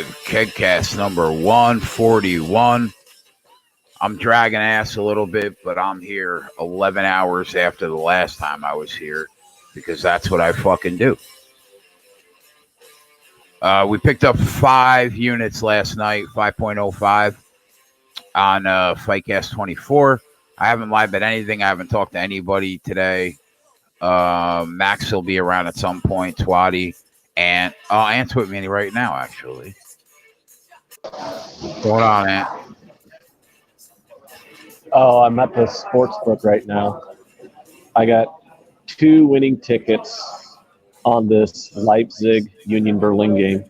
KegCast number 141. I'm dragging ass a little bit, but I'm here 11 hours after the last time I was here because that's what I fucking do. We picked up 5 units last night, 5.05 on FightCast 24. I haven't live bet anything. I haven't talked to anybody today. Max will be around at some point, Twatty. And Ant's with me right now, actually. What's going on, Ant? Oh, I'm at the Sportsbook right now. I got 2 winning tickets on this Leipzig Union Berlin game.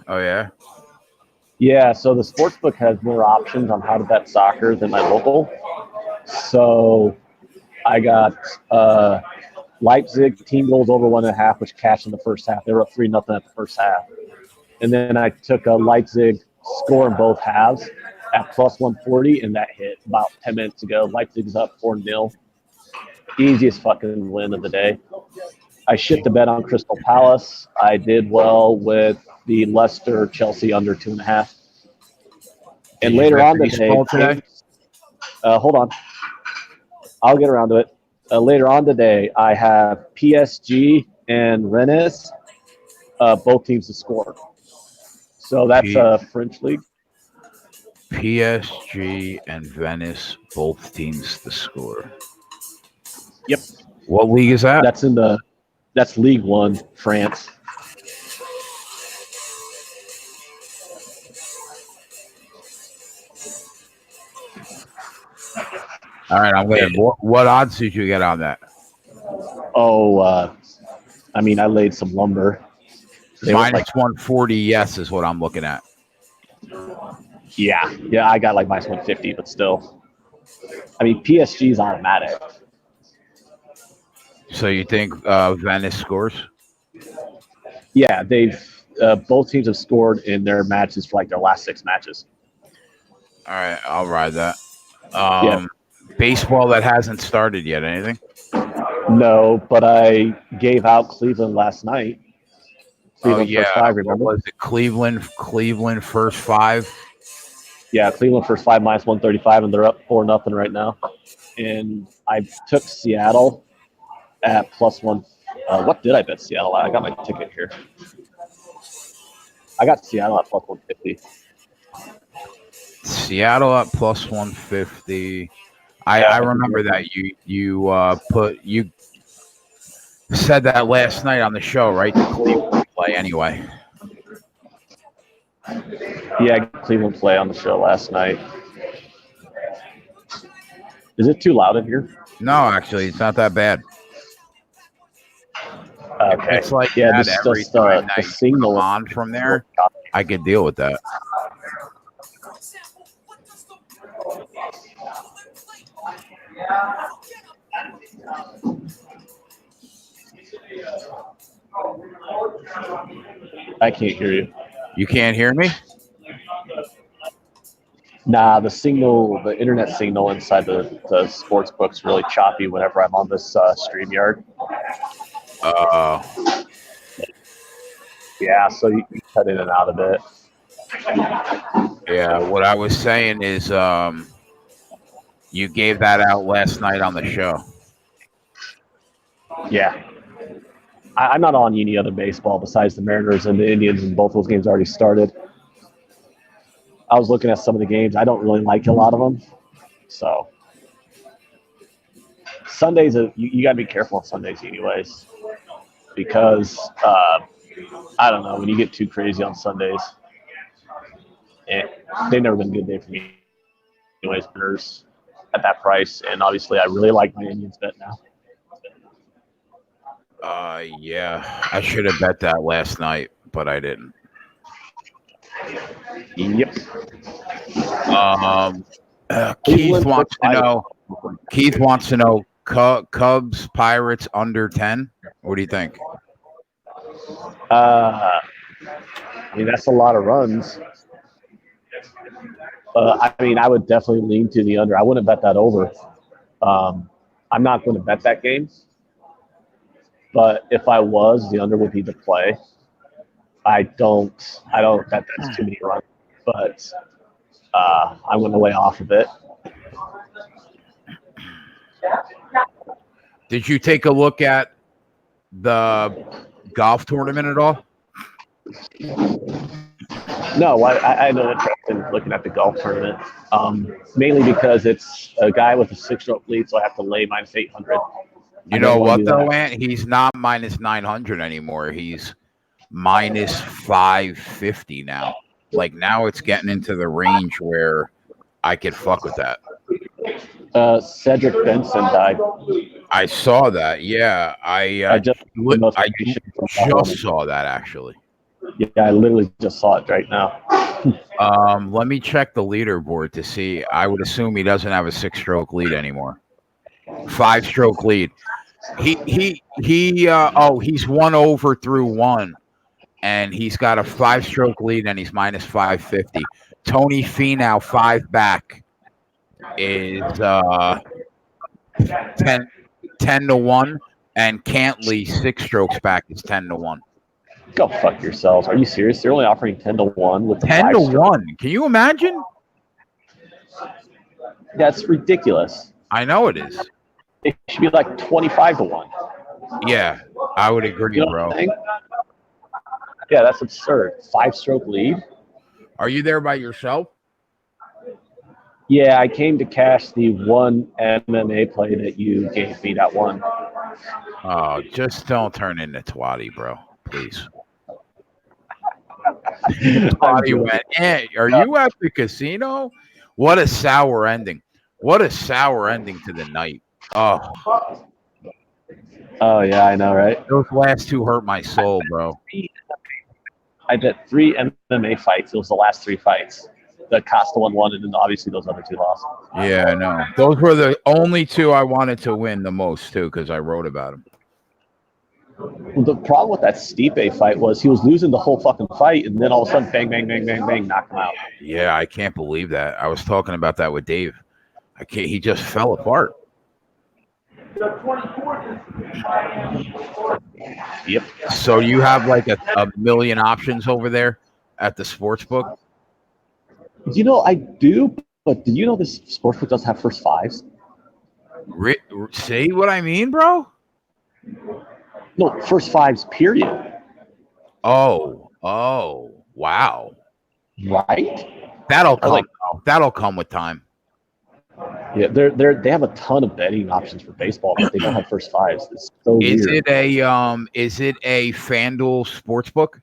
Oh, yeah? Yeah, so the Sportsbook has more options on how to bet soccer than my local. So I got Leipzig team goals over 1.5, which cashed in the first half. They were up 3-0 at the first half. And then I took a Leipzig score in both halves at plus 140, and that hit about 10 minutes ago. Leipzig's up 4-0. Easiest fucking win of the day. I shit the bet on Crystal Palace. I did well with the Leicester Chelsea under 2.5. And later on today, hold on. I'll get around to it. Later on today, I have PSG and Rennes, both teams to score. So that's a French league. PSG and Venice, both teams to score. Yep. What league is that? That's League One, France. All right, I'm going to. What odds did you get on that? Oh, I laid some lumber. Minus 140, yes, is what I'm looking at. Yeah, I got like minus 150, but still. PSG is automatic. So you think Venice scores? Yeah, they've both teams have scored in their matches for like their last 6 matches. All right, I'll ride that. Yeah. Baseball that hasn't started yet. Anything? No, but I gave out Cleveland last night. Cleveland first 5, remember? What was it Cleveland first 5? Yeah, Cleveland first 5 minus 135, and they're up 4-0 right now. And I took Seattle at plus 1. What did I bet Seattle at? I got my ticket here. I got Seattle at plus 150. Seattle at plus 150. I remember that you said that last night on the show, right? The Cleveland play anyway. Yeah, Cleveland play on the show last night. Is it too loud in here? No, actually, it's not that bad. Okay. It's like this every just time the signal on from there. I could deal with that. I can't hear you. You can't hear me? Nah, the internet signal inside the Sportsbook's really choppy whenever I'm on this StreamYard. Yeah, so you cut in and out a bit. Yeah, what I was saying is you gave that out last night on the show. Yeah. I'm not on any other baseball besides the Mariners and the Indians, and both those games already started. I was looking at some of the games. I don't really like a lot of them. So Sundays, you got to be careful on Sundays anyways, because I don't know, when you get too crazy on Sundays, they've never been a good day for me anyways, Mariners at that price. And obviously I really like my Indians bet now. Yeah, I should have bet that last night, but I didn't. Yep. Keith wants to know Cubs Pirates under 10. What do you think? That's a lot of runs. I would definitely lean to the under. I wouldn't bet that over. I'm not going to bet that game. But if I was, the under would be the play. I don't. That's too many runs, but I went away off of it. Did you take a look at the golf tournament at all? No, I had no interest in looking at the golf tournament, mainly because it's a guy with a 6-stroke lead, so I have to lay minus 800. You know what, though, Ant? He's not minus 900 anymore. He's minus 550 now. Like, now it's getting into the range where I could fuck with that. Cedric Benson died. I saw that. Yeah, I just saw that, actually. Yeah, I literally just saw it right now. Let me check the leaderboard to see. I would assume he doesn't have a 6-stroke lead anymore. 5-stroke lead. He's 1 over through 1, and he's got a 5-stroke lead, and he's minus 550. Tony Finau 5 back is 10-1, and Cantley 6 strokes back is 10-1. Go fuck yourselves. Are you serious? They're only offering 10-1 with 10-1. Can you imagine? That's ridiculous. I know it is. It should be like 25-1. Yeah, I would agree, bro. Yeah, that's absurd. 5-stroke lead. Are you there by yourself? Yeah, I came to cash the one MMA play that you gave me, that one. Oh, just don't turn into Twatty, bro. Please. Twatty went, are you at the casino? What a sour ending. What a sour ending to the night. Oh, yeah, I know, right? Those last two hurt my soul, bro. I bet 3 MMA fights. It was the last 3 fights. The Costa one won, and then obviously those other 2 lost. Yeah, I know. Those were the only 2 I wanted to win the most, too, because I wrote about them. Well, the problem with that Stipe fight was he was losing the whole fucking fight, and then all of a sudden, bang, bang, bang, bang, bang, knocked him out. Yeah, I can't believe that. I was talking about that with Dave. He just fell apart. Yep. So you have like a million options over there at the sportsbook? You know, I do, but do you know this sportsbook does have first fives? See what I mean, bro? No, first fives, period. Oh, wow. Right? That'll come. That'll come with time. Yeah, they have a ton of betting options for baseball, but they don't have first fives. It's so weird. Is it a FanDuel sportsbook?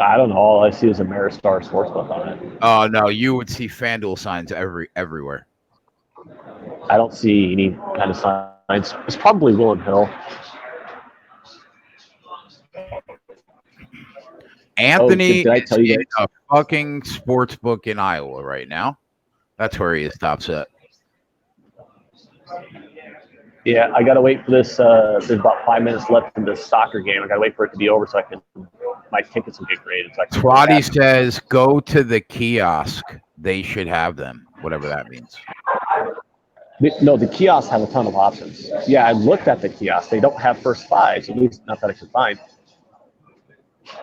I don't know. All I see is a Maristar sportsbook on it. Oh no, you would see FanDuel signs everywhere. I don't see any kind of signs. It's probably Willen Hill. Anthony did I tell you is a fucking sportsbook in Iowa right now. That's where he is top set. Yeah, I gotta wait for this. There's about 5 minutes left in this soccer game. I gotta wait for it to be over so my tickets will get graded. So Twatty says, "Go to the kiosk. They should have them." Whatever that means. No, the kiosks have a ton of options. Yeah, I looked at the kiosks. They don't have first fives, at least not that I could find.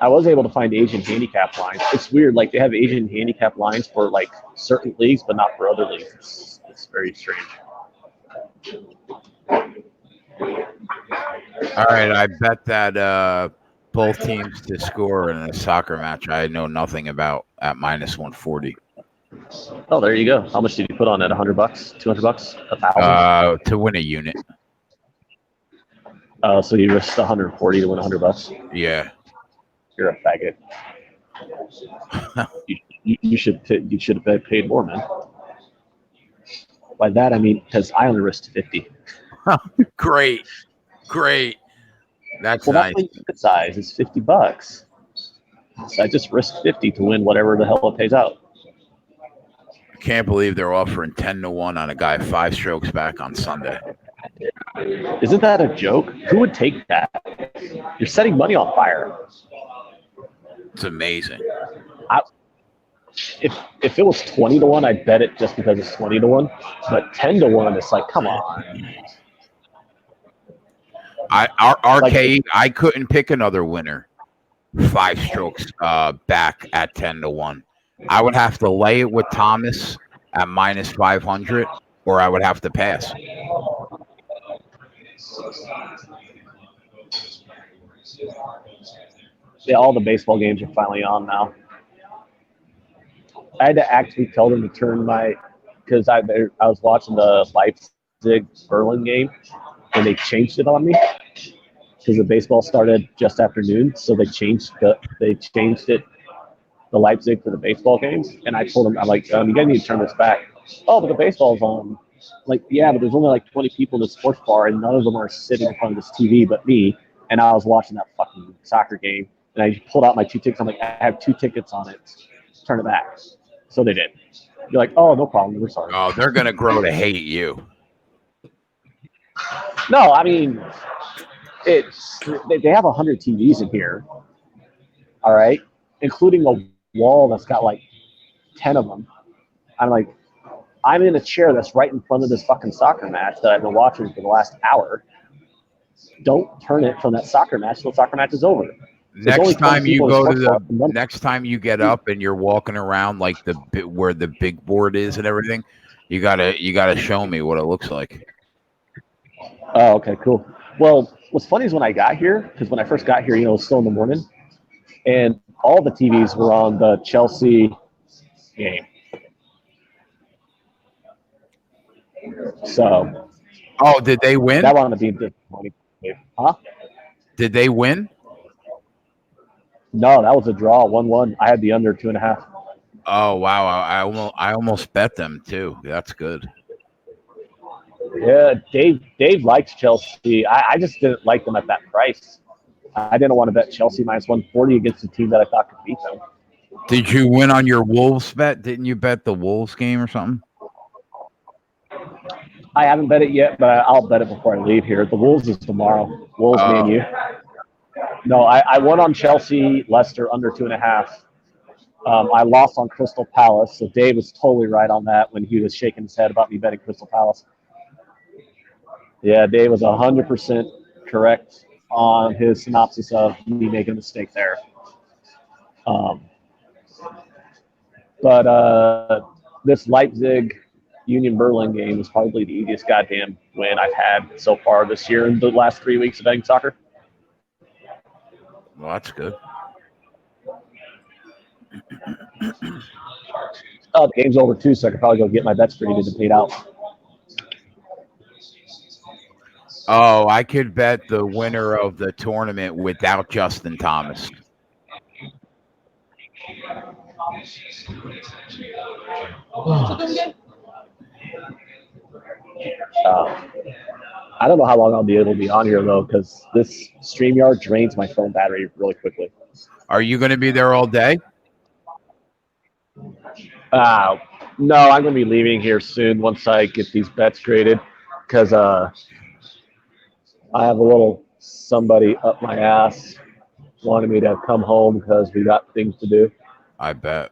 I was able to find Asian handicap lines. It's weird. Like, they have Asian handicap lines for, like, certain leagues, but not for other leagues. It's very strange. All right, I bet that both teams to score in a soccer match I know nothing about at minus 140. Oh, there you go. How much did you put on it? $100, $200, $1,000? To win a unit. So you risked 140 to win $100? Yeah. You're a faggot. you should have paid more, man. By that I mean because I only risked 50. Great. That's nice. That's my unit size is $50. So I just risked 50 to win whatever the hell it pays out. I can't believe they're offering 10-1 on a guy 5 strokes back on Sunday. Isn't that a joke? Who would take that? You're setting money on fire. It's amazing. If it was 20-1, I'd bet it just because it's 20-1. But 10-1, it's like, come on. Arcade, I couldn't pick another winner. 5 strokes back at 10-1. I would have to lay it with Thomas at minus 500, or I would have to pass. Yeah, all the baseball games are finally on now. I had to actually tell them to turn because I was watching the Leipzig Berlin game, and they changed it on me because the baseball started just after noon, so they changed it, the Leipzig for the baseball games, and I told them, I'm like, you guys need to turn this back. Oh, but the baseball's on. Like, yeah, but there's only like 20 people in the sports bar, and none of them are sitting in front of this TV but me, and I was watching that fucking soccer game, and I pulled out my 2 tickets. I'm like, I have 2 tickets on it. Turn it back. So they did. You're like, oh, no problem. We're sorry. Oh, they're gonna grow to hate you. No, I mean, they have 100 TVs in here. All right, including a wall that's got like 10 of them. I'm like, I'm in a chair that's right in front of this fucking soccer match that I've been watching for the last hour. Don't turn it from that soccer match till the soccer match is over. Next time you go to next time you get up and you're walking around like where the big board is and everything, you gotta show me what it looks like. Oh, okay, cool. Well, what's funny is when I got here, because when I first got here, it was still in the morning, and all the TVs were on the Chelsea game. So. Oh, did they win? That wanted to be disappointing. Huh? Did they win? No, that was a draw, 1-1. I had the under 2.5. Oh wow! I almost bet them too. That's good. Yeah, Dave likes Chelsea. I just didn't like them at that price. I didn't want to bet Chelsea minus 140 against a team that I thought could beat them. Did you win on your Wolves bet? Didn't you bet the Wolves game or something? I haven't bet it yet, but I'll bet it before I leave here. The Wolves is tomorrow. Wolves, Man U. No, I won on Chelsea, Leicester under 2.5. I lost on Crystal Palace, so Dave was totally right on that when he was shaking his head about me betting Crystal Palace. Yeah, Dave was 100% correct on his synopsis of me making a mistake there. But this Leipzig Union Berlin game is probably the easiest goddamn win I've had so far this year in the last 3 weeks of betting soccer. Well, that's good. Oh, the game's over too, so I could probably go get my bets pretty good and paid out. Oh, I could bet the winner of the tournament without Justin Thomas. I don't know how long I'll be able to be on here, though, because this StreamYard drains my phone battery really quickly. Are you going to be there all day? No, I'm going to be leaving here soon once I get these bets graded, because I have a little somebody up my ass wanting me to come home because we got things to do. I bet.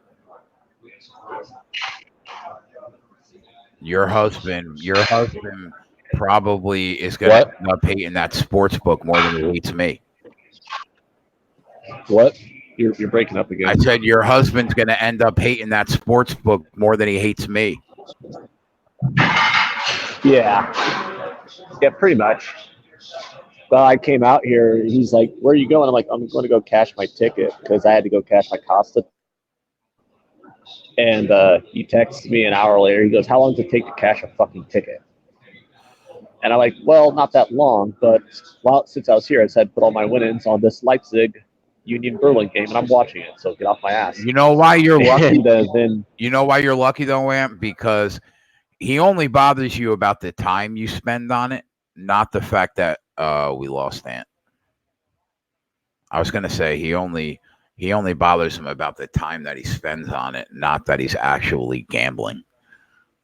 Your husband probably is going to end up hating that Sportsbook more than he hates me. What? You're breaking up again. I said your husband's going to end up hating that Sportsbook more than he hates me. Yeah, pretty much. Well, I came out here. He's like, "Where are you going?" I'm like, "I'm going to go cash my ticket because I had to go cash my Costa." And he texts me an hour later. He goes, "How long does it take to cash a fucking ticket?" And I'm like, "Well, not that long, but since I was here, I said put all my win-ins on this Leipzig Union Berlin game, and I'm watching it. So get off my ass." You know why you're lucky? And, you know why you're lucky though, Amp? Because he only bothers you about the time you spend on it, not the fact that we lost Ant. I was gonna say he only bothers him about the time that he spends on it, not that he's actually gambling.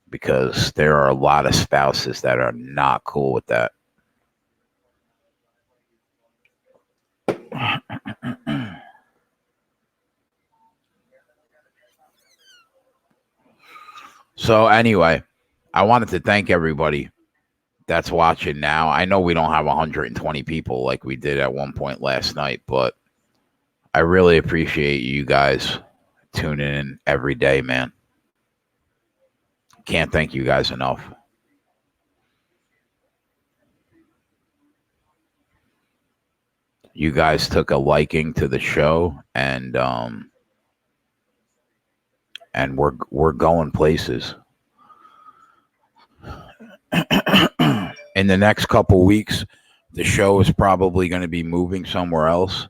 Because there are a lot of spouses that are not cool with that. So anyway, I wanted to thank everybody that's watching now. I know we don't have 120 people like we did at one point last night, but I really appreciate you guys tuning in every day, man. Can't thank you guys enough. You guys took a liking to the show, and we're going places. In the next couple weeks, the show is probably going to be moving somewhere else.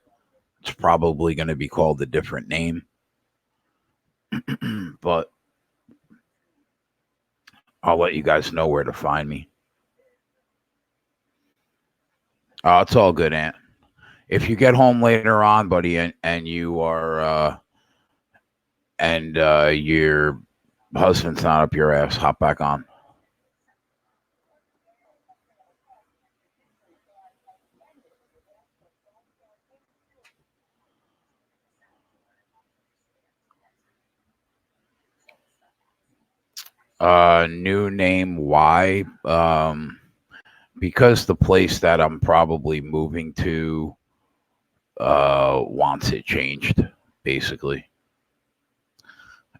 It's probably going to be called a different name. But I'll let you guys know where to find me. It's all good, Aunt. If you get home later on, buddy, and you are your husband's not up your ass, hop back on. New name, why? Because the place that I'm probably moving to wants it changed, basically.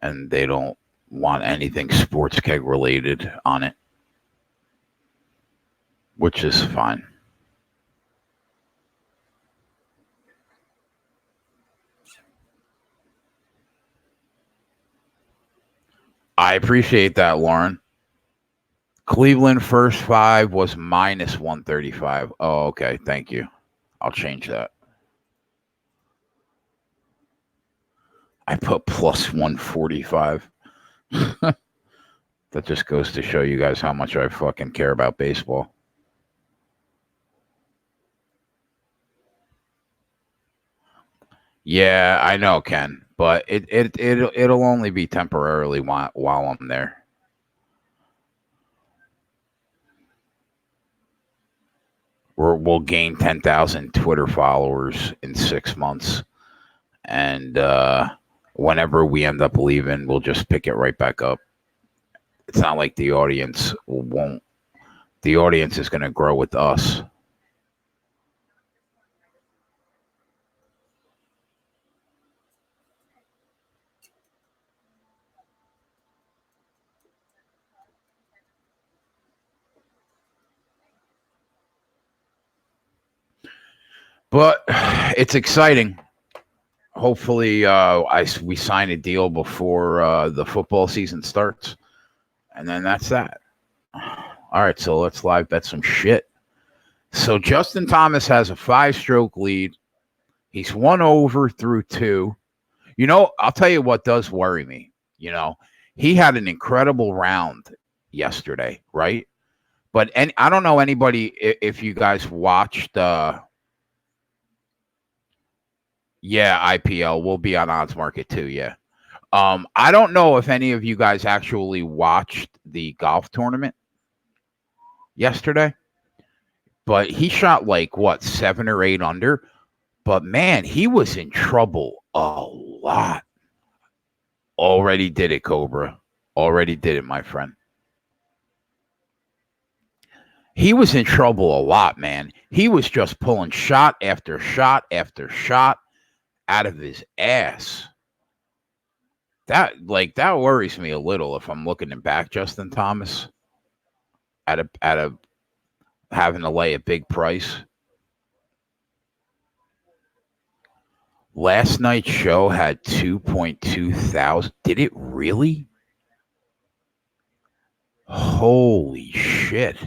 And they don't want anything sports keg related on it, which is fine. I appreciate that, Lauren. Cleveland first 5 was minus 135. Oh, okay. Thank you. I'll change that. I put plus 145. That just goes to show you guys how much I fucking care about baseball. Yeah, I know, Ken, but it'll only be temporarily while I'm there. We'll gain 10,000 Twitter followers in 6 months, and whenever we end up leaving, we'll just pick it right back up. It's not like the audience won't. The audience is going to grow with us. But it's exciting. Hopefully, we sign a deal before the football season starts, and then that's that. All right, so let's live bet some shit. So Justin Thomas has a 5-stroke lead. He's 1 over through 2. You know, I'll tell you what does worry me. You know, he had an incredible round yesterday, right? But I don't know anybody if you guys watched. Yeah, IPL will be on Odds Market too. Yeah. I don't know if any of you guys actually watched the golf tournament yesterday, but he shot like what 7 or 8 under. But man, he was in trouble a lot. Already did it, Cobra. Already did it, my friend. He was in trouble a lot, man. He was just pulling shot after shot after shot out of his ass. That worries me a little if I'm looking back, Justin Thomas, at a having to lay a big price. Last night's show had 2.2 thousand. Did it really? Holy shit.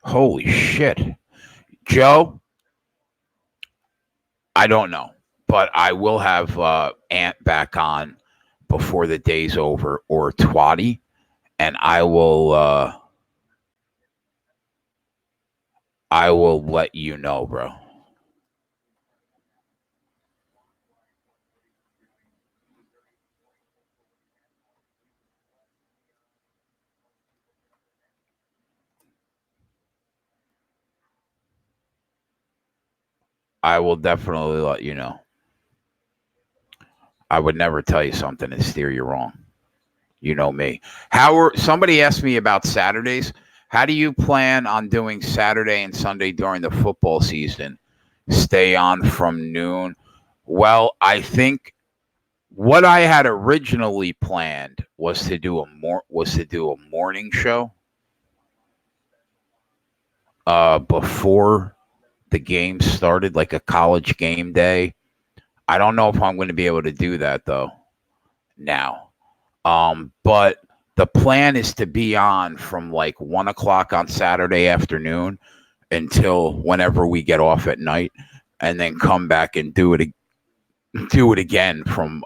Holy shit. Joe, I don't know, but I will have Ant back on before the day's over, or Twatty, and I will let you know, bro. I will definitely let you know. I would never tell you something and steer you wrong. You know me. Somebody asked me about Saturdays. How do you plan on doing Saturday and Sunday during the football season? Stay on from noon. Well, I think what I had originally planned was to do a morning show before the game started, like a college game day. I don't know if I'm going to be able to do that though now. But the plan is to be on from like 1 o'clock on Saturday afternoon until whenever we get off at night, and then come back and do it again from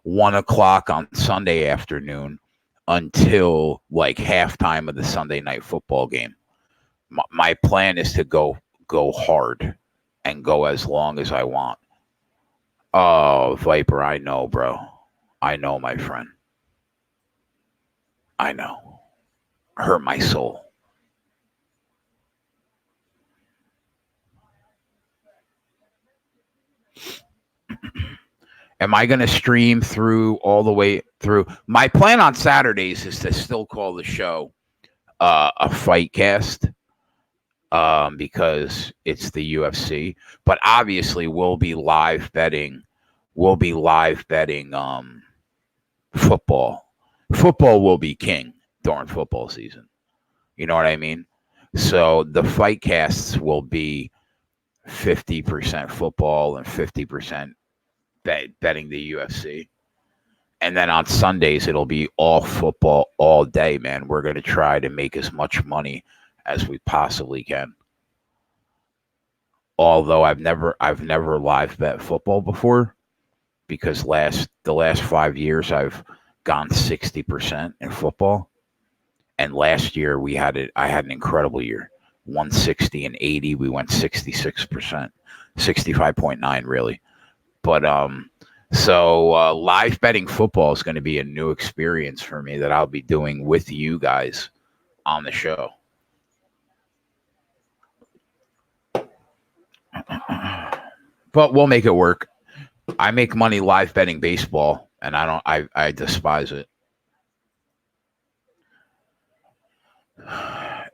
1 o'clock on Sunday afternoon until like halftime of the Sunday night football game. My plan is to go hard and go as long as I want. Oh, Viper, I know, bro. I know, my friend. I know. Hurt my soul. Am I going to stream through all the way through? My plan on Saturdays is to still call the show a FightCast because it's the UFC. But obviously, we'll be live betting. We'll be live betting football. Football will be king during football season. You know what I mean? So the FightCasts will be 50% football and 50% betting the UFC. And then on Sundays, it'll be all football all day, man. We're going to try to make as much money as we possibly can. Although I've never live bet football before, because the last 5 years I've gone 60% in football. And last year I had an incredible year. 160 and 80, we went 66%. 65.9 really. But so live betting football is going to be a new experience for me that I'll be doing with you guys on the show. But we'll make it work. I make money live betting baseball, and I despise it.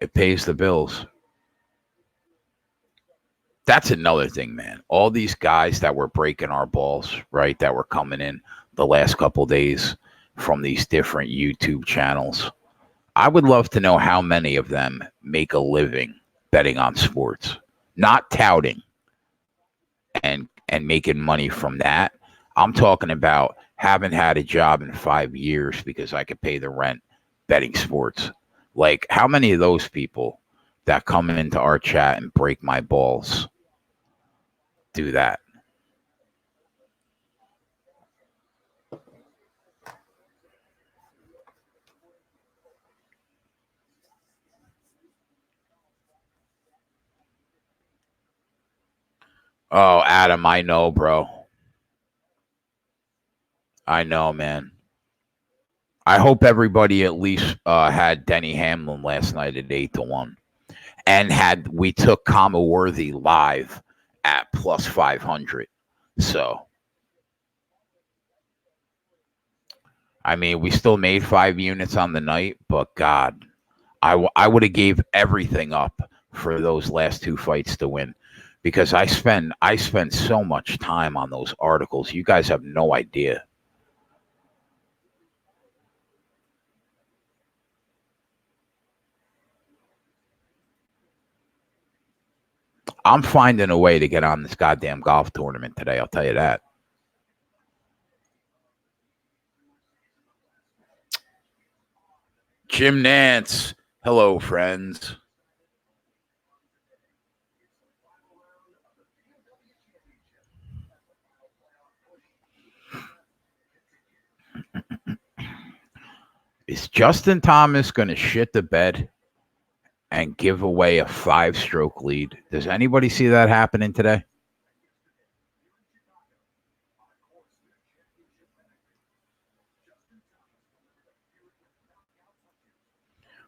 It pays the bills. That's another thing, man. All these guys that were breaking our balls, right, that were coming in the last couple of days from these different YouTube channels. I would love to know how many of them make a living betting on sports, not touting and making money from that. I'm talking about haven't had a job in 5 years because I could pay the rent betting sports. Like, how many of those people that come into our chat and break my balls do that? Oh, Adam, I know, bro. I know, man. I hope everybody at least had Denny Hamlin last night at 8-1, and we took Kama Worthy live at plus 500. So, I mean, we still made 5 units on the night, but God, I would have gave everything up for those last 2 fights to win, because I spend so much time on those articles. You guys have no idea. I'm finding a way to get on this goddamn golf tournament today. I'll tell you that. Jim Nance. Hello, friends. Is Justin Thomas going to shit the bed and give away a 5-stroke lead? Does anybody see that happening today?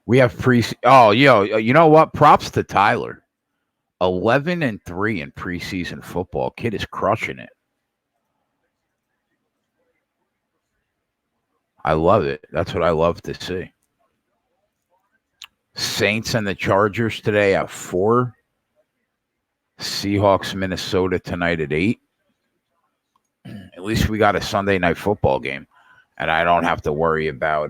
We have you know what? Props to Tyler. 11-3 in preseason football. Kid is crushing it. I love it. That's what I love to see. Saints and the Chargers today at 4. Seahawks, Minnesota tonight at 8. At least we got a Sunday night football game, and I don't have to worry about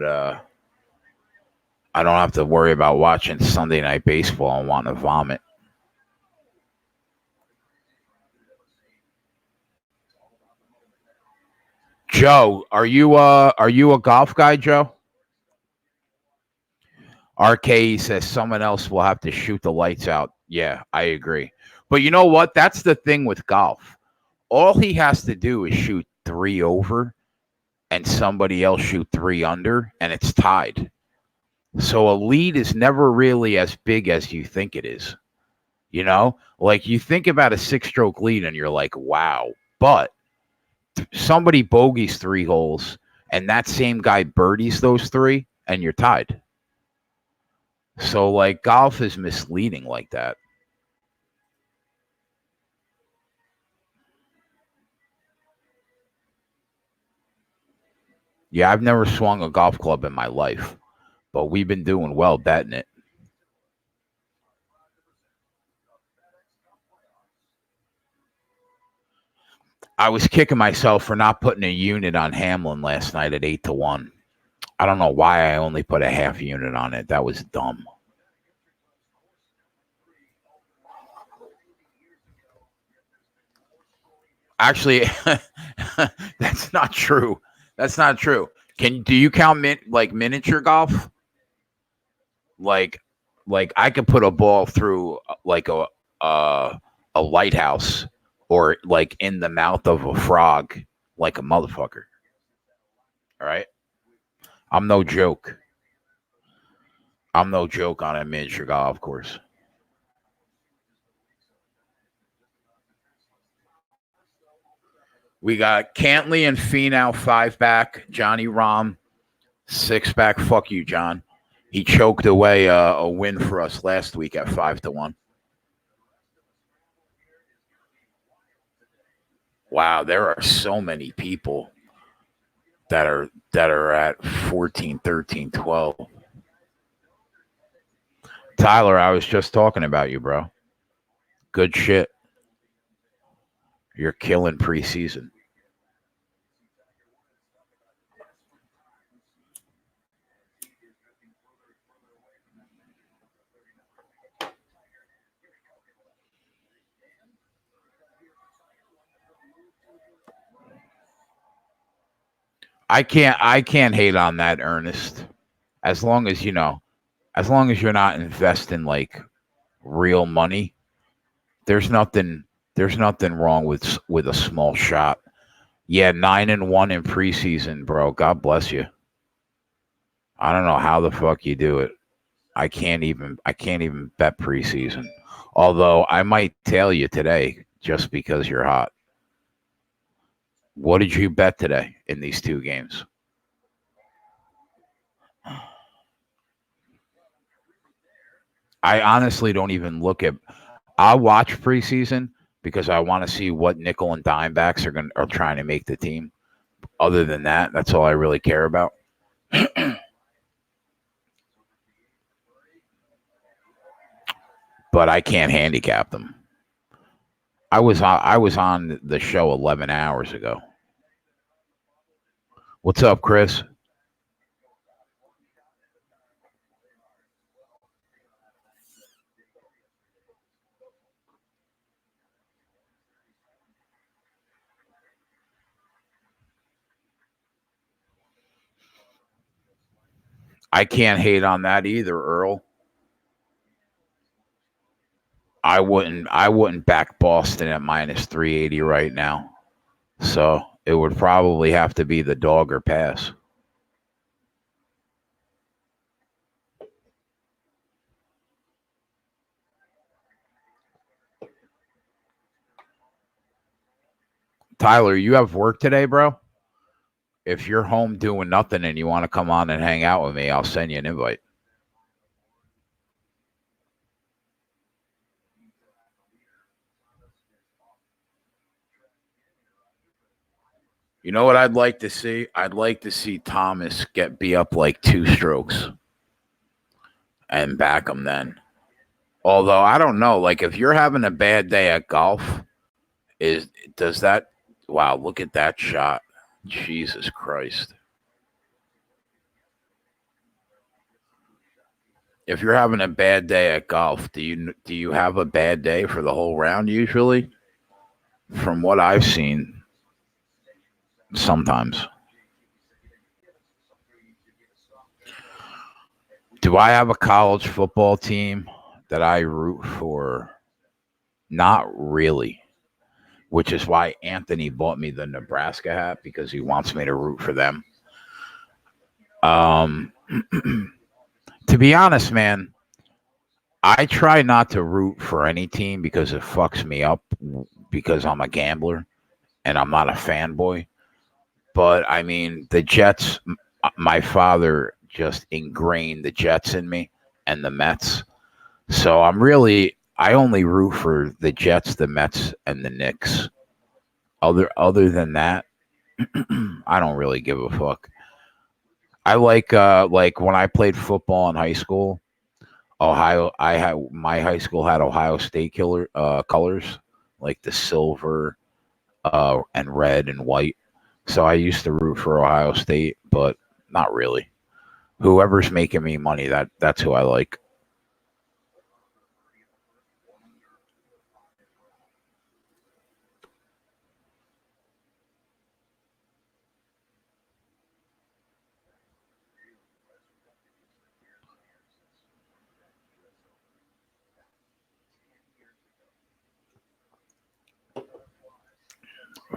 watching Sunday night baseball and wanting to vomit. Joe, are you a golf guy, Joe? RK says someone else will have to shoot the lights out. Yeah, I agree. But you know what? That's the thing with golf. All he has to do is shoot 3 over and somebody else shoot 3 under, and it's tied. So a lead is never really as big as you think it is. You know, like you think about a 6-stroke lead and you're like, wow. But somebody bogeys 3 holes and that same guy birdies those 3 and you're tied. So like golf is misleading like that. Yeah, I've never swung a golf club in my life, but we've been doing well betting it. I was kicking myself for not putting a unit on Hamlin last night at 8-1. I don't know why I only put a half unit on it. That was dumb. Actually, that's not true. That's not true. Do you count like miniature golf? Like I could put a ball through like a lighthouse or like in the mouth of a frog like a motherfucker. All right? I'm no joke. I'm no joke on a miniature golf course. We got Cantley and Finau 5-back, Johnny Rahm 6-back. Fuck you, John. He choked away a win for us last week at 5-1. Wow, there are so many people that are at 14, 13, 12. Tyler, I was just talking about you, bro. Good shit. You're killing preseason. I can't hate on that, Ernest. As long as as long as you're not investing like real money, there's nothing wrong with a small shot. Yeah, 9-1 in preseason, bro. God bless you. I don't know how the fuck you do it. I can't even bet preseason. Although I might tell you today just because you're hot. What did you bet today in these 2 games? I honestly don't even look at. I'll watch preseason because I want to see what nickel and dime backs are trying to make the team. Other than that, that's all I really care about. But I can't handicap them. I was on the show 11 hours ago. What's up, Chris? I can't hate on that either, Earl. I wouldn't back Boston at minus 380 right now. So it would probably have to be the dog or pass. Tyler, you have work today, bro? If you're home doing nothing and you want to come on and hang out with me, I'll send you an invite. You know what I'd like to see? I'd like to see Thomas be up like 2 strokes and back him then. Although I don't know, like if you're having a bad day at golf, does that? Wow, look at that shot! Jesus Christ! If you're having a bad day at golf, do you have a bad day for the whole round usually? From what I've seen, sometimes. Do I have a college football team that I root for? Not really. Which is why Anthony bought me the Nebraska hat because he wants me to root for them. To be honest, man, I try not to root for any team because it fucks me up because I'm a gambler and I'm not a fanboy. But I mean, the Jets, my father just ingrained the Jets in me and the Mets. So I only root for the Jets, the Mets, and the Knicks. Other than that, I don't really give a fuck. I like when I played football in high school. Ohio, my high school had Ohio State colors, like the silver and red and white. So I used to root for Ohio State, but not really. Whoever's making me money, that's who I like.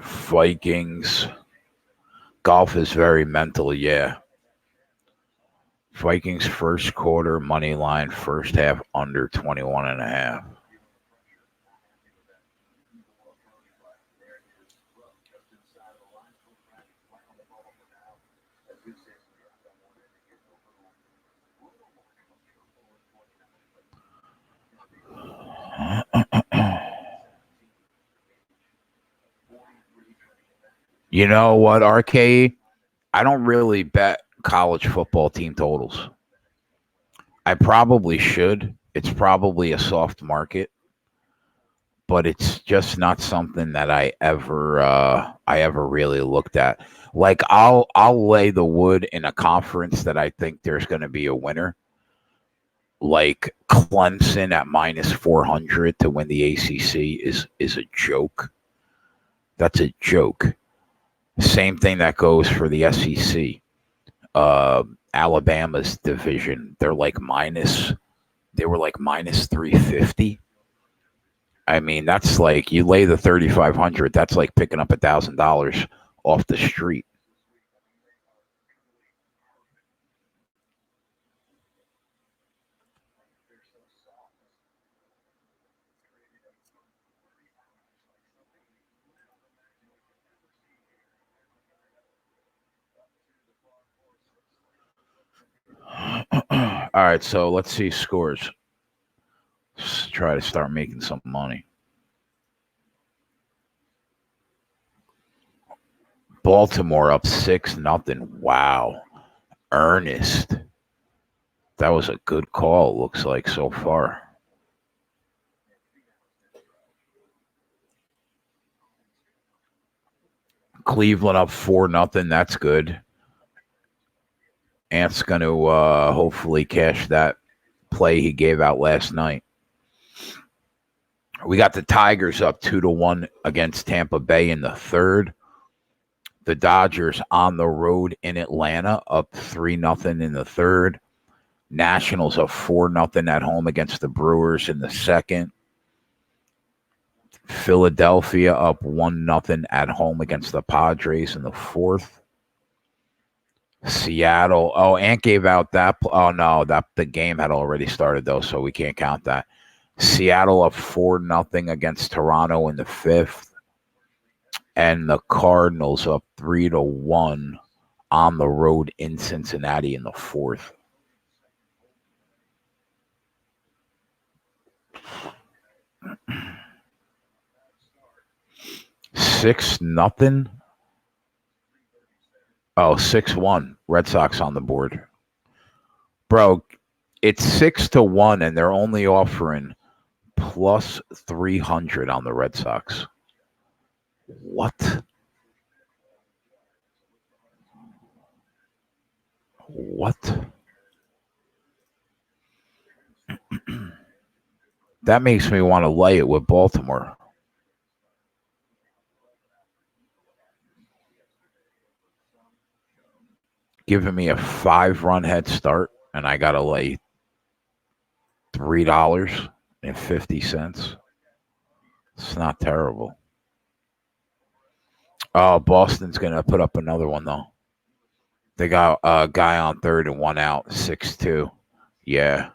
Vikings. Golf is very mental, yeah. Vikings first quarter money line, first half under 21.5. You know what, RK? I don't really bet college football team totals. I probably should. It's probably a soft market, but it's just not something that I ever really looked at. Like I'll lay the wood in a conference that I think there's going to be a winner, like Clemson at -400 to win the ACC is a joke. That's a joke. Same thing that goes for the SEC. Uh, Alabama's division, they were like -350. I mean, that's like you lay the 3,500. That's like picking up $1,000 off the street. All right, so let's see scores. Let's try to start making some money. Baltimore up 6-0. Wow, Ernest. That was a good call. Looks like so far. Cleveland up 4-0. That's good. Ant's going to hopefully cash that play he gave out last night. We got the Tigers up 2-1 against Tampa Bay in the third. The Dodgers on the road in Atlanta up 3-0 in the third. Nationals up 4-0 at home against the Brewers in the second. Philadelphia up 1-0 at home against the Padres in the fourth. Seattle. Oh, Ant gave out that. Oh no, the game had already started though, so we can't count that. Seattle up 4-0 against Toronto in the fifth, and the Cardinals up 3-1 on the road in Cincinnati in the fourth. Six nothing. Oh, 6-1. Red Sox on the board. Bro, it's 6-1, and they're only offering plus 300 on the Red Sox. What? What? That makes me want to lay it with Baltimore. Giving me a 5-run head start, and I got to lay $3.50. It's not terrible. Oh, Boston's going to put up another one, though. They got a guy on third and one out, 6-2. Yeah.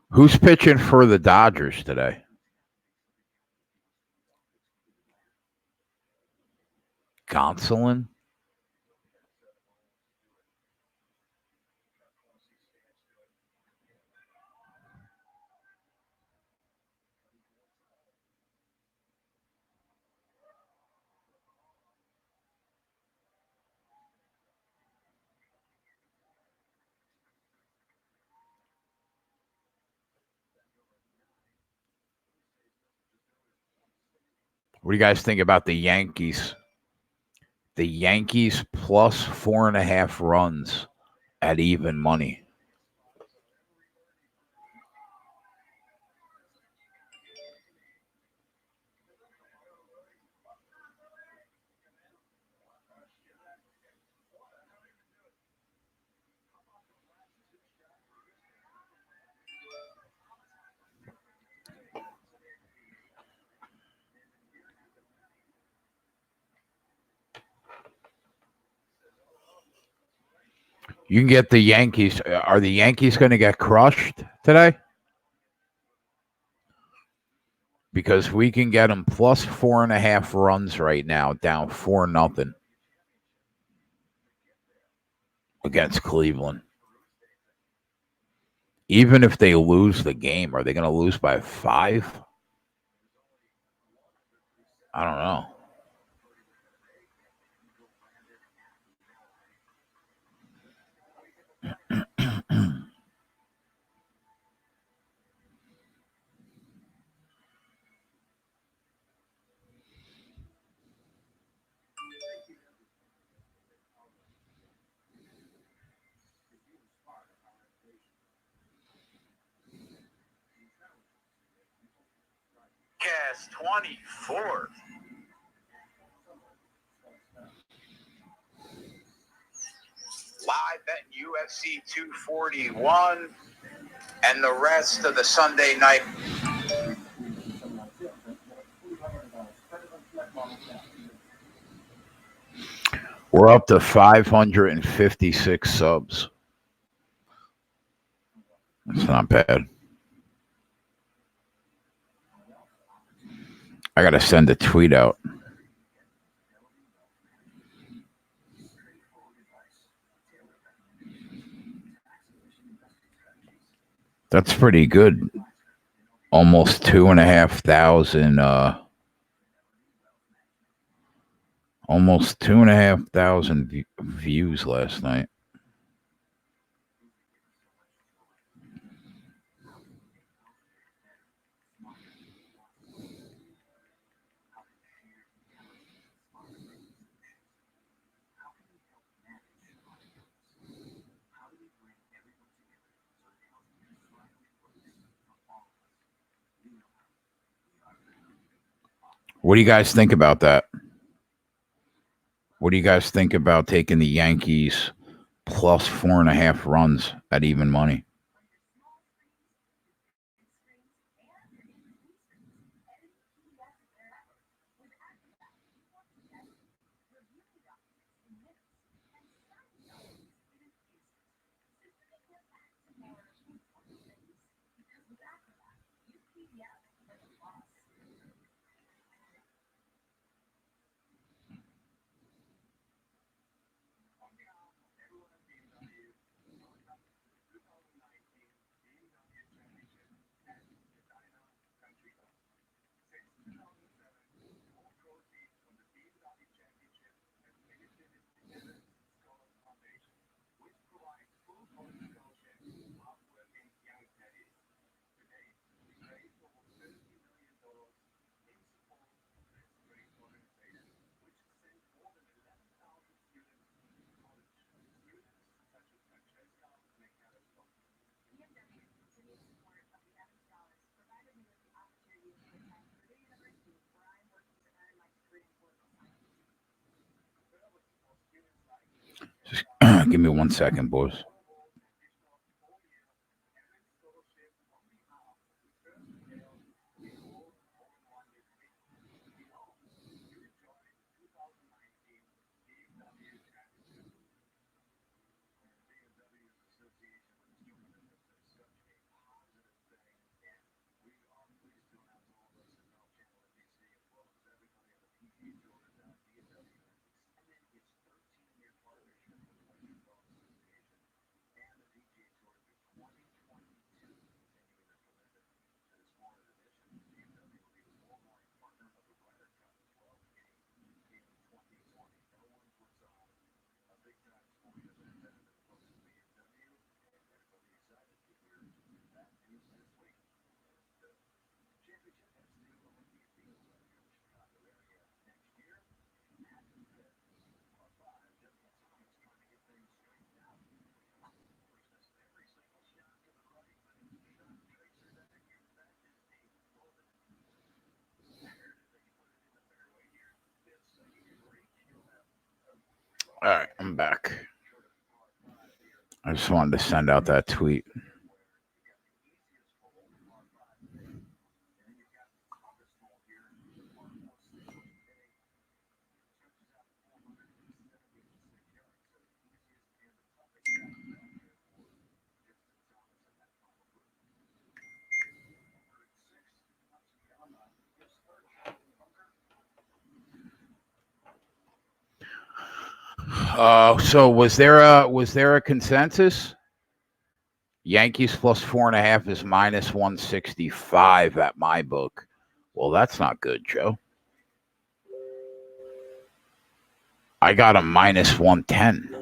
Who's pitching for the Dodgers today? Gonsolin? What do you guys think about the Yankees? The Yankees plus 4.5 runs at even money. You can get the Yankees. Are the Yankees going to get crushed today? Because we can get them plus 4.5 runs right now, down 4-0 against Cleveland. Even if they lose the game, are they going to lose by 5? I don't know. Cast 24. Live at UFC 241 and the rest of the Sunday night. We're up to 556 subs. That's not bad. I got to send a tweet out. That's pretty good. Almost 2,500. Almost 2,500 views last night. What do you guys think about that? What do you guys think about taking the Yankees plus 4.5 runs at even money? Give me 1 second, boys. All right, I'm back. I just wanted to send out that tweet. So was there a consensus? Yankees plus 4.5 is minus 165 at my book. Well, that's not good, Joe. I got a minus 110.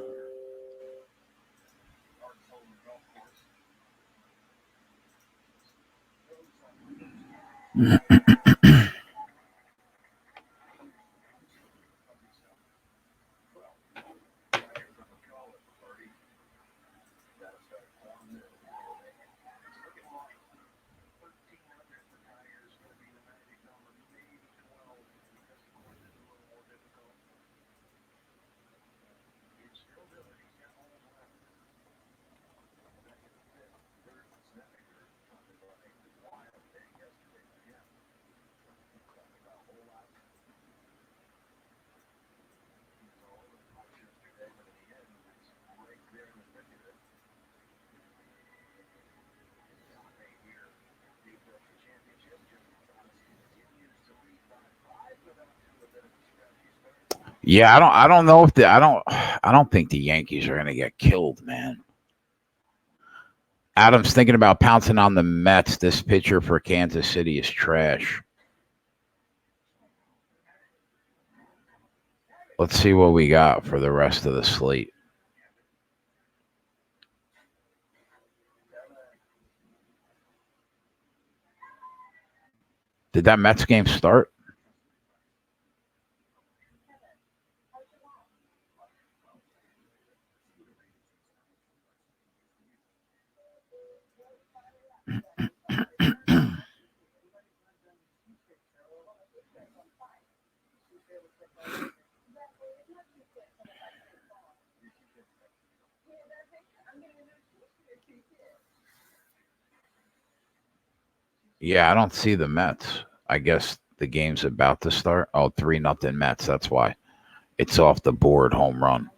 Yeah, I don't know if I don't think the Yankees are going to get killed, man. Adam's thinking about pouncing on the Mets. This pitcher for Kansas City is trash. Let's see what we got for the rest of the slate. Did that Mets game start? Yeah, I don't see the Mets. I guess the game's about to start. Oh, 3-0 Mets. That's why. It's off the board, home run.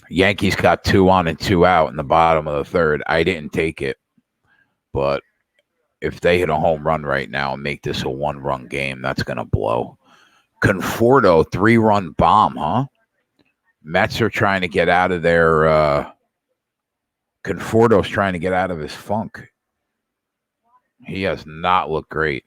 Yankees got 2 on and 2 out in the bottom of the third. I didn't take it, but if they hit a home run right now and make this a 1-run game, that's going to blow. Conforto, 3-run bomb, huh? Mets are trying to get out of their Conforto's trying to get out of his funk. He has not looked great.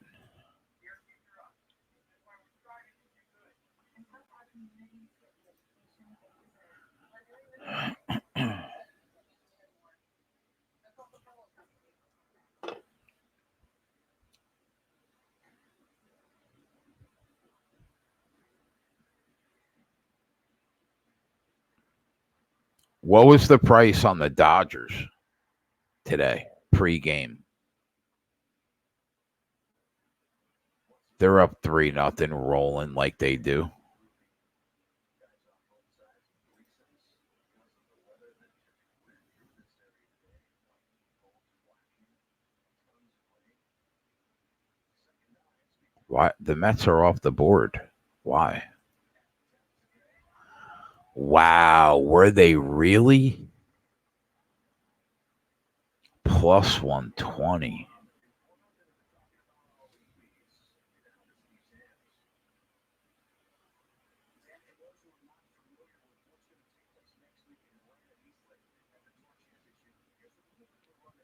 What was the price on the Dodgers today, pre-game? They're up 3-0, rolling like they do. Why? The Mets are off the board. Why? Wow, were they really? Plus 120.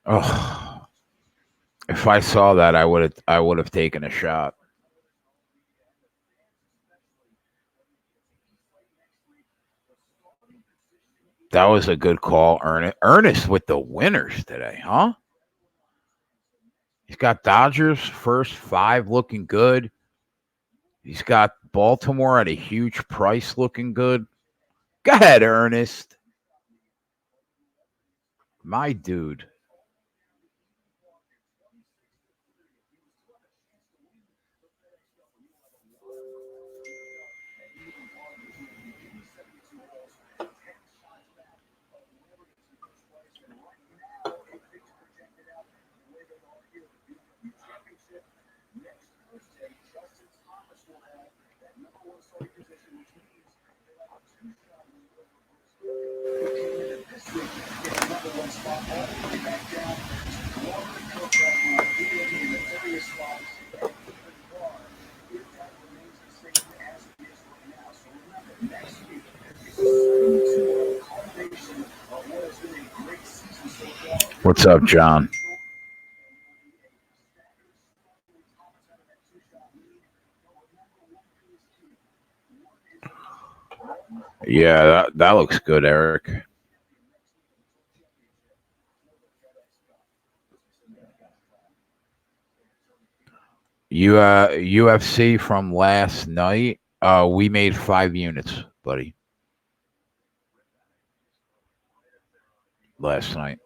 Oh, if I saw that, I would have taken a shot. That was a good call, Ernest. Ernest with the winners today, huh? He's got Dodgers first 5 looking good. He's got Baltimore at a huge price looking good. Go ahead, Ernest. My dude. What's up, John? Yeah, that looks good, Eric. UFC from last night. We made 5 units, buddy. Last night.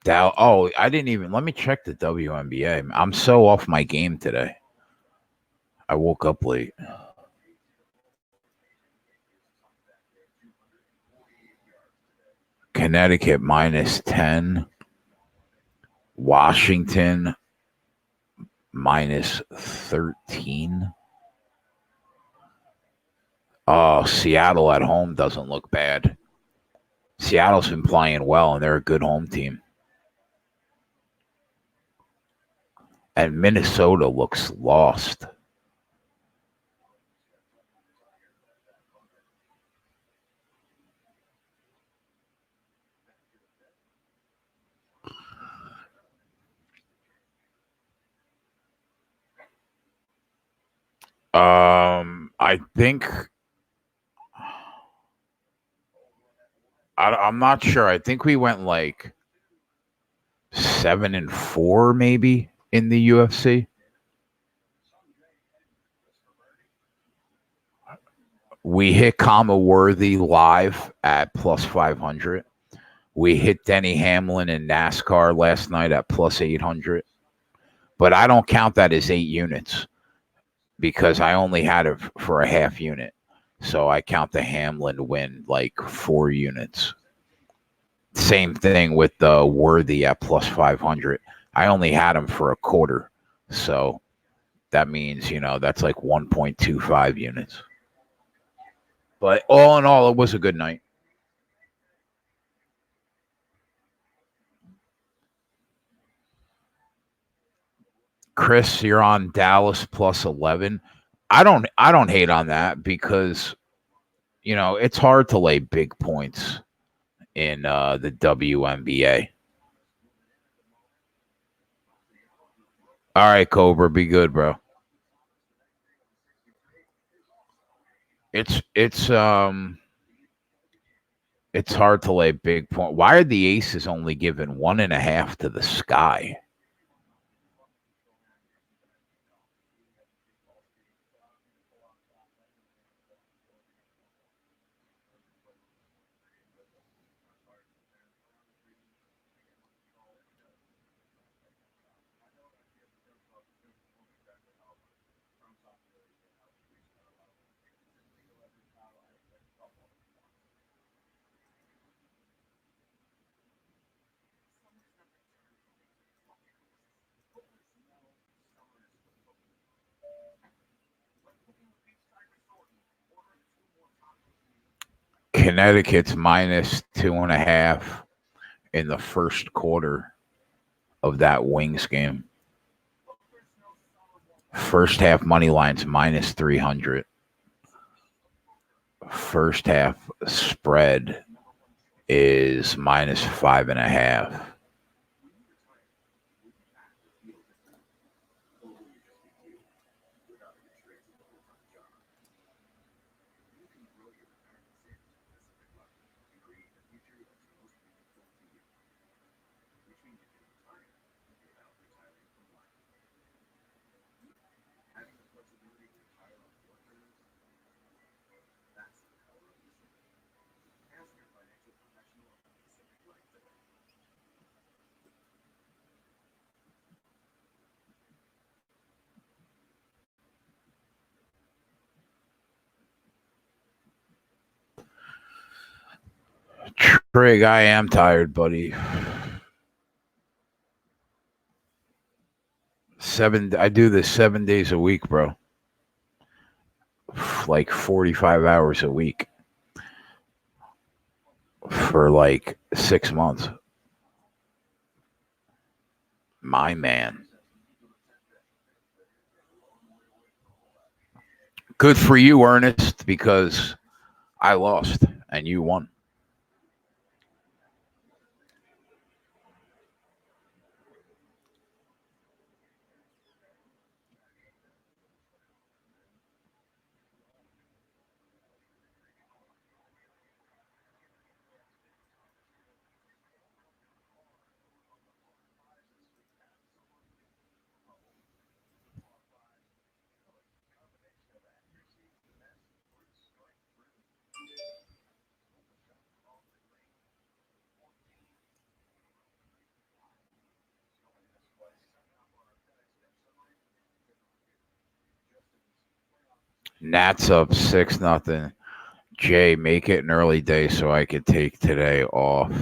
I didn't even let me check the WNBA. I'm so off my game today. I woke up late. Connecticut minus 10. Washington minus 13. Oh, Seattle at home doesn't look bad. Seattle's been playing well, and they're a good home team. And Minnesota looks lost. I think I'm not sure. I think we went like 7-4 maybe in the UFC. We hit Kama Worthy live at plus 500. We hit Denny Hamlin in NASCAR last night at plus 800. But I don't count that as 8 units because I only had it for a half unit. So I count the Hamlin win like 4 units. Same thing with the Worthy at plus 500. I only had him for a quarter. So that means, that's like 1.25 units. But all in all, it was a good night. Chris, you're on Dallas plus 11. I don't hate on that because it's hard to lay big points in the WNBA. All right, Cobra, be good, bro. It's hard to lay big point. Why are the Aces only given 1.5 to the Sky? Connecticut's minus 2.5 in the first quarter of that Wings game. First half money line's minus 300. First half spread is minus 5.5. Trig, I am tired, buddy. I do this 7 days a week, bro. Like 45 hours a week for like 6 months. My man. Good for you, Ernest, because I lost and you won. Nats up 6-0. Jay, make it an early day so I could take today off.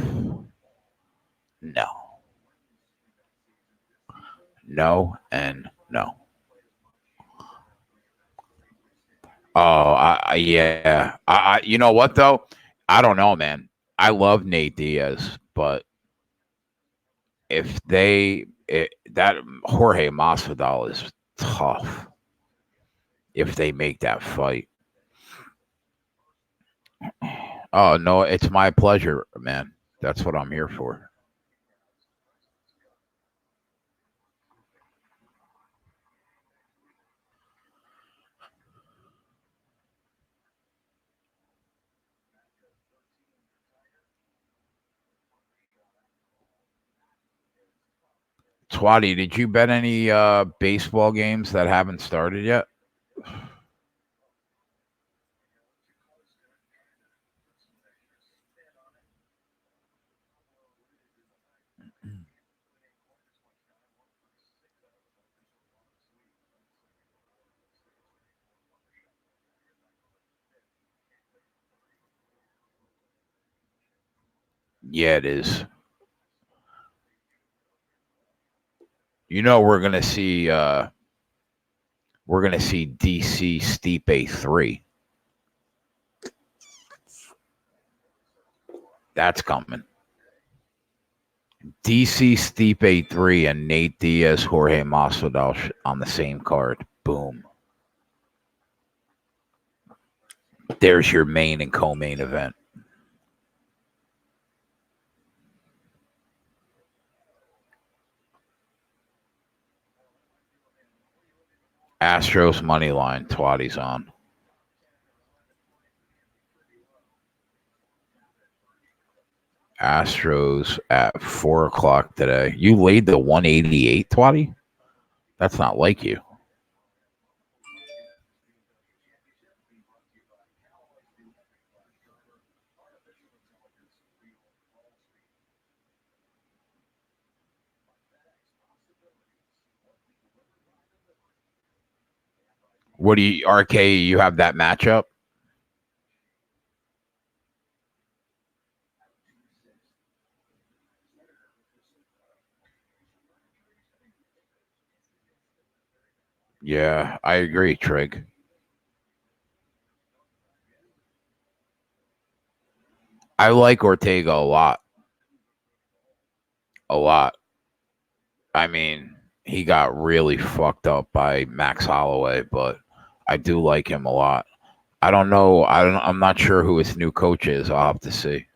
No. No and no. Oh, yeah. You know what though? I don't know, man. I love Nate Diaz, but if that Jorge Masvidal is tough. If they make that fight. Oh no, it's my pleasure, man. That's what I'm here for. Twatty, did you bet any baseball games that haven't started yet? Yeah, it is. You know we're gonna see DC Stipe 3. That's coming. DC Stipe 3 and Nate Diaz, Jorge Masvidal on the same card. Boom. There's your main and co-main event. Astros money line. Twatty's on. Astros at 4:00 today. You laid the 188, Twatty? That's not like you. What do you, RK, you have that matchup? Yeah, I agree, Trig. I like Ortega a lot. A lot. I mean, he got really fucked up by Max Holloway, but I do like him a lot. I don't know. I'm not sure who his new coach is. I'll have to see.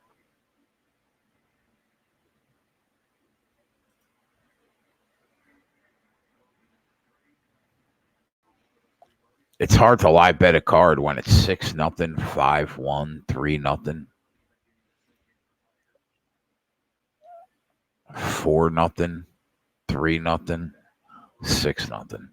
It's hard to live bet a card when it's 6-0, 5-1, 3-0, 4-0, 3-0, 6-0.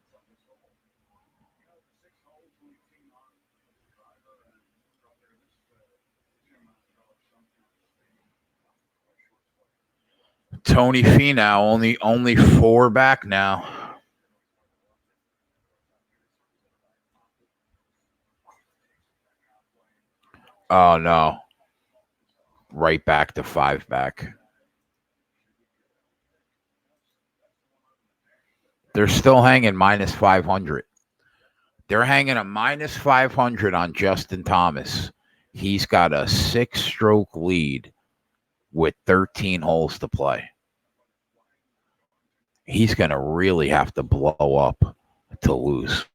Tony Finau only 4 back now. Oh no. Right back to 5 back. They're still hanging minus 500. They're hanging a minus 500 on Justin Thomas. He's got a 6-stroke lead with 13 holes to play. He's going to really have to blow up to lose.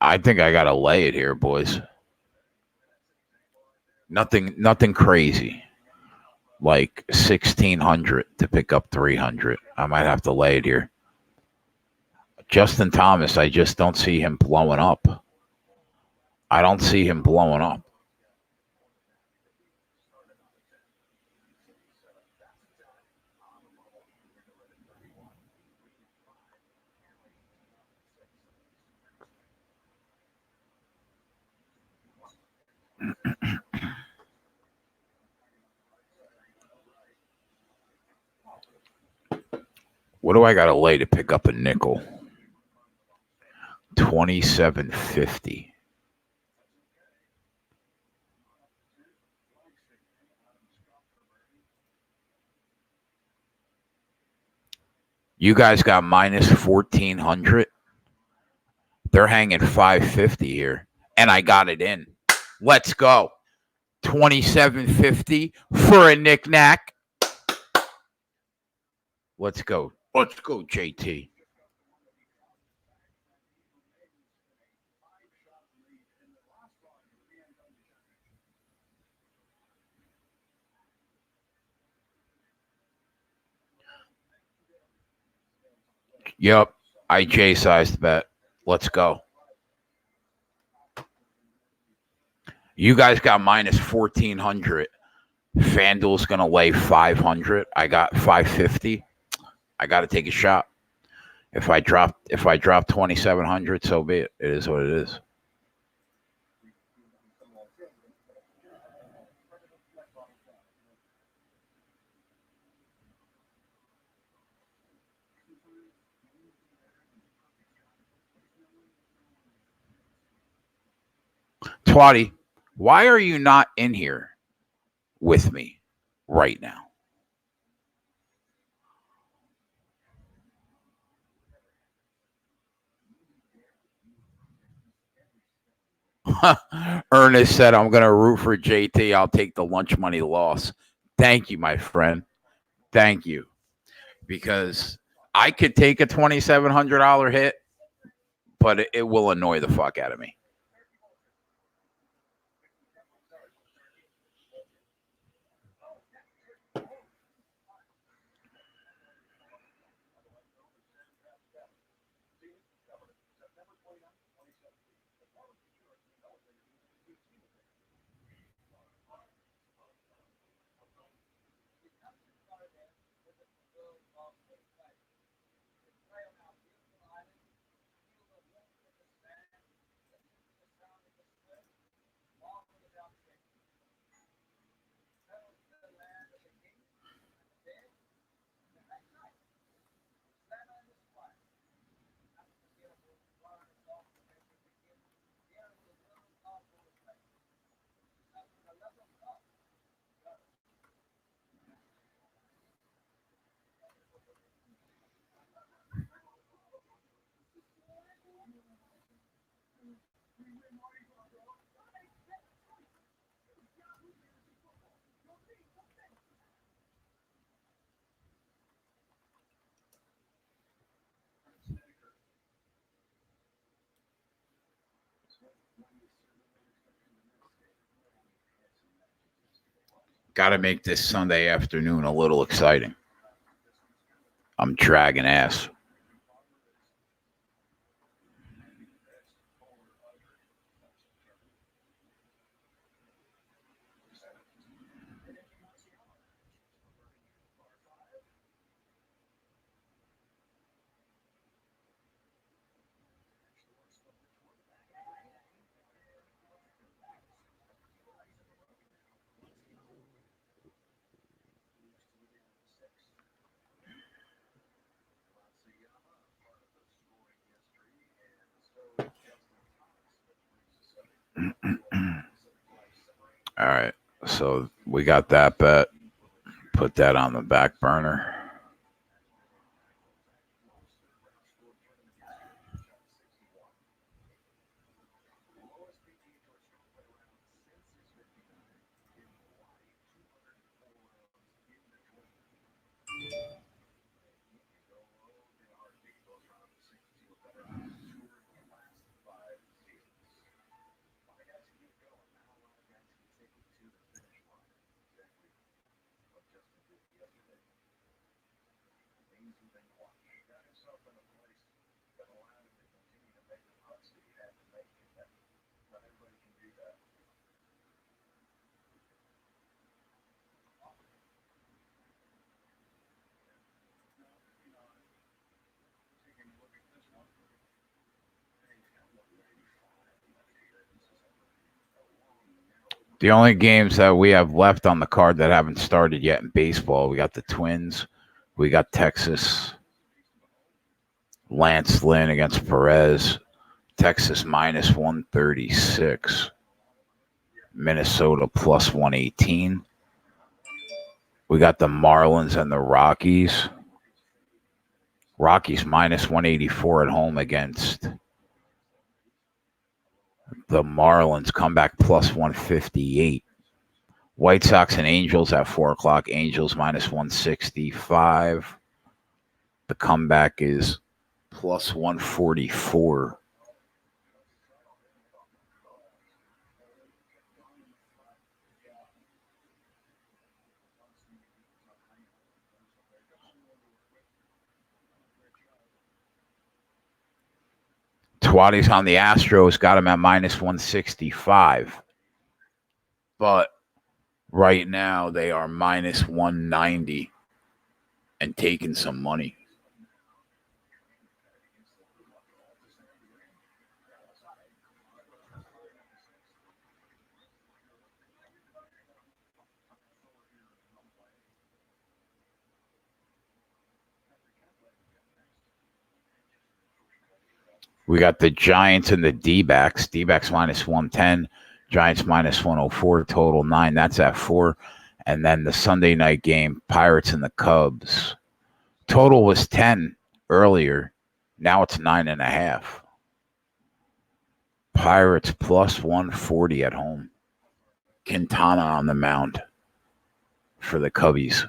I think I got to lay it here, boys. Nothing crazy. Like 1,600 to pick up 300. I might have to lay it here. Justin Thomas, I just don't see him blowing up. I don't see him blowing up. What do I got to lay to pick up a nickel? 27.50. You guys got minus 1,400. They're hanging 550 here, and I got it in. Let's go. 27.50 for a knick-knack. Let's go. Let's go, JT. Yep. I J-sized bet. Let's go. You guys got minus 1,400. FanDuel's going to lay 500. I got 550. I got to take a shot. If I drop 2,700, so be it. It is what it is. Twatty, why are you not in here with me right now? Ernest said, I'm going to root for JT. I'll take the lunch money loss. Thank you, my friend. Thank you. Because I could take a $2,700 hit, but it will annoy the fuck out of me. Got to make this Sunday afternoon a little exciting. I'm dragging ass. All right. So we got that bet. Put that on the back burner. The only games that we have left on the card that haven't started yet in baseball, we got the Twins, we got Texas, Lance Lynn against Perez, Texas minus 136, Minnesota plus 118. We got the Marlins and the Rockies. Rockies minus 184 at home against the Marlins. Comeback plus 158. White Sox and Angels at 4 o'clock. Angels minus 165. The comeback is plus 144. Twatty's on the Astros, got him at minus 165. But right now they are minus 190 and taking some money. We got the Giants and the D-backs. D-backs minus 110. Giants minus 104. Total 9. That's at 4. And then the Sunday night game, Pirates and the Cubs. Total was 10 earlier. Now it's 9.5. Pirates plus 140 at home. Quintana on the mound for the Cubbies.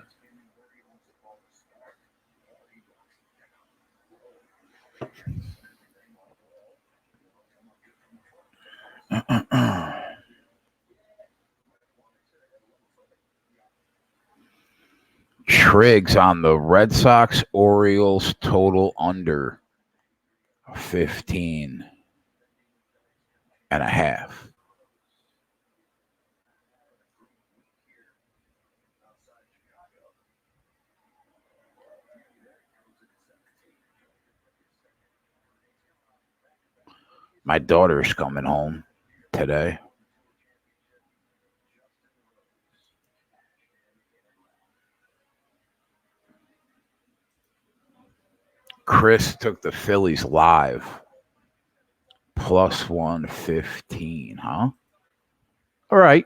Triggs on the Red Sox, Orioles, total under 15.5. My daughter's coming home today. Chris took the Phillies live. Plus 115, huh? All right.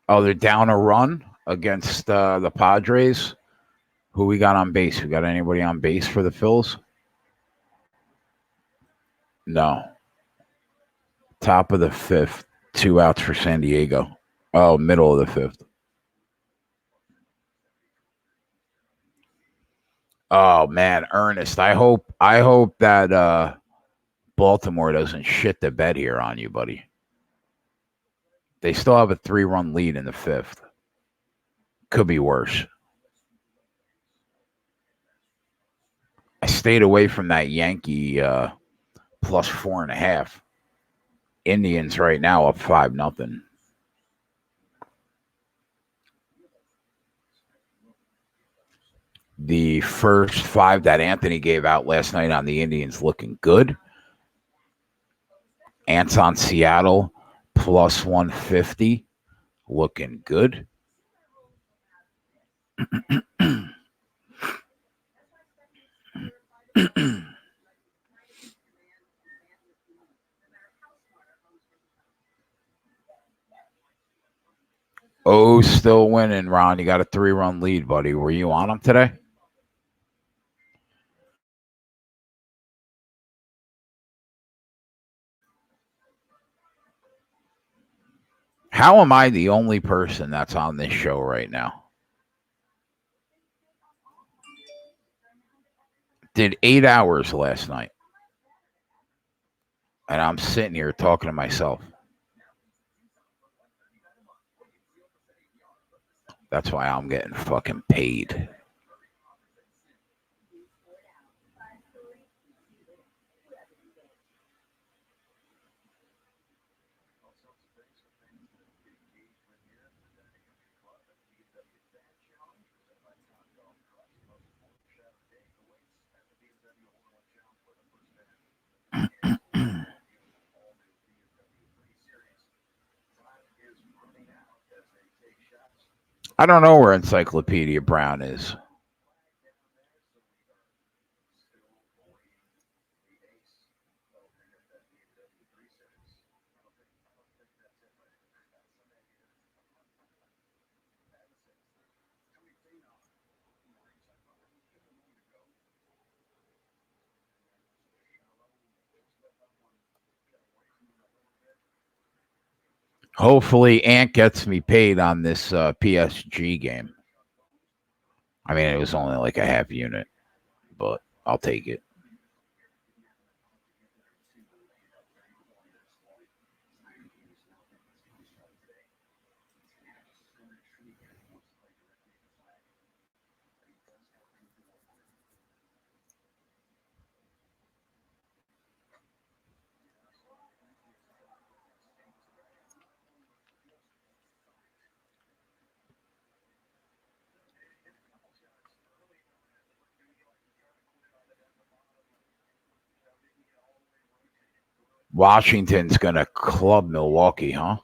Oh, they're down a run against the Padres. Who we got on base? We got anybody on base for the Phils? No. Top of the 5th. 2 outs for San Diego. Oh, middle of the 5th. Oh man, Ernest. I hope that Baltimore doesn't shit the bed here on you, buddy. They still have a 3-run lead in the 5th. Could be worse. I stayed away from that Yankee plus 4.5. Indians right now up 5-0. The first 5 that Anthony gave out last night on the Indians looking good. Ants on Seattle plus 150 looking good. Oh, still winning, Ron. You got a 3-run lead, buddy. Were you on them today? How am I the only person that's on this show right now? Did 8 hours last night. And I'm sitting here talking to myself. That's why I'm getting fucking paid. I don't know where Encyclopedia Brown is. Hopefully, Ant gets me paid on this PSG game. I mean, it was only like a half unit, but I'll take it. Washington's going to club Milwaukee, huh?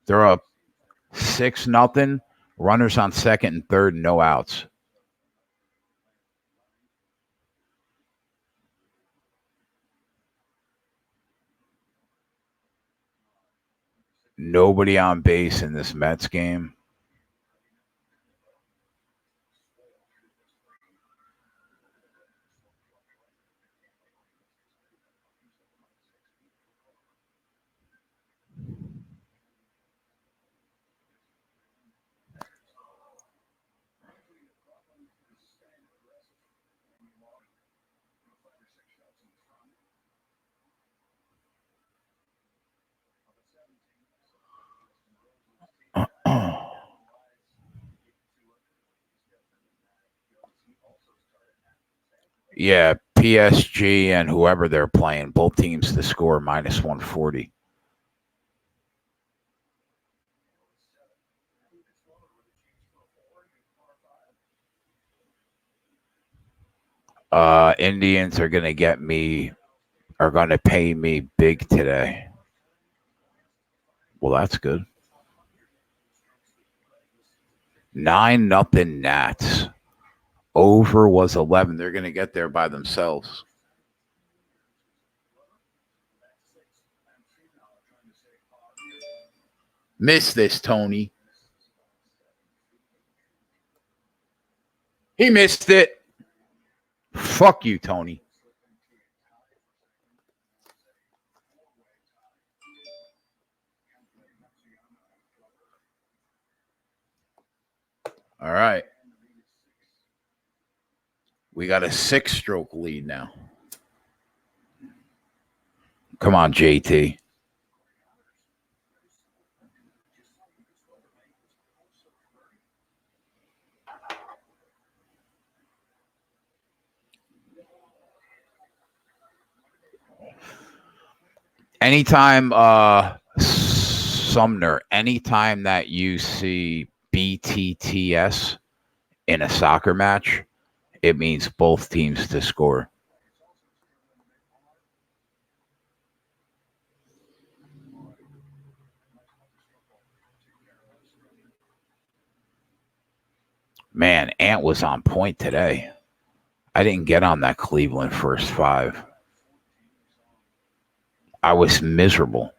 They're up 6-0. Runners on second and third, no outs. Nobody on base in this Mets game. Yeah, PSG and whoever they're playing, both teams to score minus 140. Indians are going to pay me big today. Well, that's good. 9-0 Nats. Over was 11. They're going to get there by themselves. Missed this, Tony. He missed it. Fuck you, Tony. All right. We got a 6-stroke lead now. Come on, JT. Anytime, Sumner, anytime that you see BTTS in a soccer match, it means both teams to score. Man, Ant was on point today. I didn't get on that Cleveland first five. I was miserable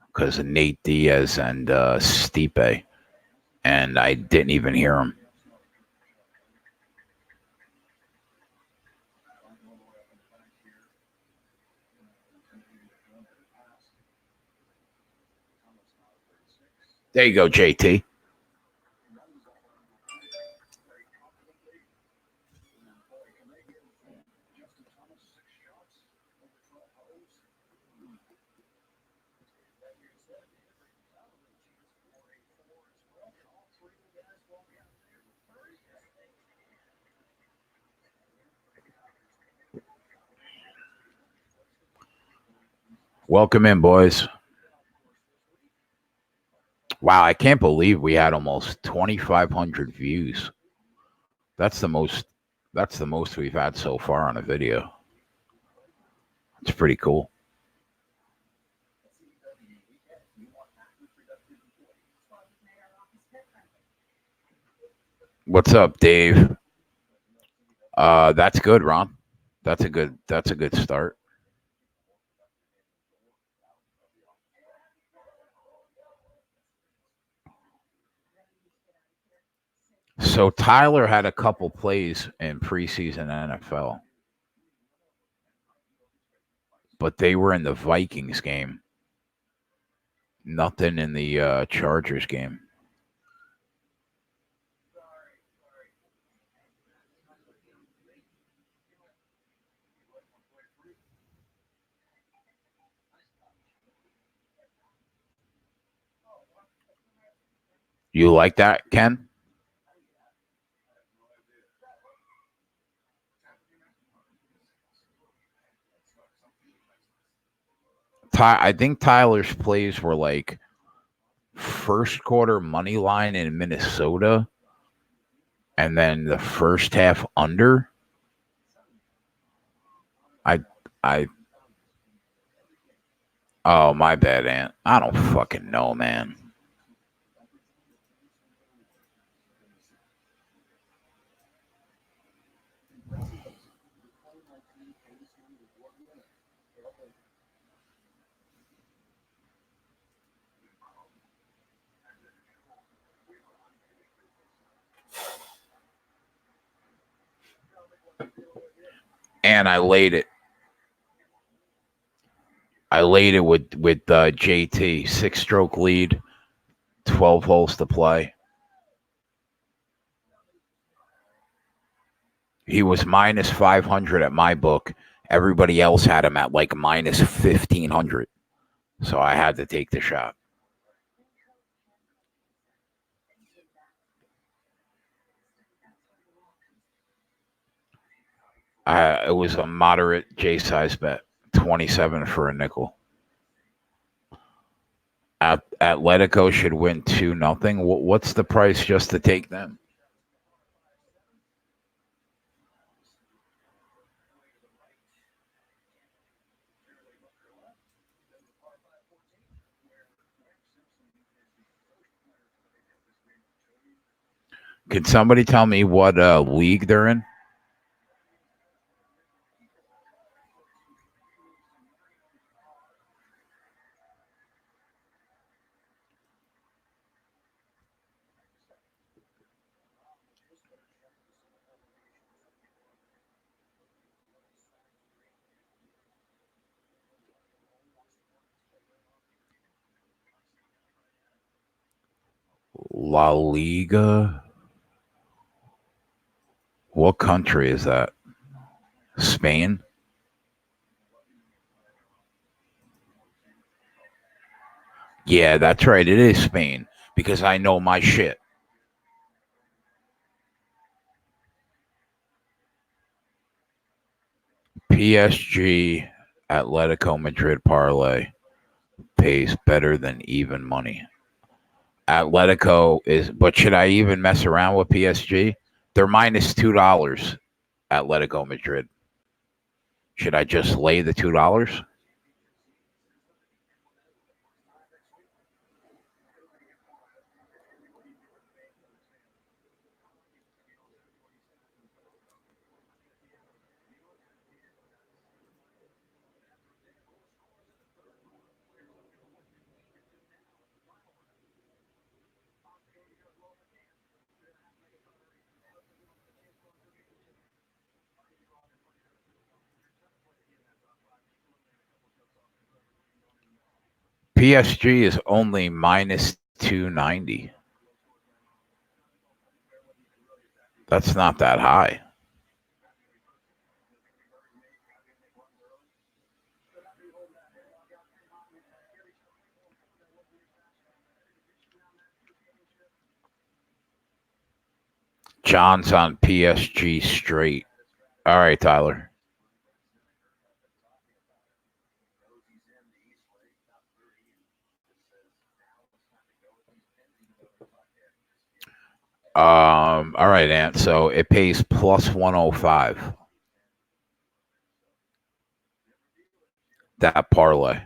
because of Nate Diaz and Stipe, and I didn't even hear him. There you go, JT. Welcome in, boys. Wow, I can't believe we had almost 2,500 views. That's the most we've had so far on a video. It's pretty cool. What's up, Dave? That's good, Ron. That's a good start. So Tyler had a couple plays in preseason NFL, but they were in the Vikings game. Nothing in the Chargers game. You like that, Ken? I think Tyler's plays were like first quarter money line in Minnesota, and then the first half under. I Oh, my bad, Ant. I don't fucking know, man. And I laid it. with JT, 6-stroke lead, 12 holes to play. He was minus 500 at my book. Everybody else had him at like minus 1,500. So I had to take the shot. It was a moderate J size bet, 27 for a nickel. Atletico should win 2-0. What's the price just to take them? Can somebody tell me what league they're in? La Liga. What country is that? Spain? Yeah, that's right. It is Spain because I know my shit. PSG Atletico Madrid parlay pays better than even money. Atletico is, but should I even mess around with PSG? They're minus $2. Atletico Madrid. Should I just lay the $2? PSG is only minus 290. That's not that high. John's on PSG straight. All right, Tyler. All right, Ant. So it pays plus 105. That parlay.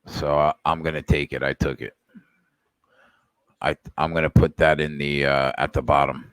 So I'm gonna take it. I took it. I'm gonna put that in the at the bottom.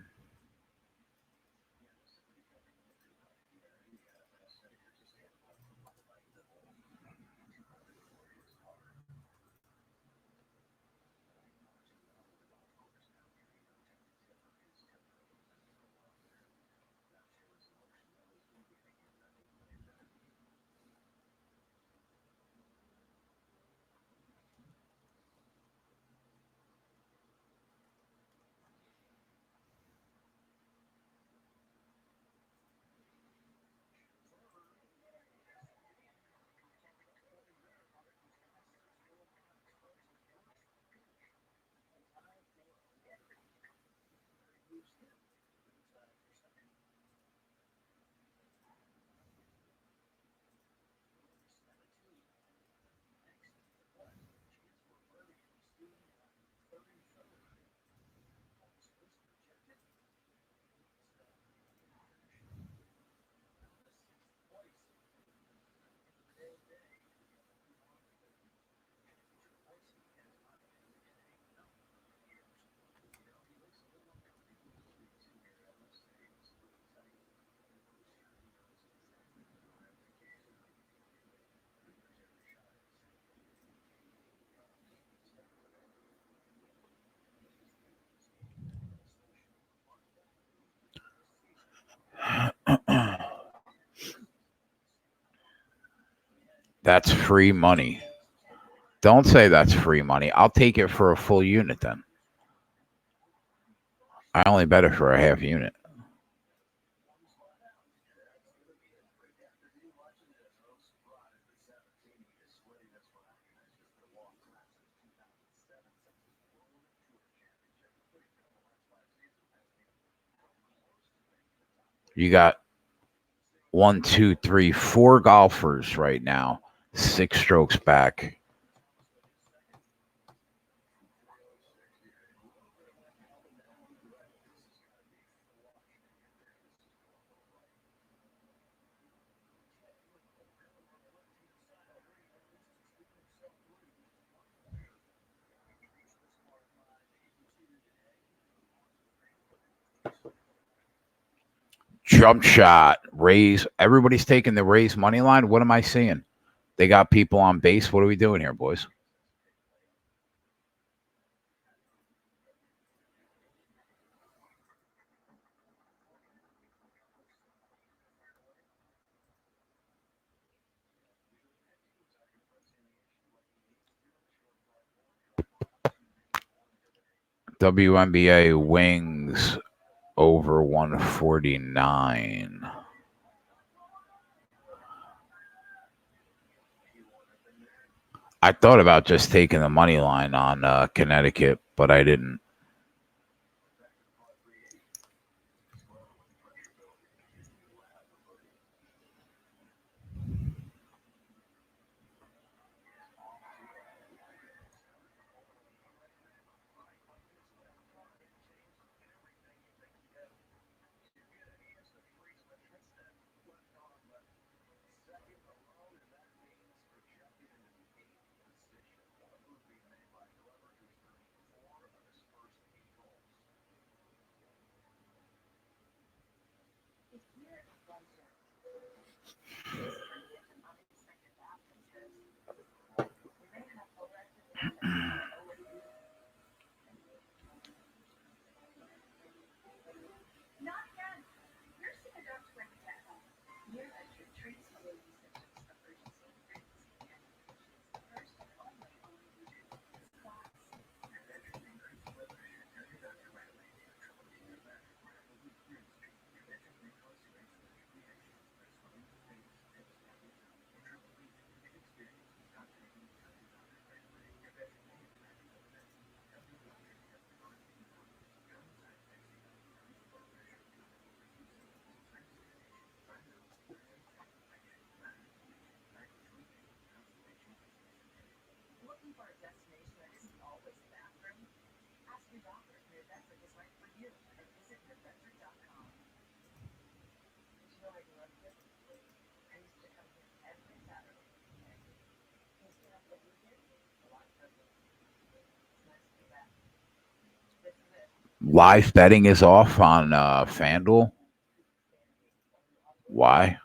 That's free money. Don't say that's free money. I'll take it for a full unit then. I only bet it for a half unit. You got 1, 2, 3, 4 golfers right now, 6 strokes back. Jump shot, raise. Everybody's taking the raise money line. What am I seeing? They got people on base. What are we doing here, boys? WNBA wings over 149. I thought about just taking the money line on Connecticut, but I didn't. Live betting is off on FanDuel. Why?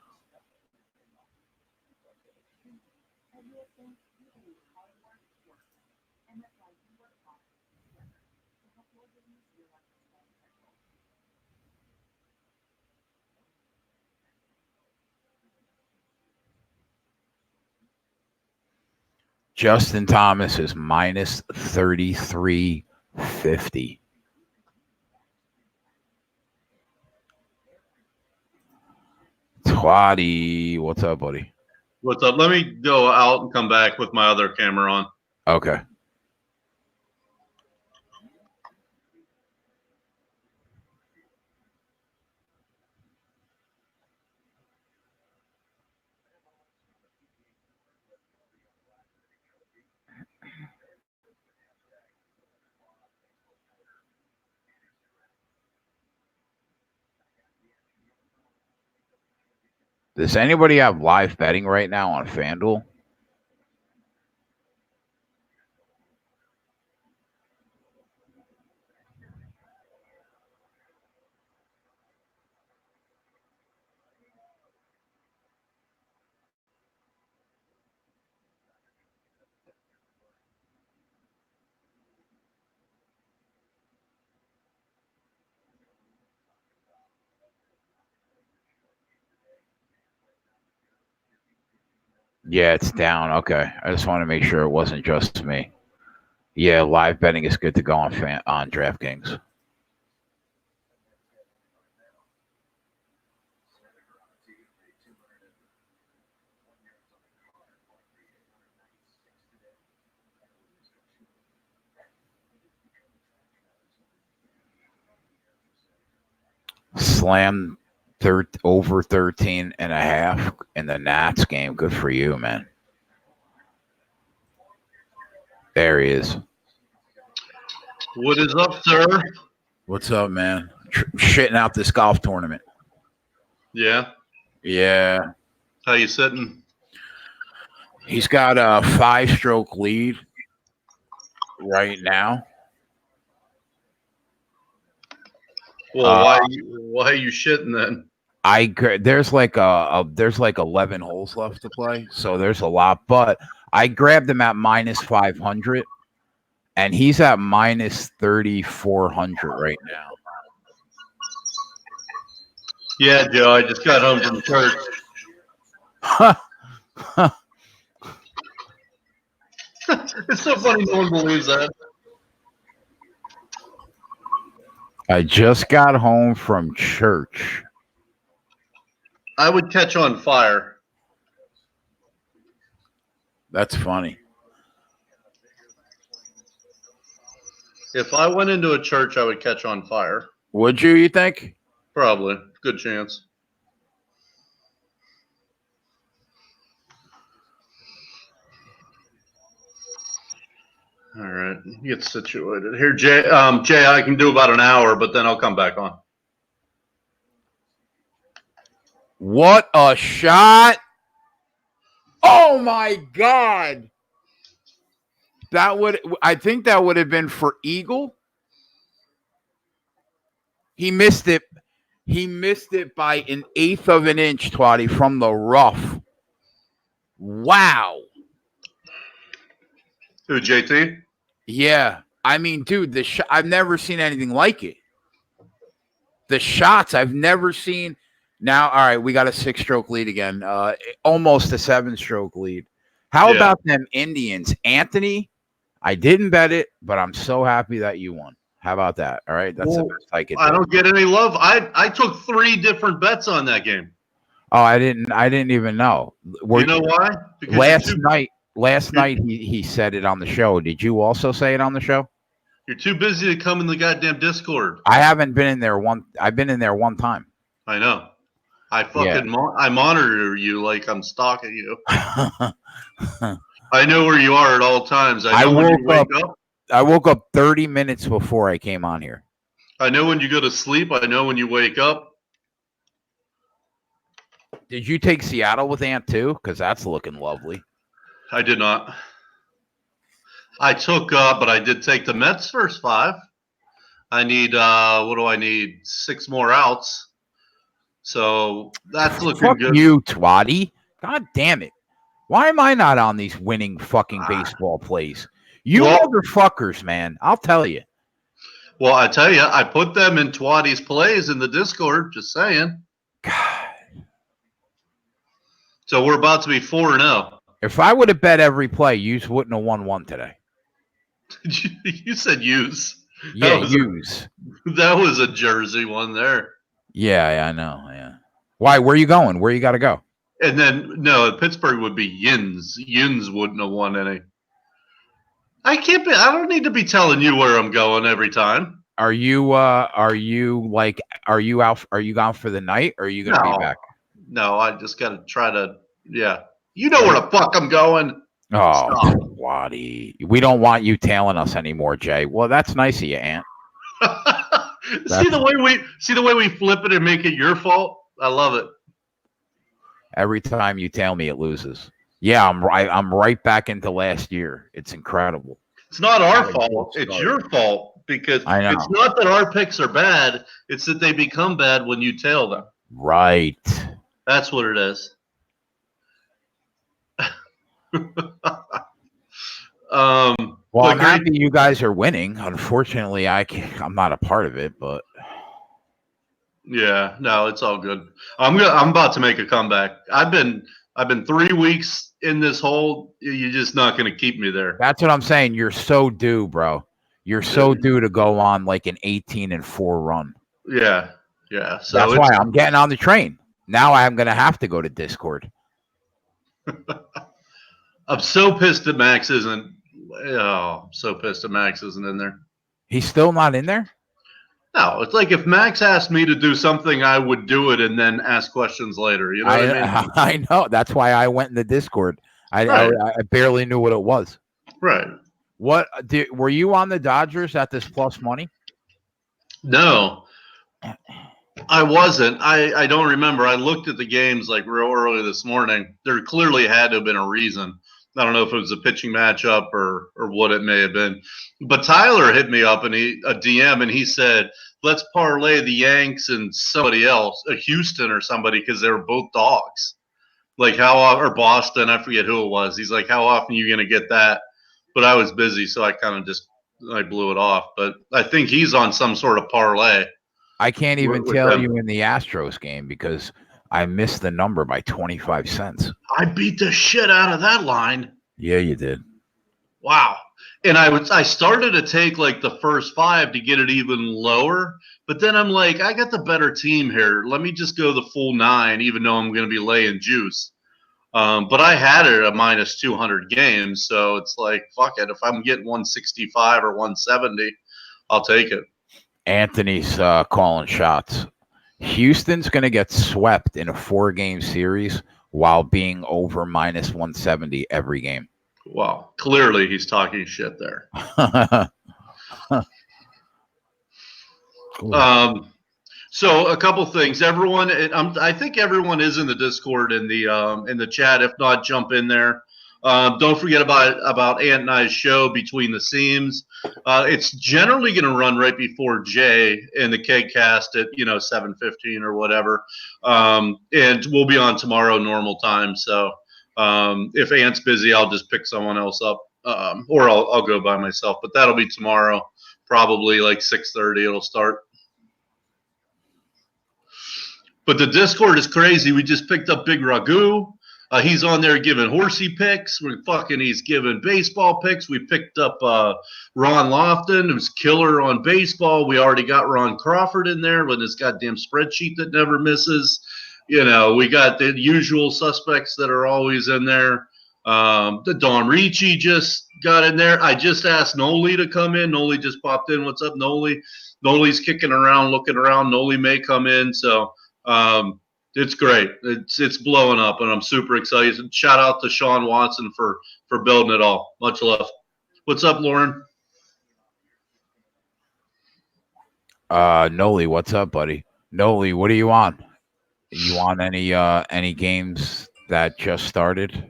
Justin Thomas is minus 33.50. Twatty, what's up, buddy? What's up? Let me go out and come back with my other camera on. Okay. Does anybody have live betting right now on FanDuel? Yeah, it's down. Okay. I just want to make sure it wasn't just me. Yeah, live betting is good to go on DraftKings. Slam over 13.5 in the Nats game. Good for you, man. There he is. What is up, sir? What's up, man? Shitting out this golf tournament. Yeah. Yeah. How you sitting? He's got a 5-stroke lead right now. Well, why are you shitting then? There's like 11 holes left to play, so there's a lot. But I grabbed him at minus 500, and he's at minus 3,400 right now. Yeah, Joe. I just got home from church. It's so funny. No one believes that. I just got home from church. I would catch on fire. That's funny. If I went into a church, I would catch on fire. Would you think? Probably. Good chance. All right. Get situated. Here, Jay. Jay, I can do about an hour, but then I'll come back on. What a shot. Oh, my God. I think that would have been for Eagle. He missed it. He missed it by an eighth of an inch, Twatty, from the rough. Wow. Who, JT? Yeah. I mean, dude, I've never seen anything like it. The shots I've never seen. Now, all right, we got a 6-stroke lead again. Almost a 7-stroke lead. How about them Indians? Anthony, I didn't bet it, but I'm so happy that you won. How about that? All right. That's the best I could do. I don't get any love. I took 3 different bets on that game. Oh, I didn't even know. You know why? Because last night he said it on the show. Did you also say it on the show? You're too busy to come in the goddamn Discord. I haven't been in there I've been in there one time. I know. I fucking I monitor you like I'm stalking you. I know where you are at all times. I know when you wake up. I woke up 30 minutes before I came on here. I know when you go to sleep. I know when you wake up. Did you take Seattle with Ant too? Because that's looking lovely. I did not. I took, but I did take the Mets first 5. I need, what do I need? 6 more outs. So that's looking good. Fuck you, Twatty. God damn it. Why am I not on these winning fucking baseball plays? You motherfuckers, man. I'll tell you. Well, I tell you, I put them in Twatty's plays in the Discord, just saying. God. So we're about to be 4-0. If I would have bet every play, you wouldn't have won one today. You said use. Yeah, use. That was a Jersey one there. Yeah, I know. Yeah. Why? Where are you going? Where you got to go? And then, no, Pittsburgh would be Yins. Yins wouldn't have won any. I don't need to be telling you where I'm going every time. Are you gone for the night, or are you going to be back? No, I just got to try to, You know where the fuck I'm going. Oh, Waddy. We don't want you tailing us anymore, Jay. Well, that's nice of you, Ant. See the way we flip it and make it your fault? I love it. Every time you tail me, it loses. Yeah, I'm right back into last year. It's incredible. It's not our fault. It's your fault because it's not that our picks are bad. It's that they become bad when you tail them. Right. That's what it is. Well, I'm happy you guys are winning. Unfortunately, I'm not a part of it, but yeah, no, it's all good. I'm about to make a comeback. I've been 3 weeks in this hole. You're just not going to keep me there. That's what I'm saying. You're so due, bro. You're so due to go on like an 18-4 run. Yeah. So that's why I'm getting on the train. Now I'm going to have to go to Discord. I'm so pissed that Max isn't. Oh, I'm so pissed that Max isn't in there. He's still not in there? No, it's like if Max asked me to do something, I would do it and then ask questions later. You know what I mean? I know. That's why I went in the Discord. I barely knew what it was. Right. Were you on the Dodgers at this plus money? No, I wasn't. I don't remember. I looked at the games like real early this morning. There clearly had to have been a reason. I don't know if it was a pitching matchup or what it may have been. But Tyler hit me up a DM, and he said, let's parlay the Yanks and somebody else, Houston or somebody, because they were both dogs. Like or Boston, I forget who it was. He's like, how often are you going to get that? But I was busy, so I kind of I blew it off. But I think he's on some sort of parlay. I can't even tell you in the Astros game because I missed the number by 25 cents. I beat the shit out of that line. Yeah, you did. Wow. And I started to take like the first 5 to get it even lower. But then I'm like, I got the better team here. Let me just go the full 9, even though I'm going to be laying juice. But I had it at minus 200 games. So it's like, fuck it. If I'm getting 165 or 170, I'll take it. Anthony's calling shots. Houston's going to get swept in a 4-game series while being over minus 170 every game. Wow. Clearly, he's talking shit there. So a couple things. Everyone, I think everyone is in the Discord in the chat. If not, jump in there. Don't forget about Ant and I's show Between the Seams. It's generally going to run right before Jay in the KegCast at 7:15 or whatever, and we'll be on tomorrow normal time. So if Ant's busy, I'll just pick someone else up, or I'll go by myself. But that'll be tomorrow, probably like 6:30. It'll start. But the Discord is crazy. We just picked up Big Ragu. He's on there giving horsey picks. He's giving baseball picks. We picked up Ron Lofton, who's killer on baseball. We already got Ron Crawford in there with his goddamn spreadsheet that never misses. We got the usual suspects that are always in there. The Don Ricci just got in there. I just asked Noli to come in. Noli just popped in. What's up, Noli? Noli's kicking around, looking around. Noli may come in. So it's great. It's blowing up, and I'm super excited. Shout out to Sean Watson for building it all. Much love. What's up, Lauren? Noli, what's up, buddy? Noli, what are you on? You on any games that just started?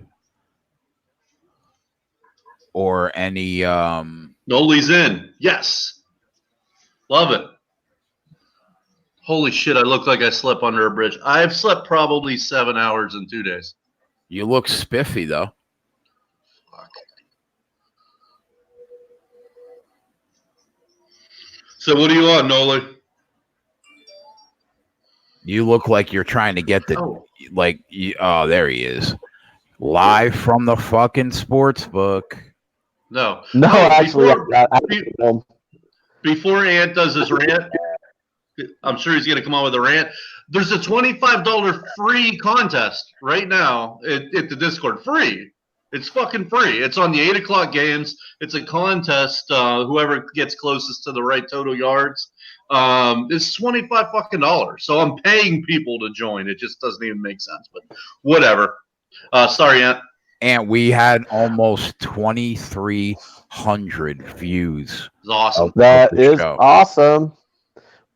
Or any Noli's in. Yes. Love it. Holy shit, I look like I slept under a bridge. I've slept probably 7 hours in 2 days. You look spiffy, though. Fuck. So what are you on, Noli? You look like you're trying to get the oh, there he is. Live from the fucking Sportsbook. No, actually, before Ant does his rant, I'm sure he's going to come on with a rant. There's a $25 free contest right now at the Discord. Free. It's fucking free. It's on the 8 o'clock games. It's a contest. Whoever gets closest to the right total yards. It's $25 fucking dollars. So I'm paying people to join. It just doesn't even make sense. But whatever. Sorry, Ant. And we had almost 2,300 views. It's awesome. That is awesome.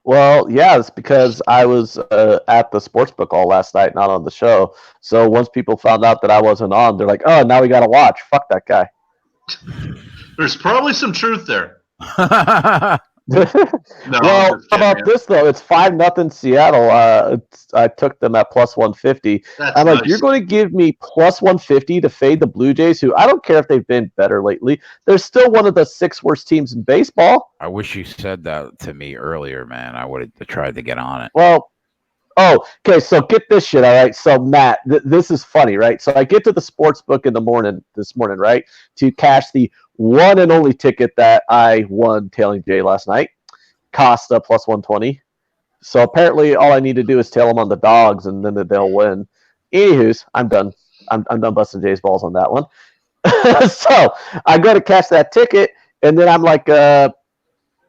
Well, yeah, it's because I was at the Sportsbook all last night, not on the show. So once people found out that I wasn't on, they're like, oh, now we got to watch. Fuck that guy. There's probably some truth there. Well, how about this, though? It's 5-0 Seattle. I took them at plus 150. I'm like, you're going to give me plus 150 to fade the Blue Jays, who I don't care if they've been better lately. They're still one of the 6 worst teams in baseball. I wish you said that to me earlier, man. I would have tried to get on it. Well, okay, so get this shit, all right? So, Matt, this is funny, right? So I get to the Sportsbook this morning, right, to cash the one and only ticket that I won tailing Jay last night, Costa plus 120. So apparently all I need to do is tail them on the dogs, and then they'll win. Anywho's, I'm done. I'm done busting Jay's balls on that one. So I go to cash that ticket, and then I'm like, all right,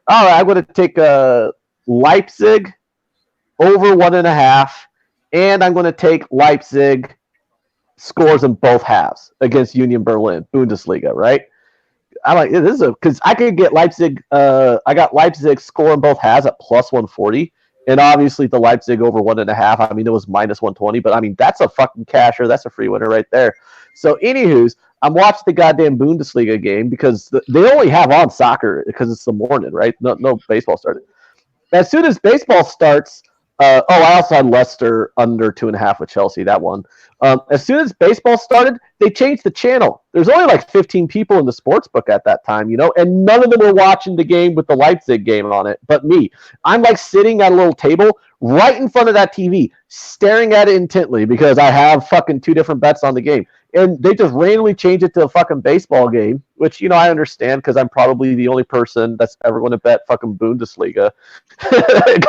I'm going to take Leipzig over 1.5, and I'm going to take Leipzig scores in both halves against Union Berlin, Bundesliga, right? I'm like, this is because I could get Leipzig. I got Leipzig score in both halves at plus 140, and obviously the Leipzig over 1.5. I mean, it was minus 120, but I mean that's a fucking casher. That's a free winner right there. So, anywho's, I'm watching the goddamn Bundesliga game because they only have on soccer because it's the morning, right? No baseball started. As soon as baseball starts, I also had Leicester under 2.5 with Chelsea, that one. As soon as baseball started, they changed the channel. There's only like 15 people in the Sportsbook at that time, and none of them were watching the game with the Leipzig game on it, but me. I'm like sitting at a little table right in front of that TV, staring at it intently because I have fucking 2 different bets on the game. And they just randomly changed it to a fucking baseball game, which, I understand because I'm probably the only person that's ever going to bet fucking Bundesliga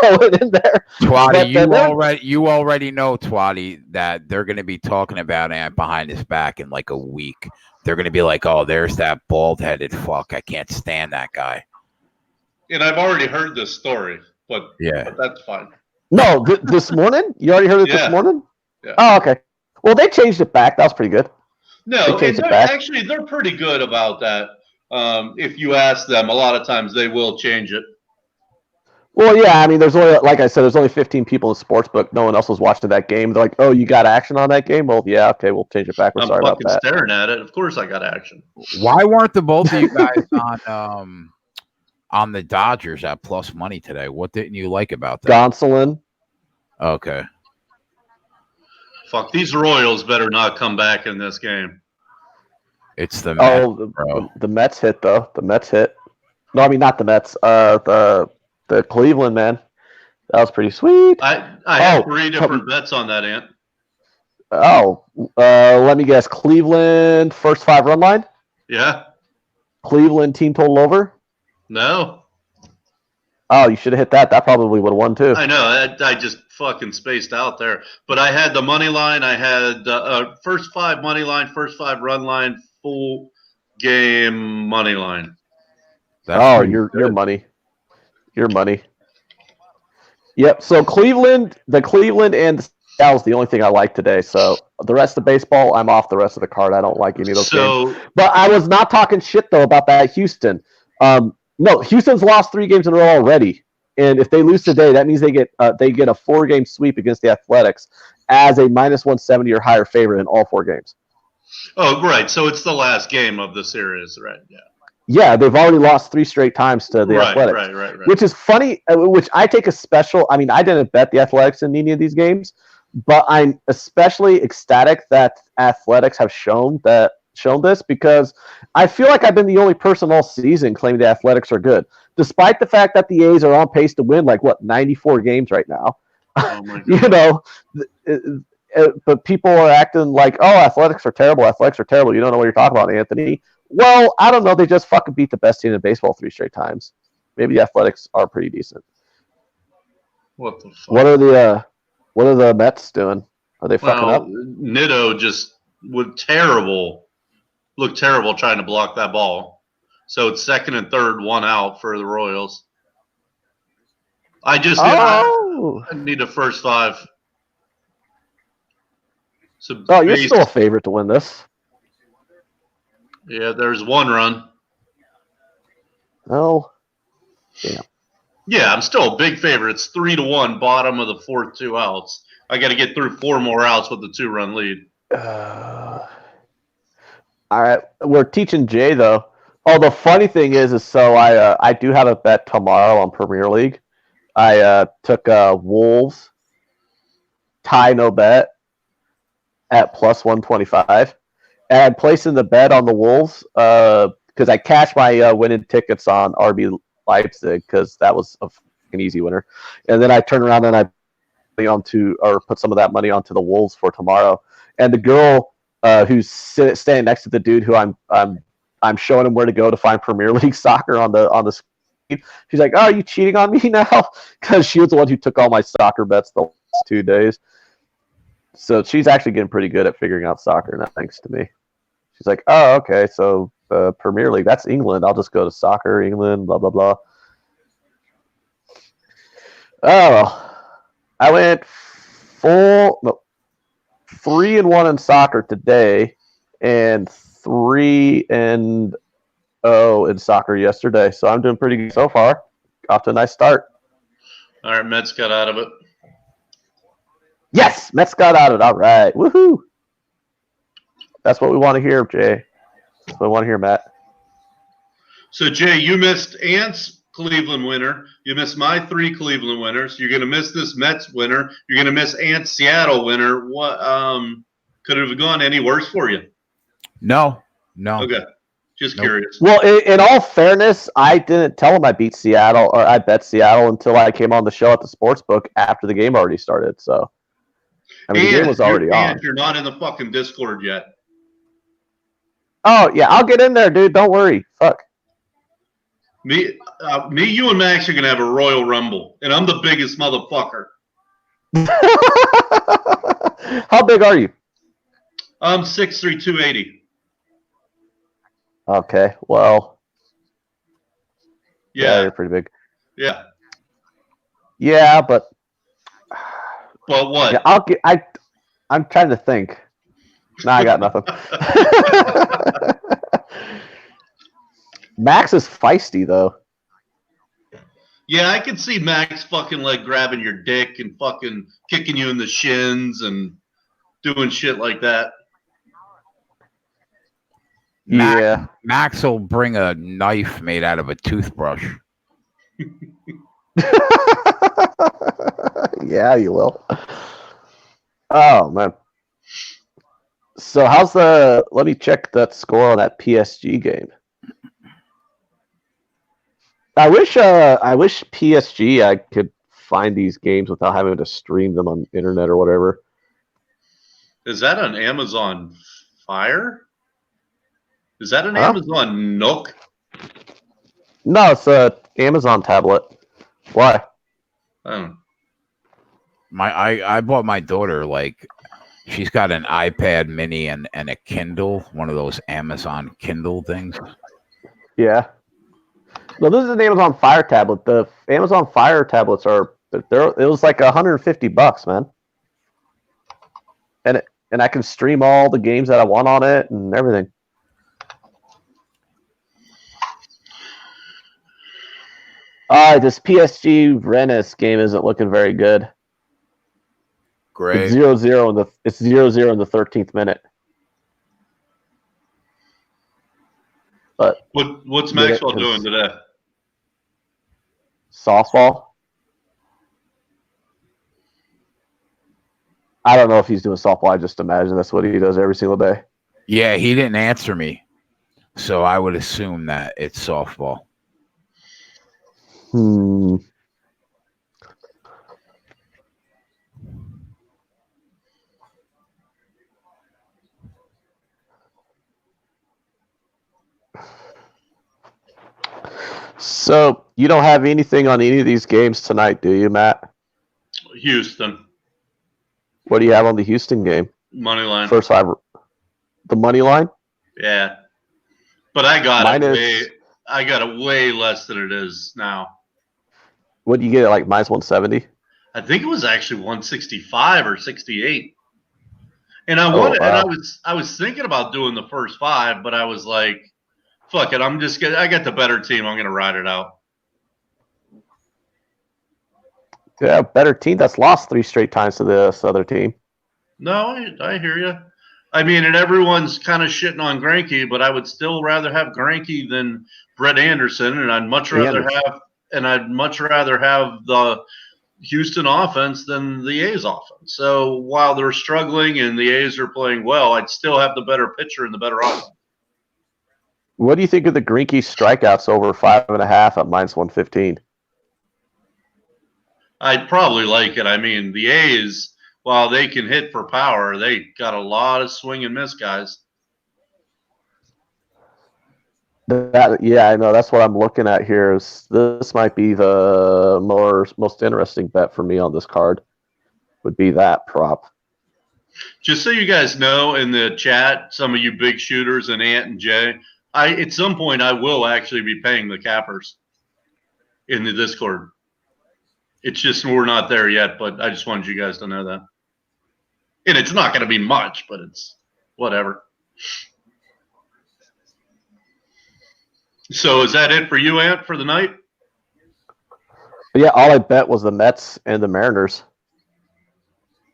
going in there. Twatty, you already know, Twatty, that they're going to be talking about Ant behind his back in like a week. They're going to be like, oh, there's that bald-headed fuck. I can't stand that guy. And I've already heard this story, but that's fine. No, this morning? You already heard it this morning? Yeah. Oh, okay. Well, they changed it back. That was pretty good. No, and actually, they're pretty good about that. If you ask them, a lot of times they will change it. Well, yeah, I mean, there's only, like I said, there's only 15 people in Sportsbook. No one else was watching that game. They're like, oh, you got action on that game? Well, yeah, okay, we'll change it back. We're sorry about that. I'm fucking staring at it. Of course I got action. Why weren't the both of you guys on the Dodgers at plus money today? What didn't you like about that? Gonsolin. Okay. Oh, these Royals better not come back in this game. It's the Mets, the Mets hit though. The Mets hit. No, I mean not the Mets. The Cleveland, man. That was pretty sweet. I have 3 different bets on that, Ant. Oh, let me guess. Cleveland first 5 run line. Yeah. Cleveland team total over. No. Oh, you should have hit that. That probably would have won too. I know. I just fucking spaced out there. But I had the money line. I had first 5 money line, first 5 run line, full game money line. Your money. Your money. Yep. So the Cleveland and the Seattle's the only thing I like today. So the rest of baseball, I'm off the rest of the card. I don't like any of those games. But I was not talking shit though about that Houston. No, Houston's lost 3 games in a row already, and if they lose today, that means they get a 4-game sweep against the Athletics as a -170 or higher favorite in all 4 games. Oh, right. So it's the last game of the series, right? Yeah. Yeah, they've already lost 3 straight times to the Athletics, right. Which is funny. Which I take a special. I mean, I didn't bet the Athletics in any of these games, but I'm especially ecstatic that Athletics have shown this because I feel like I've been the only person all season claiming the Athletics are good, despite the fact that the A's are on pace to win 94 games right now. Oh my God. But people are acting like, oh, Athletics are terrible. Athletics are terrible. You don't know what you're talking about, Anthony. Well, I don't know. They just fucking beat the best team in baseball 3 straight times. Maybe the Athletics are pretty decent. What the fuck? What are the Mets doing? Are they fucking up? Nitto just looked terrible trying to block that ball. So it's 2nd and 3rd, 1 out for the Royals. I need a first 5. So you're still a favorite to win this. Yeah, there's 1 run. Oh, damn. Yeah, I'm still a big favorite. It's 3-1, bottom of the 4th, 2 outs. I got to get through 4 more outs with the 2-run lead. All right, we're teaching Jay though. Oh, the funny thing is so I do have a bet tomorrow on Premier League. I took Wolves tie no bet at plus 125. And I'm placing the bet on the Wolves because I cashed my winning tickets on RB Leipzig because that was an easy winner. And then I turn around and I put some of that money onto the Wolves for tomorrow. And the girl who's standing next to the dude who I'm showing him where to go to find Premier League soccer on the screen. She's like, "Oh, are you cheating on me now?" Because she was the one who took all my soccer bets the last 2 days. So she's actually getting pretty good at figuring out soccer now, thanks to me. She's like, "Oh, okay, so Premier League, that's England. I'll just go to soccer, England, blah, blah, blah." Oh, I went 3-1 in soccer today and 3-0 in soccer yesterday. So I'm doing pretty good so far. Off to a nice start. All right, Mets got out of it. Yes, Mets got out of it. All right. Woohoo. That's what we want to hear, Jay. That's what we want to hear, Matt. So, Jay, you missed Ant's Cleveland winner. You missed my 3 Cleveland winners. You're going to miss this Mets winner. You're going to miss Ant's Seattle winner. What could it have gone any worse for you? No. Okay. Just curious. Well, in all fairness, I didn't tell him I beat Seattle or I bet Seattle until I came on the show at the Sportsbook after the game already started. So, I mean, the game was already on. You're not in the fucking Discord yet. Oh, yeah, I'll get in there, dude. Don't worry. Fuck. Me, you, and Max are going to have a Royal Rumble, and I'm the biggest motherfucker. How big are you? I'm 6'3", 280. Okay, well. Yeah, you're pretty big. Yeah. Yeah, but What? yeah, I'm trying to think. No, I got nothing. Max is feisty though. Yeah, I can see Max fucking like grabbing your dick and fucking kicking you in the shins and doing shit like that. Max will bring a knife made out of a toothbrush. Yeah, you will. Oh man. So let me check that score on that PSG game. I wish PSG I could find these games without having to stream them on internet or whatever. Is that an Amazon Fire? Is that an Amazon Nook? No, it's a Amazon tablet. Why? I bought my daughter, like, she's got an iPad mini and a Kindle, one of those Amazon Kindle things. Yeah. No, this is an Amazon Fire tablet. The Amazon Fire tablets it was like $150, man. And I can stream all the games that I want on it and everything. This PSG Rennes game isn't looking very good. Great. It's 0-0 in the 13th minute. But what's Maxwell doing today? Softball. I don't know if he's doing softball. I just imagine that's what he does every single day. Yeah, he didn't answer me, so I would assume that it's softball. So you don't have anything on any of these games tonight, do you, Matt? Houston. What do you have on the Houston game? Money line. First five. The money line? Yeah. But I got it way less than it is now. What do you get at, like minus 170? I think it was actually 165 or 68. And I was thinking about doing the first five, but I was like, fuck it, I got the better team. I'm gonna ride it out. Yeah, better team that's lost 3 straight times to this other team. No, I hear you. I mean, and everyone's kind of shitting on Greinke, but I would still rather have Greinke than Brett Anderson, and I'd much rather have the Houston offense than the A's offense. So while they're struggling and the A's are playing well, I'd still have the better pitcher and the better offense. What do you think of the Greinke strikeouts over 5.5 at minus 115? I'd probably like it. I mean, the A's, while they can hit for power, they got a lot of swing and miss guys. Yeah, I know. That's what I'm looking at here. This might be the most interesting bet for me on this card. Would be that prop. Just so you guys know, in the chat, some of you big shooters and Ant and Jay, at some point I will actually be paying the cappers in the Discord. It's just we're not there yet, but I just wanted you guys to know that. And it's not going to be much, but it's whatever. So is that it for you, Ant, for the night? Yeah, all I bet was the Mets and the Mariners.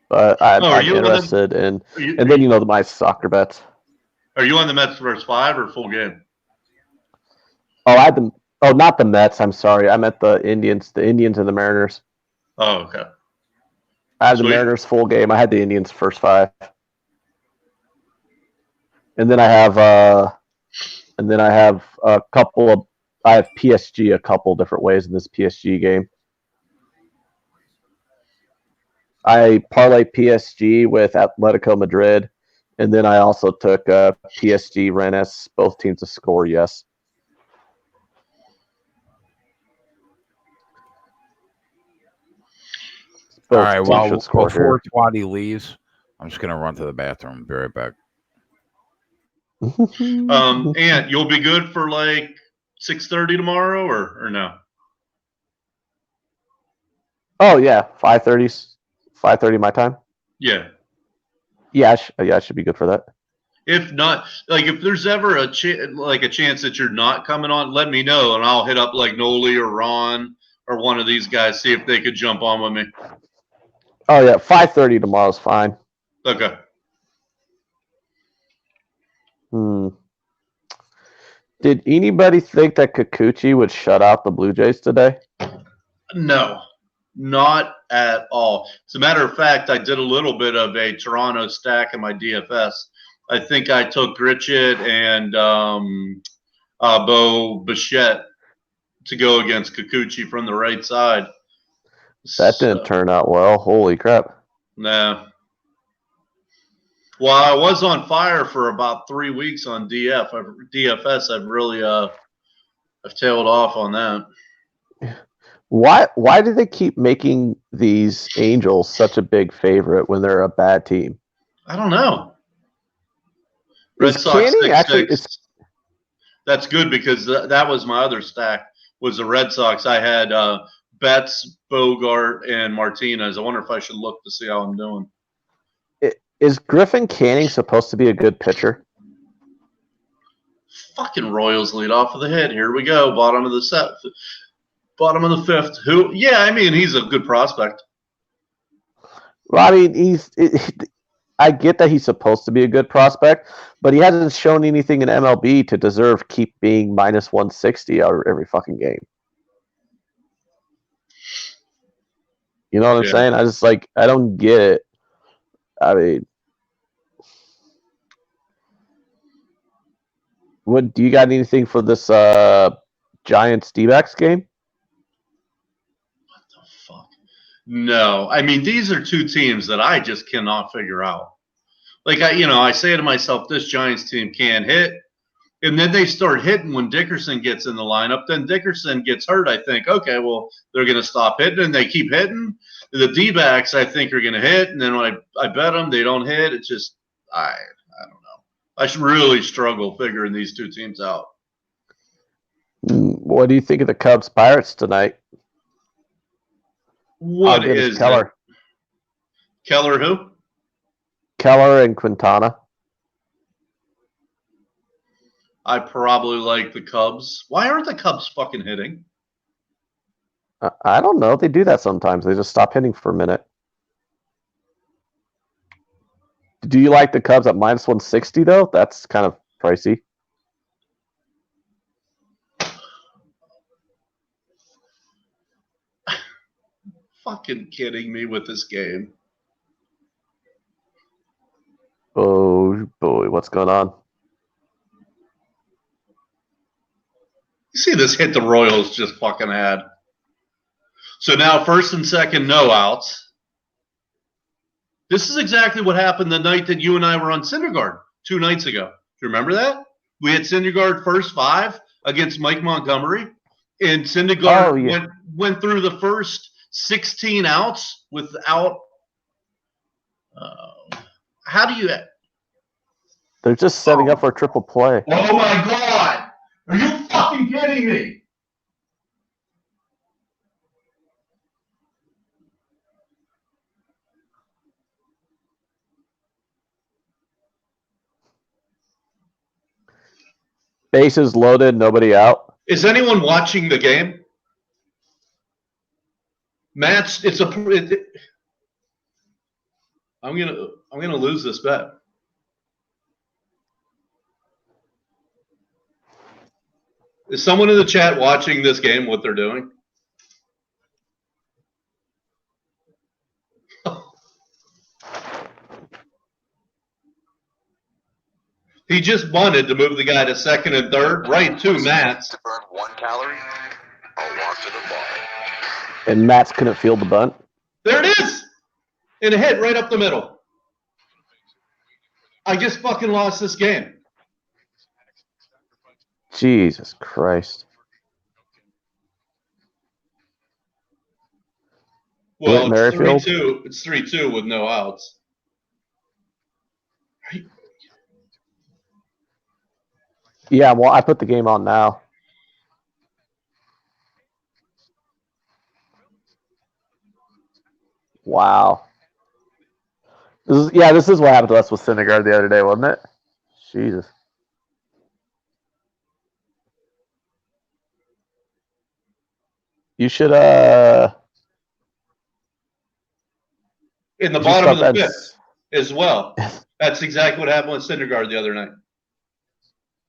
But I'm interested in, and then my soccer bets. Are you on the Mets versus 5 or full game? Not the Mets. I'm sorry. I meant the Indians and the Mariners. Oh, okay. I had the Mariners full game. I had the Indians first 5. And then I have a couple of. I have PSG a couple different ways in this PSG game. I parlay PSG with Atletico Madrid, and then I also took PSG Rennes, both teams to score. Yes. All right. Well, before Twatty leaves, I'm just gonna run to the bathroom. Be right back. Ant, you'll be good for like 6:30 tomorrow, or no? Oh yeah, 5:30 my time. Yeah. Yeah, I should be good for that. If not, like if there's ever a chance that you're not coming on, let me know and I'll hit up like Noli or Ron or one of these guys, see if they could jump on with me. Oh yeah, 5:30 tomorrow's fine. Okay. Did anybody think that Kikuchi would shut out the Blue Jays today? No, not at all. As a matter of fact, I did a little bit of a Toronto stack in my DFS. I think I took Gritchett and Bo Bichette to go against Kikuchi from the right side. That didn't turn out well. Holy crap. Nah. Well, I was on fire for about 3 weeks on DFS. I've really I've tailed off on that. Why do they keep making these Angels such a big favorite when they're a bad team? I don't know. Red Is Sox Canning 6-6. actually? That's good because that was my other stack was the Red Sox. I had Betts, Bogart, and Martinez. I wonder if I should look to see how I'm doing. Is Griffin Canning supposed to be a good pitcher? Fucking Royals lead off of the hit. Here we go. Bottom of the set. Bottom of the fifth. Who? Yeah, I mean, he's a good prospect. Well, I mean, I get that he's supposed to be a good prospect, but he hasn't shown anything in MLB to deserve keep being minus 160 out of every fucking game. You know what I'm saying? I don't get it. I mean, do you got anything for this Giants D-backs game? What the fuck? No, I mean these are two teams that I just cannot figure out. Like I say to myself, this Giants team can hit, and then they start hitting when Dickerson gets in the lineup. Then Dickerson gets hurt. I think, okay, well they're going to stop hitting, and they keep hitting. The D-backs I think are going to hit, and then when I bet them, they don't hit. It's just I don't know. I should really struggle figuring these two teams out. What do you think of the Cubs Pirates tonight? What is Keller? Keller who? Keller and Quintana. I probably like the Cubs. Why aren't the Cubs fucking hitting? I don't know. They do that sometimes. They just stop hitting for a minute. Do you like the Cubs at minus 160, though? That's kind of pricey. Fucking kidding me with this game. Oh, boy. What's going on? You see this hit the Royals just fucking had. So now first and second, no outs. This is exactly what happened the night that you and I were on Syndergaard 2 nights ago. Do you remember that? We had Syndergaard first 5 against Mike Montgomery, and Syndergaard went through the first 16 outs without. How do you? They're just setting up for a triple play. Oh my God! Are you fucking kidding me? Bases loaded, nobody out. Is anyone watching the game? Matt's. I'm gonna lose this bet. Is someone in the chat watching this game? What they're doing? He just wanted to move the guy to second and third, right to Matt's. To burn 1 calorie, I'll walk to the bar. And Matt's couldn't field the bunt. There it is! And a hit right up the middle. I just fucking lost this game. Jesus Christ. Well, it's 3-2. It's 3-2 with no outs. Yeah, well, I put the game on now. Wow. This is what happened to us with Syndergaard the other day, wasn't it? Jesus. You should in the you should bottom of start the betting. fifth as well. That's exactly what happened with Syndergaard the other night.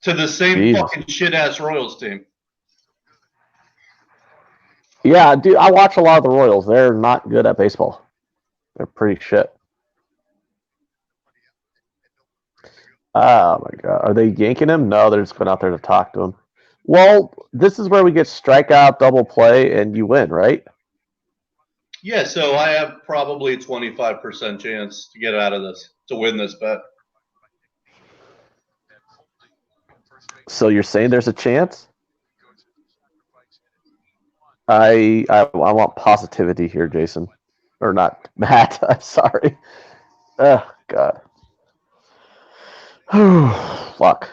To the same Jesus. fucking shit-ass Royals team. Yeah, dude, I watch a lot of the Royals. They're not good at baseball. They're pretty shit. Oh my god. Are they yanking him? No, they're just going out there to talk to him. Well, this is where we get strikeout, double play, and you win, right? Yeah, so I have probably a 25% chance to get out of this, to win this bet. So you're saying there's a chance? I want positivity here, Jason. Or not, Matt. I'm sorry. Oh, God. Fuck.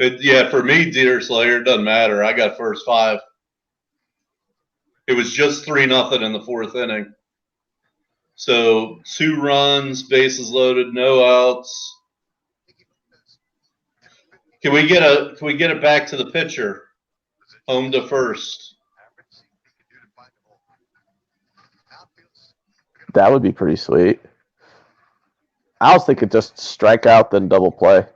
Yeah, for me, Deer Slayer, it doesn't matter. I got first 5. It was just 3-0 in the 4th inning. So 2 runs, bases loaded, no outs. Can we get it back to the pitcher? Home to first. That would be pretty sweet. I was thinking just strike out, then double play. I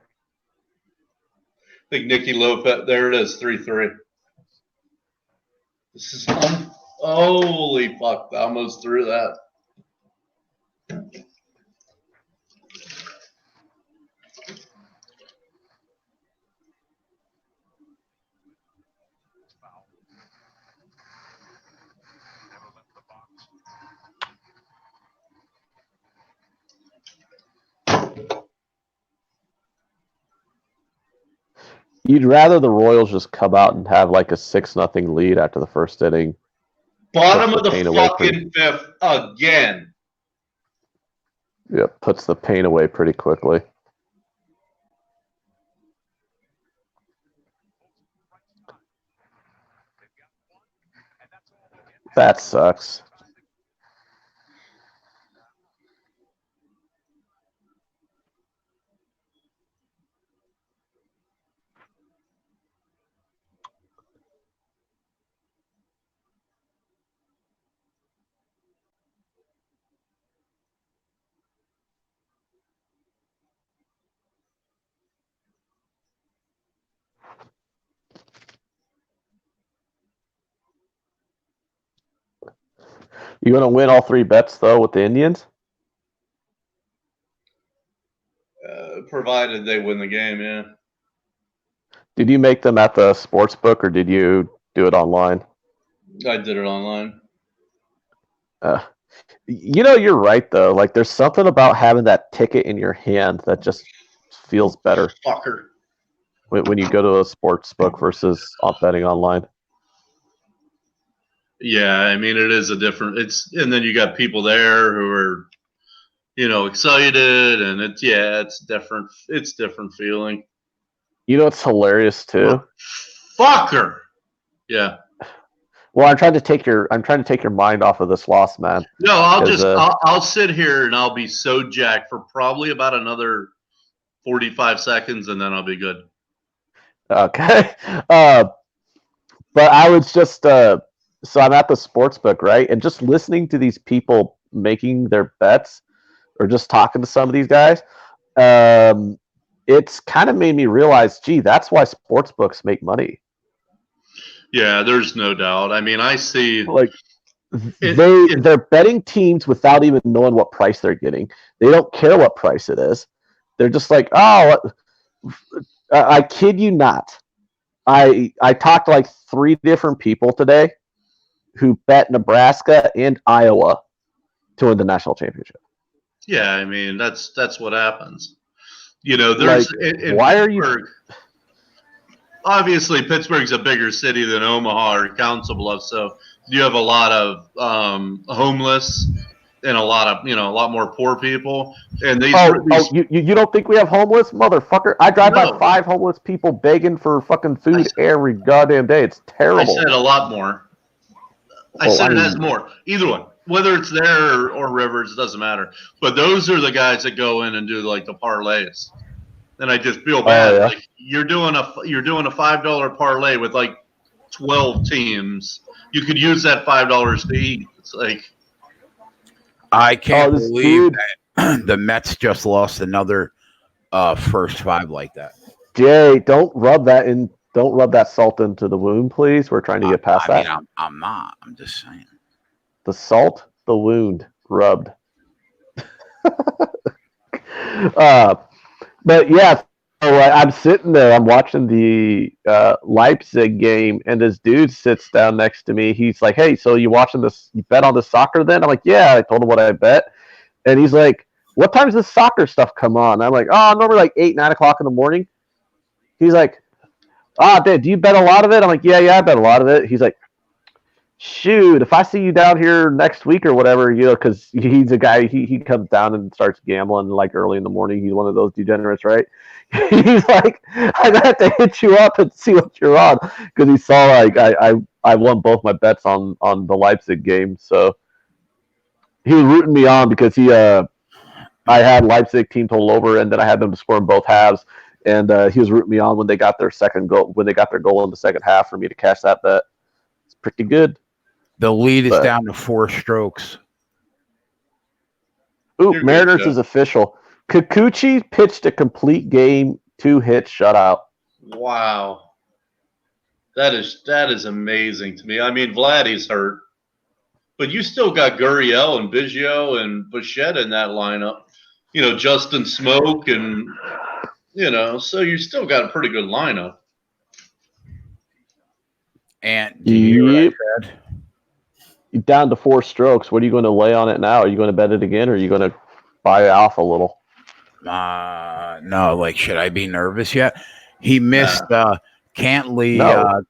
think Nicky Lopez, there it is, 3-3. This is holy fuck, I almost threw that. You'd rather the Royals just come out and have like a 6-0 lead after the first inning. Bottom of the fucking 5th again. Yeah, puts the pain away pretty quickly. That sucks. You going to win all 3 bets, though, with the Indians? Provided they win the game, yeah. Did you make them at the Sportsbook, or did you do it online? I did it online. You're right, though. Like, there's something about having that ticket in your hand that just feels better. Fucker. When you go to a Sportsbook versus betting online. Yeah, I mean, it is a different, and then you got people there who are, excited, and it's different feeling. It's hilarious too. Fucker. Yeah. Well, I'm trying to take your mind off of this loss, man. No, I'll sit here and I'll be so jacked for probably about another 45 seconds, and then I'll be good. Okay. But I was just so I'm at the Sportsbook, right? And just listening to these people making their bets or just talking to some of these guys, it's kind of made me realize, gee, that's why Sportsbooks make money. Yeah, there's no doubt. I mean, I see they're betting teams without even knowing what price they're getting. They don't care what price it is. They're just like, oh, I kid you not. I talked to like 3 different people today who bet Nebraska and Iowa to win the national championship. Yeah, I mean, that's what happens. There's in why are Pittsburgh, you? Obviously, Pittsburgh's a bigger city than Omaha or Council Bluffs, so you have a lot of homeless and a lot more poor people. And these you don't think we have homeless, motherfucker? I drive by 5 homeless people begging for fucking food every goddamn day. It's terrible. I said a lot more. I said it has more. Either one. Whether it's there or Rivers, it doesn't matter. But those are the guys that go in and do like the parlays. And I just feel bad. yeah. Like you're doing a $5 parlay with like 12 teams. You could use that $5 to eat. It's like I can't believe that the Mets just lost another first five like that. Jay, don't rub that salt into the wound, please. We're trying to get past that. I mean, I'm not. I'm just saying. The salt, the wound, rubbed. But yeah, so I'm sitting there. I'm watching the Leipzig game, and this dude sits down next to me. He's like, "Hey, so you watching this? You bet on the soccer then?" I'm like, "Yeah." I told him what I bet, and he's like, "What time does this soccer stuff come on?" I'm like, "Oh, normally like 8, 9 o'clock in the morning." He's like, Dad, do you bet a lot of it? I'm like, yeah, I bet a lot of it. He's like, shoot, if I see you down here next week or whatever, because he's a guy, he comes down and starts gambling like early in the morning. He's one of those degenerates, right? He's like, I'm gonna have to hit you up and see what you're on, because he saw like I won both my bets on the Leipzig game, so he was rooting me on because I had Leipzig team total over, and then I had them to score in both halves. And he was rooting me on when they got their goal in the second half for me to cash that bet. It's pretty good. The lead is down to 4 strokes. Ooh, Mariners is official. Kikuchi pitched a complete game, 2 hits, shutout. Wow. That is amazing to me. I mean, Vladdy's hurt, but you still got Gurriel and Biggio and Bichette in that lineup. Justin Smoke and so you still got a pretty good lineup. And do you hear what I said? You're down to 4 strokes. What are you going to lay on it now? Are you going to bet it again, or are you going to buy off a little? No. Like, should I be nervous yet? He missed. Cantley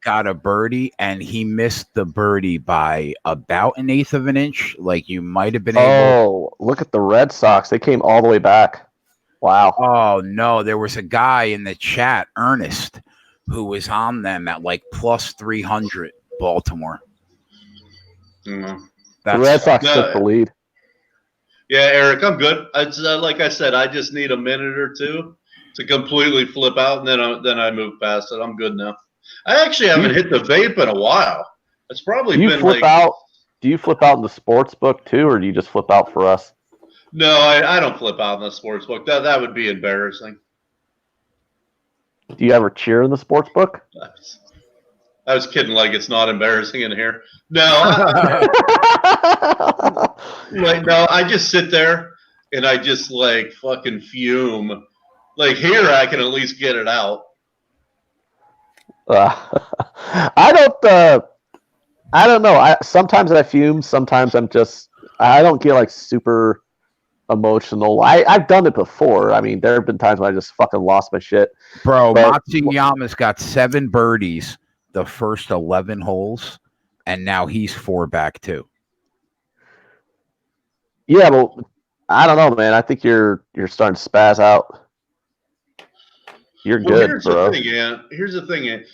got a birdie, and he missed the birdie by about 1/8 of an inch. Like, you might have been able. Oh, look at the Red Sox. They came all the way back. Wow. Oh, no. There was a guy in the chat, Ernest, who was on them at like plus 300 Baltimore. The Red Sox took the lead. Yeah, Eric, I'm good. Like I said, I just need a minute or two to completely flip out, and then I move past it. I'm good now. I actually haven't hit the vape in a while. It's probably been out. Do you flip out in the sports book too, or do you just flip out for us? No, I don't flip out in the sports book. That would be embarrassing. Do you ever cheer in the sports book? I was kidding. Like, it's not embarrassing in here. No, I just sit there and I just like fucking fume. Like, here I can at least get it out. I don't know. Sometimes I fume. Sometimes I don't get like super emotional. I've done it before. I mean, there have been times when I just fucking lost my shit. Bro, Matsuyama's got 7 birdies the first 11 holes, and now he's 4 back too. Yeah, well, I don't know, man. I think you're starting to spaz out. You're good, here's bro. Here's the thing, and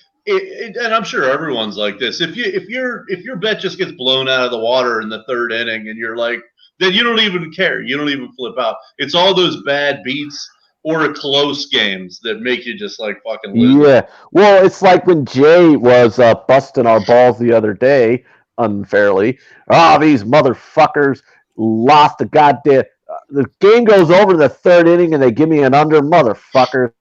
I'm sure everyone's like this. If your bet just gets blown out of the water in the 3rd inning, and you're like, then you don't even care. You don't even flip out. It's all those bad beats or close games that make you just like fucking lose. Yeah. Well, it's like when Jay was busting our balls the other day unfairly. These motherfuckers lost the goddamn. The game goes over the 3rd inning and they give me an under, motherfucker.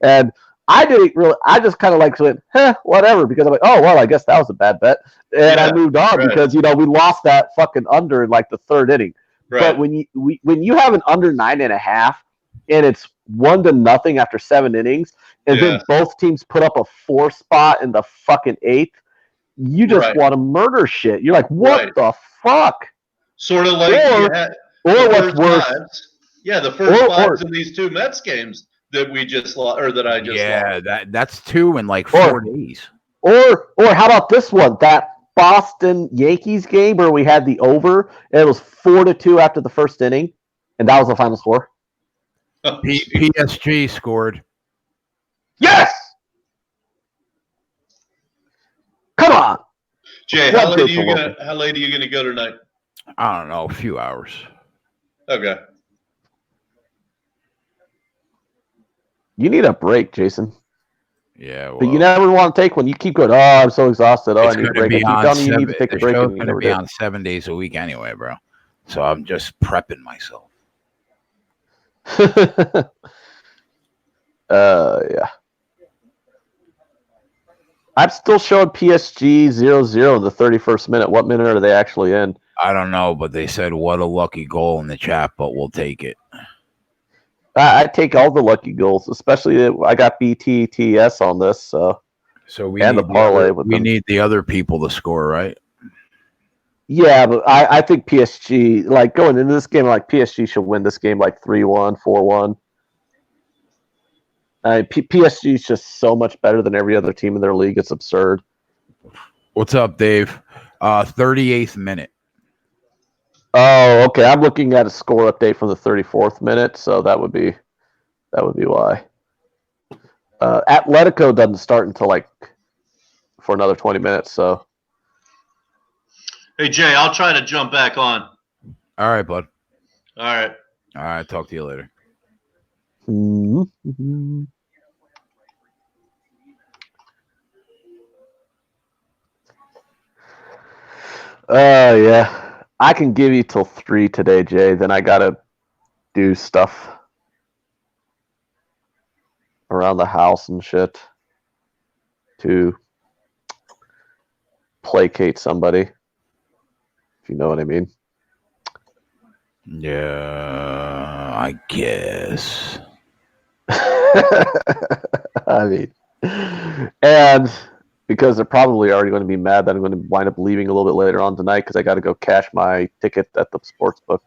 And I didn't really. I just kind of like went, whatever, because I'm like, oh well, I guess that was a bad bet, and I moved on because we lost that fucking under in like the 3rd inning. Right. But when you have an under 9.5 and it's 1-0 after 7 innings, and then both teams put up a 4 spot in the fucking 8th, you just want to murder shit. You're like, what the fuck? Sort of like, or what's worse? The first 5 in these 2 Mets games that we just lost, or that I just lost. Yeah, that's 2 in like 4 days. Or how about this one? That Boston Yankees game where we had the over, and it was 4-2 after the 1st inning, and that was the final score. PSG scored. Yes! Come on! Jay, how late are you gonna go tonight? I don't know, a few hours. Okay. You need a break, Jason. Yeah, well, but you never want to take one. You keep going, oh, I'm so exhausted. Oh, I it's need a going to break. be I keep on telling you, you need seven. to take a The break, show's and you going to never be do. on 7 days a week anyway, bro. So I'm just prepping myself. Yeah. I'm still showing PSG 0-0 in the 31st minute. What minute are they actually in? I don't know, but they said what a lucky goal in the chat, but we'll take it. I take all the lucky goals, especially I got BTTS on this. So we and need the parlay with them. need the other people to score, right? Yeah, but I think PSG, like going into this game, like PSG should win this game like 3-1, 4-1. PSG is just so much better than every other team in their league. It's absurd. What's up, Dave? 38th minute. Oh, okay. I'm looking at a score update from the 34th minute, so that would be why. Atletico doesn't start until for another 20 minutes. So. Hey Jay, I'll try to jump back on. All right, bud. All right. All right. Talk to you later. Mm-hmm. Yeah. I can give you till 3 today, Jay. Then I gotta do stuff around the house and shit to placate somebody, if you know what I mean. Yeah, I guess. I mean, and because they're probably already going to be mad that I'm going to wind up leaving a little bit later on tonight because I got to go cash my ticket at the Sportsbook.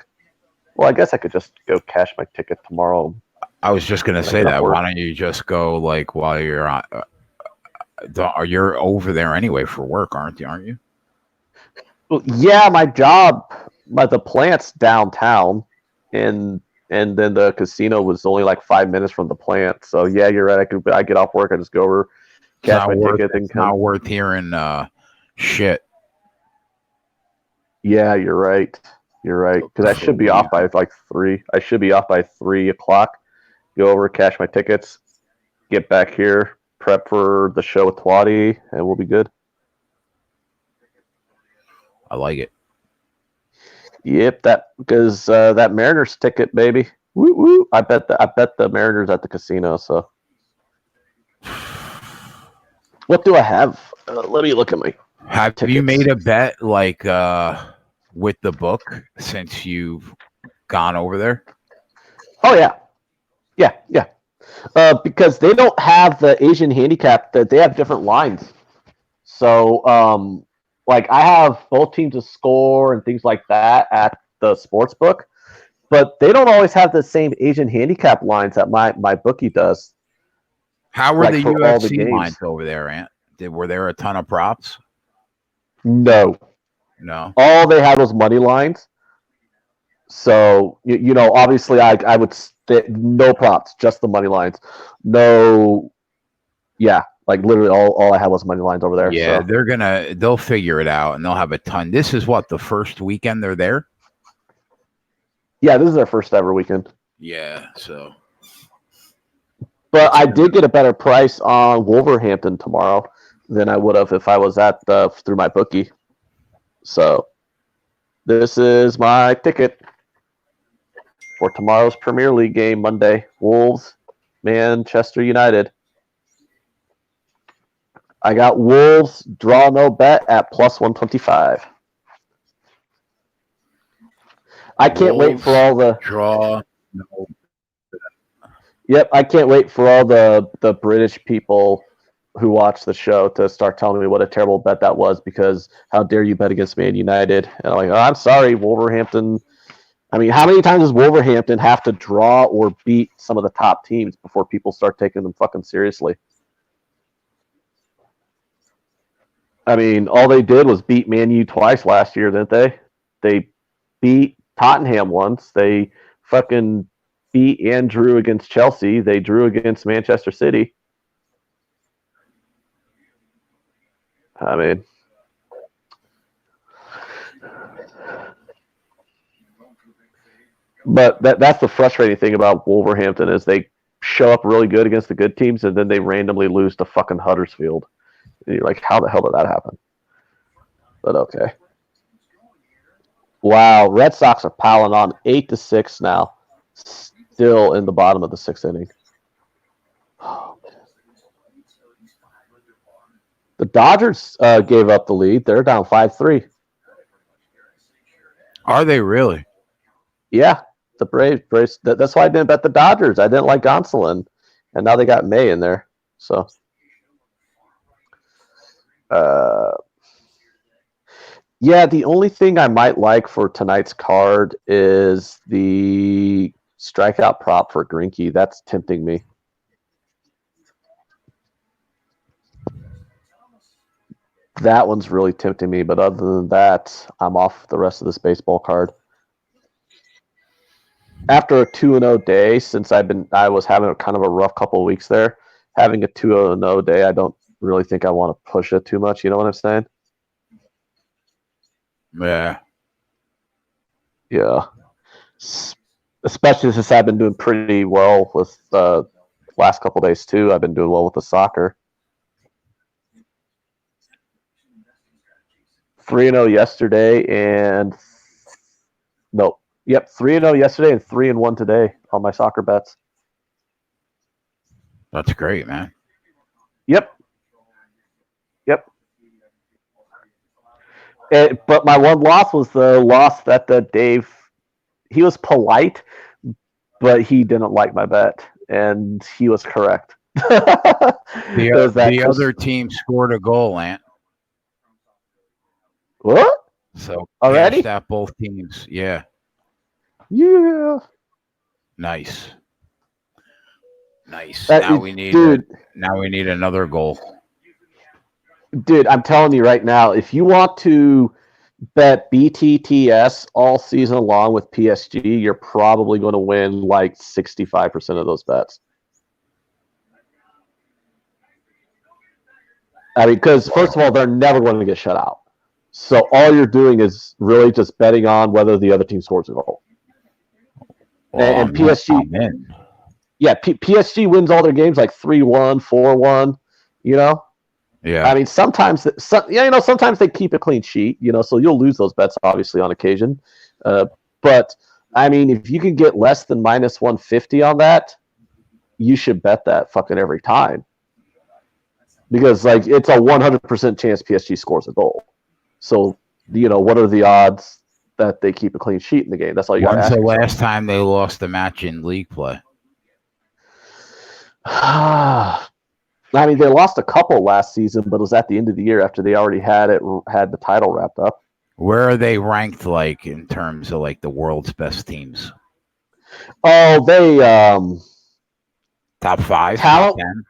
Well, I guess I could just go cash my ticket tomorrow. I was just going to say that. Why don't you just go while you're on? You're over there anyway for work, aren't you? Well, yeah, my job, the plant's downtown, and then the casino was only like 5 minutes from the plant. So yeah, you're right. I get off work, I just go over, cash my ticket, and come. Not worth hearing shit. Yeah, you're right. You're right. Because I should be off by 3. I should be off by 3 o'clock. Go over, cash my tickets, get back here, prep for the show with Twatty, and we'll be good. I like it. Yep, because that Mariners ticket, baby. Woo woo! I bet the Mariners at the casino. So, what do I have? Let me look at my. Have tickets. You made a bet with the book since you've gone over there? Oh yeah. Because they don't have the Asian handicap; that they have different lines. So, I have both teams to score and things like that at the Sportsbook, but they don't always have the same Asian handicap lines that my bookie does. How were the UFC lines over there, Ant? Were there a ton of props? No. All they had was money lines. So, obviously I would no props, just the money lines. No, yeah. Literally all I had was money lines over there. Yeah, so. They'll figure it out and they'll have a ton. This is what, the first weekend they're there? Yeah, this is their first ever weekend. Yeah, so. But I did get a better price on Wolverhampton tomorrow than I would have if I was through my bookie. So this is my ticket for tomorrow's Premier League game, Monday. Wolves, Manchester United. I got Wolves draw no bet at plus 125. I can't wait for all the draw no. Yep, I can't wait for all the British people who watch the show to start telling me what a terrible bet that was, because how dare you bet against Man United? And I'm like, I'm sorry, Wolverhampton. I mean, how many times does Wolverhampton have to draw or beat some of the top teams before people start taking them fucking seriously? I mean, all they did was beat Man U twice last year, didn't they? They beat Tottenham once. They fucking beat and drew against Chelsea. They drew against Manchester City. I mean, But that's the frustrating thing about Wolverhampton is they show up really good against the good teams and then they randomly lose to fucking Huddersfield. And you're like, how the hell did that happen? But okay. Wow, Red Sox are piling on 8-6 now. Still in the bottom of the 6th inning. Oh, man. The Dodgers gave up the lead. They're down 5-3. Are they really? Yeah, the Braves. That's why I didn't bet the Dodgers. I didn't like Gonsolin, and now they got May in there. So, yeah, the only thing I might like for tonight's card is the strikeout prop for Greinke. That's tempting me. That one's really tempting me, but other than that, I'm off the rest of this baseball card. After a 2-0 day, since I was having a kind of a rough couple of weeks there, having a 2-0 day, I don't really think I want to push it too much. You know what I'm saying? Yeah. Yeah. Especially since I've been doing pretty well with the last couple of days too. I've been doing well with the soccer. 3-0 yesterday and no. Yep, 3-0 yesterday and 3-1 today on my soccer bets. That's great, man. Yep. But my one loss was the loss that the Dave. He was polite, but he didn't like my bet, and he was correct. The other team scored a goal, Ant. What? So Already? cashed out both teams. Yeah. Yeah. Nice. Now we need another goal. Dude, I'm telling you right now, if you want to bet BTTS all season long with PSG, you're probably going to win like 65% of those bets. I mean, because first of all, they're never going to get shut out. So all you're doing is really just betting on whether the other team scores a goal. Well, and PSG, PSG wins all their games like 3-1, 4-1. You know. Yeah. I mean, sometimes they keep a clean sheet. You know, so you'll lose those bets obviously on occasion. But I mean, if you can get less than minus 150 on that, you should bet that fucking every time. Because like it's a 100% chance PSG scores a goal. So, you know, what are the odds that they keep a clean sheet in the game? That's all you got to ask. When's the last time they lost a match in league play? I mean, they lost a couple last season, but it was at the end of the year after they already had the title wrapped up. Where are they ranked, like in terms of like the world's best teams? Oh, they top 5, talent, top 10.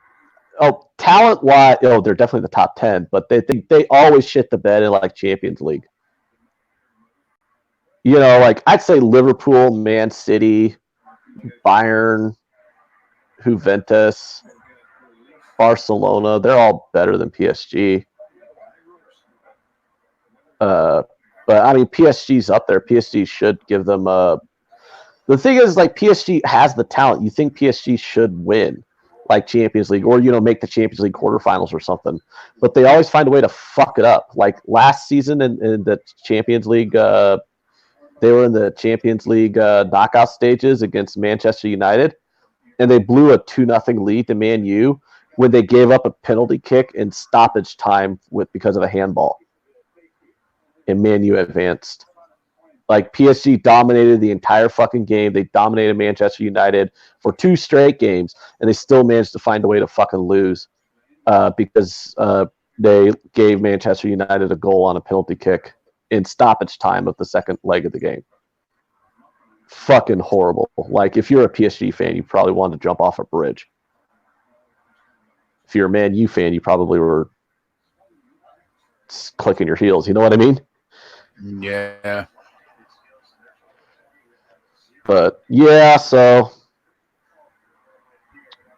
Oh, talent-wise, they're definitely the top 10, but they always shit the bed in like Champions League. You know, like I'd say Liverpool, Man City, Bayern, Juventus, Barcelona, they're all better than PSG. But I mean, PSG's up there. PSG should give them the thing is, like, PSG has the talent. You think PSG should win, like Champions League, or make the Champions League quarterfinals or something. But they always find a way to fuck it up. Like last season in the Champions League, they were in the Champions League knockout stages against Manchester United, and they blew a 2-0 lead to Man U when they gave up a penalty kick in stoppage time because of a handball. And Man U advanced. Like PSG dominated the entire fucking game. They dominated Manchester United for 2 straight games, and they still managed to find a way to fucking lose because they gave Manchester United a goal on a penalty kick in stoppage time of the second leg of the game. Fucking horrible. Like, if you're a PSG fan, you probably wanted to jump off a bridge. If you're a Man U fan, you probably were clicking your heels. You know what I mean? Yeah. But yeah, so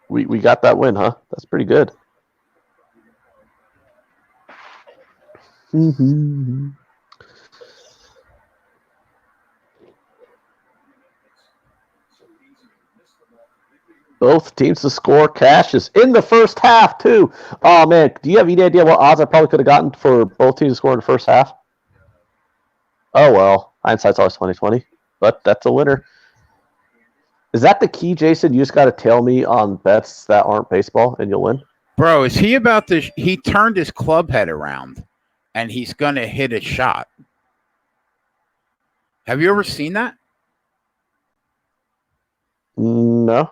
we got that win, huh? That's pretty good. Both teams to score cashes in the first half, too. Oh, man. Do you have any idea what odds I probably could have gotten for both teams to score in the first half? Oh, well. Hindsight's always 20/20, but that's a winner. Is that the key, Jason? You just got to tail me on bets that aren't baseball, and you'll win? Bro, is he about to? He turned his club head around, and he's gonna hit a shot. Have you ever seen that? No.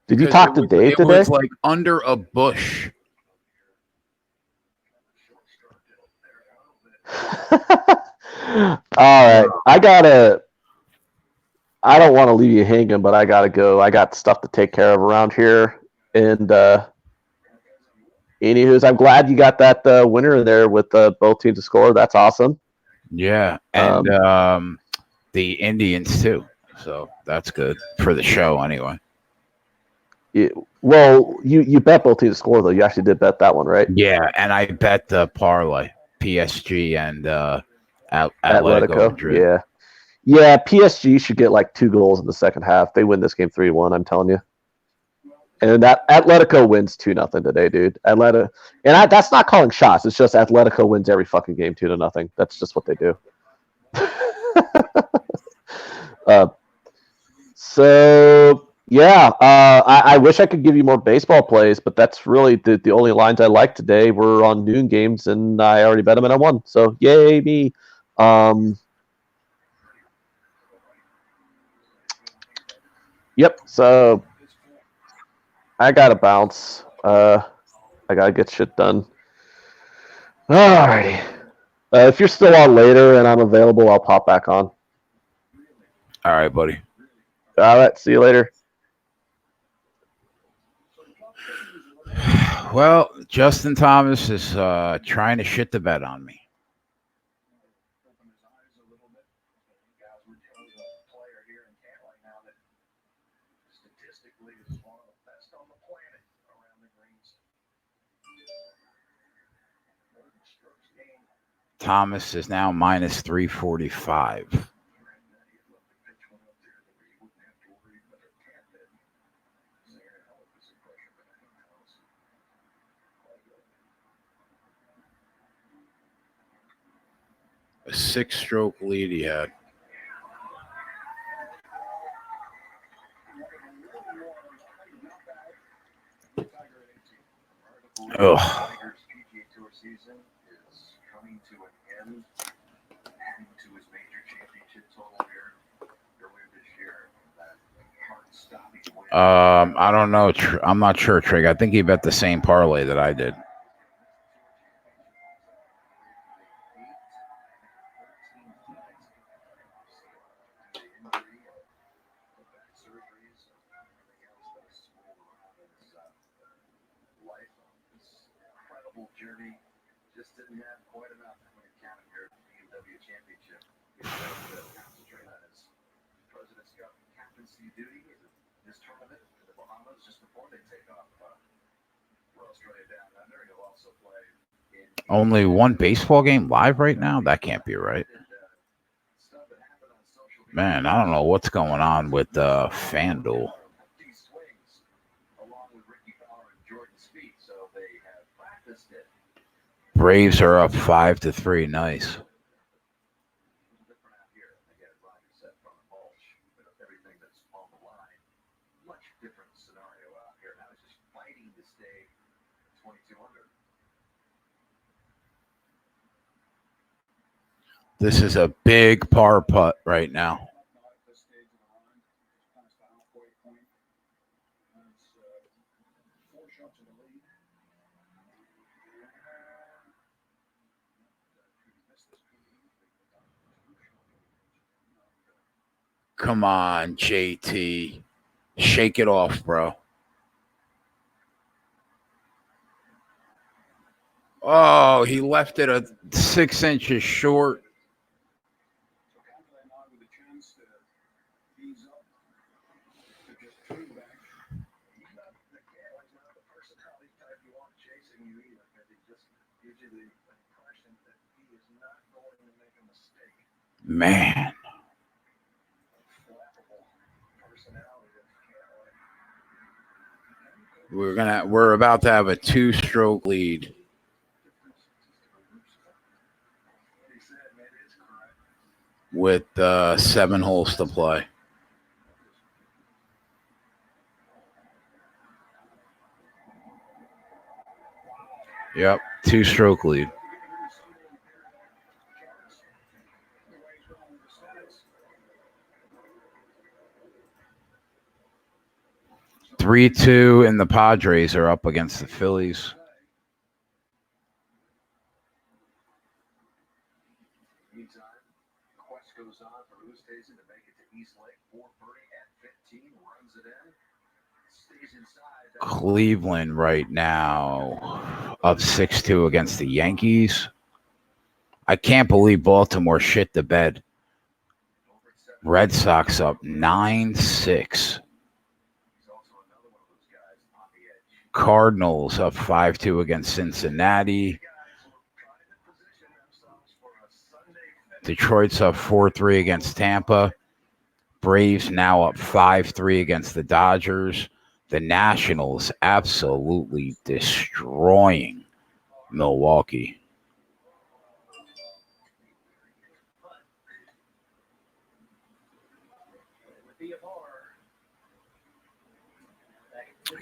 Did you talk to Dave today? It was like under a bush. All right. I don't want to leave you hanging, but I got to go. I got stuff to take care of around here. And anywho's, I'm glad you got that winner there with both teams to score. That's awesome. Yeah. And the Indians, too. So that's good for the show anyway. Well, you bet both teams to score, though. You actually did bet that one, right? Yeah. And I bet the parlay, PSG and Atletico. Madrid. Yeah, PSG should get like 2 goals in the second half. They win this game 3-1, I'm telling you. And that Atletico wins 2-0 today, dude. And that's not calling shots. It's just Atletico wins every fucking game 2-0. That's just what they do. I wish I could give you more baseball plays, but that's really the only lines I like today were on noon games, and I already bet them and I won. So yay me. Yep. So I gotta bounce. I gotta get shit done. Alrighty. If you're still on later and I'm available, I'll pop back on. All right, buddy. All right. See you later. Well, Justin Thomas is trying to shit the bed on me. Thomas is now minus 345. A 6-stroke lead he had. Oh. I don't know. I'm not sure, Trig. I think he bet the same parlay that I did. Only one baseball game live right now? That can't be right. Man, I don't know what's going on with FanDuel. Braves are up 5-3. Nice. This is a big par putt right now. Come on, JT. Shake it off, bro. Oh, he left it 6 inches short. Man. We're about to have a 2-stroke lead. With 7 holes to play. Yep, 2-stroke lead. Three, 2, and the Padres are up against the Phillies. Cleveland right now up 6-2 against the Yankees. I can't believe Baltimore shit the bed. Red Sox up 9-6. Cardinals up 5-2 against Cincinnati. Detroit's up 4-3 against Tampa. Braves now up 5-3 against the Dodgers. The Nationals absolutely destroying Milwaukee.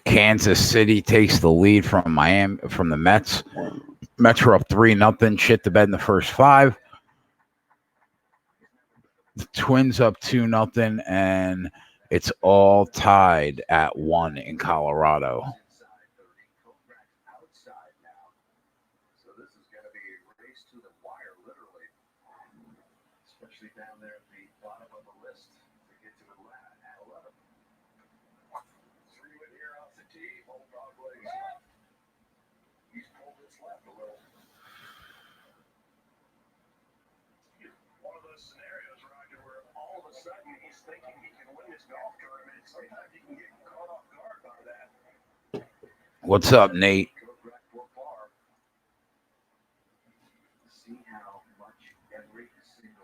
Kansas City takes the lead from the Mets. Mets are up 3-0. Shit the bed in the first 5. The Twins up 2-0, and it's all tied at 1 in Colorado. What's up, Nate?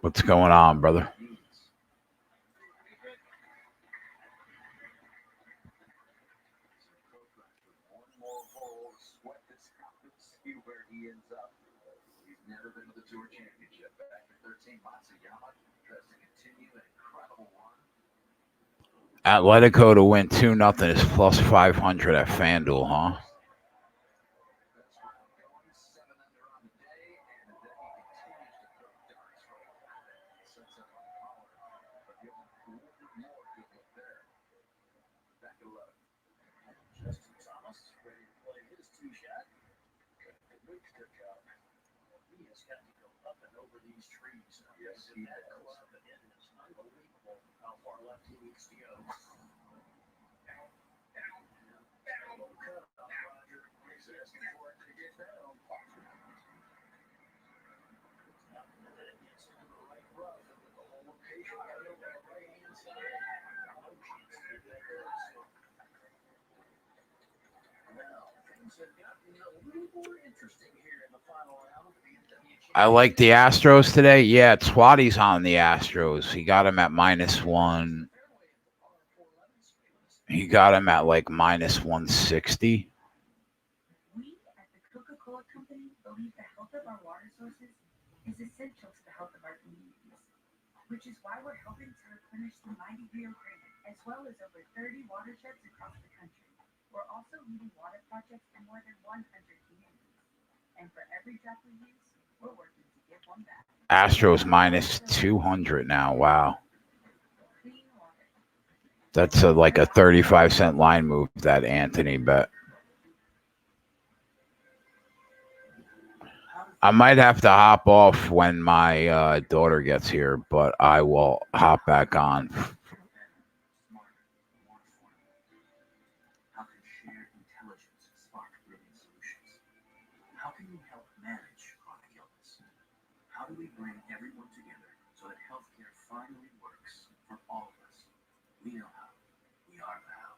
What's going on, brother? Atletico to win 2-0 is plus 500 at FanDuel, huh? I like the Astros today. Yeah, Twatty's on the Astros. He got him at -1. He got him at like -160. We at the Coca-Cola Company believe the health of our water sources is essential to the health of our communities, which is why we're helping to replenish the mighty Rio Grande, as well as over 30 watersheds across the country. We're also leading water projects in more than 100 communities. And for every drop we use, we're working to give one back. Astros -200 now. Wow. That's like a 35-cent line move that Anthony bet. I might have to hop off when my daughter gets here, but I will hop back on. How do we bring everyone together so that healthcare finally works for all of us? We know how. We are the how.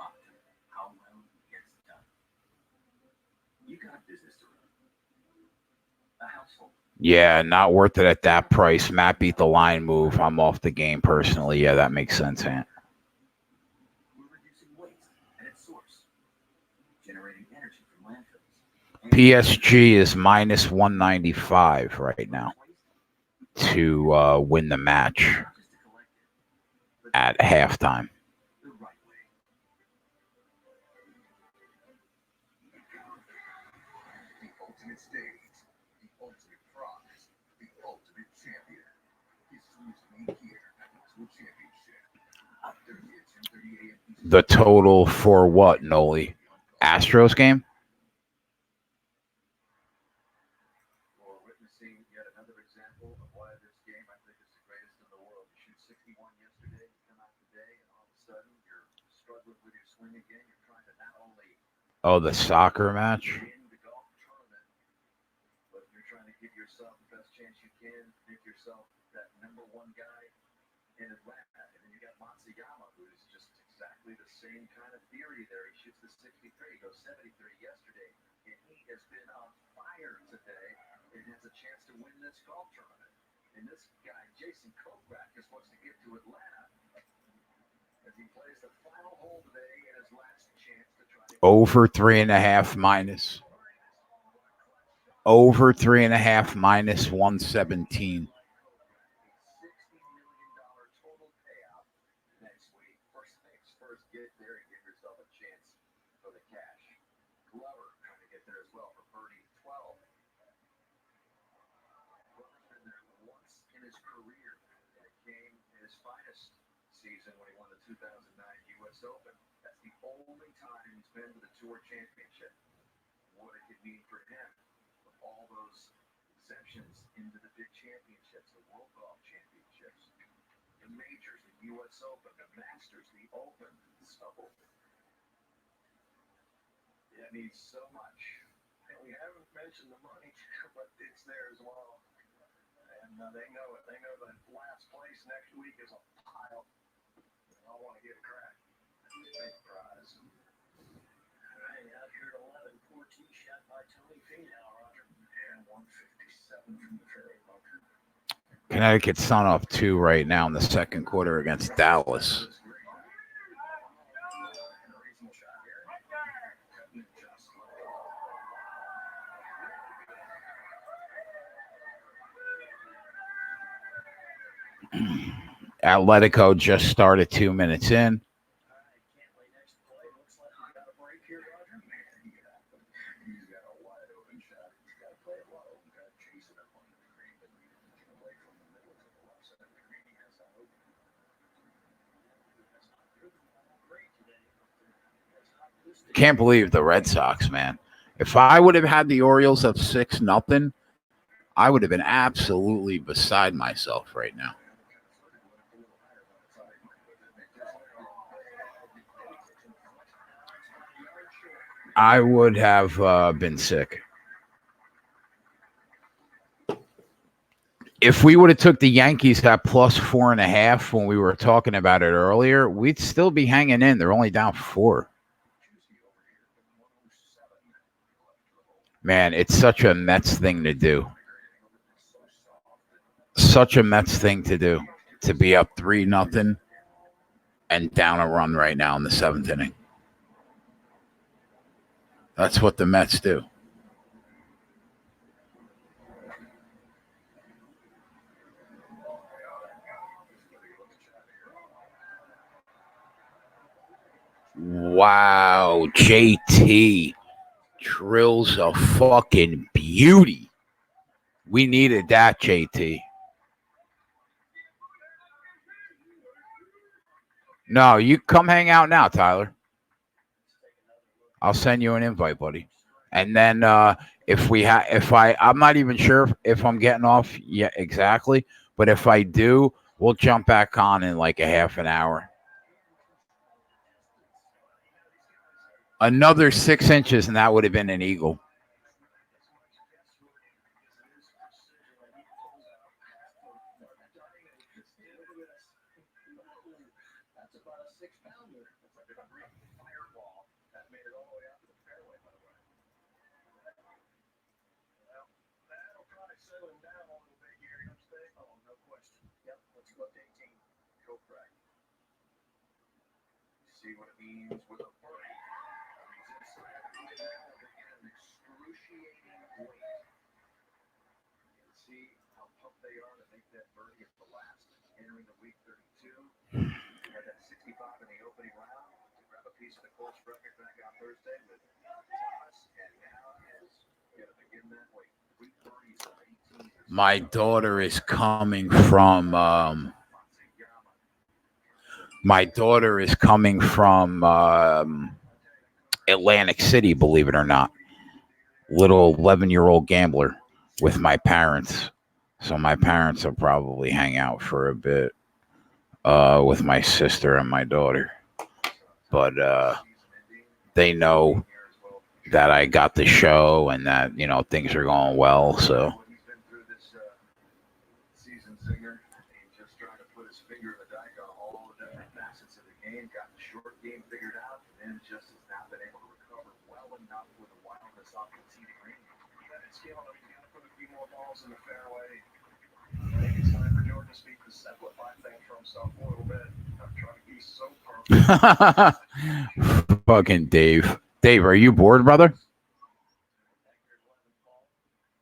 Optum. How well it gets done. You got a business to run. A household. Yeah, not worth it at that price. Matt beat the line move. I'm off the game personally. Yeah, that makes sense, Ant. We're reducing waste at its source, generating energy from landfills. PSG is minus 195 right now to win the match Just to collect it, but at halftime. the right way. The ultimate stage, the ultimate prize, the ultimate champion. History is made here at the Tour Championship. Thursday at 10:30 a.m. Eastern. The total for what, Noli? Astros game? We're witnessing yet another example of why this game I think is the greatest in the world. You shoot 61 yesterday, you come out today, and all of a sudden you're struggling with your swing again. You're trying to not only Oh, the soccer match? win the golf tournament, but you're trying to give yourself the best chance you can, make yourself that number one guy in Atlanta. And then you got Matsuyama, who's just exactly the same kind of theory there. He shoots the 63, goes 73 yesterday, and he has been on fire today and has a chance to win this golf tournament. And this guy, Jason Kokrak, just wants to get to Atlanta as he plays the final hole today in his last chance to try to Over 3.5 minus. Over 3.5 minus 117. $60 million total payout next week. First things first, get there and give yourself a chance for the cash. Glover trying to get there as well for birdie 12. Glover's been there once in his career, and it came in his finest season when he won the 2009 U.S. Open. That's the only time he's been to the Tour Championship. What it could mean for him with all those exemptions into the big championships, the World Golf Championships, the majors, the U.S. Open, the Masters, the Open. So it means so much. And we haven't mentioned the money, but it's there as well. And they know it. They know that last place next week is a pile. They all want to get a crack. That's a big prize. All right, out here at 11, 4 tee shot by Tony Finau, Roger. And 157 from the fairway bunker. Connecticut's Sun up 2 right now in the second quarter against Dallas. Atletico just started 2 minutes in. Can't believe the Red Sox, man. If I would have had the Orioles up 6-0, I would have been absolutely beside myself right now. I would have been sick. If we would have took the Yankees at plus 4.5 when we were talking about it earlier, we'd still be hanging in. They're only down 4. Man, it's such a Mets thing to do. Such a Mets thing to do. To be up 3-0 and down a run right now in the 7th inning. That's what the Mets do. Wow, JT drills a fucking beauty. We needed that, JT. No, you come hang out now, Tyler. I'll send you an invite, buddy. And then I'm not even sure if I'm getting off yet exactly, but if I do, we'll jump back on in like a half an hour. Another 6 inches, and that would have been an eagle. That's about a 6-pounder. It's like a great fireball that made it all the way out to the fairway, by the way. Well, that'll probably settle him down. see what it means with a birdie. He's inside the green now. They get an excruciating wait. You can see how pumped they are to make that birdie at the last, entering the week 32. Had that 65 in the opening round. Grab a piece of the course record back on Thursday with Thomas, and now is going to begin that wait. 3 birdies of 18. My daughter is coming from Atlantic City, believe it or not. Little 11-year-old gambler with my parents. So my parents will probably hang out for a bit with my sister and my daughter. But they know that I got the show and that, things are going well. So He's been through this season, Zinger. He's just trying to put his finger in the dike on all the different facets of the game. Got the short game figured out, and then just has not been able to recover well enough with the wildness off the tee to green. It's got to put a few more balls in the fairway. I think it's time for Jordan to speak to simplify things for himself a little bit. Not trying to be so perfect. fucking Dave. Dave, are you bored, brother?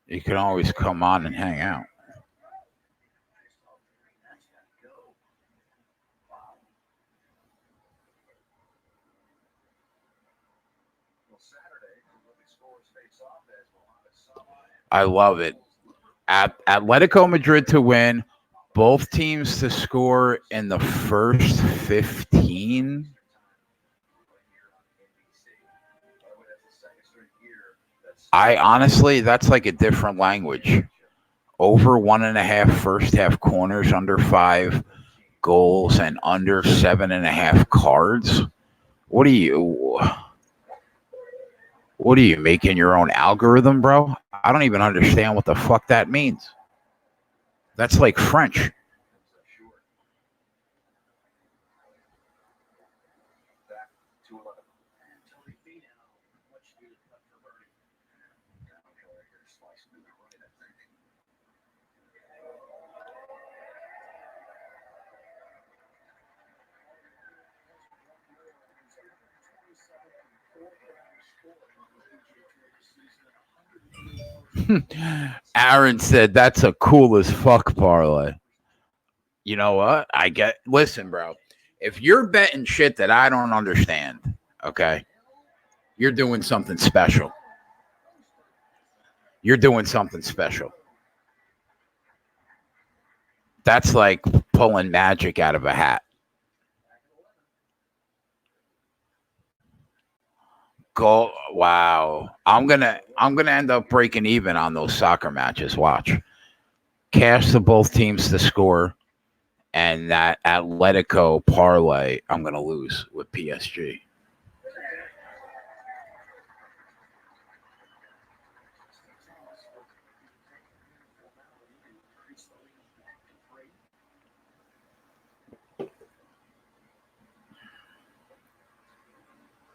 You can always come on and hang out. I love it. Atletico Madrid to win, both teams to score in the first 15. I honestly, that's like a different language. Over 1.5 first half corners, under 5 goals, and under 7.5 cards. What are you making your own algorithm, bro? I don't even understand what the fuck that means. That's like French. Aaron said that's a cool as fuck parlay. You know what? Listen, bro. If you're betting shit that I don't understand, okay, you're doing something special. You're doing something special. That's like pulling magic out of a hat. Go! Wow. I'm gonna end up breaking even on those soccer matches. Watch. Cash to both teams to score, and that Atletico parlay I'm gonna lose with PSG.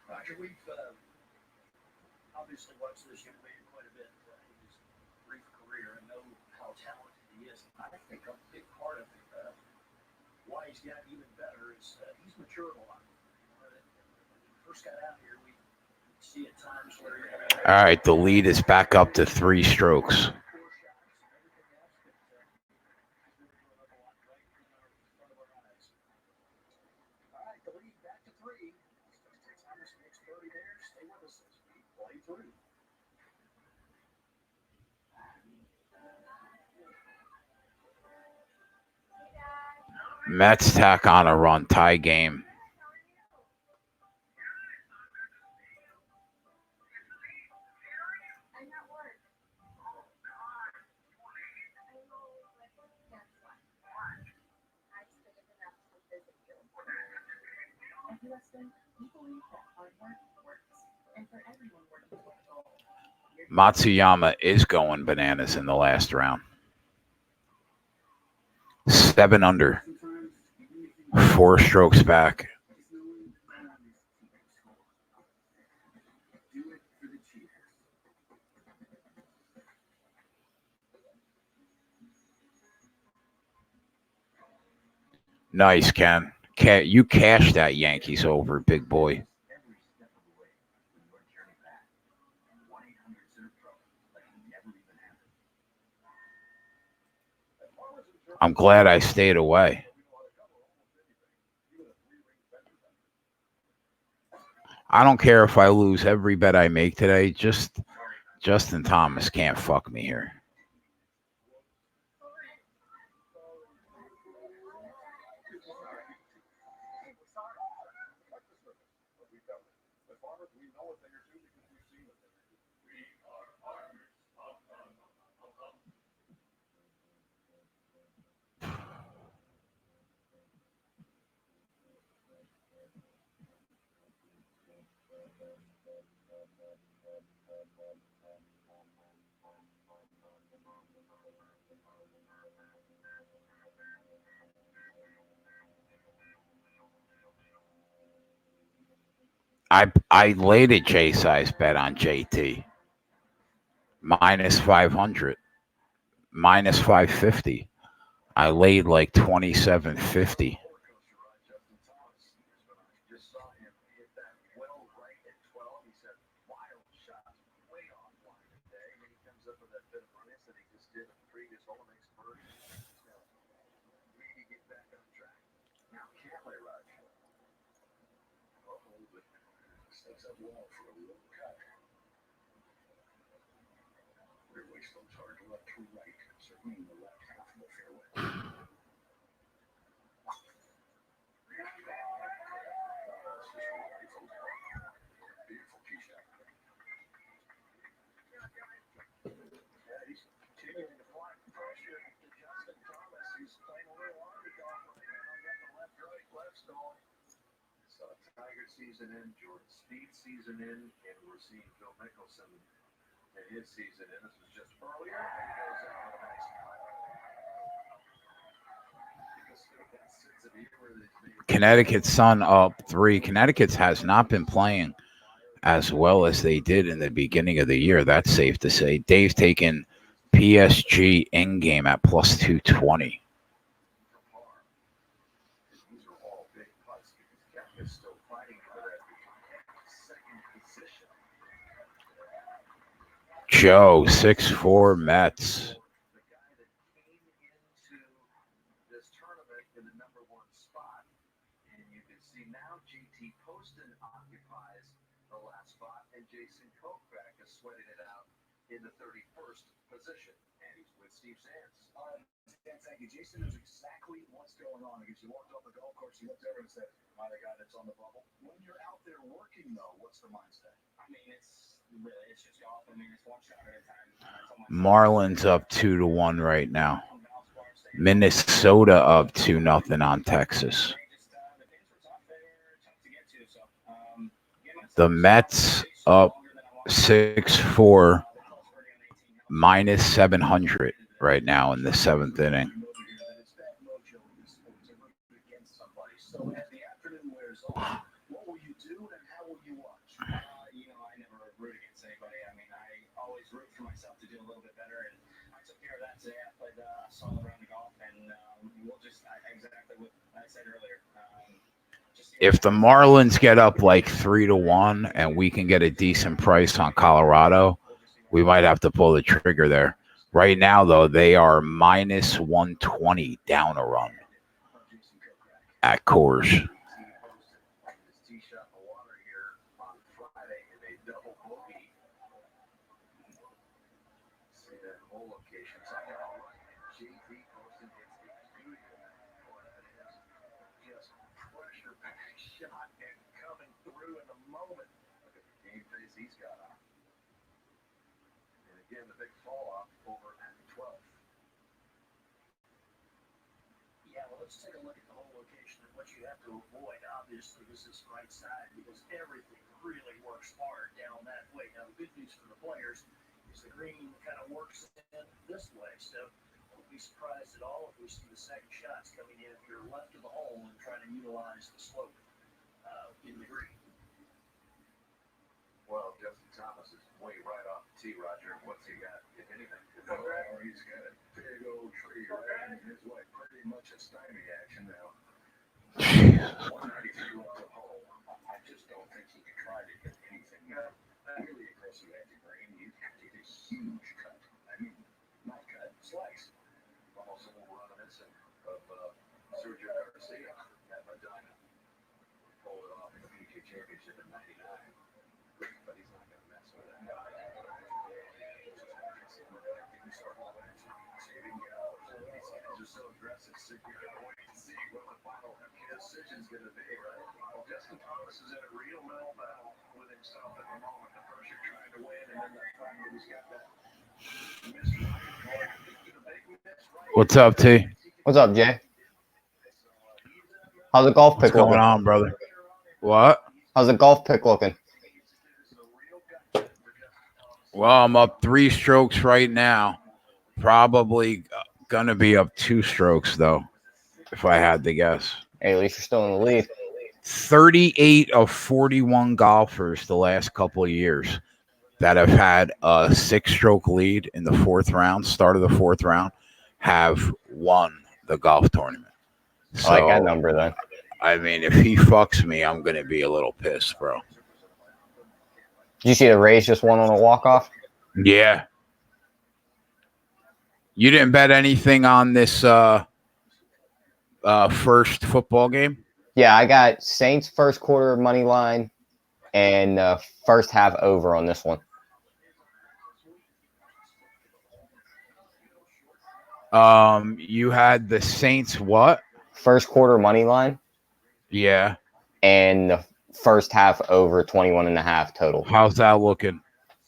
Roger, we've obviously watched this young man quite a bit in his brief career and know how talented he is. I think a big part of why he's gotten even better is he's matured a lot. When he first got out here, we see at times where all right, the lead is back up to 3 strokes. Mets tack on a run, tie game. Matsuyama is going bananas in the last round. 7 under. 4 strokes back. Nice, Ken. you cashed that Yankees over, big boy. Every step of the way in your journey back. 1-800-SERVE-TROUBLE, like it never even happened. I'm glad I stayed away. I don't care if I lose every bet I make today. Just Justin Thomas can't fuck me here. I laid a J size bet on JT. Minus 500. Minus 550. I laid like 27.50. Just saw him hit that well right at 12. He said, wild shots, way offline today. And he comes up with that bit of runnings that he just did in the previous hole, makes birdie. We need to get back on track. Now, Cantley, Raj. Sets up well for a little cut. Fairway slopes hard to left to right, certainly in the left half of the fairway. Beautiful tee shot. He's continuing to apply pressure to Justin Thomas, who's playing a little army golf right now. Got the left-right left stall. So Tiger season in, Jordan Speed season in, and we're seeing Phil Mickelson in his season in. This was just earlier, and he goes out with a nice Connecticut's Sun up 3. Connecticut's has not been playing as well as they did in the beginning of the year. That's safe to say. Dave's taking PSG in game at plus 220. These are all big putts because Kepka's still fighting for that second position. Joe, 6'4" Mets. The guy that came into this tournament in the number one spot, and you can see now JT Poston occupies the last spot, and Jason Kokrak is sweating it out in the 31st position, and he's with Steve Sands. Dan, thank you. Jason knows exactly what's going on because you walked off the golf course, you looked over and said, "Am I the guy that's on the bubble?" When you're out there working, though, what's the mindset? I mean, it's just golf. I mean, it's one shot at a time. Marlins up 2-1 right now. Minnesota up 2-0 on Texas. The Mets up 6-4, minus 700 right now in the 7th inning. So as the afternoon wears on, what will you do and how will you watch? I never root against anybody. I mean, I always root for myself to do a little bit better, and I took care of that today. I played a solid round of golf, and we'll just exactly what I said earlier. If the Marlins get up like 3-1 and we can get a decent price on Colorado, we might have to pull the trigger there. Right now, though, they are minus 120 down a run at Coors. Tee shot in the water here on Friday in a double bogey. See that hole location. Second all right. JT Poston hits a beautiful. Boy, that is just pressure pack shot and coming through in the moment. Look at the game face he's got on. And again, the big fall off over at 12th. Yeah, well, let's take a look at the whole location and what you have to avoid. Obviously, this is right side because everything really works hard down that way. Now, the good news for the players is the green kind of works in this way. So don't be surprised at all if we see the second shots coming in here left of the hole and trying to utilize the slope in the green. Well, Justin Thomas is way right off the tee, Roger. What's he got, if anything? Oh, he's got a big old tree right in his way. Pretty much a stymie action now. Jesus. I just don't think he can try to get anything. Really aggressive anti-brain. You take a huge cut. I mean, not cut, slice. Almost a little reminiscent of Sergio Garcia at Medina. Pulled it off in the PGA Championship in '99. But he's not going to mess with that guy. Just so aggressive, so you can't wait to see what the final decision's going to be, right? Well, Justin Thomas is in a real mental battle with himself at the moment. The pressure trying to win, and then the fact that he's got that missed right. What's up, T? What's up, Jay? How's the golf What's pick going looking? on, brother? What? How's the golf pick looking? Well, I'm up 3 strokes right now. Probably gonna be up 2 strokes though, if I had to guess. Hey, at least you're still in the lead. 38 of 41 golfers the last couple of years that have had a 6-stroke lead in the 4th round, start of the 4th round, have won the golf tournament. So, I like that number then. I mean, if he fucks me, I'm gonna be a little pissed, bro. Did you see the Rays just won on a walk-off? Yeah. You didn't bet anything on this first football game? Yeah, I got Saints first quarter money line and first half over on this one. You had the Saints what? First quarter money line Yeah. and the first half over 21.5 total. How's that looking?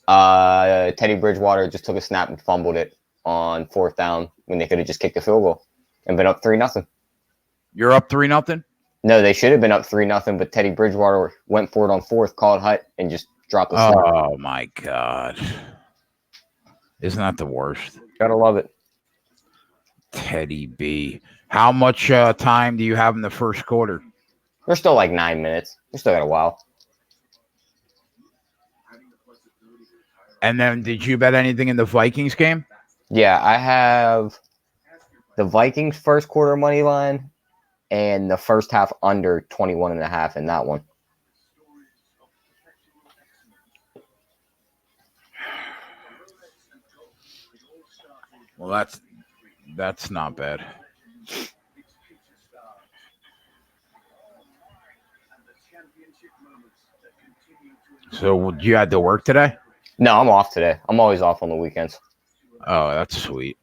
Teddy Bridgewater just took a snap and fumbled it on 4th down when they could have just kicked a field goal and been up 3-0. You're up 3-0? No, they should have been up 3-0, but Teddy Bridgewater went for it on 4th, called hut, and just dropped the snap. Oh my God. Isn't that the worst? Gotta love it. Teddy B. How much time do you have in the first quarter? There's still like 9 minutes. We still got a while. And then did you bet anything in the Vikings game? Yeah, I have the Vikings first quarter money line and the first half under 21.5 in that one. Well, that's not bad. So you had to work today? No, I'm off today. I'm always off on the weekends. Oh, that's sweet.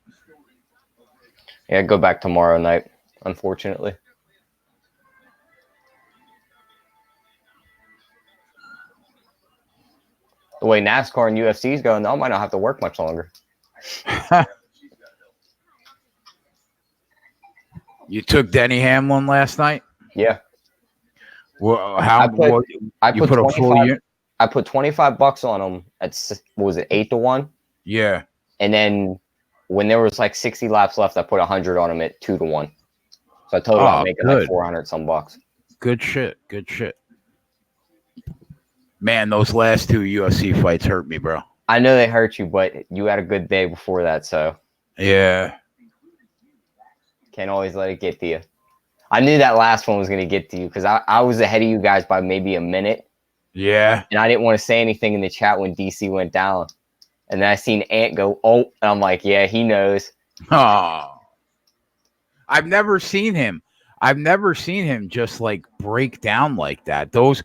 Yeah, go back tomorrow night, unfortunately. The way NASCAR and UFC is going, I might not have to work much longer. You took Denny Hamlin last night? Yeah. Well, I put you put a full unit? I put $25 on him at, what was it, 8-1? Yeah. And then when there was like 60 laps left, I put 100 on him at 2-1. So I told him I'm making like 400 some bucks. Good shit. Good shit. Man, those last 2 UFC fights hurt me, bro. I know they hurt you, but you had a good day before that, so yeah. Can't always let it get to you. I knew that last one was going to get to you because I was ahead of you guys by maybe a minute. Yeah. And I didn't want to say anything in the chat when DC went down. And then I seen Ant go, oh, and I'm like, yeah, he knows. Oh. I've never seen him. Just like break down like that. Those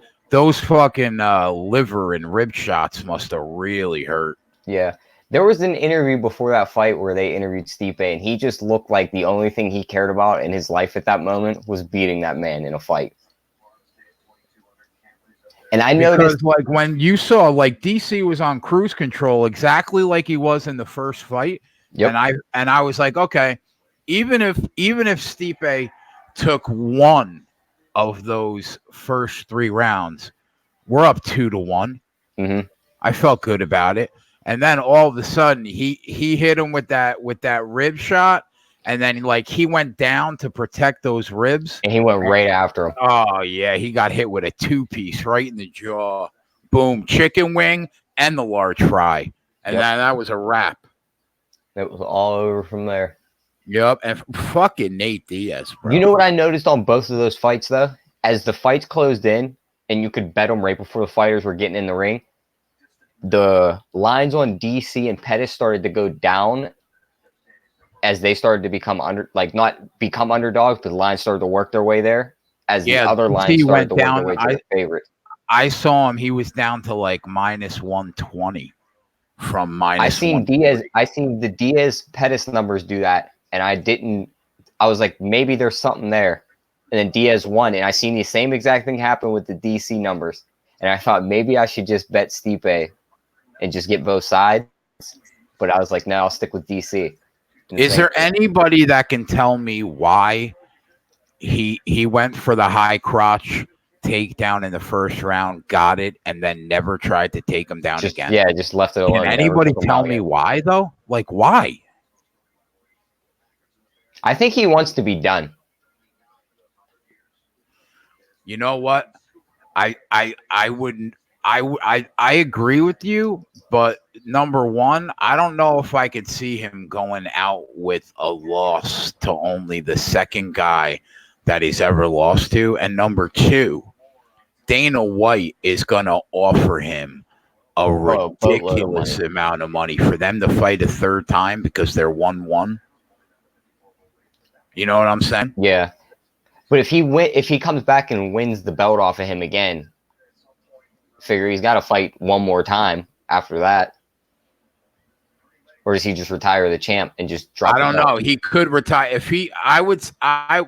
fucking liver and rib shots must have really hurt. Yeah. There was an interview before that fight where they interviewed Stipe, and he just looked like the only thing he cared about in his life at that moment was beating that man in a fight. And I noticed, like, when you saw, like, DC was on cruise control exactly like he was in the first fight. Yep. And I was like, okay, even if Stipe took one of those first 3 rounds, we're up 2-1. Mm-hmm. I felt good about it. And then all of a sudden he hit him with that rib shot. And then like he went down to protect those ribs. And he went right after him. Oh yeah. He got hit with a 2-piece right in the jaw. Boom. Chicken wing and the large fry. And then that was a wrap. It was all over from there. Yep. And fucking Nate Diaz, bro. You know what I noticed on both of those fights though? as the fights closed in, and you could bet them right before the fighters were getting in the ring, the lines on DC and Pettis started to go down as they started to become not become underdogs, but the lines started to work their way there as the other lines started to work their way to their favorite. I saw him. He was down to like minus 120 from minus. I seen the Diaz Pettis numbers do that, and I was like, maybe there's something there. And then Diaz won, and I seen the same exact thing happen with the DC numbers. And I thought maybe I should just bet Stipe and just get both sides. But I was like, no, I'll stick with DC. Is there anybody that can tell me why he went for the high crotch takedown in the first round, got it, and then never tried to take him down again? Yeah, just left it alone. Can anybody tell me why, though? Like, why? I think he wants to be done. You know what? I agree with you, but number one, I don't know if I could see him going out with a loss to only the second guy that he's ever lost to. And number two, Dana White is going to offer him a ridiculous amount of money for them to fight a third time because they're 1-1. You know what I'm saying? Yeah. But if he comes back and wins the belt off of him again, figure he's got to fight one more time after that. Or does he just retire the champ and just drop? I don't know. He could retire if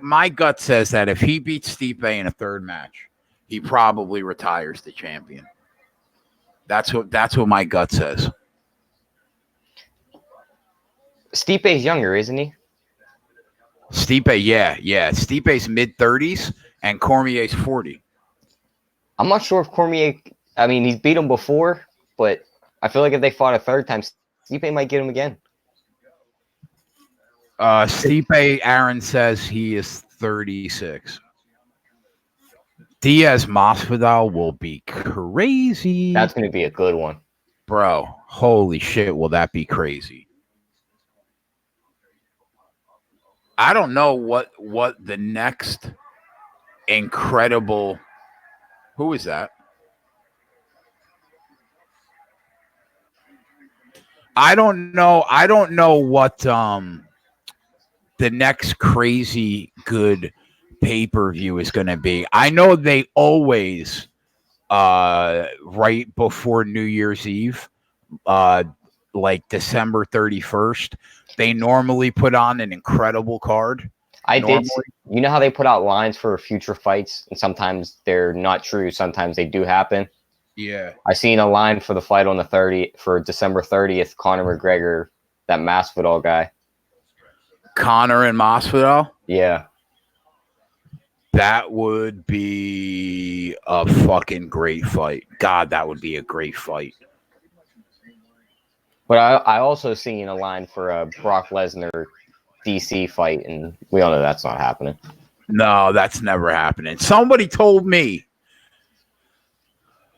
my gut says that if he beats Stipe in a third match, he probably retires the champion. That's what my gut says. Stipe's younger, isn't he? Stipe, yeah. Stipe's mid-30s and Cormier's 40. I'm not sure if Cormier. I mean, he's beat him before, but I feel like if they fought a third time, Stipe might get him again. Stipe, Aaron says he is 36. Diaz Masvidal will be crazy. That's going to be a good one. Bro, holy shit, will that be crazy? I don't know what the next incredible. Who is that? I don't know. I don't know what the next crazy good pay-per-view is going to be. I know they always right before New Year's Eve, like December 31st, they normally put on an incredible card. You know how they put out lines for future fights, and sometimes they're not true, sometimes they do happen. Yeah. I seen a line for the fight on for December 30th, Conor McGregor, that Masvidal guy. Conor and Masvidal? Yeah. That would be a fucking great fight. God, that would be a great fight. But I also seen a line for a Brock Lesnar DC fight, and we all know that's not happening. No, that's never happening. Somebody told me,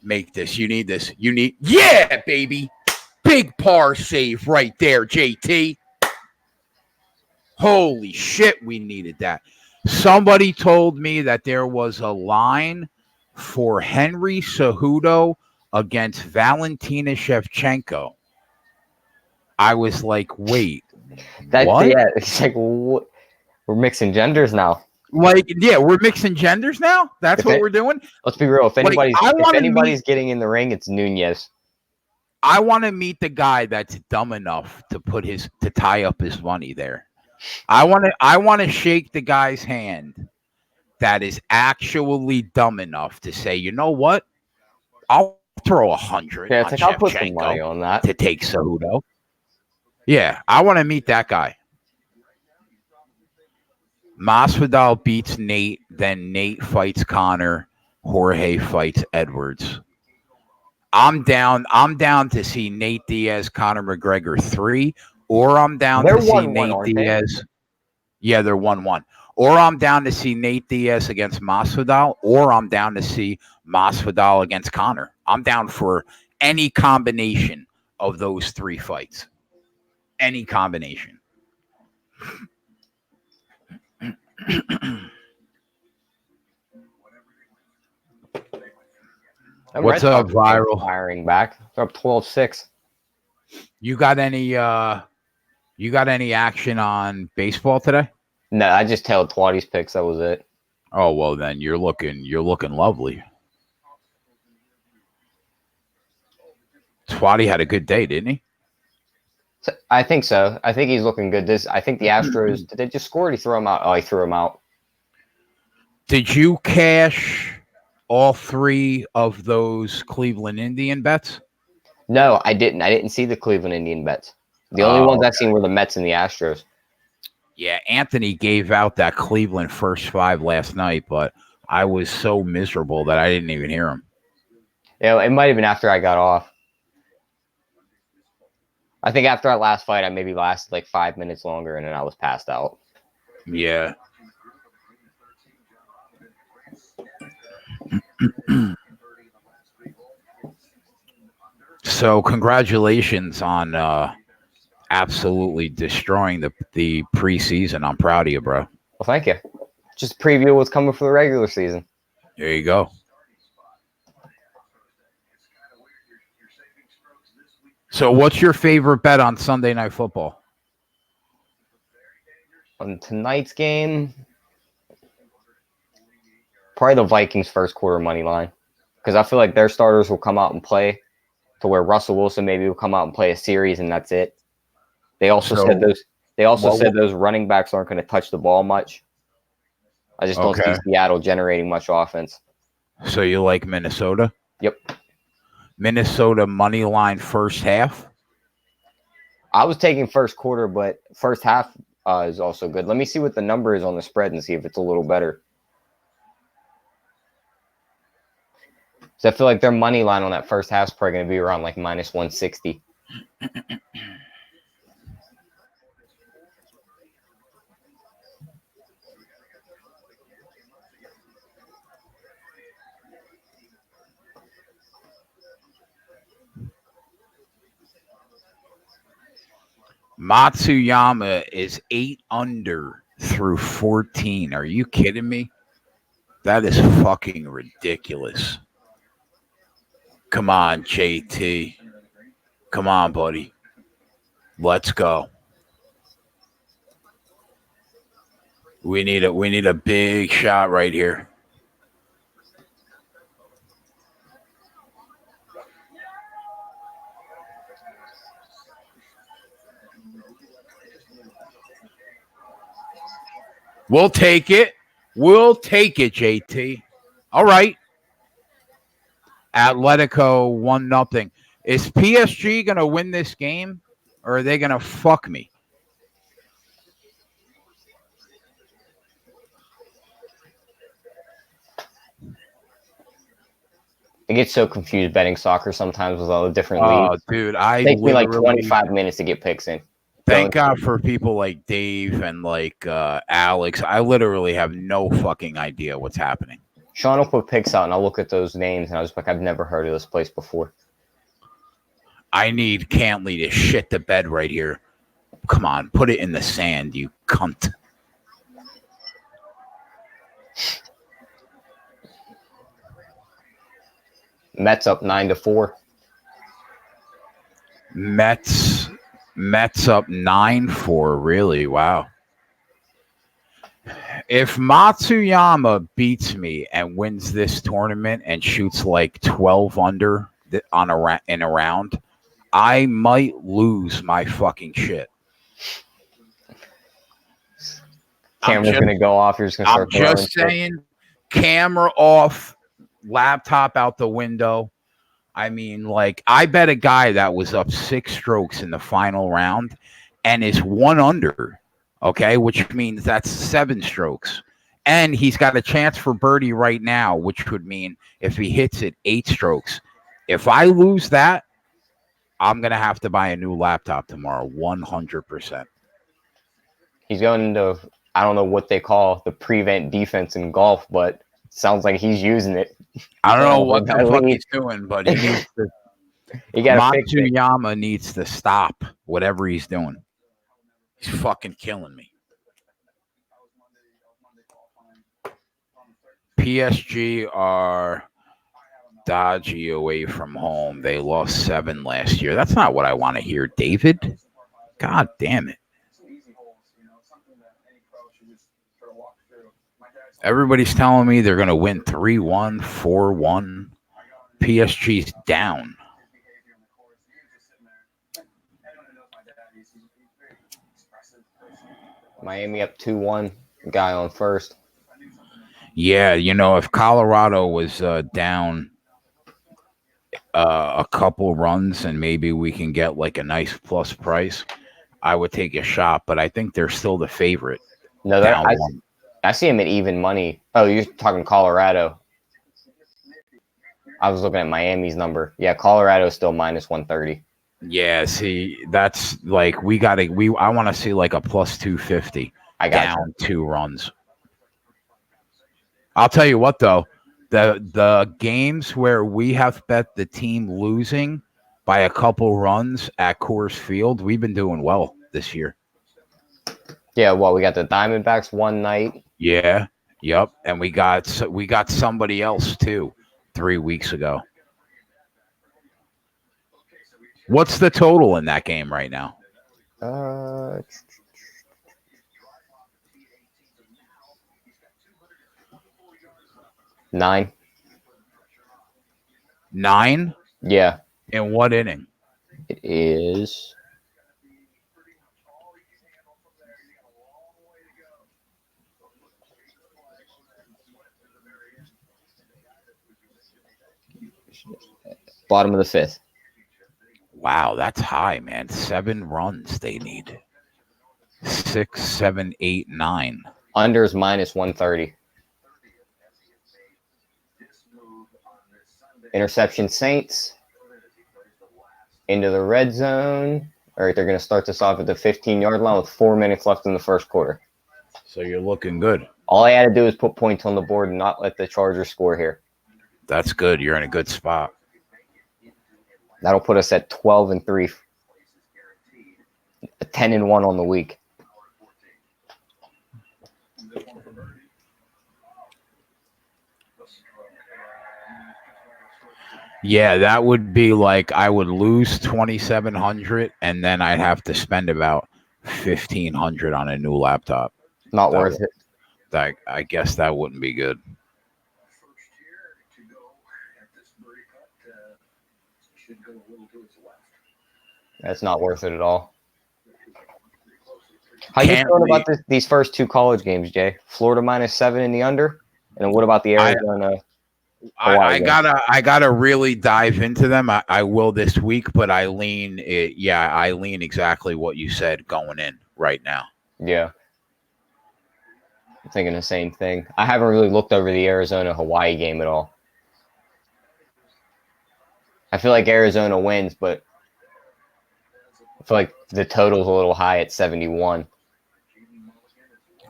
make this. You need this. Yeah, baby. Big par save right there, JT. Holy shit, we needed that. Somebody told me that there was a line for Henry Cejudo against Valentina Shevchenko. I was like, wait, what? Yeah, it's like, what? We're mixing genders now. Like, yeah, we're mixing genders now? That's what we're doing? Let's be real. If anybody's getting in the ring, it's Nunez. I want to meet the guy that's dumb enough to tie up his money there. I want to shake the guy's hand that is actually dumb enough to say, you know what? I'll throw 100 Yeah, on I'll put some money on that to take Cejudo. Yeah, I want to meet that guy. Masvidal beats Nate, then Nate fights Conor, Jorge fights Edwards. I'm down to see Nate Diaz, Conor McGregor 3, or I'm down to see Nate Diaz. Yeah, they're 1-1. Or I'm down to see Nate Diaz against Masvidal, or I'm down to see Masvidal against Conor. I'm down for any combination of those three fights. Any combination. Them What's Red up, Sox are Viral? firing back. They're up 12-6. You got any action on baseball today? No, I just tailed Twatty's picks. That was it. Oh well, then you're looking lovely. Twatty had a good day, didn't he? I think so. I think he's looking good. I think the Astros, did they just score or did he throw him out? Oh, he threw him out. Did you cash all 3 of those Cleveland Indian bets? No, I didn't. I didn't see the Cleveland Indian bets. The only ones I've seen were the Mets and the Astros. Yeah, Anthony gave out that Cleveland first 5 last night, but I was so miserable that I didn't even hear him. Yeah, it might have been after I got off. I think after our last fight, I maybe lasted like 5 minutes longer, and then I was passed out. Yeah. So congratulations on absolutely destroying the preseason. I'm proud of you, bro. Well, thank you. Just preview what's coming for the regular season. There you go. So what's your favorite bet on Sunday Night Football? On tonight's game, probably the Vikings first quarter money line, because I feel like their starters will come out and play, to where Russell Wilson maybe will come out and play a series and that's it. They also said those running backs aren't going to touch the ball much. I just don't see Seattle generating much offense. So you like Minnesota? Yep. Minnesota money line first half? I was taking first quarter, but first half is also good. Let me see what the number is on the spread and see if it's a little better. So I feel like their money line on that first half is probably going to be around like minus 160. Matsuyama is 8 under through 14. Are you kidding me? That is fucking ridiculous. Come on, JT. Come on, buddy. Let's go. We need a big shot right here. We'll take it. We'll take it, JT. All right. Atletico 1-0. Is PSG going to win this game, or are they going to fuck me? I get so confused betting soccer sometimes with all the different leagues. Dude, it takes me like 25 minutes to get picks in. Thank God for people like Dave and like Alex. I literally have no fucking idea what's happening. Sean will put picks out, and I'll look at those names, and I was like, I've never heard of this place before. I need Cantley to shit the bed right here. Come on, put it in the sand, you cunt. Mets up 9-4. Mets up 9-4. Really? Wow. If Matsuyama beats me and wins this tournament and shoots like 12 under in a round, I might lose my fucking shit. Camera's going to go off. You're just going to start. I'm just saying, camera off, laptop out the window. I mean, like, I bet a guy that was up 6 strokes in the final round and is 1 under, okay, which means that's 7 strokes. And he's got a chance for birdie right now, which would mean if he hits it 8 strokes. If I lose that, I'm going to have to buy a new laptop tomorrow, 100%. He's going into, I don't know what they call the prevent defense in golf, but it sounds like he's using it. I don't know what the fuck he's doing, but he needs to. Matsuyama needs to stop whatever he's doing. He's fucking killing me. PSG are dodgy away from home. They lost 7 last year. That's not what I want to hear, David. God damn it. Everybody's telling me they're going to win 3-1, 4-1. PSG's down. Miami up 2-1. Guy on first. Yeah, if Colorado was down a couple runs and maybe we can get like a nice plus price, I would take a shot. But I think they're still the favorite. No, Down I see him at even money. Oh, you're talking Colorado. I was looking at Miami's number. Yeah, Colorado's still minus 130. Yeah, see, that's like I want to see like a plus 250. I got down 2 runs. I'll tell you what though, the games where we have bet the team losing by a couple runs at Coors Field, we've been doing well this year. Yeah, well, we got the Diamondbacks one night. Yeah, yep, and we got somebody else too 3 weeks ago. What's the total in that game right now? 9. 9? Yeah. In what inning? It is. Bottom of the 5th. Wow, that's high, man. 7 runs they need. 6, 7, 8, 9. Unders minus 130. Interception Saints. Into the red zone. All right, they're going to start this off at the 15-yard line with 4 minutes left in the first quarter. So you're looking good. All I had to do is put points on the board and not let the Chargers score here. That's good. You're in a good spot. That'll put us at 12-3. 10-1 on the week. Yeah, that would be like I would lose 2,700 and then I'd have to spend about 1,500 on a new laptop. Not worth it. I guess that wouldn't be good. That's not worth it at all. How you feeling about these first 2 college games, Jay? Florida minus 7 in the under, and then what about the Arizona? I gotta really dive into them. I will this week, but I lean exactly what you said going in right now. Yeah, I'm thinking the same thing. I haven't really looked over the Arizona-Hawaii game at all. I feel like Arizona wins, but I feel like the total's a little high at 71.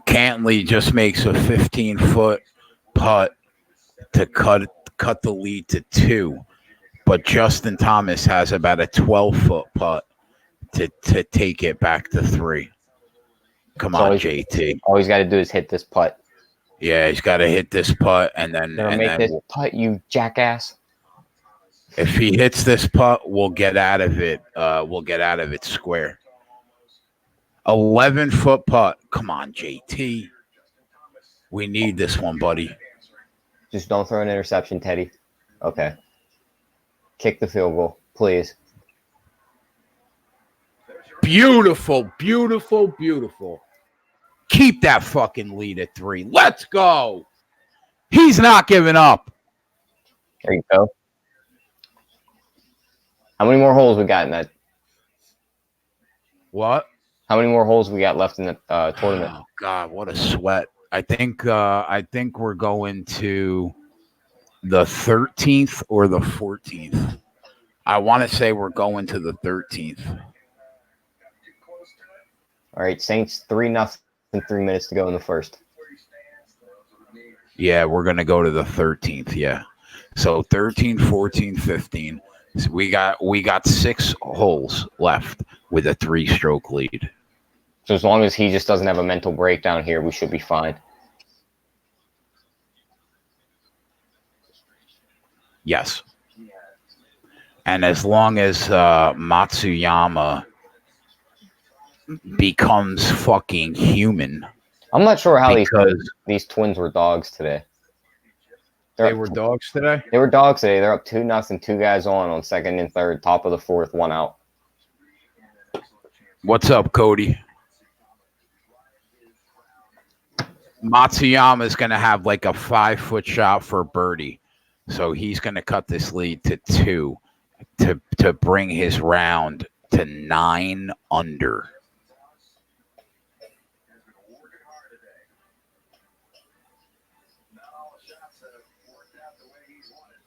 Cantley just makes a 15-foot putt to cut the lead to 2, but Justin Thomas has about a 12-foot putt to take it back to 3. Come on, JT. All he's got to do is hit this putt. Yeah, he's got to hit this putt and then this putt, you jackass. If he hits this putt, we'll get out of it. We'll get out of it square. 11-foot putt. Come on, JT. We need this one, buddy. Just don't throw an interception, Teddy. Okay. Kick the field goal, please. Beautiful, beautiful, beautiful. Keep that fucking lead at 3. Let's go. He's not giving up. There you go. How many more holes we got in that? What? How many more holes we got left in the tournament? Oh God, what a sweat! I think we're going to the 13th or the 14th. I want to say we're going to the 13th. All right, Saints 3-0. 3 minutes to go in the first. Yeah, we're gonna go to the 13th. Yeah, so 13, 14, 15. So we got 6 holes left with a 3-stroke lead. So as long as he just doesn't have a mental breakdown here, we should be fine. Yes. And as long as Matsuyama becomes fucking human, I'm not sure how because these Twins were dogs today. they were dogs today. They were dogs today. They're up 2-0, 2 guys on second and third, top of the fourth, 1 out. What's up, Cody? Matsuyama is going to have like a 5-foot shot for birdie. So he's going to cut this lead to 2 to bring his round to 9 under.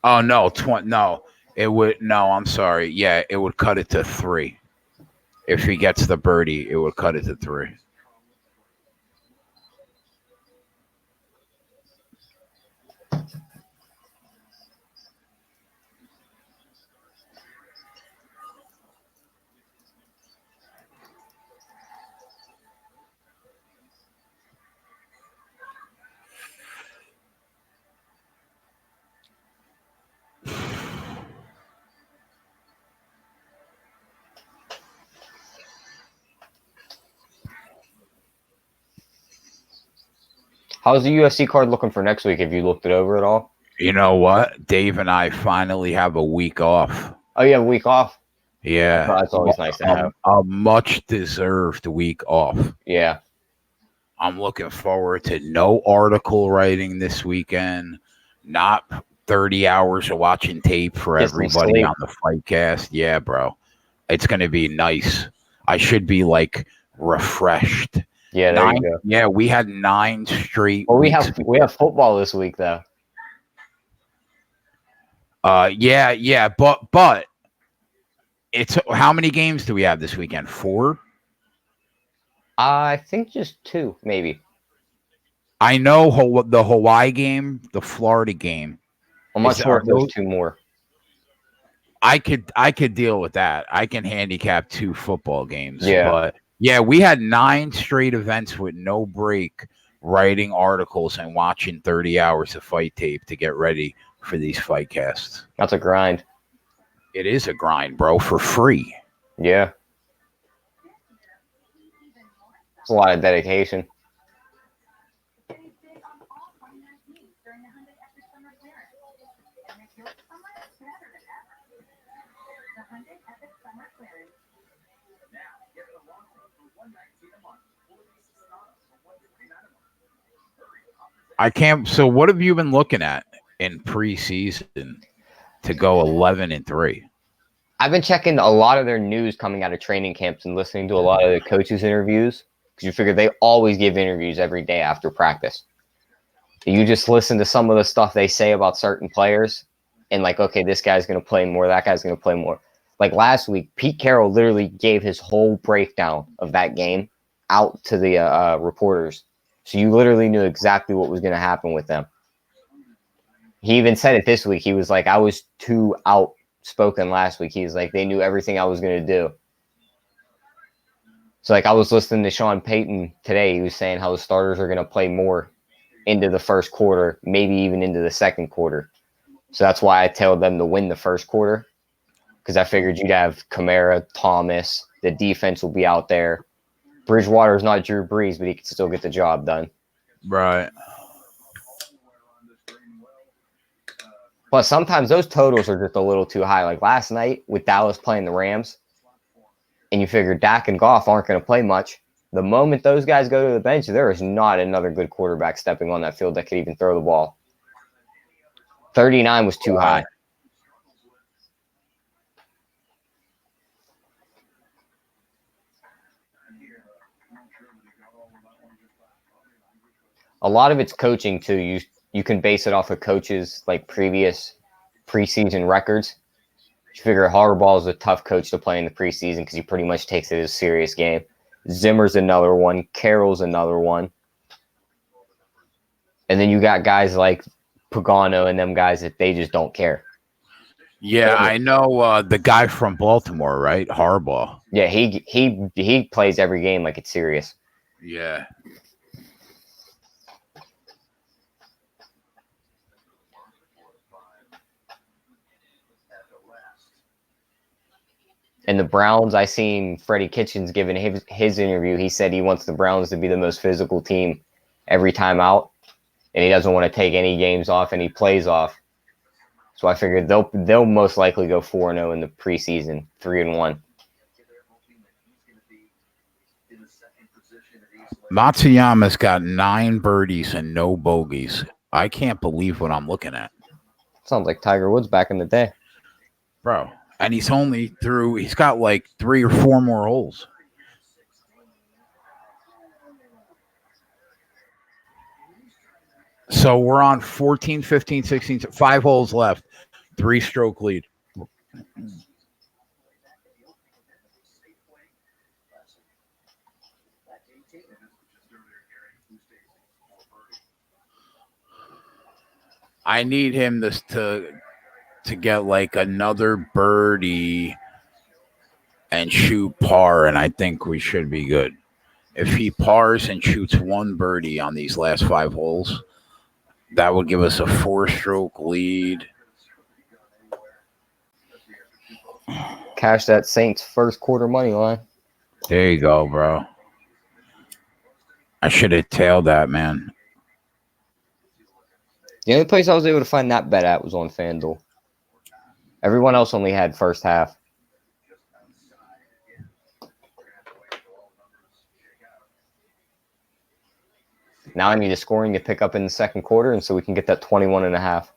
Oh no, no. It would I'm sorry. Yeah, it would cut it to 3. If he gets the birdie, it would cut it to 3. How's the UFC card looking for next week? Have you looked it over at all? You know what? Dave and I finally have a week off. Oh, you have a week off? Yeah. That's always nice to have. A much-deserved week off. Yeah. I'm looking forward to no article writing this weekend, not 30 hours of watching tape for everybody on the FightCast. Yeah, bro. It's going to be nice. I should be, like, refreshed. Yeah, there you go. Yeah, we had 9 straight. Well, we have football this week, though. Yeah, but it's how many games do we have this weekend? 4? I think just 2, maybe. I know the Hawaii game, the Florida game. I'm not sure if there's 2 more. I could deal with that. I can handicap 2 football games. Yeah. But yeah, we had 9 straight events with no break, writing articles and watching 30 hours of fight tape to get ready for these FightCasts. That's a grind. It is a grind, bro, for free. Yeah. It's a lot of dedication. I can't. So, what have you been looking at in preseason to go 11-3? I've been checking a lot of their news coming out of training camps and listening to a lot of the coaches' interviews because you figure they always give interviews every day after practice. You just listen to some of the stuff they say about certain players and like, okay, this guy's going to play more, that guy's going to play more. Like last week, Pete Carroll literally gave his whole breakdown of that game out to the reporters. So you literally knew exactly what was going to happen with them. He even said it this week. He was like, I was too outspoken last week. He's like, they knew everything I was going to do. So like I was listening to Sean Payton today. He was saying how the starters are going to play more into the first quarter, maybe even into the second quarter. So that's why I told them to win the first quarter because I figured you'd have Kamara, Thomas, the defense will be out there. Bridgewater's not Drew Brees, but he can still get the job done. Right. But sometimes those totals are just a little too high. Like last night with Dallas playing the Rams, and you figure Dak and Goff aren't going to play much. The moment those guys go to the bench, there is not another good quarterback stepping on that field that could even throw the ball. 39 was too high. A lot of it's coaching too. You can base it off of coaches like previous preseason records. You figure Harbaugh is a tough coach to play in the preseason because he pretty much takes it as a serious game. Zimmer's another one. Carroll's another one. And then you got guys like Pagano and them guys that they just don't care. Yeah, I know the guy from Baltimore, right? Harbaugh. Yeah, he plays every game like it's serious. Yeah. And the Browns, I seen Freddie Kitchens giving his interview. He said he wants the Browns to be the most physical team every time out, and he doesn't want to take any games off, any plays off. So I figured they'll most likely go 4-0 in the preseason, 3-1. Matsuyama's got 9 birdies and no bogeys. I can't believe what I'm looking at. Sounds like Tiger Woods back in the day. Bro. And he's got like 3 or 4 more holes. So we're on 14, 15, 16, 5 holes left. 3-stroke lead. I need him to get like another birdie and shoot par, and I think we should be good. If he pars and shoots 1 birdie on these last 5 holes, that would give us a 4-stroke lead. Cash that Saints first quarter money line. There you go, bro. I should have tailed that, man. The only place I was able to find that bet at was on FanDuel. Everyone else only had first half. Now I need a scoring to pick up in the second quarter, and so we can get that 21.5.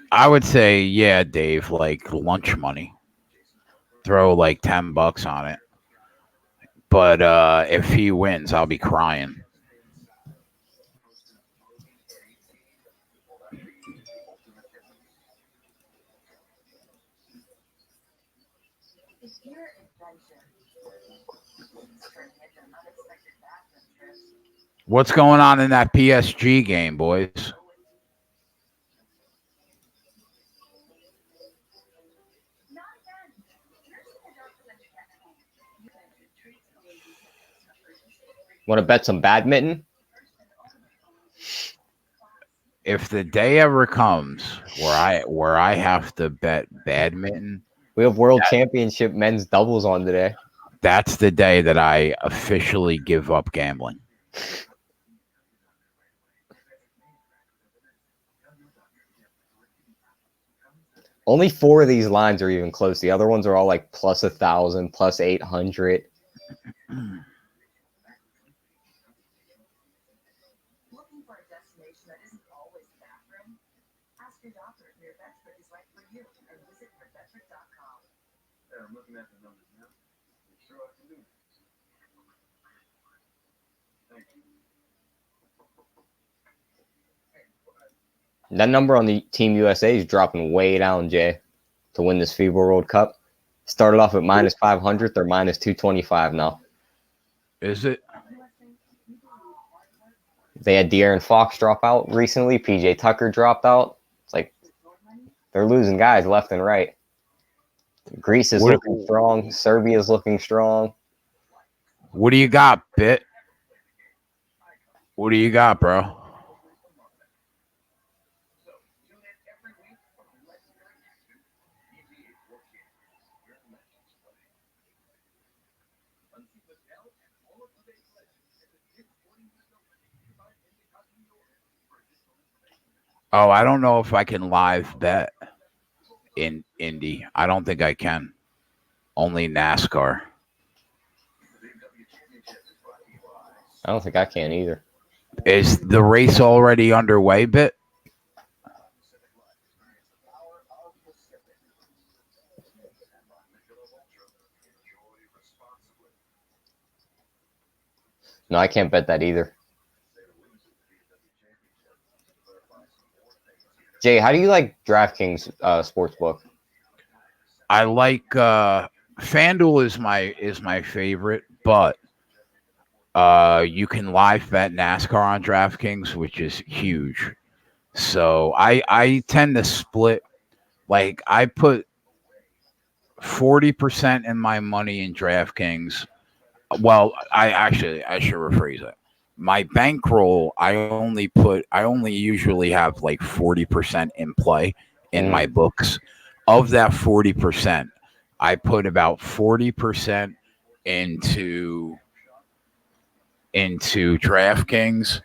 I would say, yeah, Dave, like lunch money. Throw like $10 on it. But if he wins, I'll be crying. What's going on in that PSG game, boys? Want to bet some badminton? If the day ever comes where I have to bet badminton, we have World Championship men's doubles on today. That's the day that I officially give up gambling. Only 4 of these lines are even close. The other ones are all like plus 1,000, plus 800. Looking for a destination that isn't always the bathroom? Ask your doctor if your Vettrick is right for you and visit vettrick.com. I'm looking at the numbers now. I'm sure I can do it. Thank you. That number on the Team USA is dropping way down, Jay, to win this FIBA World Cup. Started off at minus 500. They're minus 225 now. Is it? They had De'Aaron Fox drop out recently. PJ Tucker dropped out. It's like they're losing guys left and right. Greece is looking strong. Serbia's looking strong. What do you got, Bit? What do you got, bro? Oh, I don't know if I can live bet in Indy. I don't think I can. Only NASCAR. I don't think I can either. Is the race already underway, Bit? No, I can't bet that either. Jay, how do you like DraftKings Sportsbook? I like FanDuel is my favorite, but you can live bet NASCAR on DraftKings, which is huge. So I tend to split. Like I put 40% in my money in DraftKings. Well, I should rephrase it. My bankroll, I only usually have like 40% in play in my books. Of that 40%, I put about 40% into DraftKings,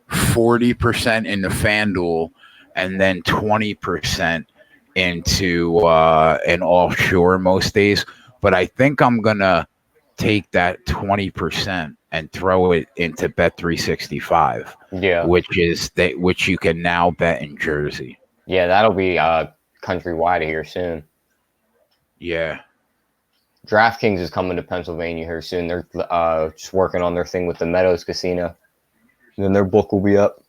40% into FanDuel, and then 20% into an offshore most days. But I think I'm gonna take that 20% and throw it into Bet365, Yeah. which you can now bet in Jersey. Yeah, that'll be countrywide here soon. Yeah. DraftKings is coming to Pennsylvania here soon. They're just working on their thing with the Meadows Casino. And then their book will be up.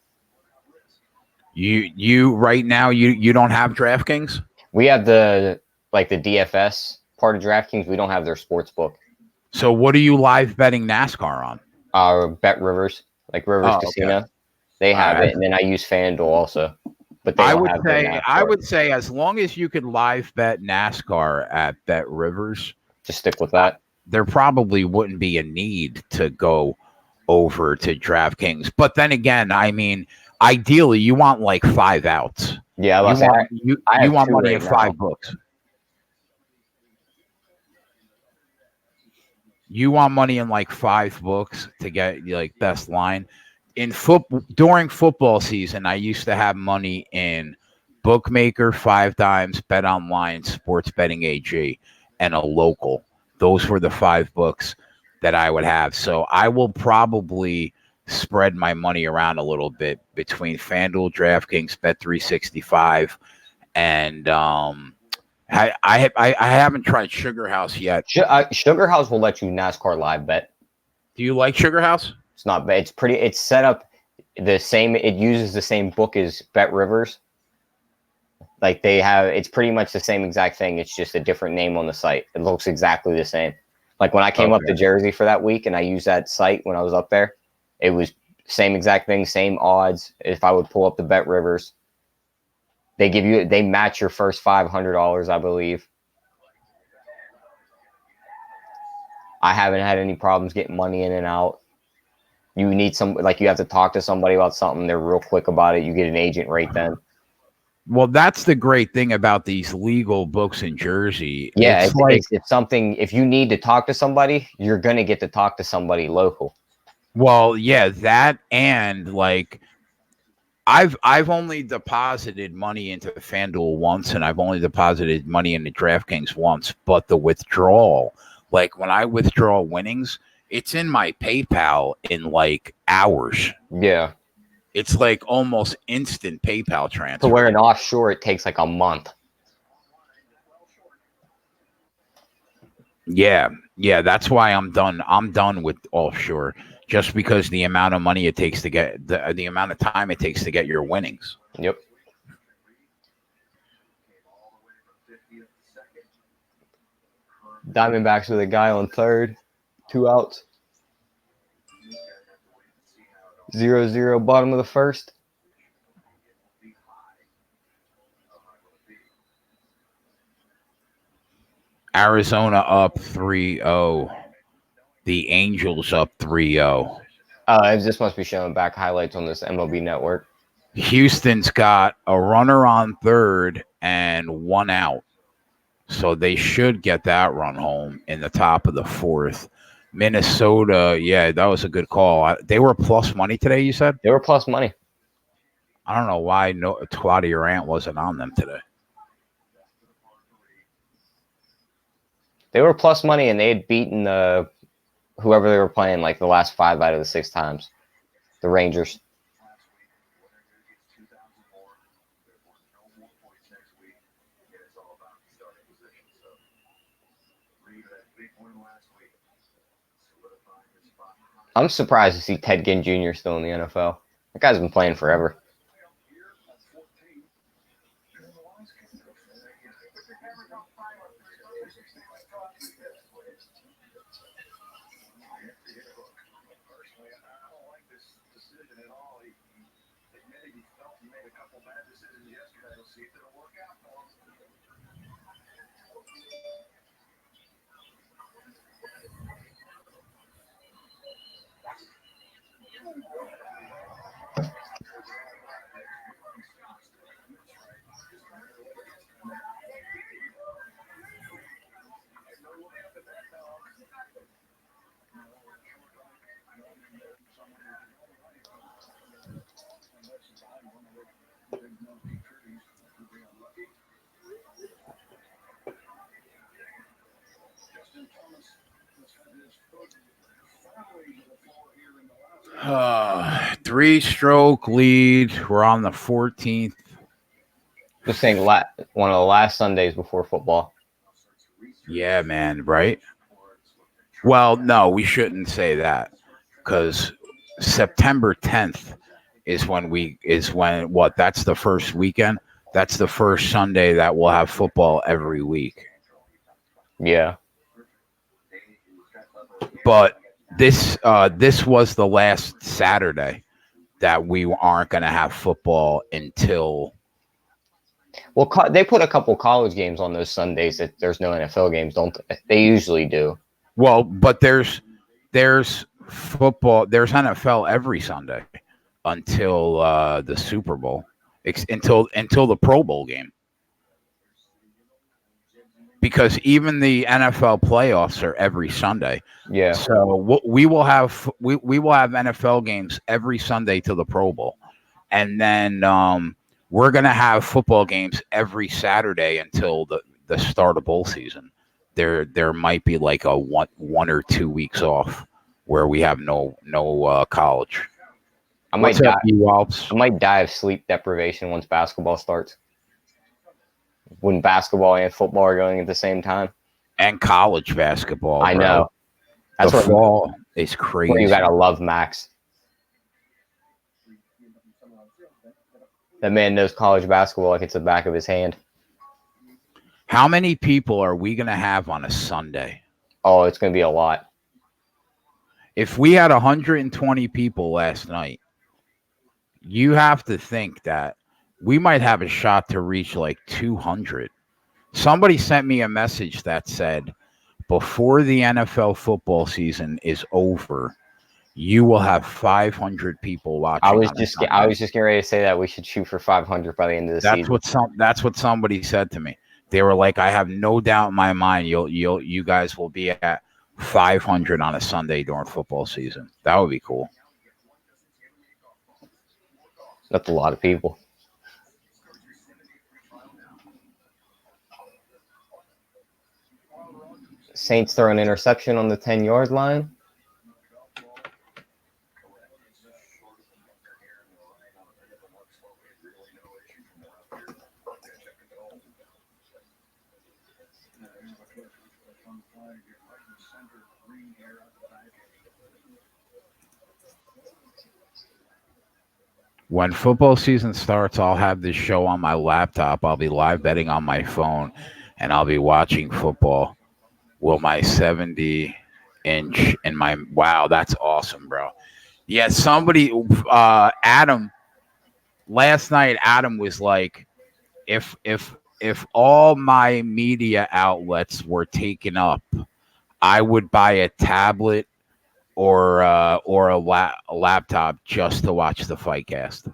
You right now you don't have DraftKings? We have the DFS part of DraftKings. We don't have their sports book. So what are you live betting NASCAR on? Bet Rivers, like Rivers Casino. Okay. They have it, and then I use FanDuel also. But I would say as long as you could live bet NASCAR at Bet Rivers, just stick with that. There probably wouldn't be a need to go over to DraftKings. But then again, I mean, ideally you want like 5 outs. Yeah, you want money in 5 books. You want money in like 5 books to get like best line. During football season, I used to have money in Bookmaker, 5 Dimes, Bet Online, Sports Betting AG, and a local. Those were the 5 books that I would have. So I will probably spread my money around a little bit between FanDuel, DraftKings, Bet365, and I haven't tried Sugar House yet. Sugar House will let you NASCAR live bet. Do you like Sugar House? It's not bad. It's set up the same. It uses the same book as Bet Rivers. Like it's pretty much the same exact thing. It's just a different name on the site. It looks exactly the same. Like when I came up to Jersey for that week and I used that site when I was up there, it was same exact thing, same odds. If I would pull up the Bet Rivers, they match your first $500, I believe. I haven't had any problems getting money in and out. You need you have to talk to somebody about something. They're real quick about it. You get an agent right then. Well, that's the great thing about these legal books in Jersey. Yeah, it's something. If you need to talk to somebody, you're gonna get to talk to somebody local. Well, yeah, that and like I've only deposited money into FanDuel once, and I've only deposited money into DraftKings once. But the withdrawal, like when I withdraw winnings, it's in my PayPal in like hours. Yeah. It's like almost instant PayPal transfer. So where an offshore, it takes like a month. Yeah. That's why I'm done. I'm done with offshore, just because the amount of money it takes to get the amount of time it takes to get your winnings. Yep. Diamondbacks with a guy on third, 2 outs. 0-0, bottom of the first. Arizona up 3-0. The Angels up 3-0. This must be showing back highlights on this MLB network. Houston's got a runner on third and 1 out. So they should get that run home in the top of the 4th. Minnesota, yeah, that was a good call. They were plus money today, you said? They were plus money. I don't know why Twatty or Ant wasn't on them today. They were plus money, and they had beaten whoever they were playing like the last 5 out of the 6 times. The Rangers. I'm surprised to see Ted Ginn Jr. still in the NFL. That guy's been playing forever. Three-stroke lead. We're on the 14th. Just saying, one of the last Sundays before football. Yeah, man, right? Well, no, we shouldn't say that because September 10th is when that's the first weekend. That's the first Sunday that we'll have football every week. Yeah. But this was the last Saturday that we aren't going to have football until. Well, they put a couple college games on those Sundays that there's no NFL games, don't they? They usually do. Well, but there's football, there's NFL every Sunday until the Super Bowl, until the Pro Bowl game. Because even the NFL playoffs are every Sunday. Yeah. So we will have NFL games every Sunday to the Pro Bowl, and then we're gonna have football games every Saturday until the start of bowl season. There might be like a one or 2 weeks off where we have no college. I might Waltz? I might die of sleep deprivation once basketball starts. When basketball and football are going at the same time. And college basketball. I know. That's the fall is crazy. Where you gotta love Max. That man knows college basketball like it's the back of his hand. How many people are we going to have on a Sunday? Oh, it's going to be a lot. If we had 120 people last night, you have to think that we might have a shot to reach like 200. Somebody sent me a message that said, before the NFL football season is over, you will have 500 people watching. I was just getting ready to say that we should shoot for 500 by the end of the season. That's what somebody said to me. They were like, I have no doubt in my mind you guys will be at 500 on a Sunday during football season. That would be cool. That's a lot of people. Saints throw an interception on the 10-yard line. When football season starts, I'll have this show on my laptop. I'll be live betting on my phone, and I'll be watching football. Will my 70-inch and my wow, that's awesome, bro. Yeah, somebody, Adam. Last night, Adam was like, if all my media outlets were taken up, I would buy a tablet or a laptop just to watch the FightCast.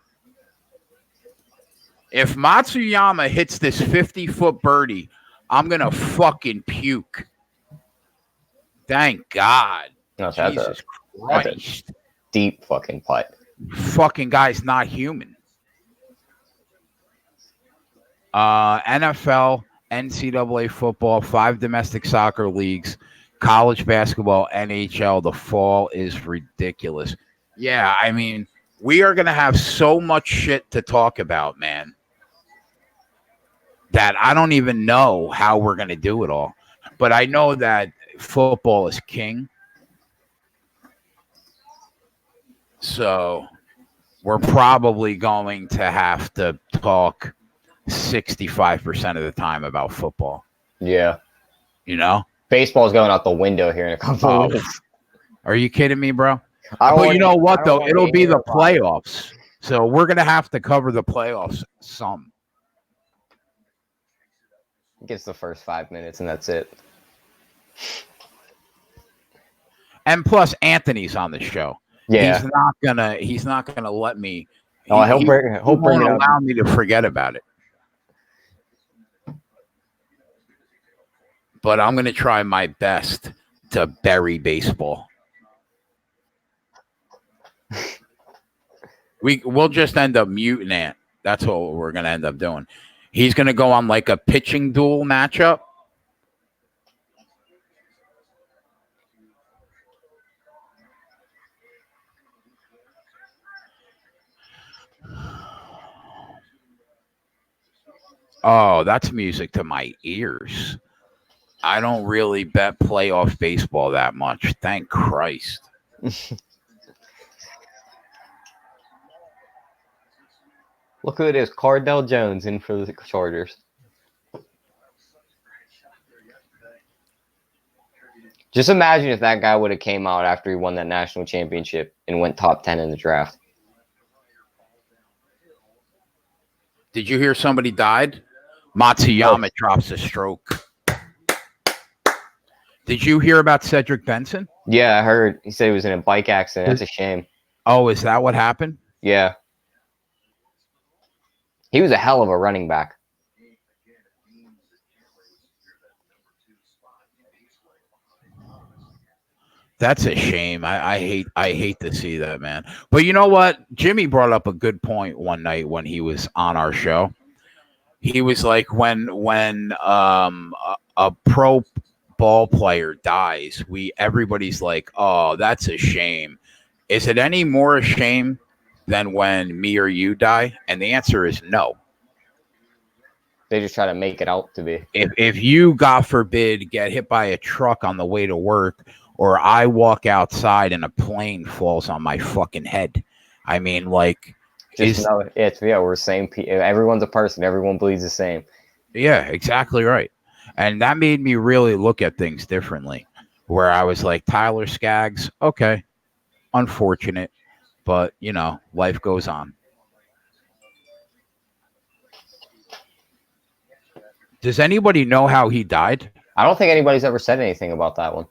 If Matsuyama hits this 50-foot birdie, I'm gonna fucking puke. Thank God. No, Jesus Christ. That's a deep fucking putt. Fucking guy's not human. NFL, NCAA football, 5 domestic soccer leagues, college basketball, NHL. The fall is ridiculous. Yeah, I mean, we are going to have so much shit to talk about, man, that I don't even know how we're going to do it all. But I know that football is king. So we're probably going to have to talk 65% of the time about football. Yeah. You know? Baseball's going out the window here in a couple of weeks. Are you kidding me, bro? But you know what, though? It'll be the playoffs. So we're going to have to cover the playoffs some. Gets the first 5 minutes, and that's it. And plus, Anthony's on the show. Yeah. He's not gonna let me. Oh, he'll He bring won't it up. allow me to forget about it. But I'm gonna try my best to bury baseball. We'll just end up muting Ant. That's what we're gonna end up doing. He's gonna go on like a pitching duel matchup. Oh, that's music to my ears. I don't really bet playoff baseball that much. Thank Christ. Look who it is. Cardell Jones in for the Chargers. Just imagine if that guy would have came out after he won that national championship and went top 10 in the draft. Did you hear somebody died? Matsuyama drops a stroke. Did you hear about Cedric Benson? Yeah, I heard. He said he was in a bike accident. That's a shame. Oh, is that what happened? Yeah. He was a hell of a running back. That's a shame. I hate to see that, man. But you know what? Jimmy brought up a good point one night when he was on our show. He was like, when a pro ball player dies, everybody's like, oh, that's a shame. Is it any more a shame than when me or you die? And the answer is no. They just try to make it out to be. If you, God forbid, get hit by a truck on the way to work, or I walk outside and a plane falls on my fucking head, I mean, like, we're the same. Everyone's a person. Everyone bleeds the same. Yeah, exactly right. And that made me really look at things differently, where I was like, Tyler Skaggs, okay, unfortunate, but, you know, life goes on. Does anybody know how he died? I don't think anybody's ever said anything about that one.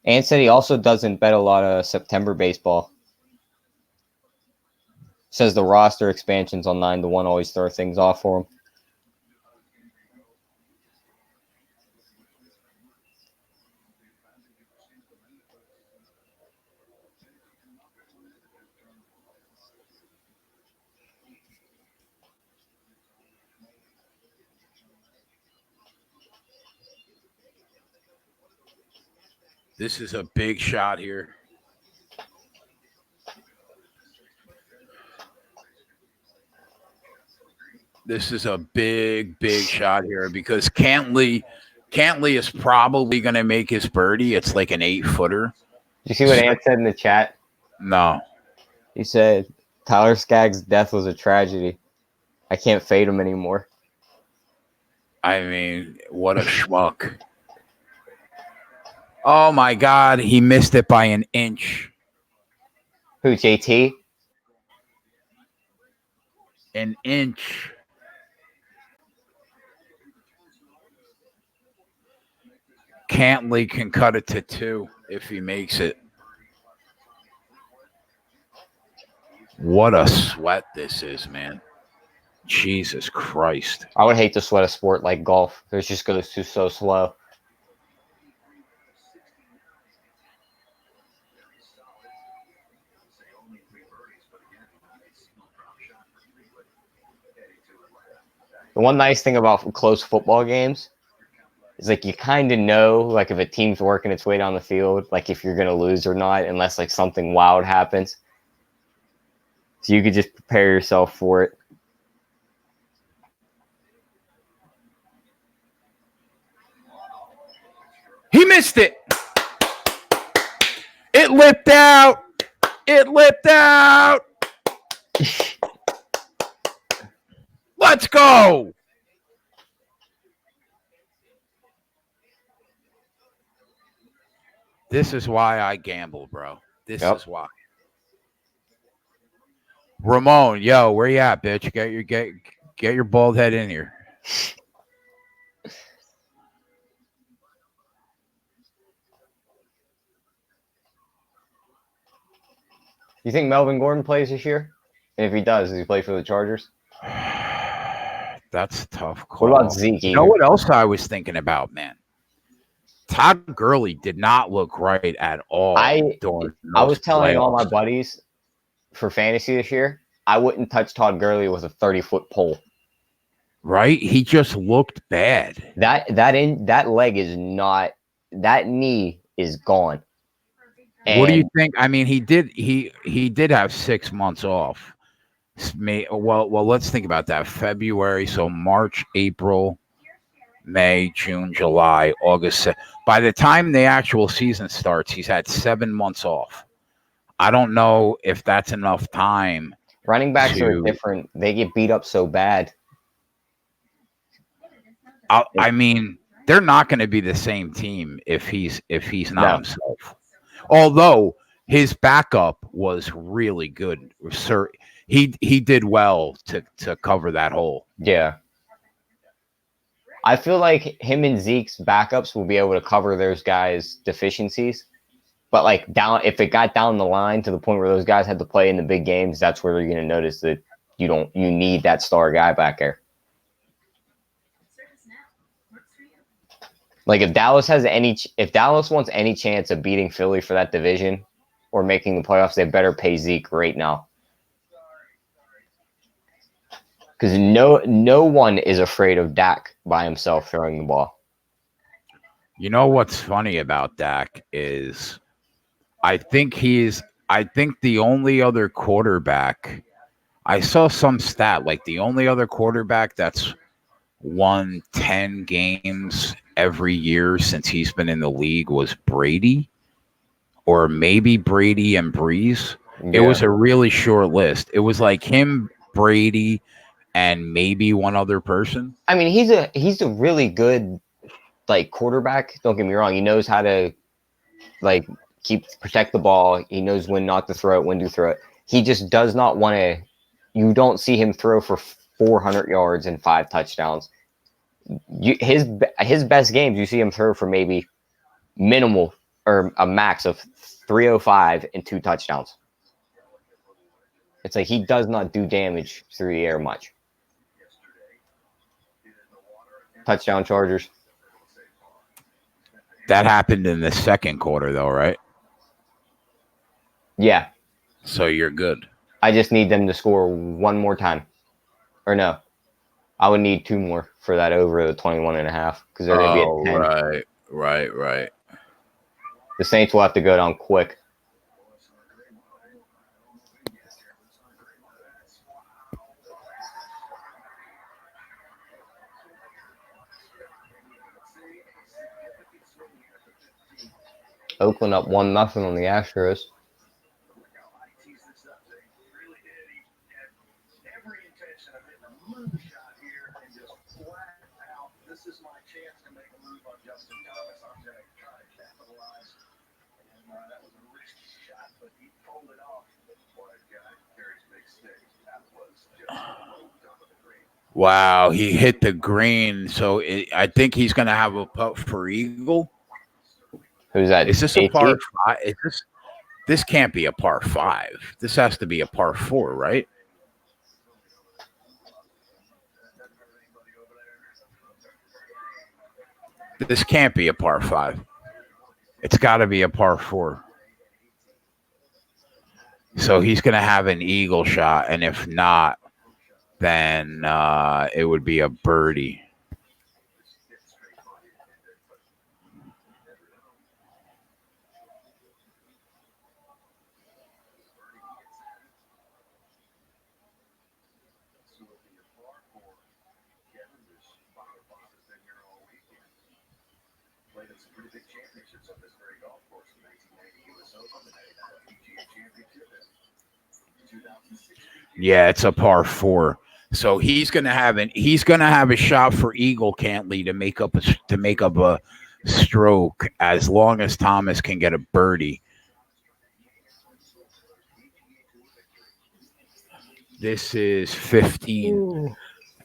And said he also doesn't bet a lot of September baseball. Says the roster expansions on 9-1 always throw things off for him. This is a big shot here. This is a big shot here because Cantley is probably going to make his birdie. It's like an 8-footer. You see what Ant said in the chat? No. He said, Tyler Skaggs' death was a tragedy. I can't fade him anymore. I mean, what a schmuck. Oh, my God. He missed it by an inch. Who, JT? An inch. Cantley can cut it to 2 if he makes it. What a sweat this is, man. Jesus Christ. I would hate to sweat a sport like golf. It just goes so slow. The one nice thing about close football games is like you kind of know like if a team's working its way down the field, like if you're going to lose or not, unless like something wild happens. So you could just prepare yourself for it. He missed it. It lipped out. It lipped out. Let's go. This is why I gamble, bro. This is why. Ramon, yo, where you at, bitch? Get your bald head in here. You think Melvin Gordon plays this year? And if he does he play for the Chargers? That's a tough call. What about Zeke? You know what else I was thinking about, man? Todd Gurley did not look right at all. I was telling all my playoffs. buddies for fantasy this year, I wouldn't touch Todd Gurley with a 30-foot pole. Right? He just looked bad. That leg is not. That knee is gone. What do you And think? I mean, he did have 6 months off. Well, let's think about that. February, so March, April, May, June, July, August. By the time the actual season starts, he's had 7 months off. I don't know if that's enough time. running backs are different. They get beat up so bad. I mean, they're not going to be the same team if he's not himself. Although his backup was really good, sir. He did well to cover that hole. Yeah. I feel like him and Zeke's backups will be able to cover those guys' deficiencies. But like if it got down the line to the point where those guys had to play in the big games, that's where you're going to notice that you need that star guy back there. Like if Dallas wants any chance of beating Philly for that division or making the playoffs, they better pay Zeke right now. Because no one is afraid of Dak by himself throwing the ball. You know what's funny about Dak is I think the only other quarterback, I saw some stat, like the only other quarterback that's won 10 games every year since he's been in the league was Brady, or maybe Brady and Breeze. Yeah. It was a really short list. It was like him, Brady, and maybe one other person. I mean, he's a really good like quarterback. Don't get me wrong. He knows how to like protect the ball. He knows when not to throw it, when to throw it. He just does not want to. You don't see him throw for 400 yards and 5 touchdowns. His best games, you see him throw for maybe minimal or a max of 305 and 2 touchdowns. It's like he does not do damage through the air much. Touchdown Chargers. That happened in the second quarter, though, right? Yeah. So you're good. I just need them to score one more time. Or no. I would need 2 more for that over the 21.5 because they're going to be at 10. Right. The Saints will have to go down quick. Oakland up 1-0 on the Astros. Wow, he hit the green. So I think he's going to have a putt for eagle. Who's that? Is this a par 5? This can't be a par 5. This has to be a par 4, right? This can't be a par 5. It's got to be a par 4. So he's going to have an eagle shot, and if not, then it would be a birdie. Yeah, it's a par 4. So he's gonna have a shot for eagle, Cantley, to make up a stroke as long as Thomas can get a birdie. This is 15. Ooh.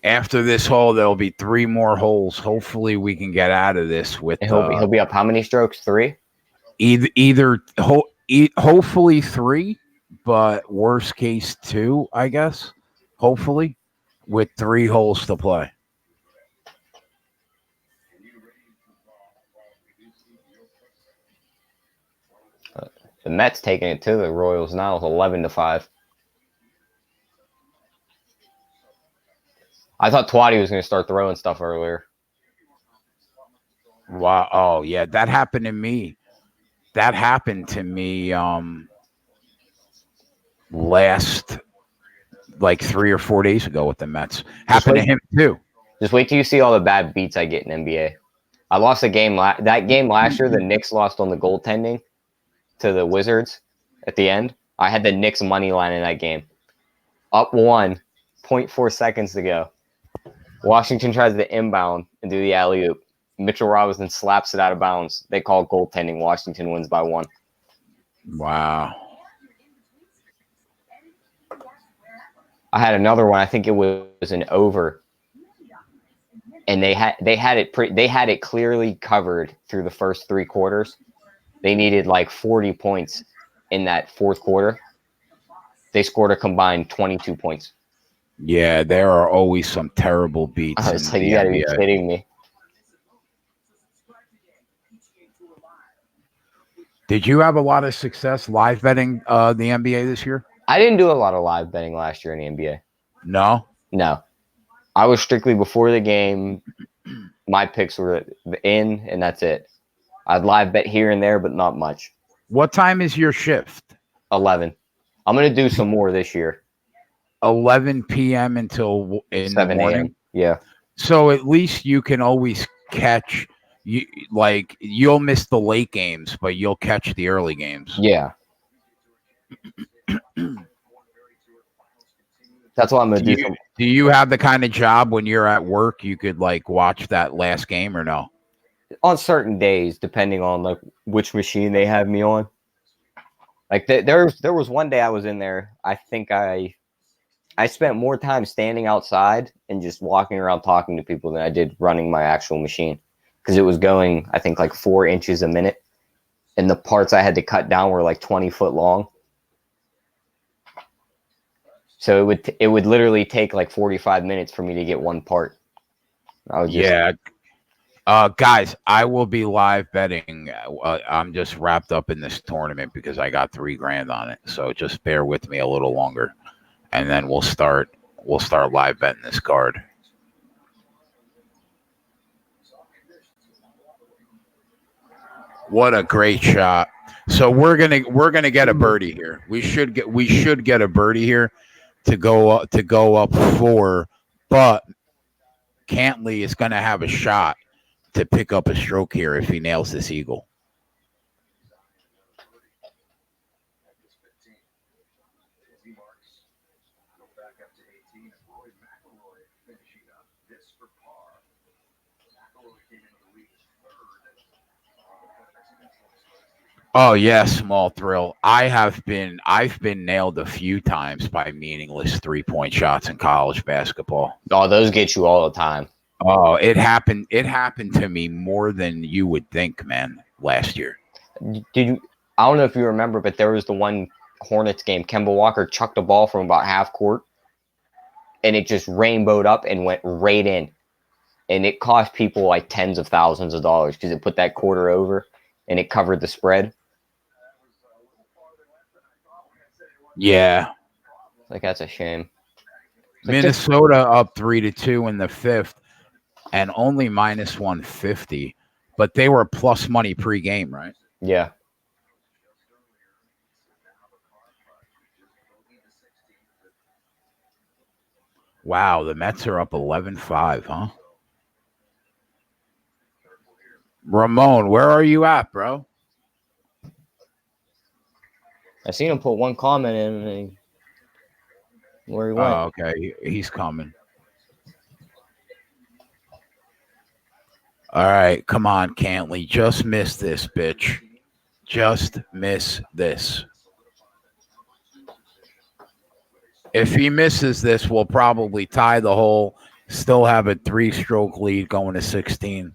After this hole, there'll be 3 more holes. Hopefully, we can get out of this with. He'll be up how many strokes? 3. Hopefully 3, but worst case 2, I guess. Hopefully, with 3 holes to play. The Mets taking it to the Royals now with 11-5. I thought Twatty was going to start throwing stuff earlier. Wow. Oh, yeah. That happened to me. Last, like 3 or 4 days ago with the Mets. Happened to him, too. Just wait till you see all the bad beats I get in NBA. I lost a game. That game last year, the Knicks lost on the goaltending to the Wizards at the end. I had the Knicks money line in that game. Up 1, 0.4 seconds to go. Washington tries to inbound and do the alley-oop. Mitchell Robinson slaps it out of bounds. They call goaltending. Washington wins by 1. Wow. I had another one. I think it was an over, and they had it clearly covered through the first 3 quarters. They needed like 40 points in that 4th quarter. They scored a combined 22 points. Yeah, there are always some terrible beats. I was like, you got to be kidding me. Did you have a lot of success live betting the NBA this year? I didn't do a lot of live betting last year in the NBA. No? No. I was strictly before the game. My picks were in, and that's it. I'd live bet here and there, but not much. What time is your shift? 11. I'm going to do some more this year. 11 p.m. until in 7 the morning? a.m. Yeah. So at least you can always catch, you'll miss the late games, but you'll catch the early games. Yeah. That's what I'm going to do. Do you have the kind of job when you're at work you could like watch that last game or no? On certain days, depending on like which machine they have me on. Like there was one day I was in there. I think I spent more time standing outside and just walking around talking to people than I did running my actual machine, because it was going, I think, like 4 inches a minute, and the parts I had to cut down were like 20 foot long. So it would literally take like 45 minutes for me to get one part. Guys, I will be live betting. I'm just wrapped up in this tournament because I got $3,000 on it. So just bear with me a little longer, and then we'll start live betting this card. What a great shot! So we're gonna get a birdie here. We should get a birdie here to go up 4, but Cantley is gonna have a shot to pick up a stroke here if he nails this eagle. Oh yeah, small thrill. I've been nailed a few times by meaningless 3-point shots in college basketball. Oh, those get you all the time. Oh, it happened to me more than you would think, man, last year. I don't know if you remember, but there was the one Hornets game. Kemba Walker chucked a ball from about half court, and it just rainbowed up and went right in. And it cost people like tens of thousands of dollars because it put that quarter over and it covered the spread. Yeah. Like, that's a shame. Minnesota up 3-2 in the 5th and only minus 150, but they were plus money pregame, right? Yeah. Wow, the Mets are up 11-5, huh? Ramon, where are you at, bro? I seen him put one comment in and where he went. Oh, okay. He's coming. All right, come on, Cantley. Just miss this, bitch. Just miss this. If he misses this, we'll probably tie the hole, still have a 3-stroke lead going to 16.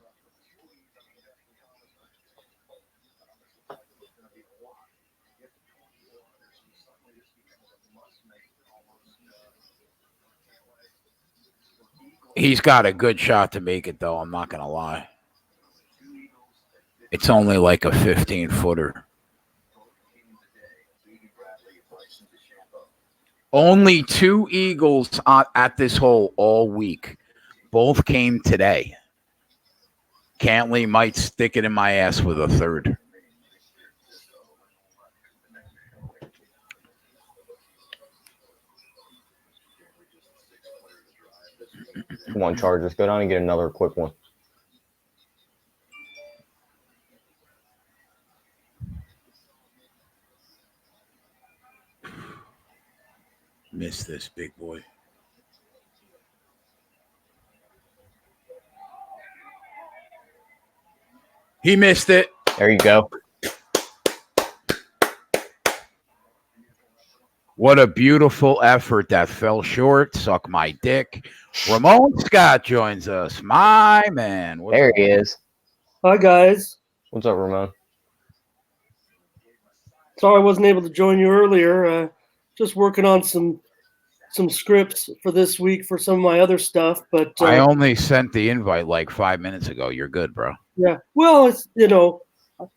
He's got a good shot to make it, though. I'm not going to lie. It's only like a 15-footer. Only 2 eagles at this hole all week. Both came today. Cantley might stick it in my ass with a third. Come on, Chargers. Go down and get another quick one. Miss this, big boy. He missed it. There you go. What a beautiful effort that fell short. Suck my dick. Ramon Scott joins us. My man. There he is. Hi, guys. What's up, Ramon? Sorry I wasn't able to join you earlier. Just working on some scripts for this week for some of my other stuff. But I only sent the invite like 5 minutes ago. You're good, bro. Yeah. Well, it's,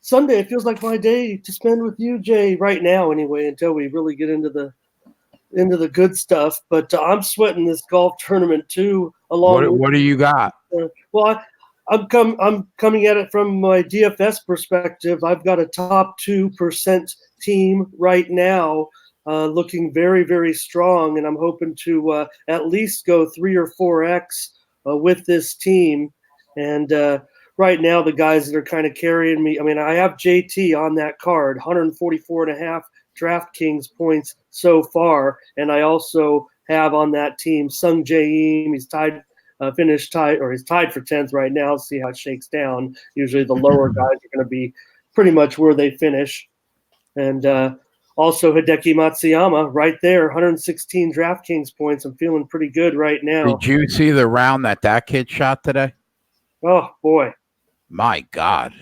Sunday, it feels like my day to spend with you, Jay, right now anyway, until we really get into the good stuff. But I'm sweating this golf tournament too. What do you got? Well, I'm coming at it from my DFS perspective. I've got a top 2% team right now, looking very, very strong, and I'm hoping to at least go 3 or 4x with this team. And right now, the guys that are kind of carrying me, I mean, I have JT on that card, 144.5 DraftKings points so far, and I also have on that team Sung Jae-im. He's finished tied, or he's tied for 10th right now. See how it shakes down. Usually the lower guys are going to be pretty much where they finish. And also Hideki Matsuyama right there, 116 DraftKings points. I'm feeling pretty good right now. Did you see the round that kid shot today? Oh, boy. My God.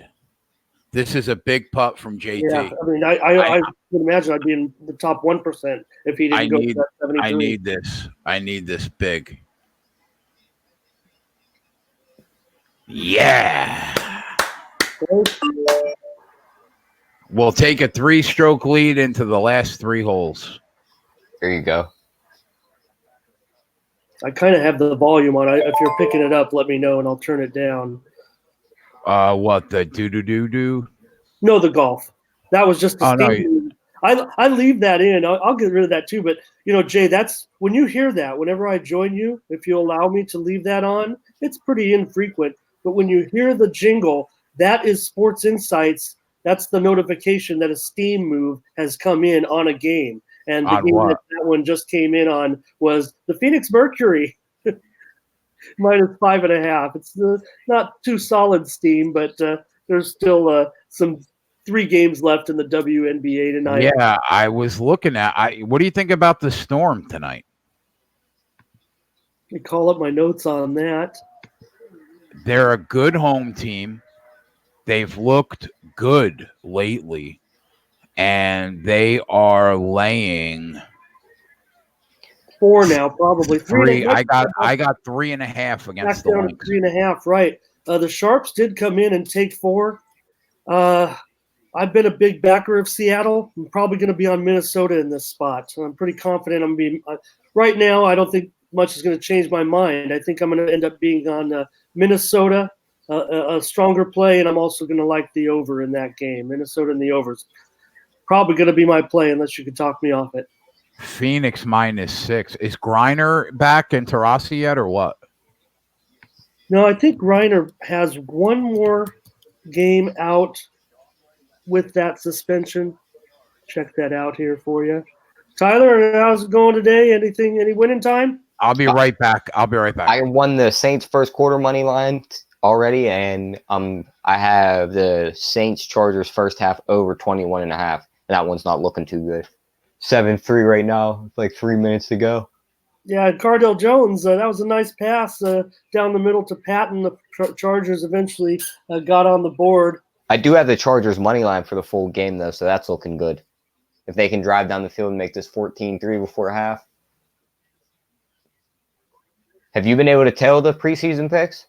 This is a big putt from JT. Yeah, I mean, I would imagine I'd be in the top 1% if he didn't go to that 73. I need this. I need this big. Yeah. We'll take a 3-stroke lead into the last 3 holes. There you go. I kind of have the volume on. If you're picking it up, let me know and I'll turn it down. What, the do? No, the golf. That was just a no. I leave that in. I'll get rid of that too. But, Jay, that's when you hear that, whenever I join you, if you allow me to leave that on, it's pretty infrequent. But when you hear the jingle, that is Sports Insights. That's the notification that a Steam move has come in on a game. And the game that one just came in on was the Phoenix Mercury. Minus 5.5. It's not too solid Steam, but there's still some 3 games left in the WNBA tonight. Yeah, I was looking at. What do you think about the Storm tonight? Let me call up my notes on that. They're a good home team. They've looked good lately, and they are laying 4 now, probably 3. I got 3.5 against the Lynx. 3.5, right? The Sharps did come in and take 4. I've been a big backer of Seattle. I'm probably going to be on Minnesota in this spot. So I'm pretty confident I'm being right now. I don't think much is going to change my mind. I think I'm going to end up being on Minnesota, a stronger play, and I'm also going to like the over in that game. Minnesota and the overs. Probably going to be my play unless you can talk me off it. Phoenix -6. Is Griner back in Taurasi yet or what? No, I think Griner has one more game out with that suspension. Check that out here for you. Tyler, how's it going today? Any winning time? I'll be right back. I won the Saints first quarter money line already, and I have the Saints Chargers first half over 21.5, and that one's not looking too good. 7-3 right now. It's like 3 minutes to go. Yeah, Cardell Jones, that was a nice pass down the middle to Patton. The Chargers eventually got on the board. I do have the Chargers money line for the full game, though, so that's looking good. If they can drive down the field and make this 14-3 before half. Have you been able to tell the preseason picks?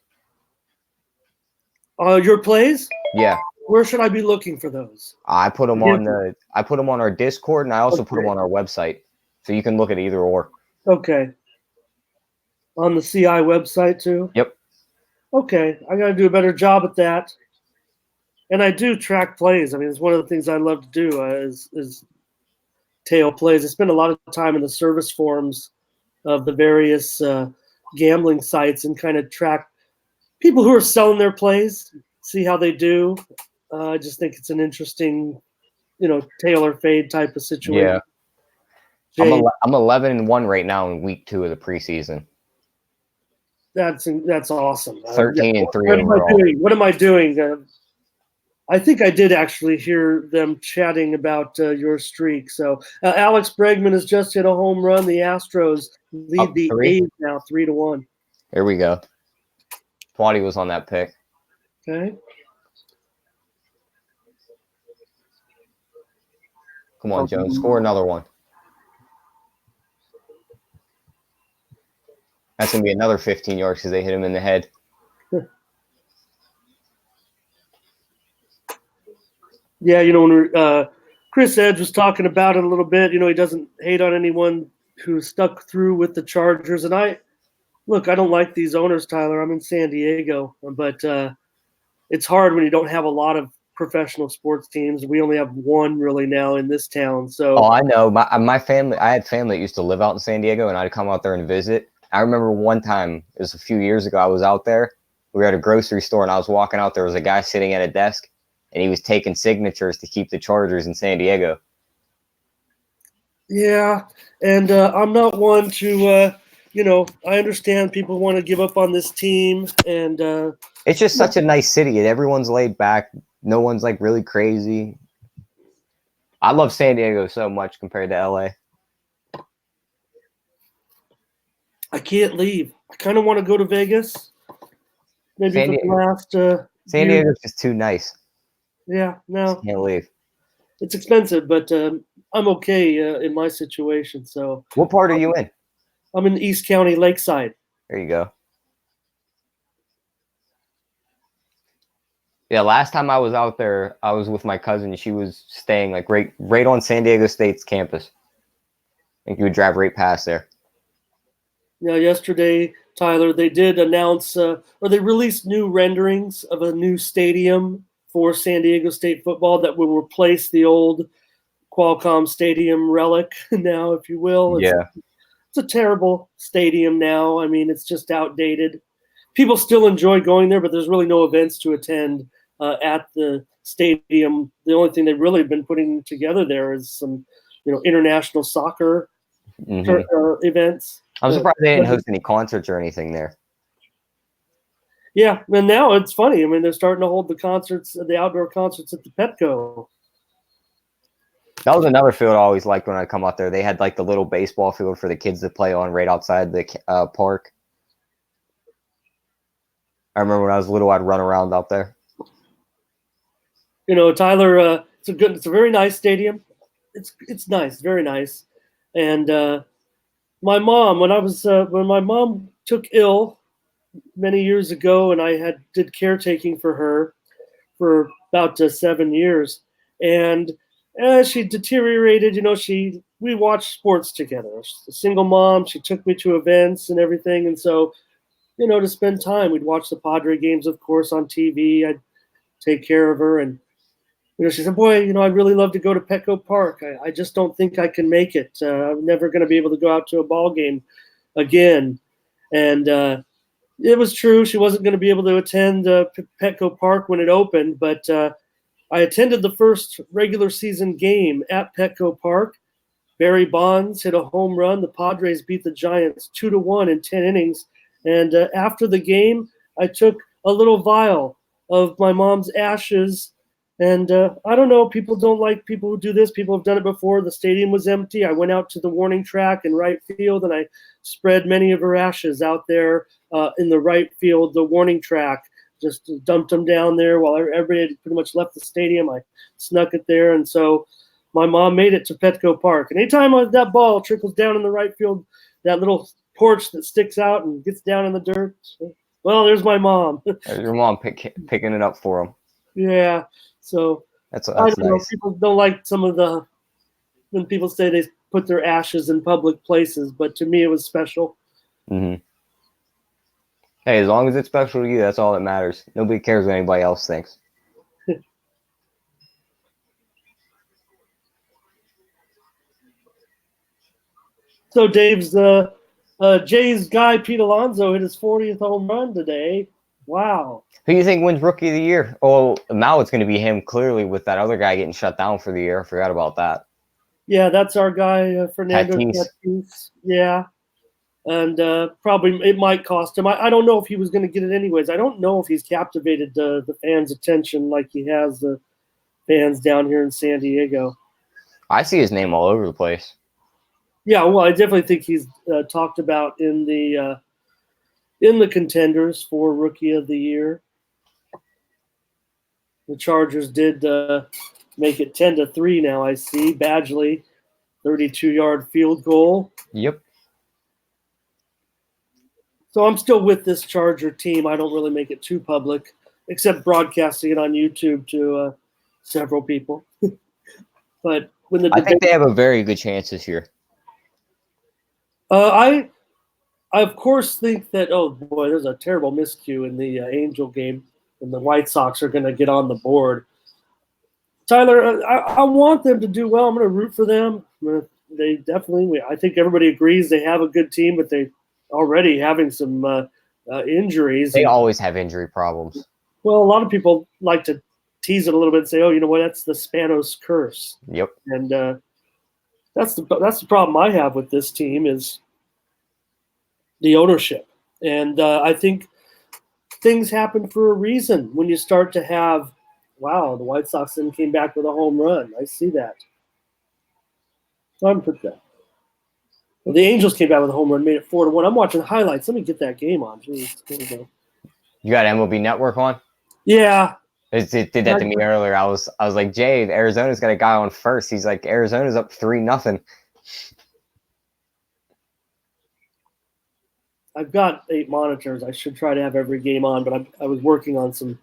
Your plays? Yeah. Where should I be looking for those? I put them on our Discord, and I also put them Okay. on our website, so you can look at either or. Okay. On the CI website too? Yep. Okay. I got to do a better job at that. And I do track plays. I mean, it's one of the things I love to do is tail plays. I spend a lot of time in the service forums of the various gambling sites and kind of track people who are selling their plays, see how they do. I just think it's an interesting, tailor fade type of situation. Yeah. I'm 11-1 right now in week 2 of the preseason. That's awesome. 13-3 overall. What am I doing? I think I did actually hear them chatting about your streak. So Alex Bregman has just hit a home run. The Astros lead the A's now 3-1. Here we go. Twatty was on that pick. Okay. Come on, Jones. Score another one. That's going to be another 15 yards because they hit him in the head. Yeah, when Chris Edge was talking about it a little bit, he doesn't hate on anyone who stuck through with the Chargers. And I don't like these owners, Tyler. I'm in San Diego, but it's hard when you don't have a lot of professional sports teams. We only have one really now in this town. So I know. My family, I had family that used to live out in San Diego, and I'd come out there and visit. I remember one time, it was a few years ago, I was out there. We were at a grocery store, and I was walking out. There was a guy sitting at a desk, and he was taking signatures to keep the Chargers in San Diego. Yeah, and I'm not one to, I understand people want to give up on this team, and it's just such a nice city, and everyone's laid back. No one's like really crazy. I love San Diego so much compared to LA. I can't leave. I kind of want to go to Vegas. Maybe San for the last San Diego's just too nice. Yeah, no. Just can't leave. It's expensive, but I'm okay in my situation. So what part are you in? I'm in East County, Lakeside. There you go. Yeah, last time I was out there, I was with my cousin. She was staying like right on San Diego State's campus. I think you would drive right past there. Yeah, yesterday, Tyler, they did announce or they released new renderings of a new stadium for San Diego State football that will replace the old Qualcomm Stadium relic now, if you will. It's a terrible stadium now. I mean, it's just outdated. People still enjoy going there, but there's really no events to attend at the stadium. The only thing they've really been putting together there is some, international soccer events. I'm surprised they didn't host any concerts or anything there. Yeah, and now it's funny. I mean, they're starting to hold the outdoor concerts at the Petco. That was another field I always liked when I come out there. They had like the little baseball field for the kids to play on right outside the park. I remember when I was little, I'd run around out there. Tyler, it's a very nice stadium. It's nice, very nice. And my mom, when my mom took ill many years ago, and I did caretaking for her for about 7 years, and as she deteriorated, we watched sports together. She's a single mom. She took me to events and everything, and so to spend time, we'd watch the Padre games, of course, on TV. I'd take care of her, and she said, "Boy, I'd really love to go to Petco Park. I just don't think I can make it. I'm never going to be able to go out to a ball game again." And it was true. She wasn't going to be able to attend Petco Park when it opened, but I attended the first regular season game at Petco Park. Barry Bonds hit a home run. The Padres beat the Giants 2-1 in 10 innings. And after the game, I took a little vial of my mom's ashes. And I don't know, people don't like people who do this. People have done it before. The stadium was empty. I went out to the warning track in right field, and I spread many of her ashes out there in the right field, the warning track. Just dumped them down there while everybody had pretty much left the stadium. I snuck it there. And so my mom made it to Petco Park. And anytime that ball trickles down in the right field, that little porch that sticks out and gets down in the dirt. Well, there's my mom. There's your mom picking it up for him. Yeah. So That's I don't know. nice. People don't like some of the when people say they put their ashes in public places, but to me it was special. Mm-hmm. Hey, as long as it's special to you, that's all that matters. Nobody cares what anybody else thinks. So Dave's Jay's guy Pete Alonso hit his 40th home run today. Wow. Who do you think wins Rookie of the Year? Oh, now it's going to be him, clearly, with that other guy getting shut down for the year. I forgot about that. Yeah, that's our guy, Fernando Tatis. Yeah. And probably it might cost him. I don't know if he was going to get it anyways. I don't know if he's captivated the fans' attention like he has the fans down here in San Diego. I see his name all over the place. Yeah, well, I definitely think he's talked about in the contenders for Rookie of the Year. The Chargers did make it 10-3 now, I see. Badgley, 32-yard field goal. Yep. So I'm still with this Charger team. I don't really make it too public, except broadcasting it on YouTube to several people. But when I think they have a very good chance this year. I of course think that, oh boy, there's a terrible miscue in the Angel game, and the White Sox are going to get on the board. Tyler, I want them to do well. I'm going to root for them. They definitely, I think everybody agrees they have a good team, but they already having some injuries. They always have injury problems. Well, a lot of people like to tease it a little bit and say, oh, you know what, that's the Spanos curse. Yep. And that's the problem I have with this team is the ownership. And I think things happen for a reason when you start to have, wow, the White Sox then came back with a home run. I see that. So I'm put that. Well, the Angels came back with a home run, made it 4-1. I'm watching highlights. Let me get that game on. Jeez, here we go. You got MLB Network on? Yeah. It did that to me earlier. I was like, Jay, Arizona's got a guy on first. He's like, Arizona's up 3-0. I've got 8 monitors. I should try to have every game on, but I was working on some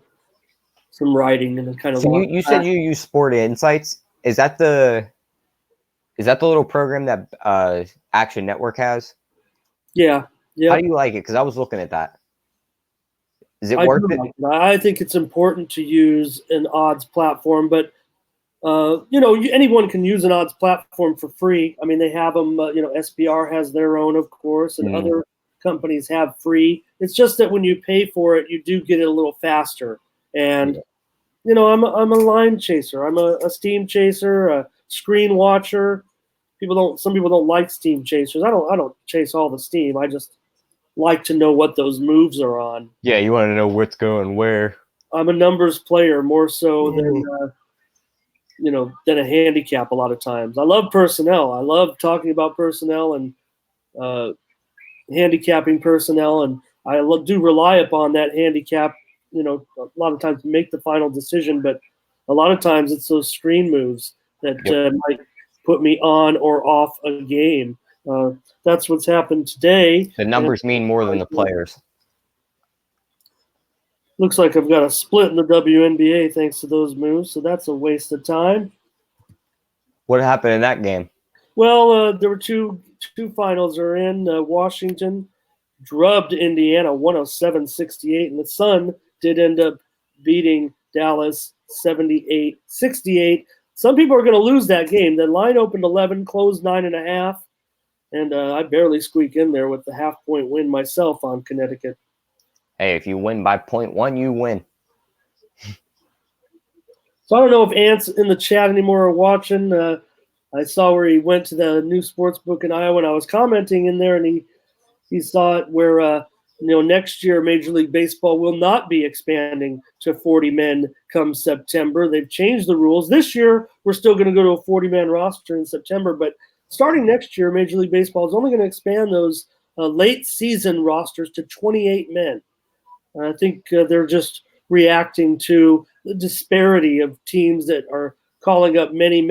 writing and kind of. So you said you use Sport Insights. Is that the little program that Action Network has? Yeah. Yeah. How do you like it? Because I was looking at that. Is it worth it? I think it's important to use an odds platform, but anyone can use an odds platform for free. I mean, they have them. SBR has their own, of course, and other companies have free. It's just that when you pay for it, you do get it a little faster. And I'm a line chaser. I'm a steam chaser, a screen watcher. Some people don't like steam chasers. I don't chase all the steam. I just like to know what those moves are on. Yeah, you want to know what's going where. I'm a numbers player more so than a handicap a lot of times. I love personnel. I love talking about personnel and handicapping personnel, and I do rely upon that handicap, a lot of times to make the final decision, but a lot of times it's those screen moves that might put me on or off a game. That's what's happened today. The numbers mean more than the players. Looks like I've got a split in the WNBA thanks to those moves, so that's a waste of time. What happened in that game? Well, there were two finals are in. Washington drubbed Indiana 107-68, and the Sun did end up beating Dallas 78-68. Some people are going to lose that game. The line opened 11, closed 9.5, and I barely squeak in there with the half-point win myself on Connecticut. Hey, if you win by 0.1, you win. So I don't know if Ant's in the chat anymore or watching. I saw where he went to the new Sportsbook in Iowa, and I was commenting in there, and he saw it where next year Major League Baseball will not be expanding to 40 men come September. They've changed the rules. This year we're still going to go to a 40-man roster in September, but starting next year, Major League Baseball is only going to expand those late season rosters to 28 men. I think they're just reacting to the disparity of teams that are calling up many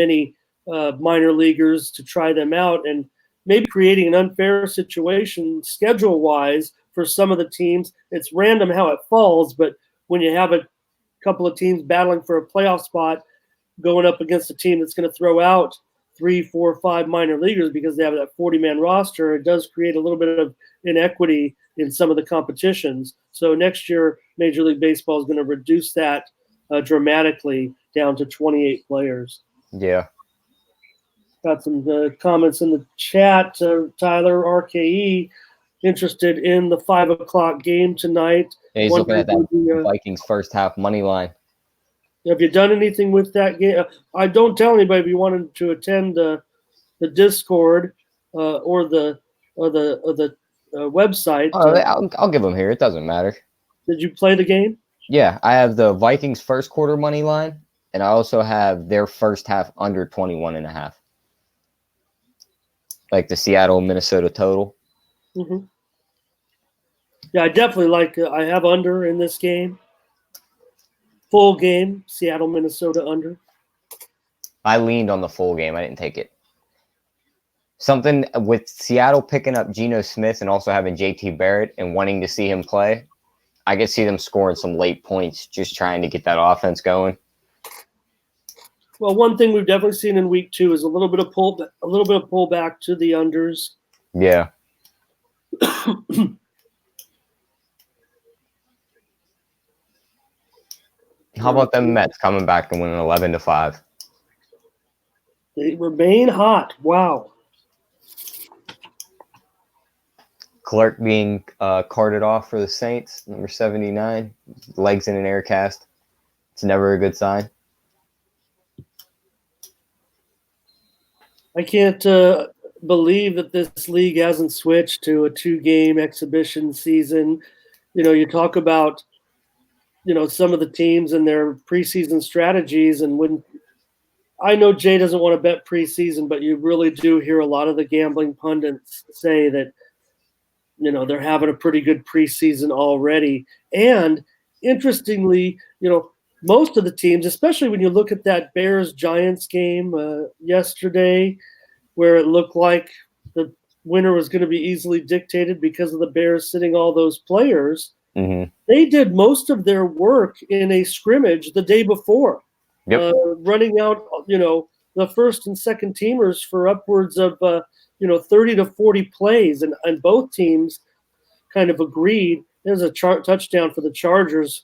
minor leaguers to try them out. And maybe creating an unfair situation schedule-wise for some of the teams. It's random how it falls, but when you have a couple of teams battling for a playoff spot going up against a team that's going to throw out 3, 4, 5 minor leaguers because they have that 40-man roster, it does create a little bit of inequity in some of the competitions. So next year, Major League Baseball is going to reduce that dramatically down to 28 players. Yeah. Got some comments in the chat. Tyler, RKE, interested in the 5 o'clock game tonight. Yeah, he's looking at that Vikings first half money line. Have you done anything with that game? I don't tell anybody if you wanted to attend the Discord or the website. I'll give them here. It doesn't matter. Did you play the game? Yeah, I have the Vikings first quarter money line, and I also have their first half under 21.5. Like the Seattle, Minnesota total. Mm-hmm. Yeah, I definitely like. I have under in this game. Full game, Seattle, Minnesota under. I leaned on the full game. I didn't take it. Something with Seattle picking up Geno Smith and also having JT Barrett and wanting to see him play, I could see them scoring some late points, just trying to get that offense going. Well, one thing we've definitely seen in week 2 is a little bit of pullback to the unders. Yeah. How about them Mets coming back and winning 11-5? They remain hot. Wow. Clark being carted off for the Saints, number 79, legs in an air cast. It's never a good sign. I can't believe that this league hasn't switched to a 2-game exhibition season. You talk about, some of the teams and their preseason strategies. And when I know Jay doesn't want to bet preseason, but you really do hear a lot of the gambling pundits say that, they're having a pretty good preseason already. And interestingly, most of the teams, especially when you look at that Bears-Giants game yesterday, where it looked like the winner was going to be easily dictated because of the Bears sitting all those players, they did most of their work in a scrimmage the day before, running out, the first and second teamers for upwards of, 30 to 40 plays. And both teams kind of agreed. There's a touchdown for the Chargers.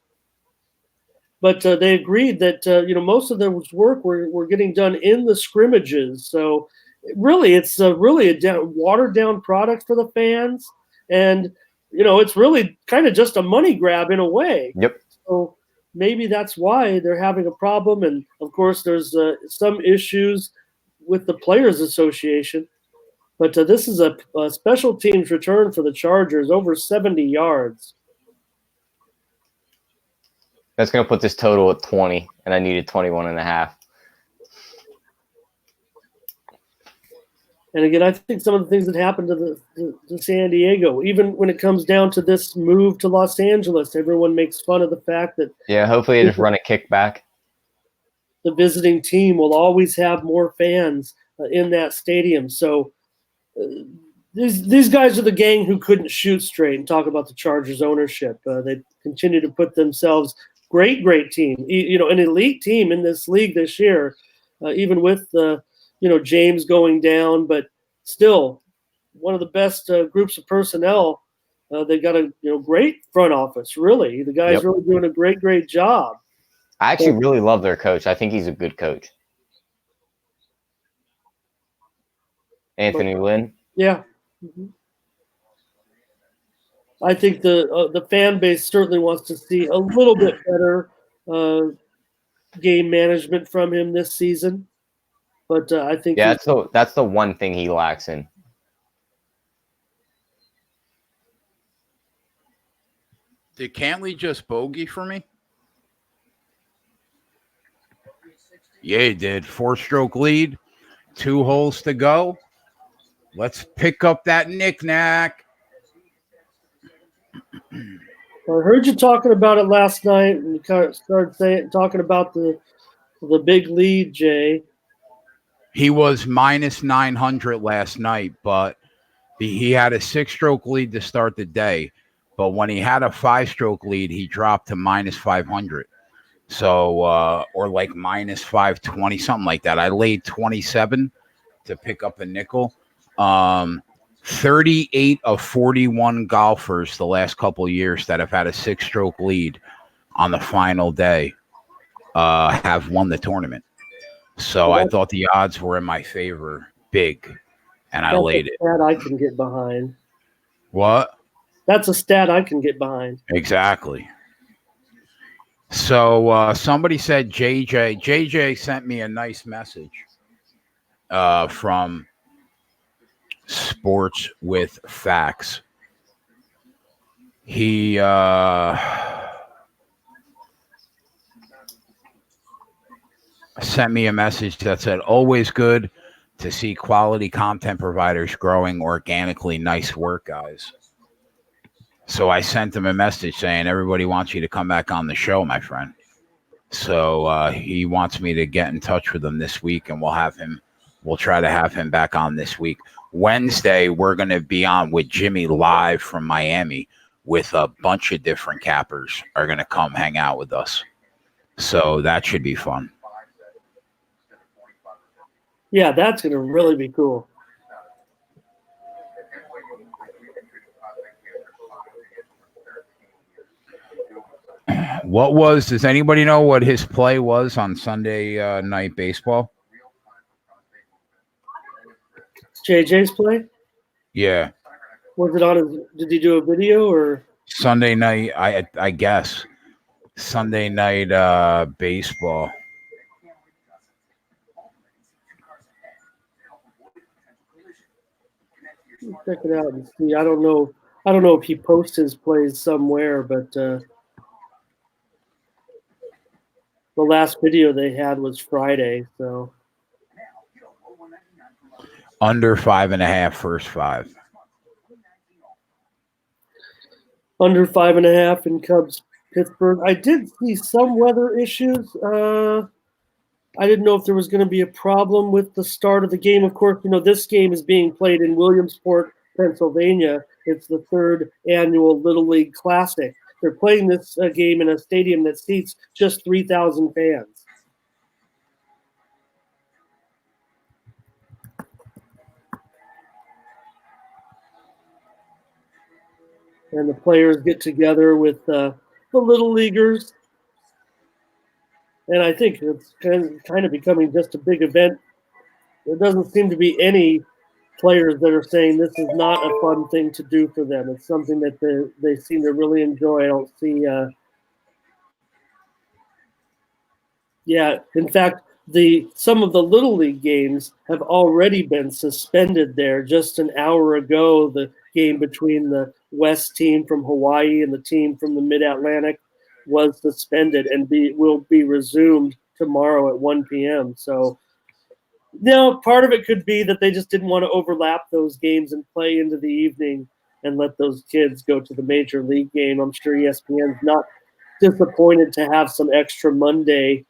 But they agreed that, most of their work were getting done in the scrimmages. So really, it's really a watered-down product for the fans. And, it's really kind of just a money grab in a way. Yep. So maybe that's why they're having a problem. And, of course, there's some issues with the Players Association. But this is a special teams return for the Chargers, over 70 yards. That's going to put this total at 20, and I needed 21.5. And again, I think some of the things that happened to San Diego, even when it comes down to this move to Los Angeles, everyone makes fun of the fact that hopefully they just run a kickback. The visiting team will always have more fans in that stadium. So these guys are the gang who couldn't shoot straight and talk about the Chargers ownership. They continue to put themselves great team, an elite team in this league this year, even with James going down, but still one of the best groups of personnel. They got a great front office. Really, the guys really doing a great job. I actually really love their coach. I think he's a good coach, Anthony Lynn. Yeah, I think the fan base certainly wants to see a little bit better game management from him this season. But I think that's the one thing he lacks in. Did Cantley just bogey for me? Yeah, he did. 4-stroke lead, 2 holes to go. Let's pick up that knick-knack. I heard you talking about it last night, and you started talking about the big lead, Jay. He was minus 900 last night, but he had a 6-stroke lead to start the day. But when he had a 5-stroke lead, he dropped to minus 500. So, or like minus 520, something like that. I laid 27 to pick up a nickel. 38 of 41 golfers the last couple of years that have had a 6-stroke lead on the final day have won the tournament. So I thought the odds were in my favor big, and I laid it. Stat I can get behind. What? That's a stat I can get behind. Exactly. So somebody said JJ sent me a nice message from Sports with Facts. He sent me a message that said, always good to see quality content providers growing organically. Nice work, guys. So I sent him a message saying, everybody wants you to come back on the show, my friend. So he wants me to get in touch with him this week, and we'll try to have him back on this week. Wednesday, we're going to be on with Jimmy live from Miami with a bunch of different cappers are going to come hang out with us. So that should be fun. Yeah, that's going to really be cool. Does anybody know what his play was on Sunday night baseball? JJ's play? Yeah. Was it on did he do a video or? Sunday night, I guess. Sunday night baseball. Check it out and see. I don't know if he posts his plays somewhere, but the last video they had was Friday, so under 5.5 first 5. Under 5.5 in Cubs Pittsburgh. I did see some weather issues. I didn't know if there was going to be a problem with the start of the game. Of course, this game is being played in Williamsport, Pennsylvania. It's the 3rd annual Little League Classic. They're playing this game in a stadium that seats just 3,000 fans. And the players get together with the Little Leaguers. And I think it's kind of becoming just a big event. There doesn't seem to be any players that are saying this is not a fun thing to do for them. It's something that they seem to really enjoy. I don't see in fact, some of the Little League games have already been suspended there. Just an hour ago, the game between the West team from Hawaii and the team from the Mid-Atlantic was suspended and will be resumed tomorrow at 1 p.m. So part of it could be that they just didn't want to overlap those games and play into the evening and let those kids go to the major league game. I'm sure ESPN's not disappointed to have some extra Monday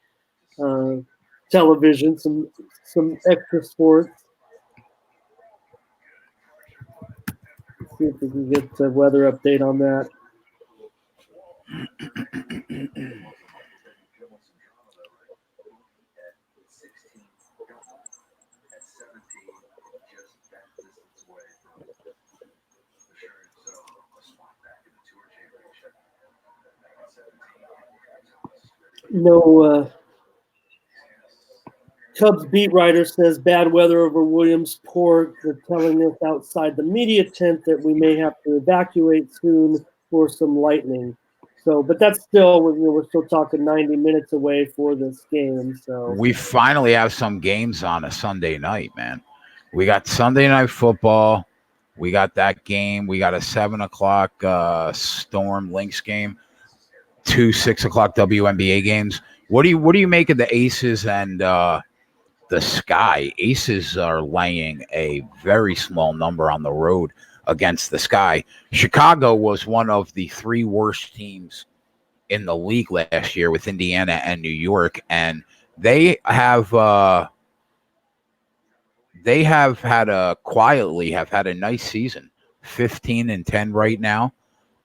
television, some extra sports. Let's see if we can get the weather update on that. No, Cubs beat writer says bad weather over Williamsport. They're telling us outside the media tent that we may have to evacuate soon for some lightning. So, but that's still, we're still talking 90 minutes away for this game. So we finally have some games on a Sunday night, man. We got Sunday night football. We got that game. We got a 7:00 Storm Lynx game. 2 6:00 WNBA games. What do you make of the Aces and the Sky? Aces are laying a very small number on the road against the Sky. Chicago was one of the 3 worst teams in the league last year with Indiana and New York, and they have they have had a nice season. 15-10 right now.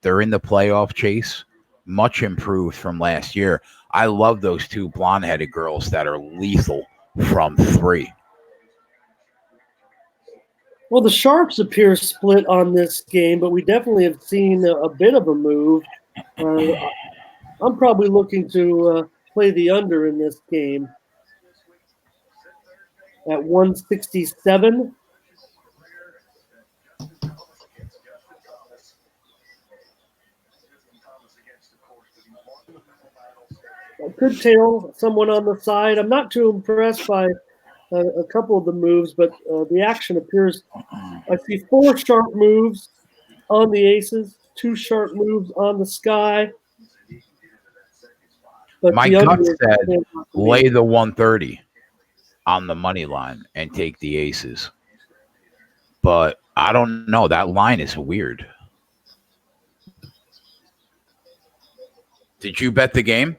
They're in the playoff chase, much improved from last year. I love those two blonde-headed girls that are lethal from 3. Well, the Sharps appear split on this game, but we definitely have seen a bit of a move. I'm probably looking to play the under in this game at 167. I could tail someone on the side. I'm not too impressed by a couple of the moves, but the action appears. I see 4 sharp moves on the aces, 2 sharp moves on the sky. But My the gut under said lay the 130 on the money line and take the aces. But I don't know. That line is weird. Did you bet the game?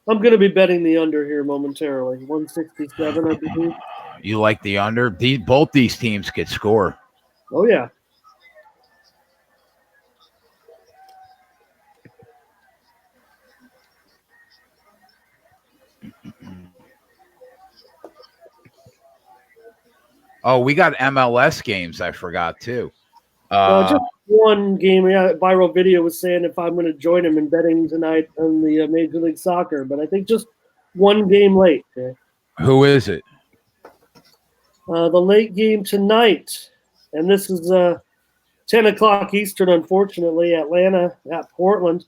I'm going to be betting the under here momentarily. 167, I believe. You like the under? Both these teams could score. Oh, yeah. Oh, we got MLS games. I forgot too. Just one game. Yeah, Viral Video was saying if I'm going to join him in betting tonight on the Major League Soccer, but I think just one game late. Okay? Who is it? The late game tonight, and this is 10 o'clock Eastern, unfortunately, Atlanta at Portland.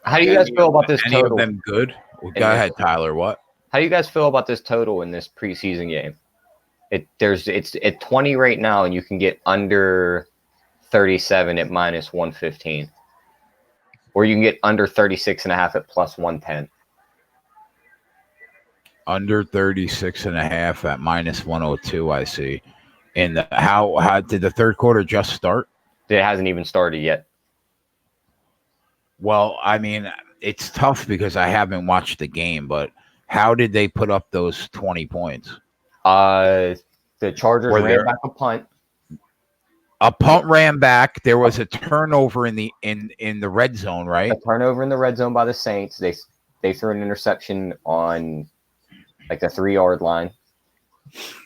How do you guys feel about this Any total? of them good? Well, go ahead, Tyler. What? How do you guys feel about this total in this preseason game? It's at 20 right now, and you can get under 37 at minus 115, or you can get under 36.5 at plus 110. Under 36.5 at minus 102. I see. And how did the third quarter just start? It hasn't even started yet. Well, I mean, it's tough because I haven't watched the game, but how did they put up those 20 points? The Chargers ran back a punt. A punt ran back. There was a turnover in the red zone, right? A turnover in the red zone by the Saints. They threw an interception on like the 3-yard line,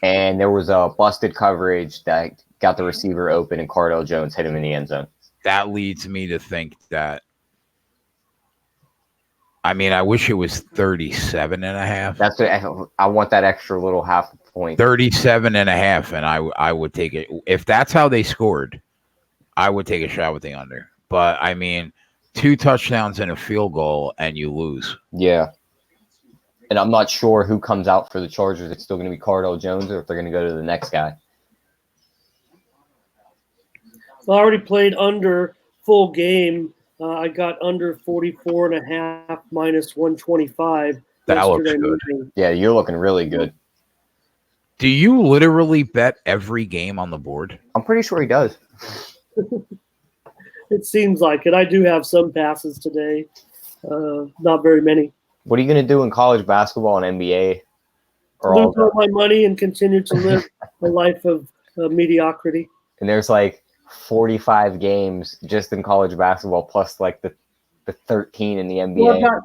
and there was a busted coverage that got the receiver open, and Cardell Jones hit him in the end zone. That leads me to think that. I mean, I wish it was 37.5. That's what I want, that extra little half point. 37.5, and I would take it. If that's how they scored, I would take a shot with the under. But I mean, 2 touchdowns and a field goal, and you lose. Yeah. And I'm not sure who comes out for the Chargers. It's still going to be Cardell Jones, or if they're going to go to the next guy. I already played under full game. I got under 44.5 minus 125. That looks good. Morning. Yeah, you're looking really good. Do you literally bet every game on the board? I'm pretty sure he does. It seems like it. I do have some passes today. Not very many. What are you going to do in college basketball and NBA? Lose all my money and continue to live a life of mediocrity. And there's like 45 games just in college basketball, plus like the 13 in the NBA. Well,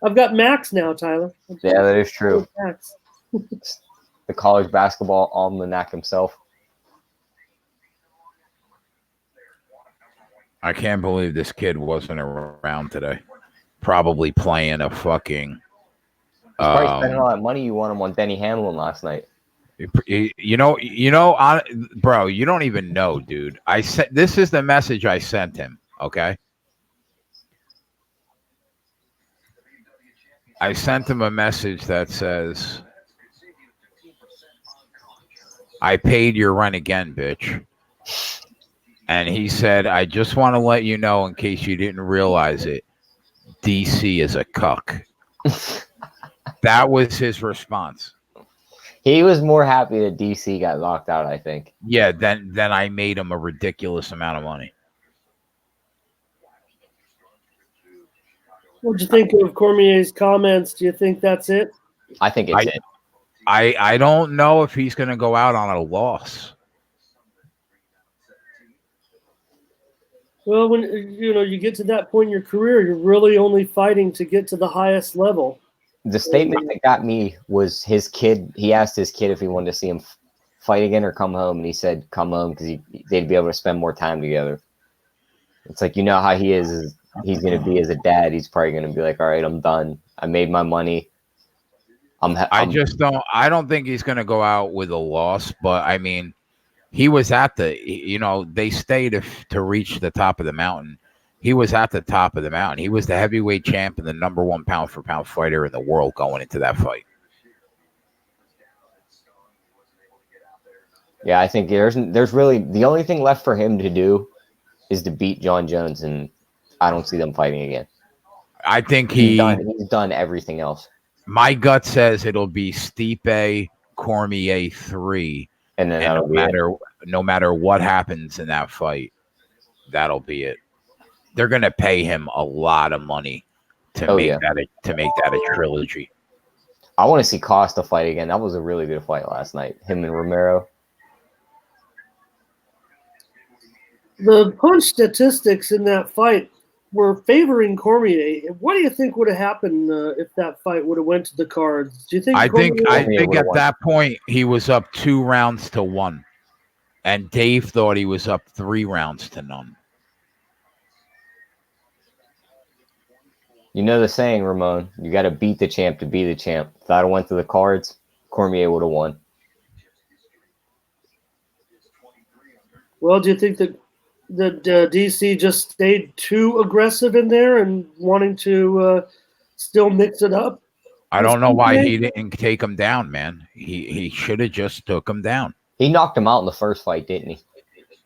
I've got Max now, Tyler. Yeah, that is true. Max. The college basketball almanac himself. I can't believe this kid wasn't around today. Probably playing a fucking. Probably spending all that money you won him on Denny Hamlin last night. Bro, you don't even know, dude. This is the message I sent him. Okay. I sent him a message that says, I paid your rent again, bitch. And he said, I just want to let you know, in case you didn't realize it, DC is a cuck. That was his response. He was more happy that DC got knocked out, I think. Yeah, then I made him a ridiculous amount of money. What did you think of Cormier's comments? Do you think that's it? I think it's it. I don't know if he's going to go out on a loss. Well, when you get to that point in your career, you're really only fighting to get to the highest level. The statement that got me was his kid. He asked his kid if he wanted to see him fight again or come home, and he said come home because they'd be able to spend more time together. It's like, how he is he's going to be as a dad. He's probably going to be like, all right, I'm done. I made my money. I don't think he's going to go out with a loss, but I mean, he was at they stayed to reach the top of the mountain. He was at the top of the mountain. He was the heavyweight champ and the number 1 pound for pound fighter in the world going into that fight. Yeah, I think there's really the only thing left for him to do is to beat John Jones, and I don't see them fighting again. I think he's done everything else. My gut says it'll be Stipe Cormier 3, and then no matter what happens in that fight, that'll be it. They're going to pay him a lot of money to make that a trilogy. I want to see Costa fight again. That was a really good fight last night. Him and Romero. The punch statistics in that fight were favoring Cormier. What do you think would have happened if that fight would have went to the cards? Do you think? I think at that point he was up 2 rounds to 1, and Dave thought he was up 3 rounds to none. You know the saying, Ramon. You got to beat the champ to be the champ. If that went to the cards, Cormier would have won. Well, do you think that DC just stayed too aggressive in there and wanting to still mix it up? I don't know why he didn't take him down, man. He should have just took him down. He knocked him out in the first fight, didn't he?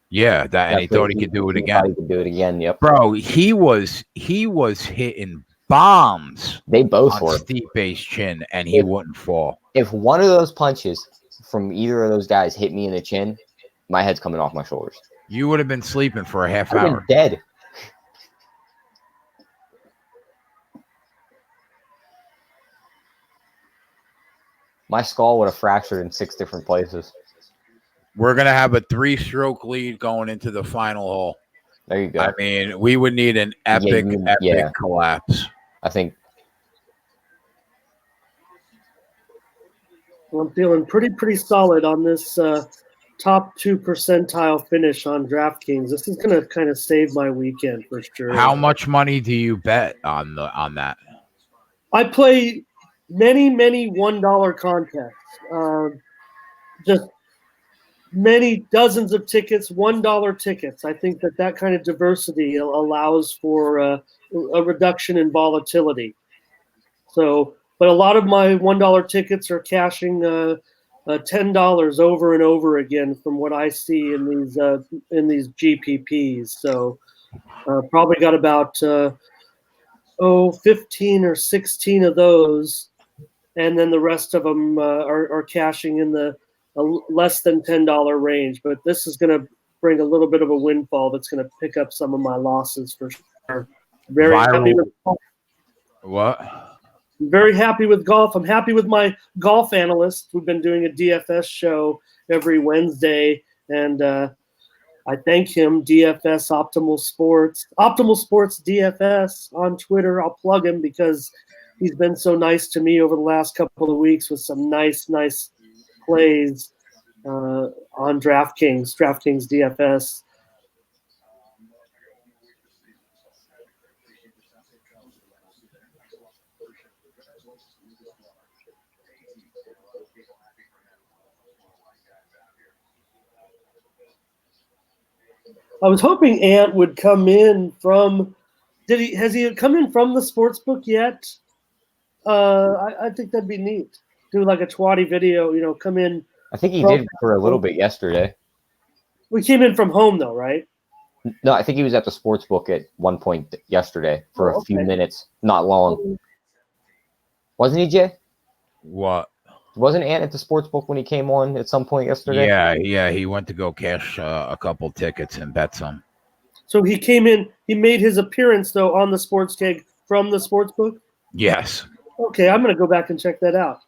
Yeah, and he thought he could do it again. He could do it again. Yep, bro. He was hitting bombs. They both were Stipe's chin, and he wouldn't fall. If one of those punches from either of those guys hit me in the chin, my head's coming off my shoulders. You would have been sleeping for a half hour. Been dead. My skull would have fractured in 6 different places. We're going to have a 3-stroke lead going into the final hole. There you go. I mean, we would need an epic collapse. I think. Well, I'm feeling pretty solid on this top 2 percentile finish on DraftKings. This is going to kind of save my weekend for sure. How much money do you bet on that? I play many $1 contests. Just many dozens of tickets, $1 tickets. I think that kind of diversity allows for a reduction in volatility. So, but a lot of my $1 tickets are cashing $10 over and over again from what I see in these GPPs. So, probably got about 15 or 16 of those, and then the rest of them are cashing in the less than $10 range. But this is going to bring a little bit of a windfall that's going to pick up some of my losses for sure. Very happy with what? I'm very happy with golf. I'm happy with my golf analyst. We've been doing a DFS show every Wednesday, and I thank him, DFS Optimal Sports DFS on Twitter. I'll plug him because he's been so nice to me over the last couple of weeks with some nice plays on DraftKings DFS. I was hoping Ant would come in from. Has he come in from the Sportsbook yet? I think that'd be neat. Do like a twatty video, come in. I think he did for a little bit yesterday. We came in from home though, right? No, I think he was at the Sportsbook at one point yesterday for a few minutes, not long. Wasn't he, Jay? What? Wasn't Ant at the Sportsbook when he came on at some point yesterday? Yeah. He went to go cash a couple tickets and bet some. So he came in. He made his appearance though on the Sports Keg from the Sportsbook. Yes. Okay, I'm going to go back and check that out.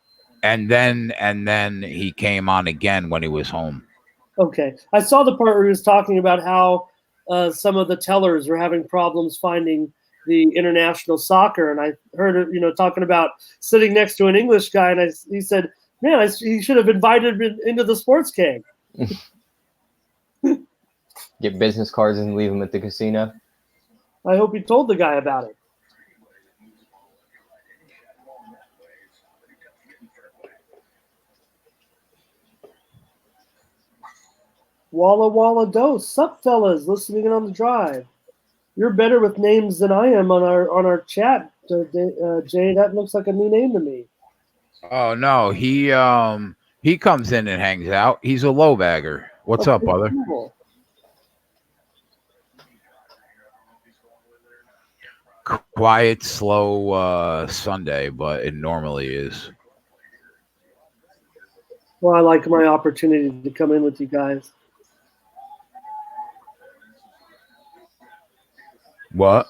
And then he came on again when he was home. Okay. I saw the part where he was talking about how some of the tellers were having problems finding the international soccer. And I heard it, talking about sitting next to an English guy. And he said, man, he should have invited him into the sports keg. Get business cards and leave them at the casino. I hope he told the guy about it. Walla Walla Dose. Sup, fellas, listening in on the drive. You're better with names than I am on our chat, Jay. That looks like a new name to me. Oh no, he comes in and hangs out. He's a low bagger. What's up, brother? Cool. Quiet, slow Sunday, but it normally is. Well, I like my opportunity to come in with you guys. What?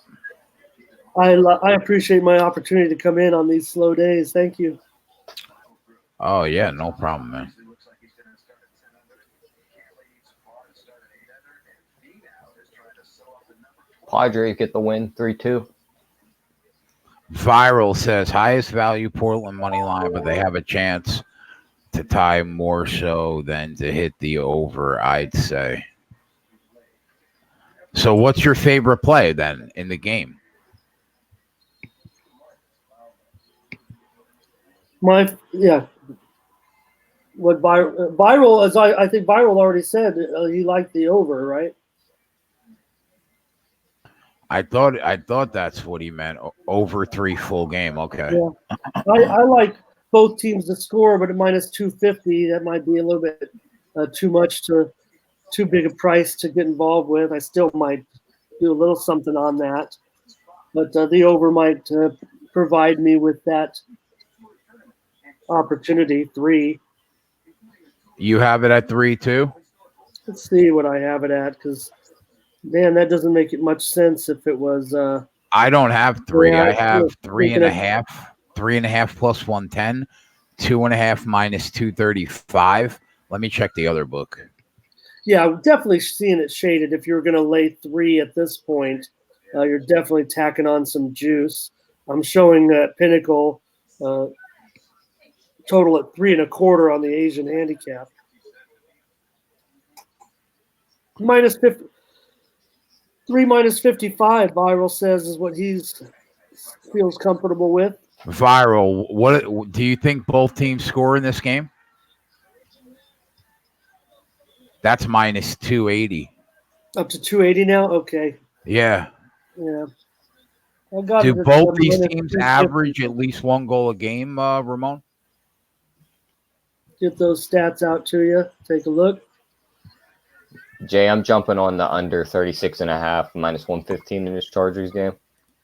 I appreciate my opportunity to come in on these slow days. Thank you. Oh yeah, no problem, man. Padres get the win 3-2. Viral says highest value Portland money line, but they have a chance to tie more so than to hit the over, I'd say. So what's your favorite play then in the game? What viral, as I think Viral already said, he liked the over, right? I thought that's what he meant. Over 3 full game. Okay. Yeah. I like both teams to score, but at minus 250, that might be a little bit too big a price to get involved with. I still might do a little something on that, but the over might provide me with that opportunity. 3. You have it at 3 too? Let's see what I have it at, because man, that doesn't make it much sense if it was. I don't have 3. Yeah, I have yeah, 3.5. 3.5 plus 110. 2.5 minus 235. Let me check the other book. Yeah, I'm definitely seeing it shaded. If you're going to lay 3 at this point, you're definitely tacking on some juice. I'm showing that Pinnacle total at 3.25 on the Asian handicap. Minus 50. 3 minus 55, Viral says, is what he feels comfortable with. Viral, what do you think both teams score in this game? That's minus 280. Up to 280 now? Okay. Yeah. Yeah. I got Do it both these minus teams 250. average at least 1 goal a game, Ramon? Get those stats out to you. Take a look. Jay, I'm jumping on the under 36.5 minus 115 in this Chargers game.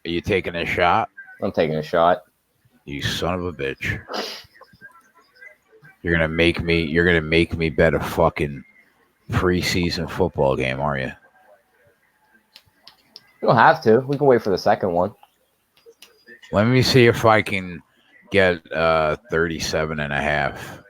Are you taking a shot? I'm taking a shot. You son of a bitch. You're gonna make me bet a fucking preseason football game, are you? You don't have to. We can wait for the second one. Let me see if I can get 37.5.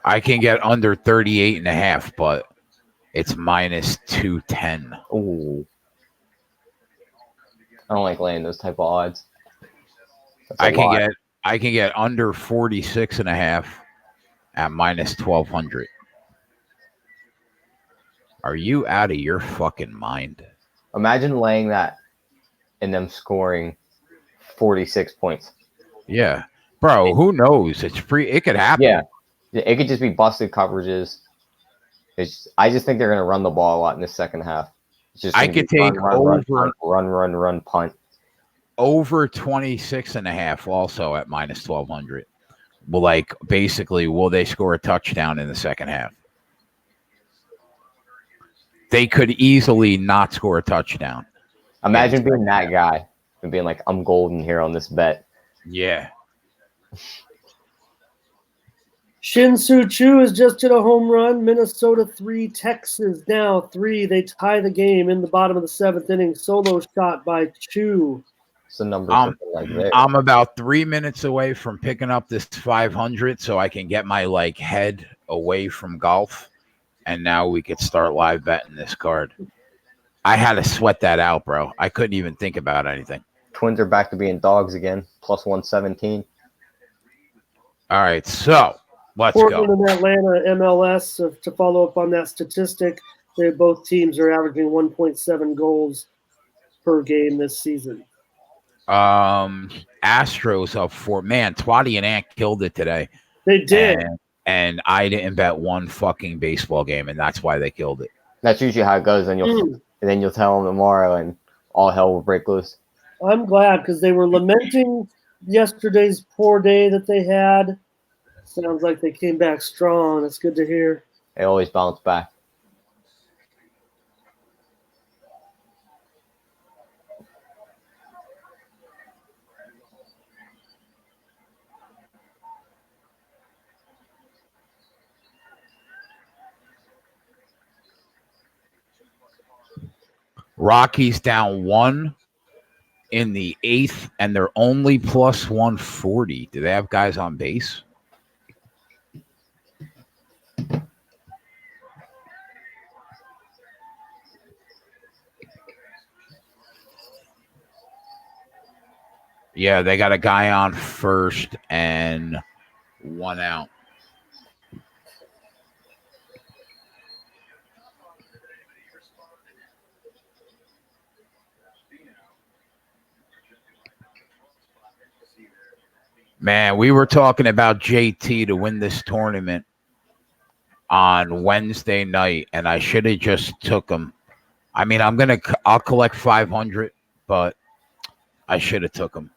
I can get under 38.5, but it's minus 210. Ooh. I don't like laying those type of odds. I can get under 46.5 at minus 1,200. Are you out of your fucking mind? Imagine laying that and them scoring 46 points. Yeah. Bro, who knows? It could happen. Yeah. It could just be busted coverages. I just think they're going to run the ball a lot in the second half. It's just I could take run, punt. Over 26.5 also at minus 1,200. Well, basically, will they score a touchdown in the second half? They could easily not score a touchdown. Imagine being that guy and being like, I'm golden here on this bet. Yeah. Shin-Soo Choo has just hit a home run. Minnesota 3, Texas now 3. They tie the game in the bottom of the 7th inning. Solo shot by Choo. So numbers like there. I'm about 3 minutes away from picking up this 500 so I can get my head away from golf. And now we could start live betting this card. I had to sweat that out, bro. I couldn't even think about anything. Twins are back to being dogs again, plus 117. All right, so let's Portland go. and Atlanta MLS, to follow up on that statistic, both teams are averaging 1.7 goals per game this season. Astros up 4. Man, Twatty and Ant killed it today. They did. And I didn't bet one fucking baseball game, and that's why they killed it. That's usually how it goes, and then you'll tell them tomorrow, and all hell will break loose. I'm glad because they were lamenting yesterday's poor day that they had. Sounds like they came back strong. That's good to hear. They always bounce back. Rockies down 1 in the 8th, and they're only plus 140. Do they have guys on base? Yeah, they got a guy on first and 1 out. Man, we were talking about JT to win this tournament on Wednesday night, and I should have just took him. I mean, I'll collect 500, but I should have took him.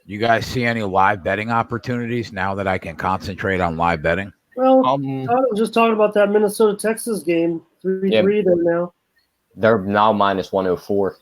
You guys see any live betting opportunities now that I can concentrate on live betting? Well, I was just talking about that Minnesota-Texas game. 3-3 there now. They're now minus 104.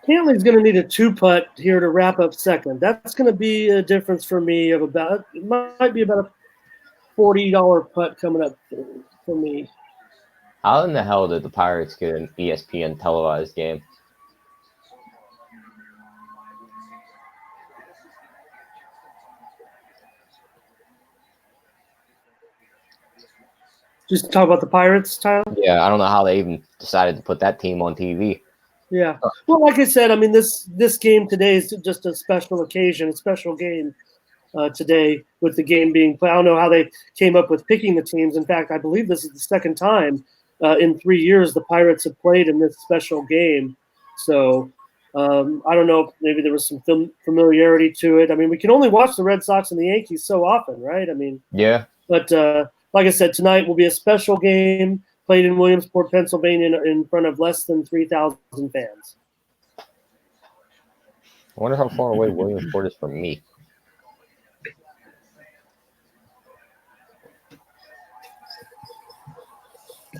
Cantley's going to need a 2-putt here to wrap up second. That's going to be a difference for me of about, it might be about a $40 putt coming up for me. How in the hell did the Pirates get an ESPN televised game? Just talk about the Pirates, Tyler? Yeah, I don't know how they even decided to put that team on TV. Yeah. Well, like I said, I mean, this game today is just a special occasion, a special game today with the game being played. I don't know how they came up with picking the teams. In fact, I believe this is the second time in 3 years the Pirates have played in this special game. So I don't know if maybe there was some familiarity to it. I mean, we can only watch the Red Sox and the Yankees so often, right? I mean, yeah. But like I said, tonight will be a special game played in Williamsport, Pennsylvania, in front of less than 3,000 fans. I wonder how far away Williamsport is from me.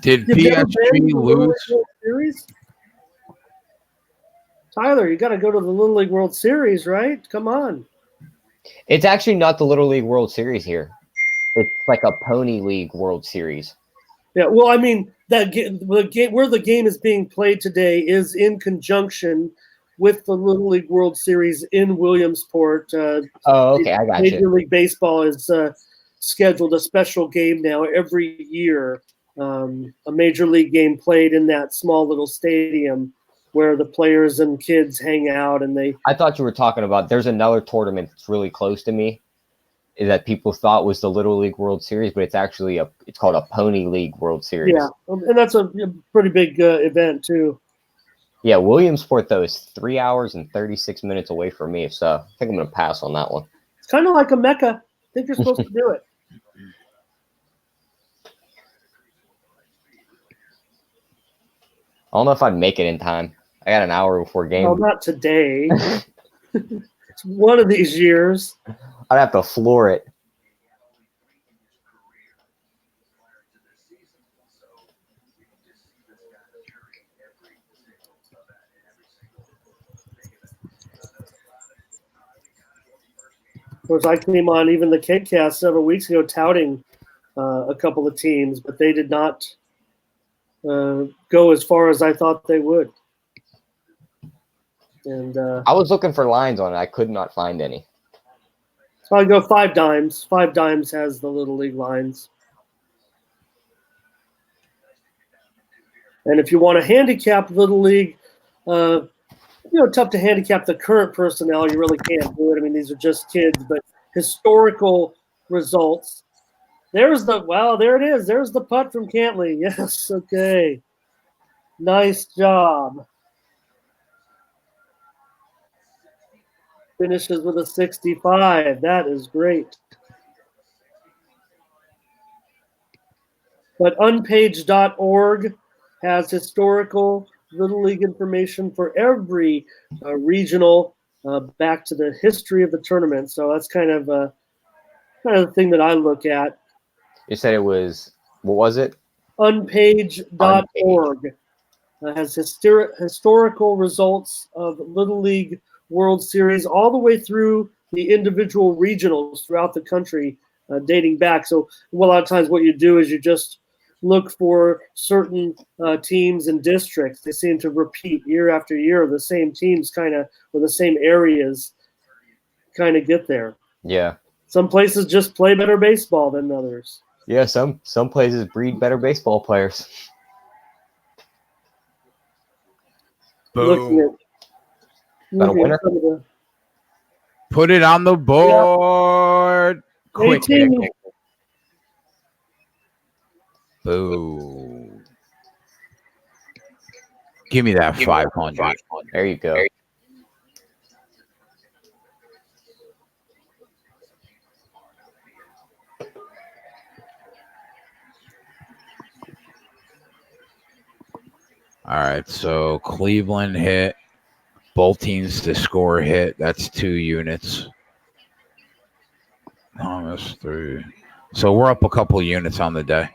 Did PSG lose? Series? Tyler, you got to go to the Little League World Series, right? Come on. It's actually not the Little League World Series here. It's like a Pony League World Series. Yeah, well, I mean, the game where the game is being played today is in conjunction with the Little League World Series in Williamsport. Oh, okay, I got you. Major League Baseball is scheduled a special game now every year, a major league game played in that small little stadium where the players and kids hang out, and they. I thought you were talking about. There's another tournament that's really close to me that people thought was the Little League World Series, but it's actually it's called a Pony League World Series. Yeah, and that's a pretty big event too. Yeah, Williamsport, though, is 3 hours and 36 minutes away from me. So I think I'm going to pass on that one. It's kind of like a Mecca. I think you're supposed to do it. I don't know if I'd make it in time. I got an hour before game. Well, not today. It's one of these years. I'd have to floor it. Of course, I came on even the KegCast several weeks ago touting a couple of teams, but they did not go as far as I thought they would. And I was looking for lines on it. I could not find any. so I go 5 dimes. 5 dimes has the Little League lines. And if you want to handicap Little League, tough to handicap the current personnel. You really can't do it. I mean, these are just kids, but historical results. There it is. There's the putt from Cantley. Yes, okay. Nice job. Finishes with a 65. That is great. But unpage.org has historical Little League information for every regional back to the history of the tournament. So that's kind of the thing that I look at. You said it was, what was it? Unpage.org has historical results of Little League World Series all the way through the individual regionals throughout the country dating back. So a lot of times what you do is you just look for certain teams and districts. They seem to repeat year after year. The same teams kind of, or the same areas kind of get there. Yeah. Some places just play better baseball than others. Yeah, some places breed better baseball players. Boom. Got a winner? Put it on the board. Quick. 18. Boom. Give me that 500. There you go. All right, so Cleveland hit. Both teams to score hit. That's 2 units. Almost 3. So we're up a couple units on the day.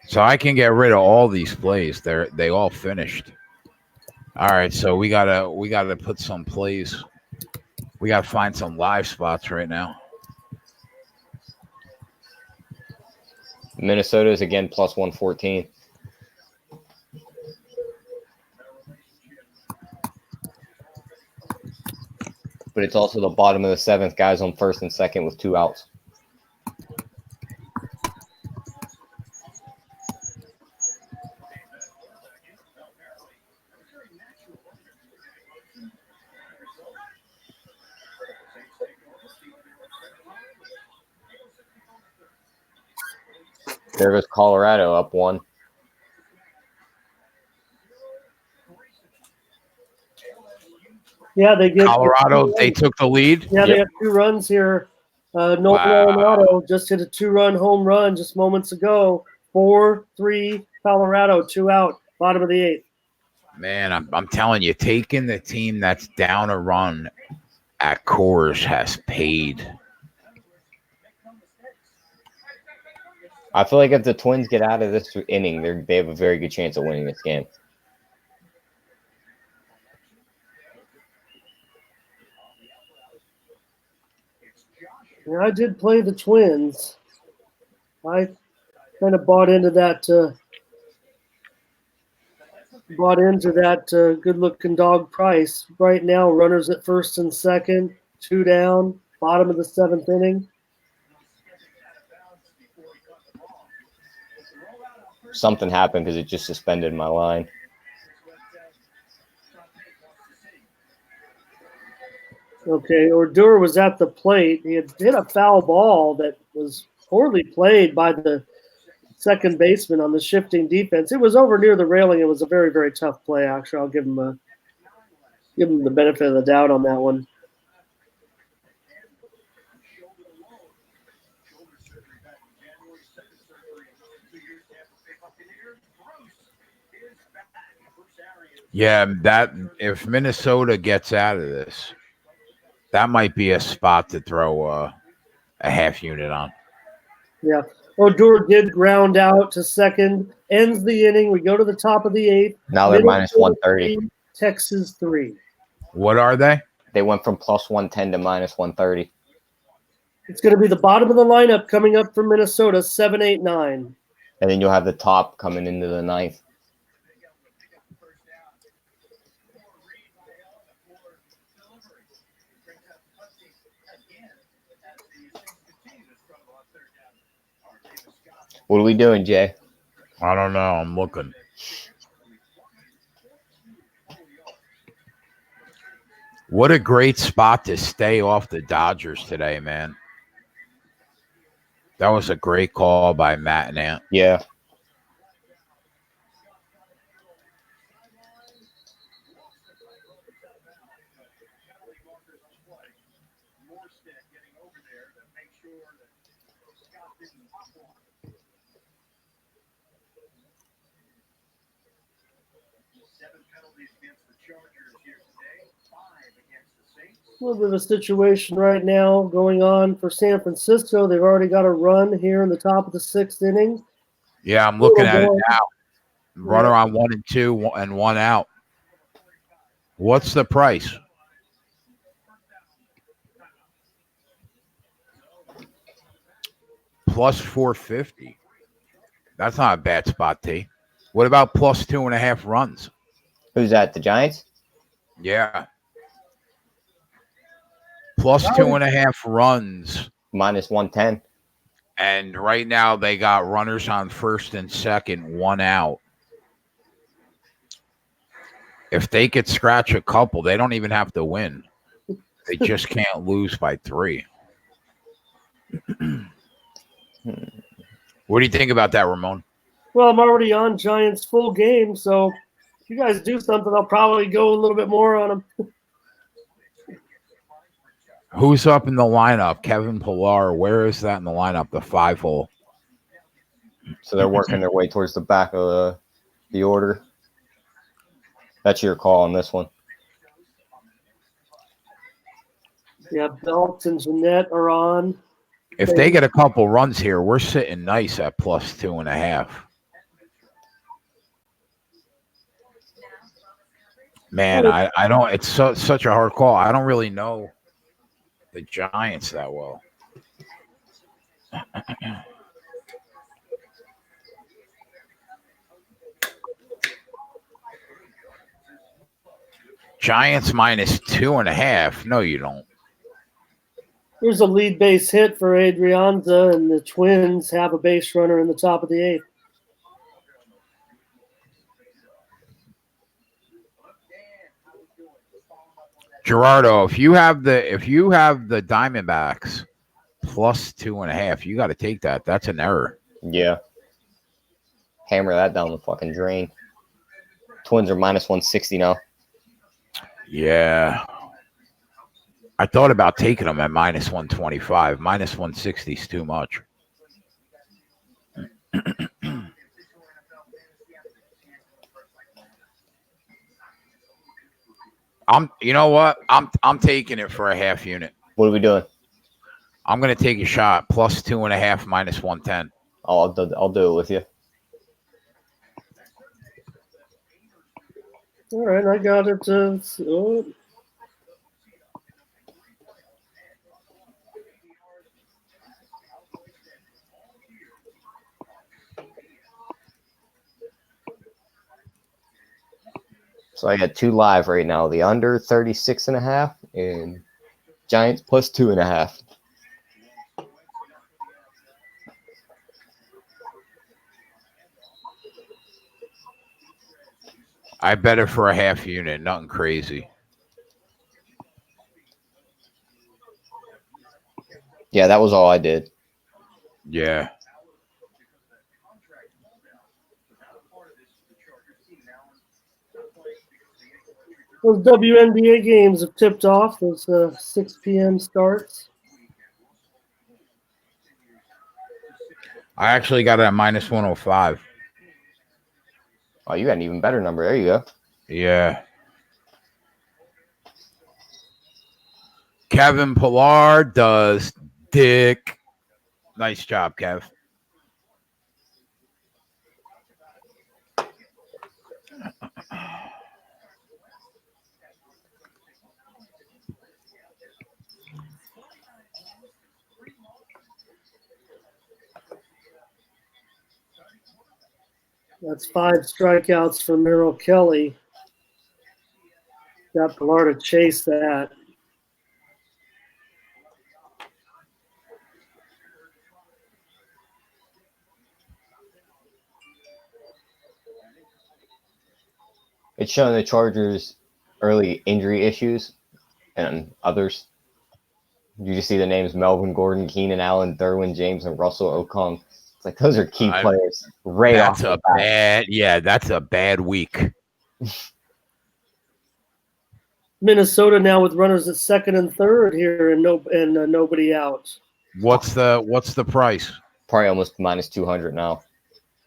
So I can get rid of all these plays. They all finished. All right, so we gotta put some plays. We gotta find some live spots right now. Minnesota is again plus 114. But it's also the bottom of the 7th, guys on first and second with 2 outs. There goes Colorado up 1. Yeah, they get Colorado. They took the lead. Yeah, they have 2 runs here. Nolan Arenado just hit a 2-run home run just moments ago. 4-3 Colorado, 2 out, bottom of the 8th. Man, I'm telling you, taking the team that's down a run at Coors has paid. I feel like if the Twins get out of this inning, they have a very good chance of winning this game. Yeah, I did play the Twins. I kind of bought into that good-looking dog price. Right now, runners at first and second, 2 down, bottom of the 7th inning. Something happened because it just suspended my line. Okay, Ordure was at the plate. He had hit a foul ball that was poorly played by the second baseman on the shifting defense. It was over near the railing. It was a very, very tough play. Actually, I'll give him the benefit of the doubt on that one. Yeah, that if Minnesota gets out of this, that might be a spot to throw a half unit on. Yeah. Odor did ground out to second, ends the inning. We go to the top of the eighth. Now they're minus Minnesota 130. 3, Texas 3. What are they? They went from plus 110 to minus 130. It's going to be the bottom of the lineup coming up for Minnesota, 7, 8, 9. And then you'll have the top coming into the ninth. What are we doing, Jay? I don't know. I'm looking. What a great spot to stay off the Dodgers today, man. That was a great call by Matt and Ant. Yeah. A little bit of a situation right now going on for San Francisco. They've already got a run here in the top of the sixth inning. Yeah, I'm looking at it now. Runner on 1 and 2 and 1 out. What's the price? Plus 450. That's not a bad spot, T. What about plus 2.5 runs? Who's that? The Giants? Yeah. Plus 2.5 runs. Minus 110. And right now they got runners on first and second, 1 out. If they could scratch a couple, they don't even have to win. They just can't lose by 3. What do you think about that, Ramon? Well, I'm already on Giants full game, so if you guys do something, I'll probably go a little bit more on them. Who's up in the lineup? Kevin Pillar. Where is that in the lineup? The 5-hole. So they're working their way towards the back of the order. That's your call on this one. Yeah, Belt and Jeanette are on. If they get a couple runs here, we're sitting nice at plus 2.5. Man, I don't. It's such a hard call. I don't really know the Giants that well. Giants minus 2.5. No, you don't. Here's a lead base hit for Adrianza, and the Twins have a base runner in the top of the eighth. Gerardo, if you have the Diamondbacks plus 2.5, you got to take that. That's an error. Yeah. Hammer that down the fucking drain. Twins are minus 160 now. Yeah. I thought about taking them at minus 125. Minus 160 is too much. You know what? I'm taking it for a half unit. What are we doing? I'm gonna take a shot. Plus 2.5, minus 110. Oh, I'll do it with you. All right, I got it. So I got 2 live right now. The under 36.5 and Giants plus 2.5. I bet it for a half unit. Nothing crazy. Yeah, that was all I did. Yeah. Those WNBA games have tipped off. Those 6 p.m. starts. I actually got it at minus 105. Oh, you got an even better number. There you go. Yeah. Kevin Pillar does dick. Nice job, Kev. That's 5 strikeouts for Merrill Kelly. Got Pillar to chase that. It's showing the Chargers' early injury issues and others. You just see the names Melvin Gordon, Keenan Allen, Derwin James, and Russell Okung. It's like those are key players right off That's the a bat. bad. Yeah, that's a bad week. Minnesota now with runners at second and third here, and nobody out. What's the price? Probably almost minus 200 now.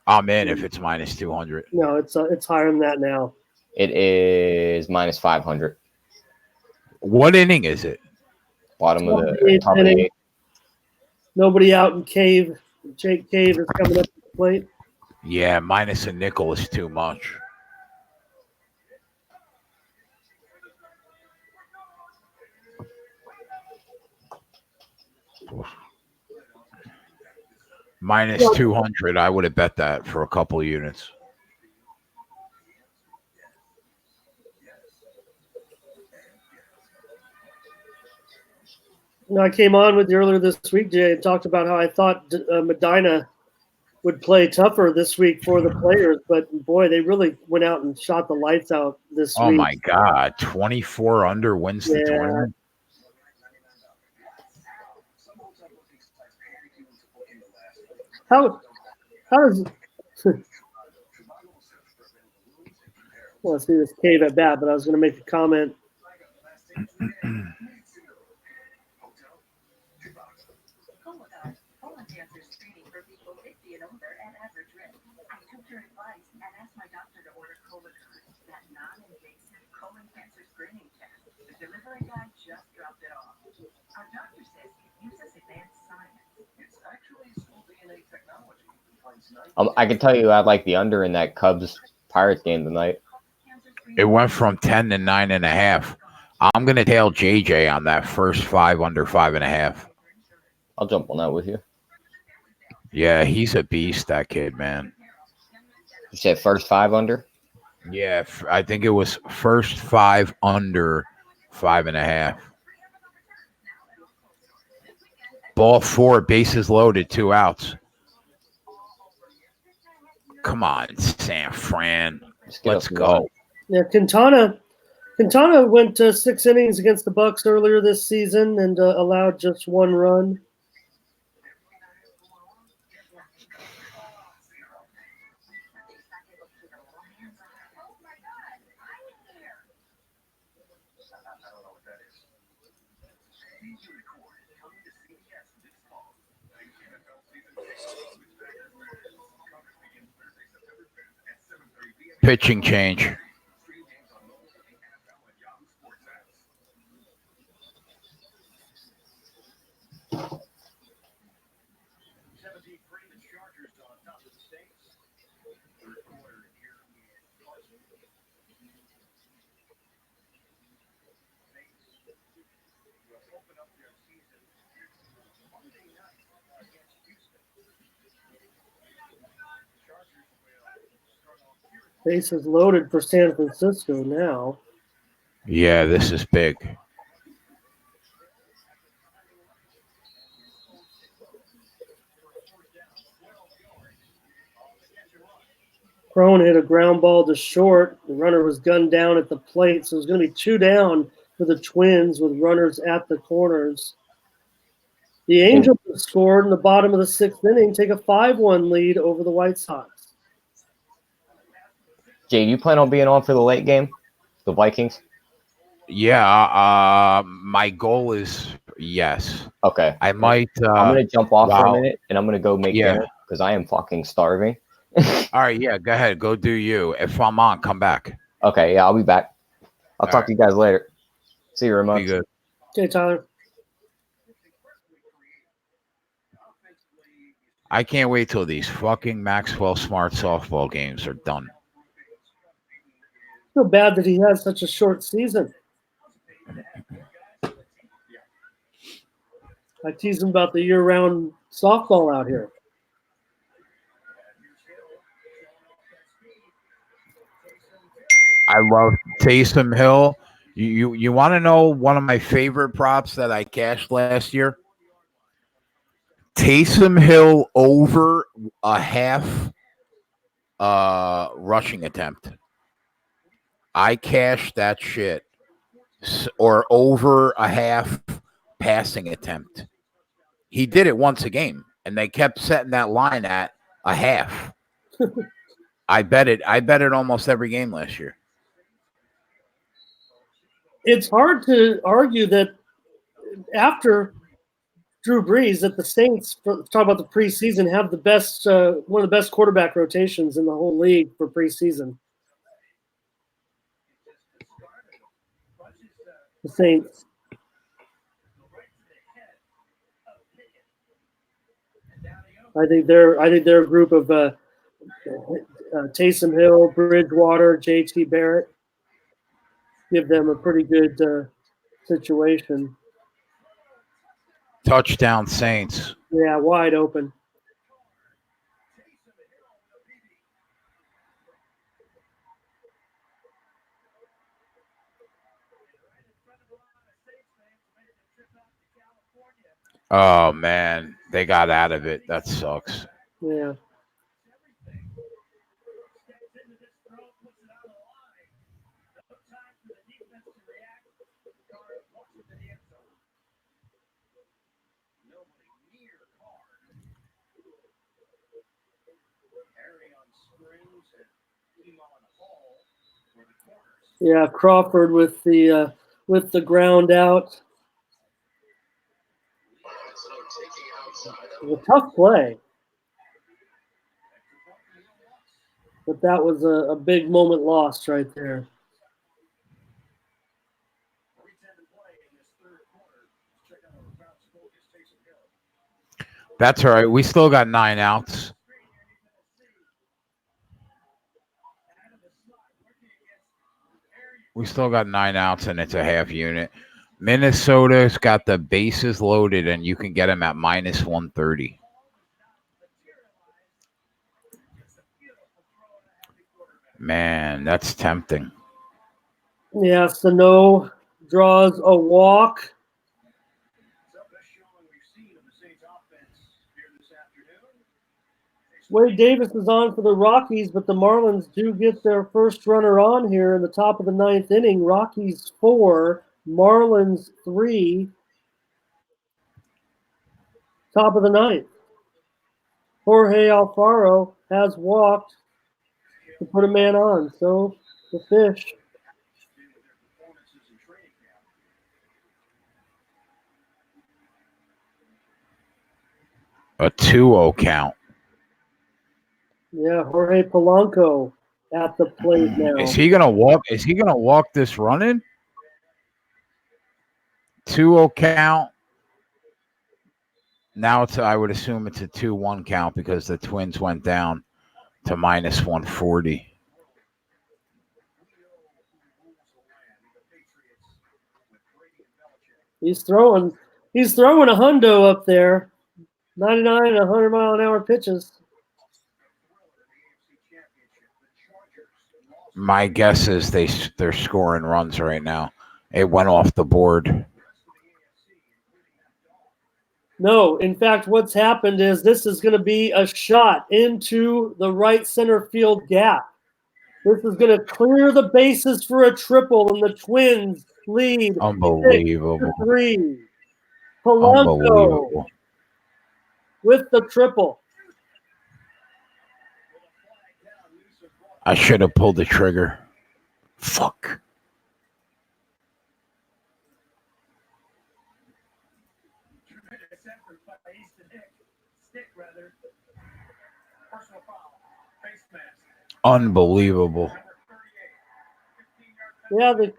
I'm in if it's minus 200. No, it's higher than that now. It is minus 500. What inning is it? Bottom of the Eighth top of the inning. eighth. Nobody out in Cave. Jake Cave is coming up to the plate. Yeah, minus a nickel is too much. Minus 200, I would have bet that for a couple of units. You know, I came on with you earlier this week, Jay, and talked about how I thought Medina would play tougher this week for the players, but boy, they really went out and shot the lights out this week. Oh my God, 24 under wins the tournament. How does well, let's see this Cave at bat, but I was going to make a comment. I can tell you I like the under in that Cubs Pirates game tonight. It went from 10 to 9.5. I'm gonna tail JJ on that first 5 under 5.5. I'll jump on that with you. Yeah, he's a beast, that kid, man. You said first 5 under? Yeah, I think it was first 5 under 5.5. Ball 4, bases loaded, 2 outs. Come on, San Fran. Let's go. Yeah, Quintana went 6 innings against the Bucks earlier this season and allowed just 1 run. Pitching change. Bases loaded for San Francisco now. Yeah, this is big. Crone hit a ground ball to short. The runner was gunned down at the plate, so it's going to be 2 down for the Twins with runners at the corners. The Angels have scored in the bottom of the 6th inning, take a 5-1 lead over the White Sox. Jay, you plan on being on for the late game? The Vikings? Yeah. My goal is yes. Okay. I might. I'm gonna jump off for a wow. minute, and I'm gonna go make Yeah. dinner because I am fucking starving. All right. Yeah. Go ahead. Go do you. If I'm on, come back. Okay, yeah, I'll be back. I'll talk right. to you guys later. See you, Ramon. Be good. Okay, Tyler. I can't wait till these fucking Maxwell Smart softball games are done. I feel bad that he has such a short season. I tease him about the year-round softball out here. I love Taysom Hill. You want to know one of my favorite props that I cashed last year? Taysom Hill over a half rushing attempt. I cashed that shit. Or over a half passing attempt. He did it once a game, and they kept setting that line at a half. I bet it almost every game last year. It's hard to argue that after Drew Brees, that the Saints, talk about the preseason, have the best, one of the best quarterback rotations in the whole league for preseason. The Saints. I think they're a group of Taysom Hill, Bridgewater, J.T. Barrett. Give them a pretty good situation. Touchdown Saints. Yeah, wide open. Oh man, they got out of it. That sucks. Yeah. Yeah, Crawford with the ground out. It was a tough play, but that was a big moment lost right there. That's all right. We still got 9 outs. We still got 9 outs, and it's a half unit. Minnesota's got the bases loaded, and you can get them at minus 130. Man, that's tempting. Yeah, Sano draws a walk. Wade Davis is on for the Rockies, but the Marlins do get their first runner on here in the top of the 9th inning. Rockies 4, Marlins 3. Top of the 9th. Jorge Alfaro has walked to put a man on. So the Fish. A 2-0 count. Yeah, Jorge Polanco at the plate now. Is he gonna walk? Is he gonna walk this run in? 2-0 count. Now I would assume it's a 2-1 count because the Twins went down to minus 140. He's throwing a hundo up there. 99 and 100 mile an hour pitches. My guess is they're scoring runs right now. It went off the board. No, in fact, what's happened is this is going to be a shot into the right center field gap. This is going to clear the bases for a triple, and the Twins lead Unbelievable. 6-3. Polanco with the triple. I should have pulled the trigger. Fuck. Unbelievable. Yeah, the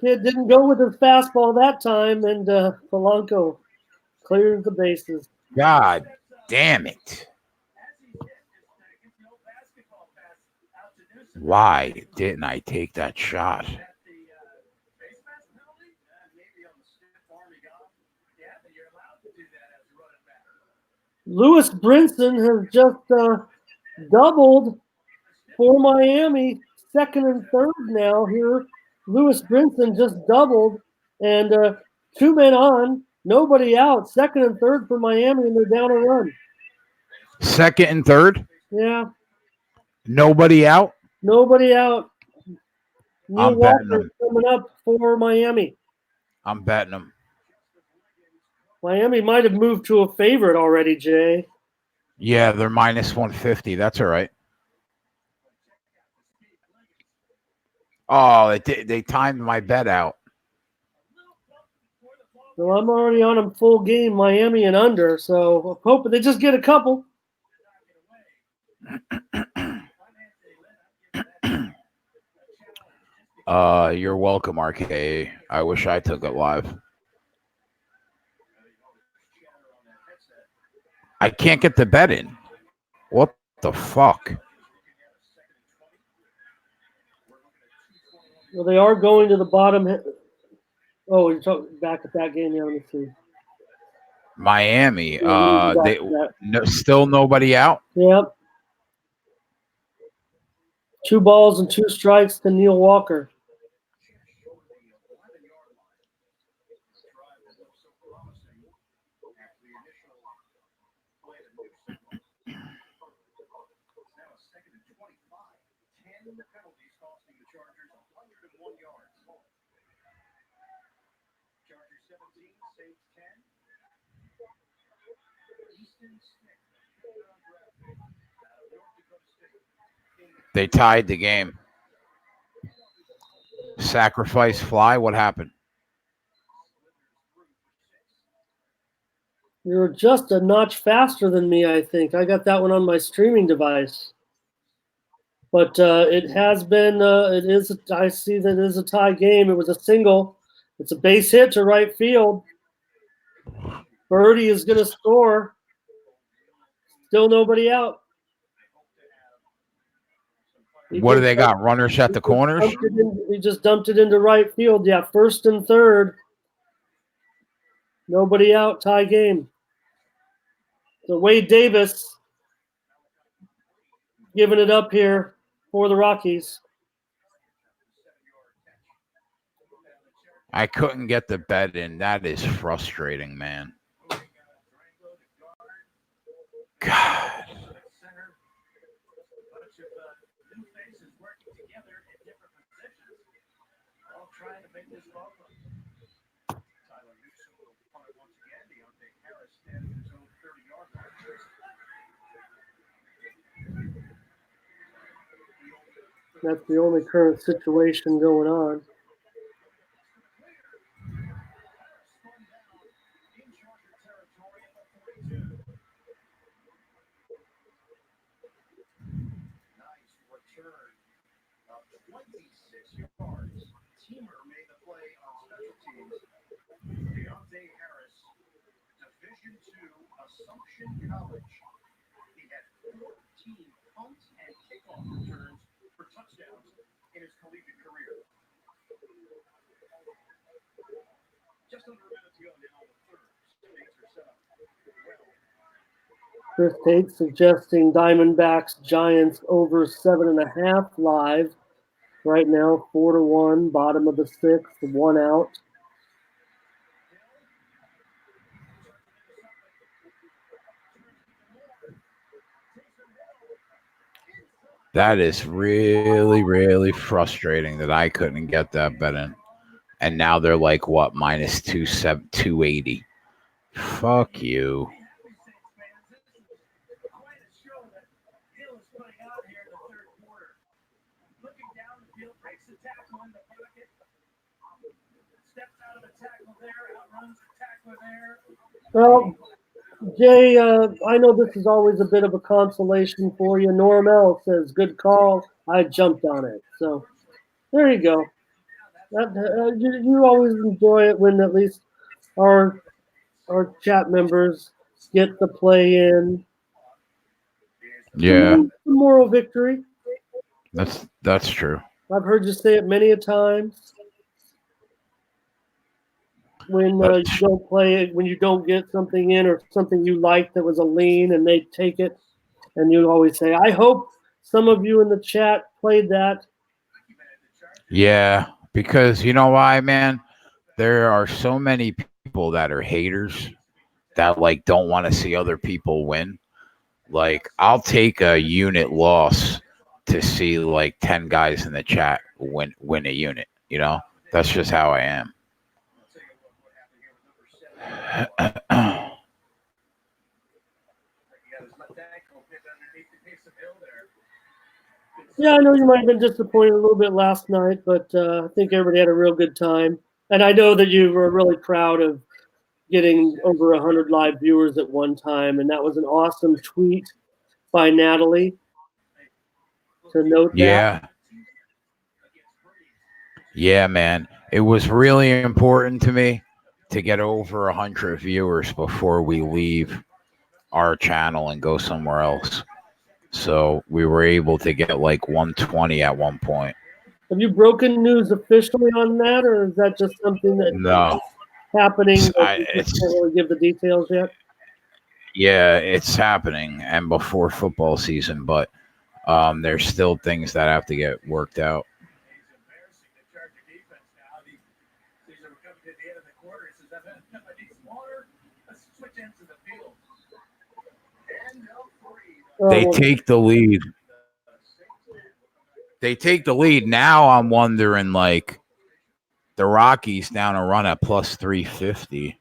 kid didn't go with his fastball that time, and Polanco clears the bases. God damn it. Why didn't I take that shot? Lewis Brinson has just doubled for Miami, second and third now here. Lewis Brinson just doubled, and 2 men on, nobody out. Second and third for Miami, and they're down a run. Second and third? Yeah. Nobody out? Nobody out. Neil I'm betting Walker them. coming up for Miami. I'm betting them. Miami might have moved to a favorite already, Jay. Yeah, they're minus 150. That's all right. Oh, they timed my bet out. Well, I'm already on them full game, Miami and under, so I'm hoping they just get a couple. You're welcome, RK. I wish I took it live. I can't get the bet in. What the fuck? Well, they are going to the bottom. Oh, you're talking back at that game. Yeah, let me see. Miami. Yeah, Still nobody out. Yep. 2 balls and 2 strikes to Neil Walker. They tied the game. Sacrifice fly. What happened? You're just a notch faster than me, I think. I got that one on my streaming device. But it has been, I see that it is a tie game. It was a single. It's a base hit to right field. Birdie is going to score. Still nobody out. What do they got? Runners at the corners? He just dumped it into right field. Yeah, first and third. Nobody out, tie game. So Wade Davis giving it up here for the Rockies. I couldn't get the bet in. That is frustrating, man. God. That's the only current situation going on. Chris Tate suggesting Diamondbacks Giants over 7.5 live. Right now, 4-1, bottom of the 6th, 1 out. That is really, really frustrating that I couldn't get that bet in. And now they're like, what, minus 280. Fuck you. Well, Jay, I know this is always a bit of a consolation for you. Norm L says, "Good call. I jumped on it." So there you go. You always enjoy it when at least our chat members get the play in. Yeah, The moral victory. that's true. I've heard you say it many a times. When you That's, don't play it, when you don't get something in or something you like that was a lean and they take it, and you always say, "I hope some of you in the chat played that." yeah, because you know why, man? There are so many people that are haters that like don't want to see other people win. Like I'll take a unit loss to see like 10 guys in the chat win a unit, you know? That's just how I am. Yeah, I know you might have been disappointed a little bit last night, but I think everybody had a real good time. And I know that you were really proud of getting over 100 live viewers at one time, and that was an awesome tweet by Natalie to note that. Yeah. Yeah, man. It was really important to me to get over 100 viewers before we leave our channel and go somewhere else. So we were able to get like 120 at one point. Have you broken news officially on that, or is that just something that No, is happening that you it's just can't really give the details yet? yeah, it's happening and before football season, but there's still things that have to get worked out. They take the lead. They take the lead. Now I'm wondering, like, the Rockies down a run at plus 350.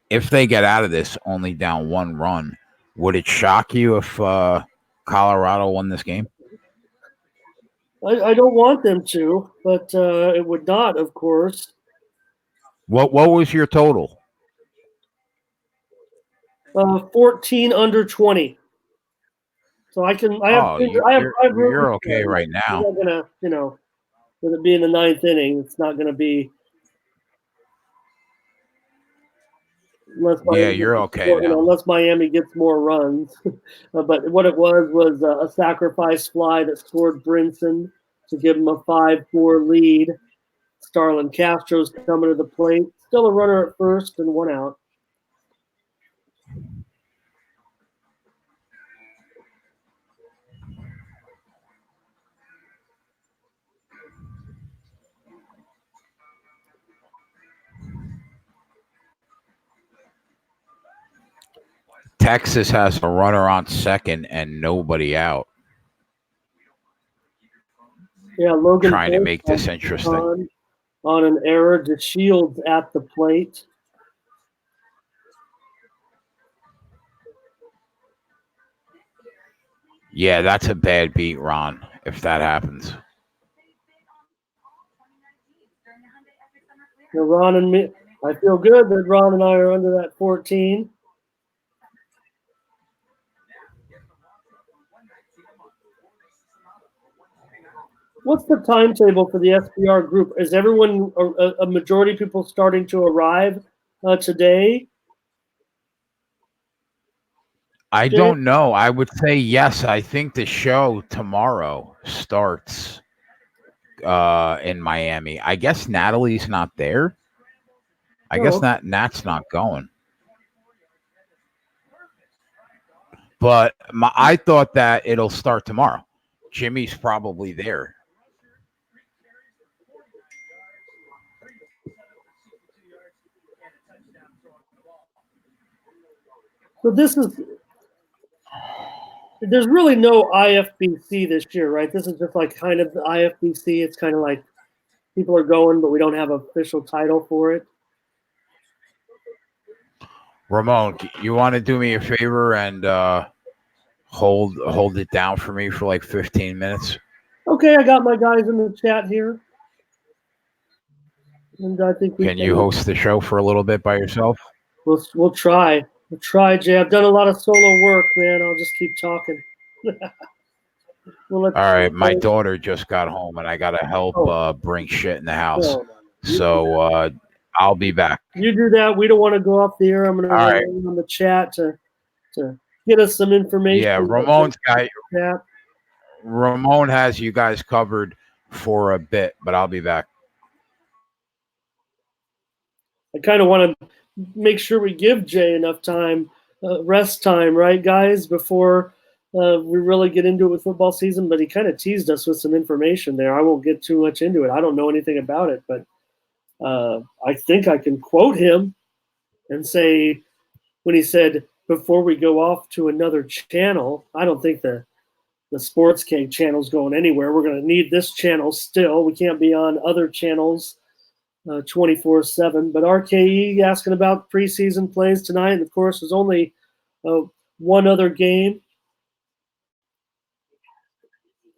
If they get out of this only down one run, would it shock you if Colorado won this game? I don't want them to, but it would not, of course. What was your total? 14 under 20. So I can. I have. Oh, I have room you're to okay play. right It's now. not gonna, with it being the ninth inning, it's not gonna be unless Yeah, Miami, you're okay now. unless Miami gets more runs. But what it was a sacrifice fly that scored Brinson to give him a 5-4 lead. Starlin Castro's coming to the plate. Still a runner at first and one out. Texas has a runner on second and nobody out. Yeah, Logan Trying to make this interesting. on an error to Shields at the plate. Yeah, that's a bad beat, Ron, if that happens. Ron and me, I feel good that Ron and I are under that 14. What's the timetable for the SBR group? Is everyone, a majority of people starting to arrive today? I don't know. I would say yes. I think the show tomorrow starts in Miami. I guess Natalie's not there. I guess Nat's not going. But I thought that it'll start tomorrow. Jimmy's probably there. So there's really no IFBC this year, right? This is just like kind of the IFBC. It's kind of like people are going, but we don't have an official title for it. Ramon, you want to do me a favor and hold it down for me for like 15 minutes? Okay, I got my guys in the chat here. And I think Can you host the show for a little bit by yourself? We'll try. We'll try, Jay. I've done a lot of solo work, man. I'll just keep talking. All right, my daughter just got home, and I gotta help bring shit in the house. So I'll be back. You do that. We don't want to go off the air. I'm going to All run right. on the chat to get us some information. Yeah, Ramon has you guys covered for a bit, but I'll be back. I kind of want to make sure we give Jay enough time, rest time, right, guys, before we really get into it with football season. But he kind of teased us with some information there. I won't get too much into it. I don't know anything about it, but I think I can quote him and say when he said, before we go off to another channel, I don't think the Sports Keg channel's going anywhere. We're going to need this channel still. We can't be on other channels 24/7. But RKE asking about preseason plays tonight. And, of course, there's only one other game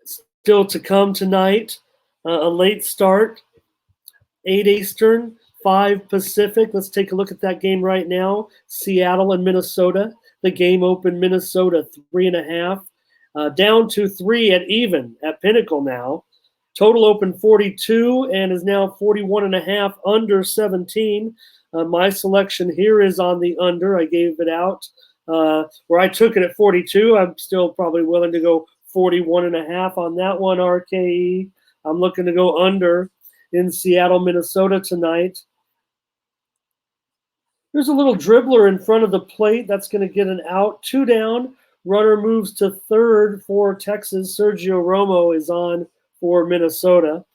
still to come tonight. A late start, 8 Eastern, 5 Pacific. Let's take a look at that game right now. Seattle and Minnesota. The game opened Minnesota 3.5. Down to 3 at even at Pinnacle now. Total open 42 and is now 41.5 under 17. My selection here is on the under. I gave it out where I took it at 42. I'm still probably willing to go 41.5 on that one, RKE. I'm looking to go under in Seattle, Minnesota tonight. There's a little dribbler in front of the plate. That's going to get an out. 2 down. Runner moves to third for Texas. Sergio Romo is on for Minnesota.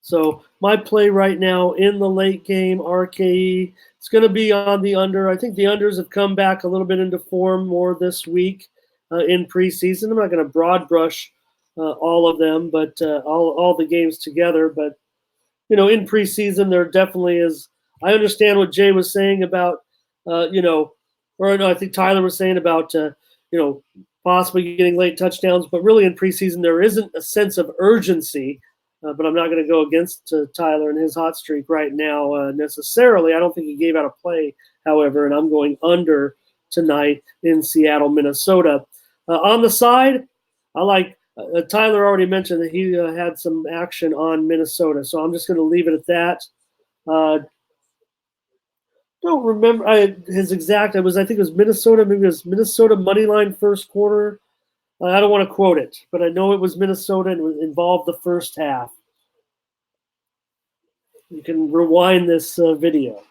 So my play right now in the late game, RKE, it's going to be on the under. I think the unders have come back a little bit into form more this week in preseason. I'm not going to broad brush all of them, but all the games together. But, in preseason, there definitely is. I understand what Jay was saying about, I think Tyler was saying about, possibly getting late touchdowns. But really in preseason, there isn't a sense of urgency. But I'm not going to go against Tyler and his hot streak right now necessarily. I don't think he gave out a play, however, and I'm going under tonight in Seattle, Minnesota. On the side, I like Tyler already mentioned that he had some action on Minnesota, so I'm just going to leave it at that. Don't remember his exact. I think it was Minnesota. Maybe it was Minnesota money line first quarter. I don't want to quote it, but I know it was Minnesota and it involved the first half. You can rewind this video.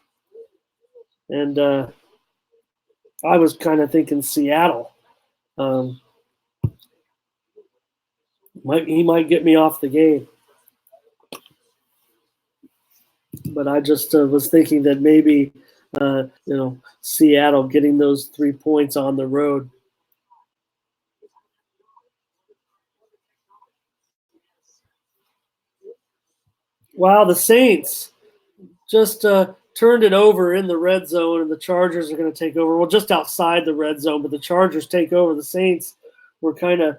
And I was kind of thinking Seattle. He might get me off the game. But I just was thinking that maybe, Seattle getting those 3 points on the road. Wow, the Saints just turned it over in the red zone, and the Chargers are going to take over. Well, just outside the red zone, but the Chargers take over. The Saints were kind of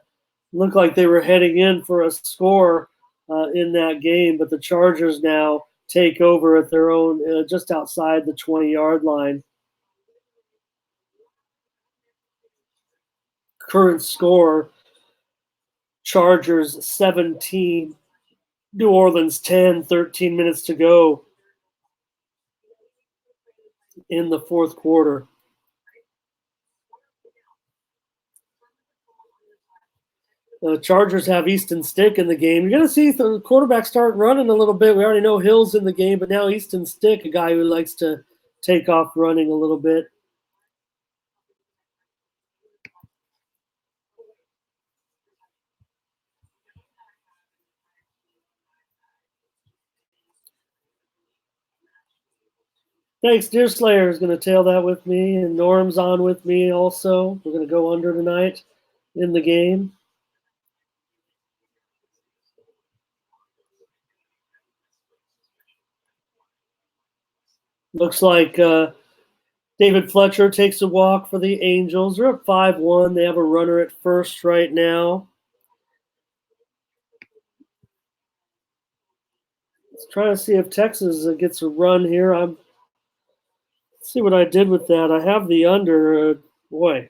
looked like they were heading in for a score in that game, but the Chargers now take over at their own, just outside the 20-yard line. Current score, Chargers 17, New Orleans 10, 13 minutes to go in the fourth quarter. The Chargers have Easton Stick in the game. You're going to see the quarterback start running a little bit. We already know Hill's in the game, but now Easton Stick, a guy who likes to take off running a little bit. Thanks, Deerslayer is going to tail that with me, and Norm's on with me also. We're going to go under tonight in the game. Looks like David Fletcher takes a walk for the Angels. They're up 5-1. They have a runner at first right now. Let's try to see if Texas gets a run here. Let's see what I did with that. I have the under. Boy,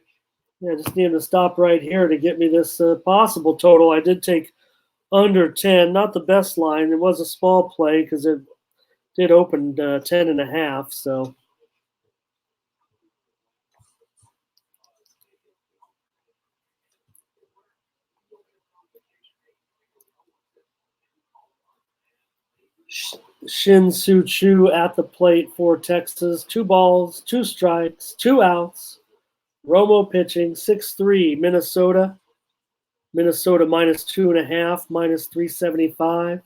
yeah, I just need to stop right here to get me this possible total. I did take under 10, not the best line. It was a small play because it did open 10.5. So. Shin Soo Choo at the plate for Texas. 2 balls, 2 strikes, 2 outs. Romo pitching, 6-3, Minnesota. Minnesota minus 2.5, minus 375.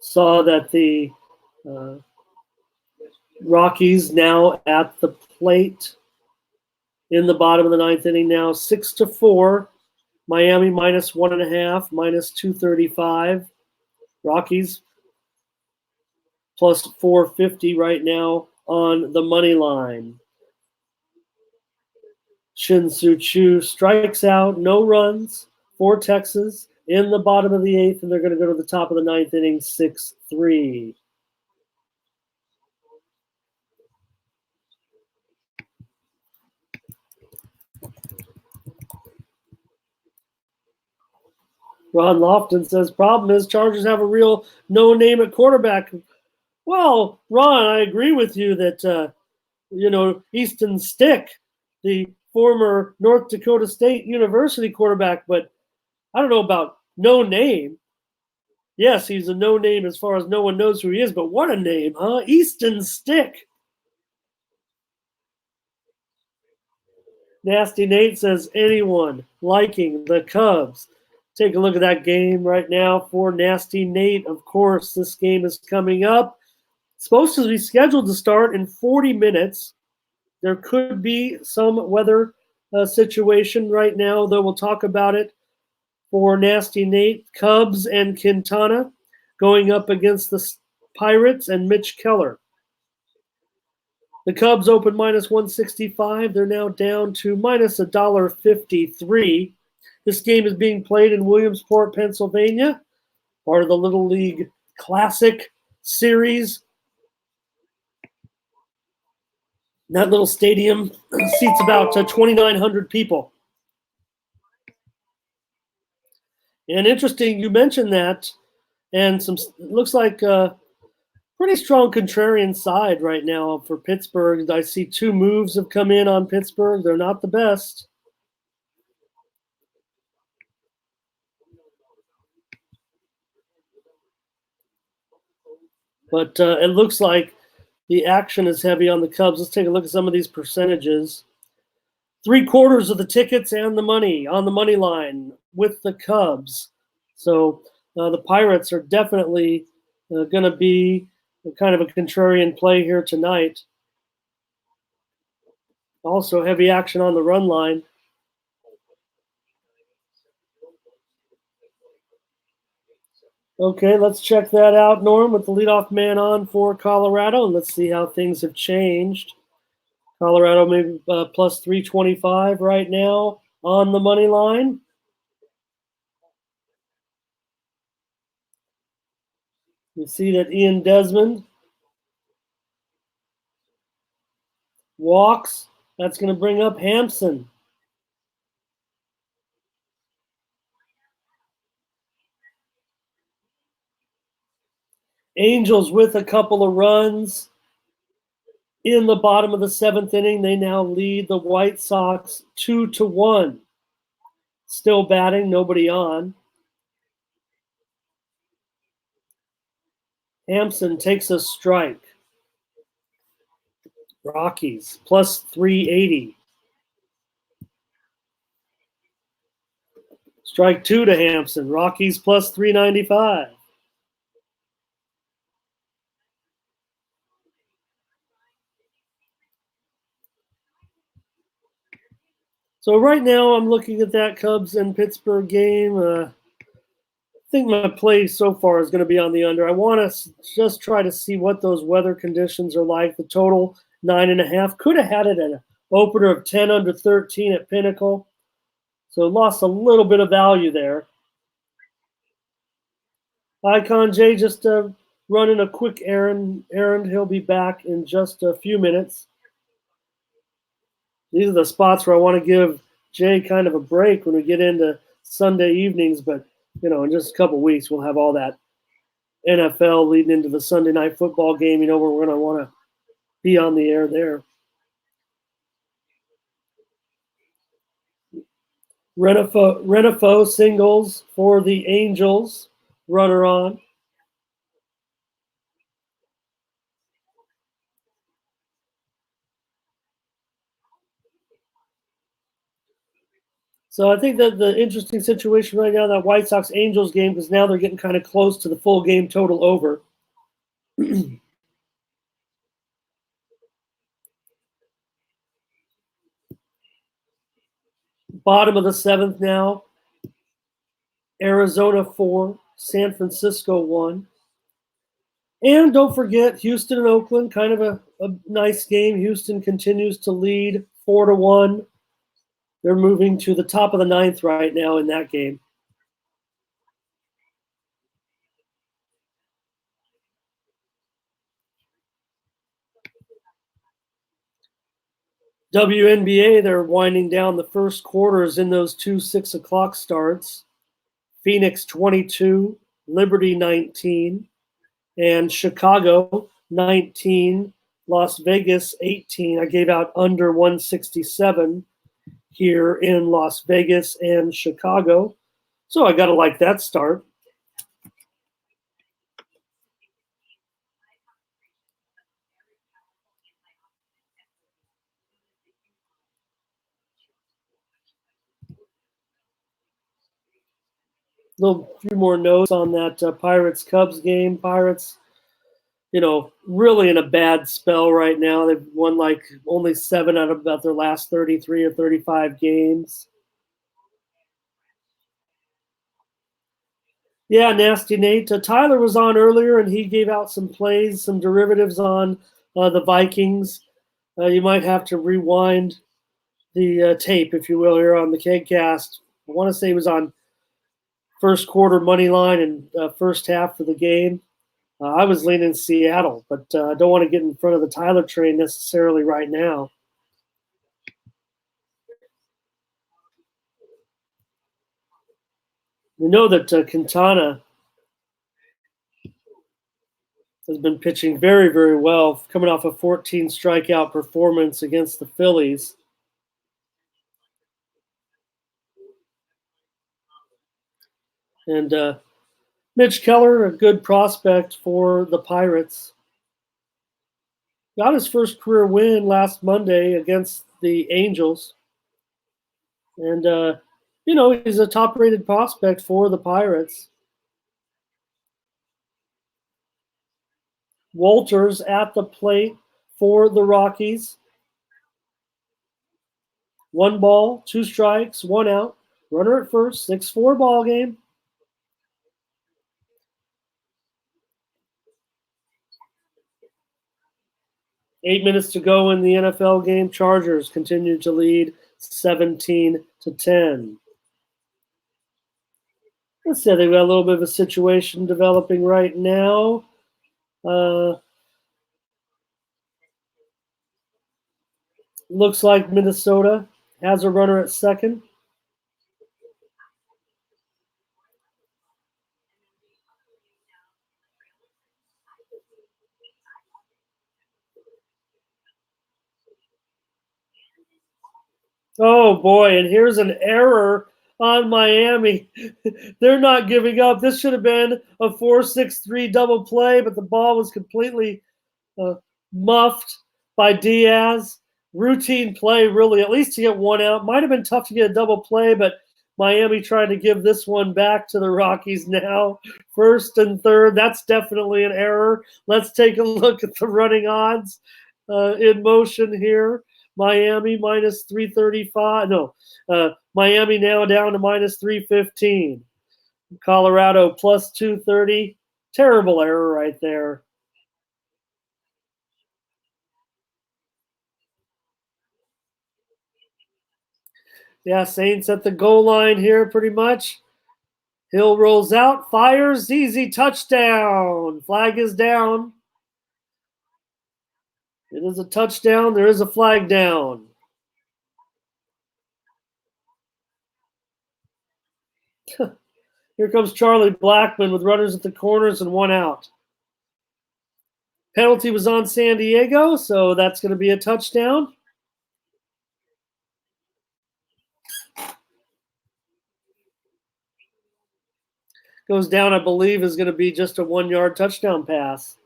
Saw that the Rockies now at the plate in the bottom of the 9th inning now, 6-4. Miami minus 1.5, minus 235. Rockies plus 450 right now on the money line. Shin Soo Choo strikes out, no runs for Texas in the bottom of the 8th, and they're going to go to the top of the 9th inning, 6-3. Ron Lofton says, problem is Chargers have a real no name at quarterback. Well, Ron, I agree with you that, Easton Stick, the former North Dakota State University quarterback, but I don't know about no name. Yes, he's a no name as far as no one knows who he is, but what a name, huh? Easton Stick. Nasty Nate says, anyone liking the Cubs? Take a look at that game right now for Nasty Nate. Of course, this game is coming up. It's supposed to be scheduled to start in 40 minutes. There could be some weather situation right now, though we'll talk about it. For Nasty Nate, Cubs and Quintana going up against the Pirates and Mitch Keller. The Cubs open minus 165. They're now down to minus $1.53. This game is being played in Williamsport, Pennsylvania, part of the Little League Classic Series. That little stadium seats about 2,900 people. And interesting, you mentioned that, and it looks like a pretty strong contrarian side right now for Pittsburgh. I see 2 moves have come in on Pittsburgh. They're not the best. But it looks like the action is heavy on the Cubs. Let's take a look at some of these percentages. 3/4 of the tickets and the money on the money line with the Cubs. So the Pirates are definitely going to be kind of a contrarian play here tonight. Also heavy action on the run line. Okay, let's check that out, Norm, with the leadoff man on for Colorado, and let's see how things have changed. Colorado maybe plus 325 right now on the money line. You see that Ian Desmond walks. That's going to bring up Hampson. Angels with a couple of runs in the bottom of the 7th inning. They now lead the White Sox 2-1. Still batting, nobody on. Hampson takes a strike. Rockies plus 380. Strike 2 to Hampson. Rockies plus 395. So right now I'm looking at that Cubs and Pittsburgh game. I think my play so far is going to be on the under. I want to just try to see what those weather conditions are like. The total 9.5. Could have had it at an opener of 10 under 13 at Pinnacle. So lost a little bit of value there. Icon J just running a quick errand. He'll be back in just a few minutes. These are the spots where I want to give Jay kind of a break when we get into Sunday evenings, but in just a couple weeks we'll have all that NFL leading into the Sunday night football game, where we're going to want to be on the air there. Renifo singles for the Angels, runner on. So I think that the interesting situation right now, that White Sox-Angels game, because now they're getting kind of close to the full game total over. Bottom of the seventh now. Arizona 4, San Francisco 1. And don't forget, Houston and Oakland, kind of a nice game. Houston continues to lead 4-1. They're moving to the top of the ninth right now in that game. WNBA, they're winding down the first quarters in those 2 6 o'clock starts. Phoenix 22, Liberty 19, and Chicago 19, Las Vegas 18. I gave out under 167 here in Las Vegas and Chicago. So I got to like that start. Few more notes on that Pirates-Cubs game. Pirates, really in a bad spell right now. They've won only 7 out of about their last 33 or 35 games. Yeah, Nasty Nate. Tyler was on earlier, and he gave out some plays, some derivatives on the Vikings. You might have to rewind the tape, if you will, here on the KegCast. I want to say he was on first quarter money line and first half of the game. I was leaning Seattle, but I don't want to get in front of the Tyler train necessarily right now. We know that Quintana has been pitching very, very well, coming off a 14 strikeout performance against the Phillies. And Mitch Keller, a good prospect for the Pirates. Got his first career win last Monday against the Angels. And, he's a top-rated prospect for the Pirates. Walters at the plate for the Rockies. 1 ball, 2 strikes, 1 out. Runner at first, 6-4 ball game. Eight minutes to go in the NFL game. Chargers continue to lead 17-10. Let's say they've got a little bit of a situation developing right now. Looks like Minnesota has a runner at second. Oh, boy, and here's an error on Miami. They're not giving up. This should have been a 4-6-3 double play, but the ball was completely muffed by Diaz. Routine play, really, at least to get 1 out. Might have been tough to get a double play, but Miami trying to give this one back to the Rockies now. 1st and 3rd, that's definitely an error. Let's take a look at the running odds in motion here. Miami minus 335. No, Miami now down to minus 315. Colorado plus 230. Terrible error right there. Yeah, Saints at the goal line here pretty much. Hill rolls out, fires, easy touchdown. Flag is down. It is a touchdown. There is a flag down. Here comes Charlie Blackmon with runners at the corners and 1 out. Penalty was on San Diego, so that's going to be a touchdown. Goes down, I believe, is going to be just a 1-yard touchdown pass.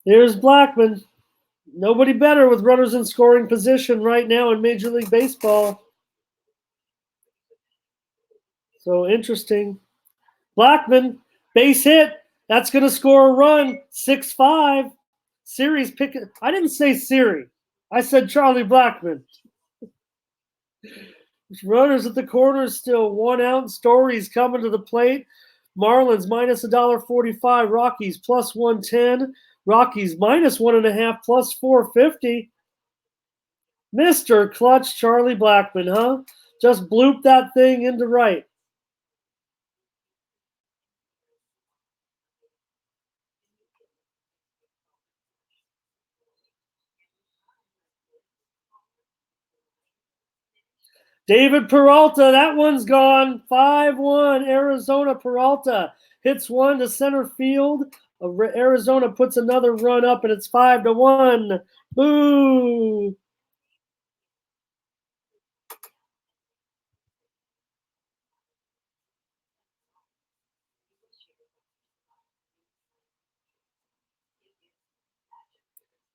Here's Blackmon. Nobody better with runners in scoring position right now in Major League Baseball. So interesting. Blackmon, base hit. That's going to score a run. 6-5. Siri's picking. I didn't say Siri. I said Charlie Blackmon. Runners at the corners still 1 out. Story's coming to the plate. Marlins minus $1.45. Rockies plus 110. Rockies minus 1.5 plus 450. Mr. Clutch Charlie Blackmon, huh? Just blooped that thing into right. David Peralta, that one's gone. 5-1, Arizona. Peralta hits one to center field. Arizona puts another run up, and it's 5-1. Boo!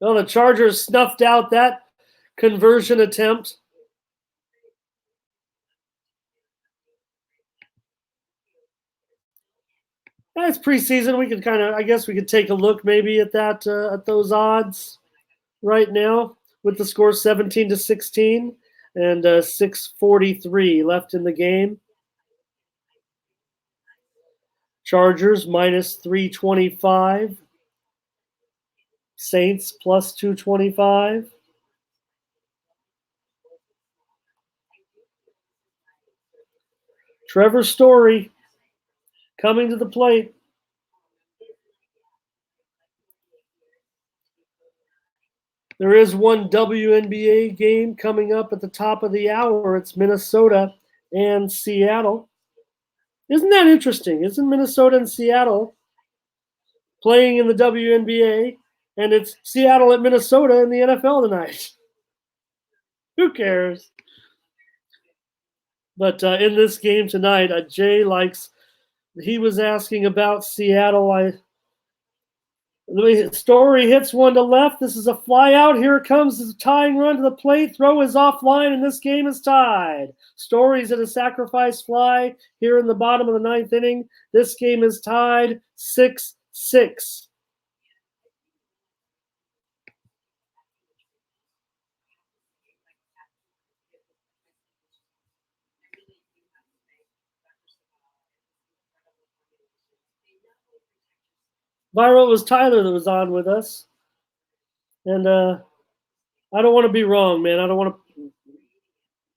Well, the Chargers snuffed out that conversion attempt. That's preseason. We could I guess we could take a look maybe at that, at those odds right now with the score 17-16 and 6:43 left in the game. Chargers minus 325. Saints plus 225. Trevor Story coming to the plate. There is one WNBA game coming up at the top of the hour. It's Minnesota and Seattle. Isn't that interesting? Isn't Minnesota and Seattle playing in the WNBA? And it's Seattle at Minnesota in the NFL tonight. Who cares? But in this game tonight, Jay he was asking about Seattle. Story hits one to left. This is a fly out. Here it comes. The tying run to the plate. Throw is offline, and this game is tied. Story's at a sacrifice fly here in the bottom of the 9th inning. This game is tied 6-6. Viral, it was Tyler that was on with us. And I don't want to be wrong, man. I don't want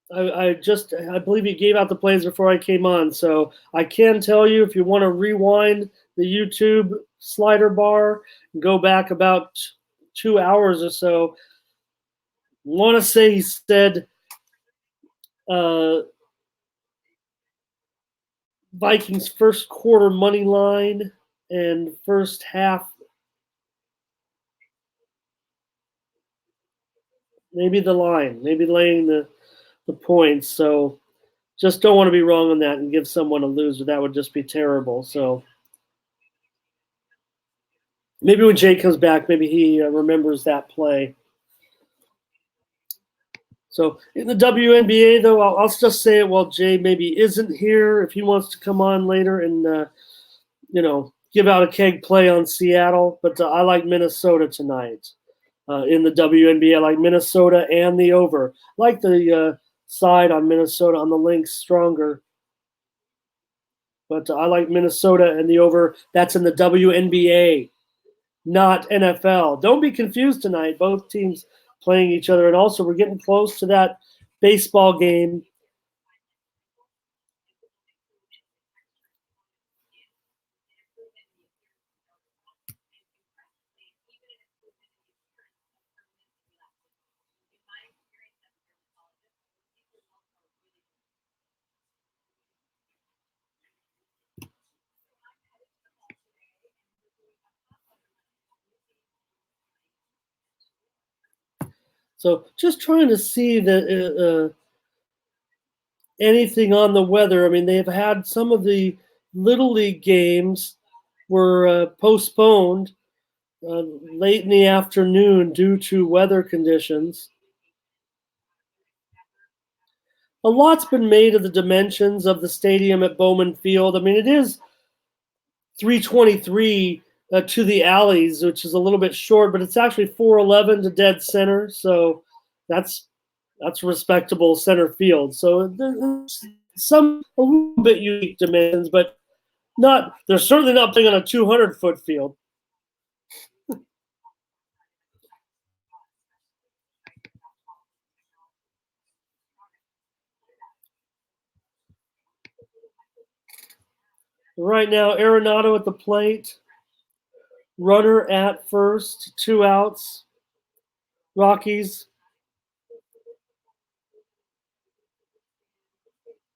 to. I believe he gave out the plays before I came on. So I can tell you if you want to rewind the YouTube slider bar, go back about 2 hours or so. Want to say he said Vikings first quarter money line and first half, maybe the line, maybe laying the points. So just don't want to be wrong on that and give someone a loser. That would just be terrible. So maybe when Jay comes back, maybe he remembers that play. So in the WNBA, though, I'll just say it while Jay maybe isn't here. If he wants to come on later and, give out a keg play on Seattle. But I like Minnesota tonight in the WNBA. I like Minnesota and the over. I like the side on Minnesota on the links stronger But I like Minnesota and the over. That's in the WNBA, not NFL. Don't be confused tonight. Both teams playing each other. And also, we're getting close to that baseball game. So just trying to see the anything on the weather. I mean, they've had some of the Little League games were postponed late in the afternoon due to weather conditions. A lot's been made of the dimensions of the stadium at Bowman Field. I mean, it is 323 to the alleys, which is a little bit short, but it's actually 411 to dead center. So that's respectable center field. So there's some a little bit unique dimensions, but not. They're certainly not playing on a 200-foot field. Right now, Arenado at the plate. Runner at first, 2 outs. Rockies.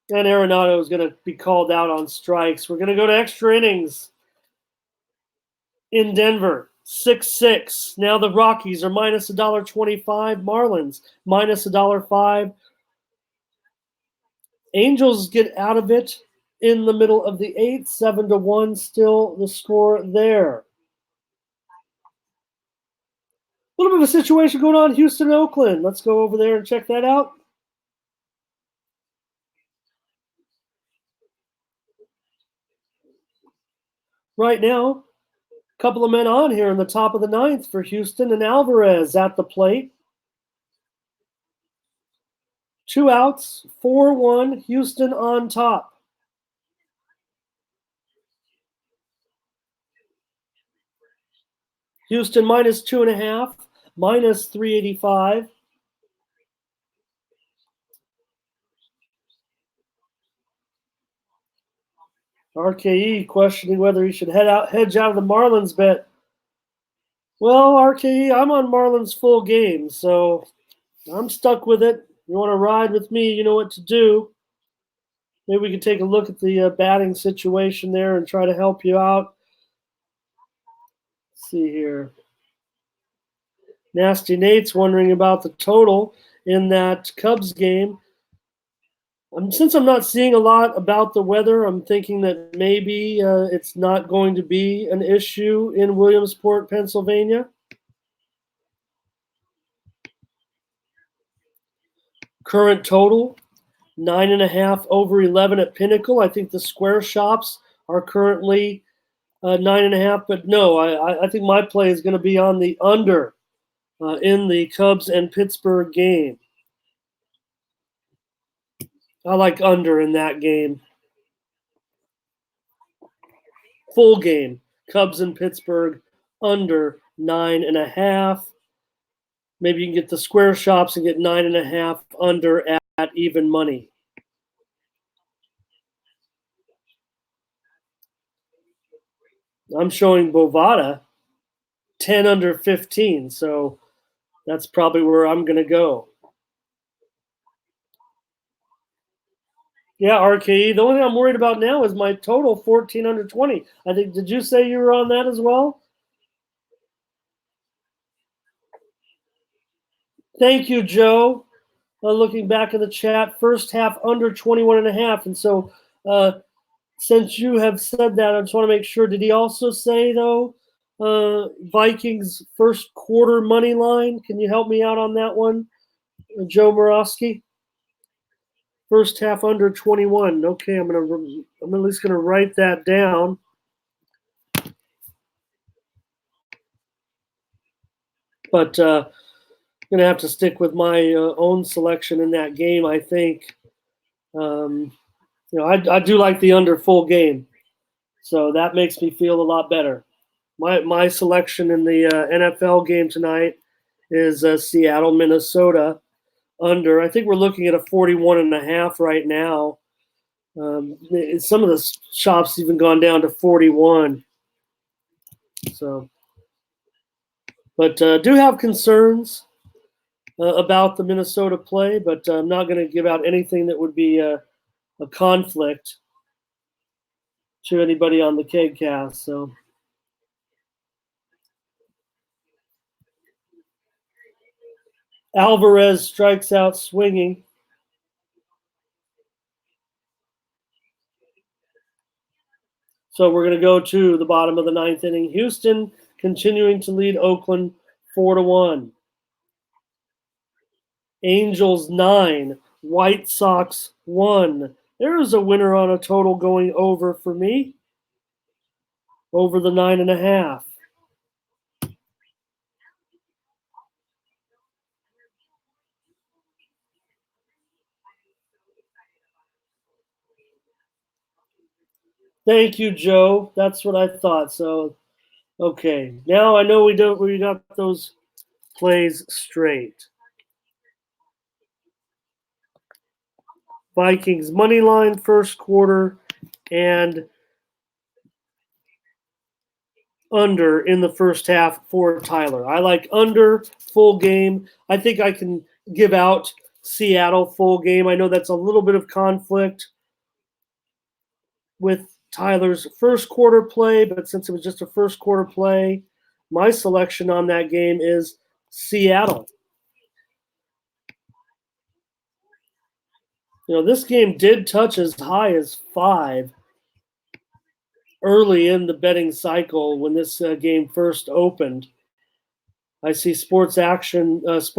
And Arenado is going to be called out on strikes. We're going to go to extra innings in Denver. 6-6. Now the Rockies are minus $1.25. Marlins minus $1.05. Angels get out of it in the middle of the 8th. 7-1 still the score there. A little bit of a situation going on Houston, Oakland. Let's go over there and check that out. Right now, a couple of men on here in the top of the 9th for Houston, and Alvarez at the plate. 2 outs, 4-1, Houston on top. Houston minus 2.5, minus 385. RKE questioning whether he should hedge out of the Marlins bet. Well, RKE, I'm on Marlins full game, so I'm stuck with it. You want to ride with me, you know what to do. Maybe we can take a look at the batting situation there and try to help you out. Let's see here. Nasty Nate's wondering about the total in that Cubs game. Since I'm not seeing a lot about the weather, I'm thinking that maybe it's not going to be an issue in Williamsport, Pennsylvania. Current total, 9.5 over 11 at Pinnacle. I think the square shops are currently 9.5, but no, I think my play is going to be on the under in the Cubs and Pittsburgh game. I like under in that game. Full game, Cubs and Pittsburgh under 9.5. Maybe you can get the square shops and get 9.5 under at even money. I'm showing Bovada 10 under 15, so that's probably where I'm going to go. Yeah, RKE. The only thing I'm worried about now is my total 14 under 20. I think, did you say you were on that as well? Thank you, Joe. Looking back in the chat, first half under 21.5. And so since you have said that, I just want to make sure. Did he also say, though, Vikings first quarter money line? Can you help me out on that one, Joe Morosky? First half under 21. Okay, I'm at least gonna write that down. But I'm gonna have to stick with my own selection in that game, I think. I do like the under full game, so that makes me feel a lot better. My selection in the NFL game tonight is Seattle, Minnesota under. I think we're looking at a 41.5 right now. Some of the shops even gone down to 41. So, but do have concerns about the Minnesota play, but I'm not going to give out anything that would be a conflict to anybody on the KegCast. So, Alvarez strikes out swinging. So we're going to go to the bottom of the ninth inning. Houston continuing to lead Oakland 4-1. Angels 9, White Sox 1. There is a winner on a total going over for me. Over the 9.5. Thank you, Joe. That's what I thought. So, okay. Now I know we got those plays straight. Vikings money line first quarter and under in the first half for Tyler. I like under full game. I think I can give out Seattle full game. I know that's a little bit of conflict with Tyler's first quarter play, but since it was just a first quarter play, my selection on that game is Seattle. This game did touch as high as 5 early in the betting cycle when this game first opened. I see Sports Action, SIA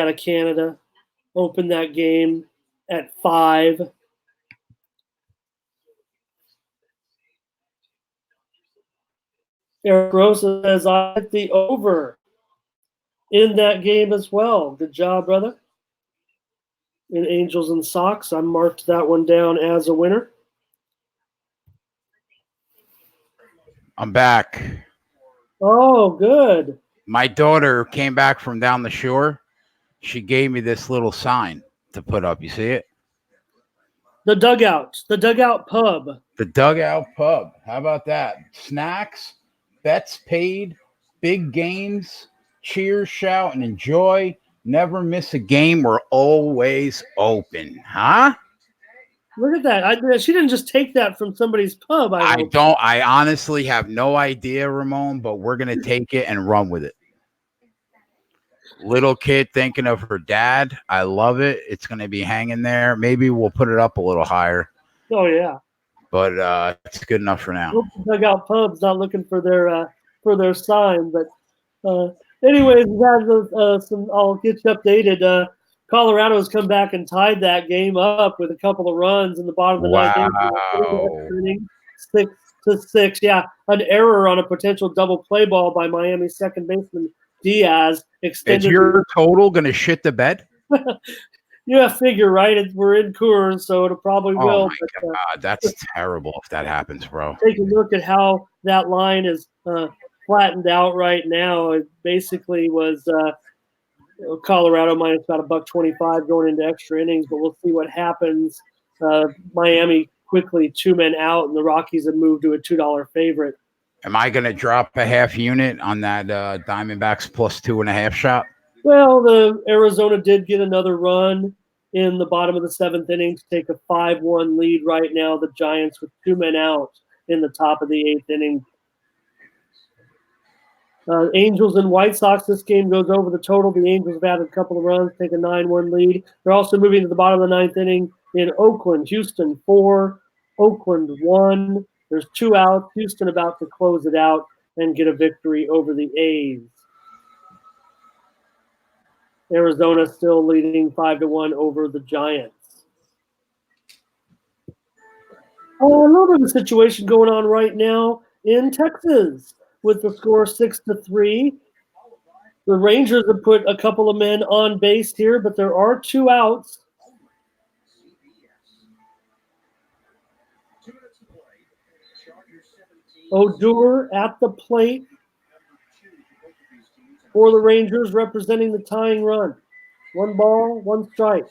out of Canada opened that game at 5. Eric Rosa says I hit the over in that game as well. Good job, brother. In Angels and Sox, I marked that one down as a winner. I'm back. Oh, good. My daughter came back from down the shore. She gave me this little sign to put up. You see it? The dugout pub. The dugout pub. How about that? Snacks, bets paid, big games, cheers, shout, and enjoy. Never miss a game. We're always open. Huh? Look at that. She didn't just take that from somebody's pub. I honestly have no idea, Ramon, but we're going to take it and run with it. Little kid thinking of her dad. I love it. It's going to be hanging there. Maybe we'll put it up a little higher. Oh, yeah. But it's good enough for now. Dugout pub's not looking for their sign. But anyways, I'll get you updated. Colorado has come back and tied that game up with a couple of runs in the bottom of the ninth. 6-6. Yeah, an error on a potential double play ball by Miami's second baseman Diaz. Is your total going to shit the bed? Yeah, figure, right? We're in Coors, so it probably will. Oh, my God. That's terrible if that happens, bro. Take a look at how that line is flattened out right now. It basically was Colorado minus about $1.25 going into extra innings, but we'll see what happens. Miami quickly 2 men out, and the Rockies have moved to a $2 favorite. Am I going to drop a half unit on that Diamondbacks plus 2.5 shot? Well, the Arizona did get another run in the bottom of the 7th inning to take a 5-1 lead right now. The Giants with 2 men out in the top of the 8th inning. Angels and White Sox, this game goes over the total. The Angels have added a couple of runs, take a 9-1 lead. They're also moving to the bottom of the 9th inning in Oakland. Houston 4, Oakland 1. There's 2 outs. Houston about to close it out and get a victory over the A's. Arizona still leading 5-1 over the Giants. A little bit of a situation going on right now in Texas with the score 6-3. The Rangers have put a couple of men on base here, but there are 2 outs. Odor at the plate for the Rangers, representing the tying run. 1 ball, 1 strike.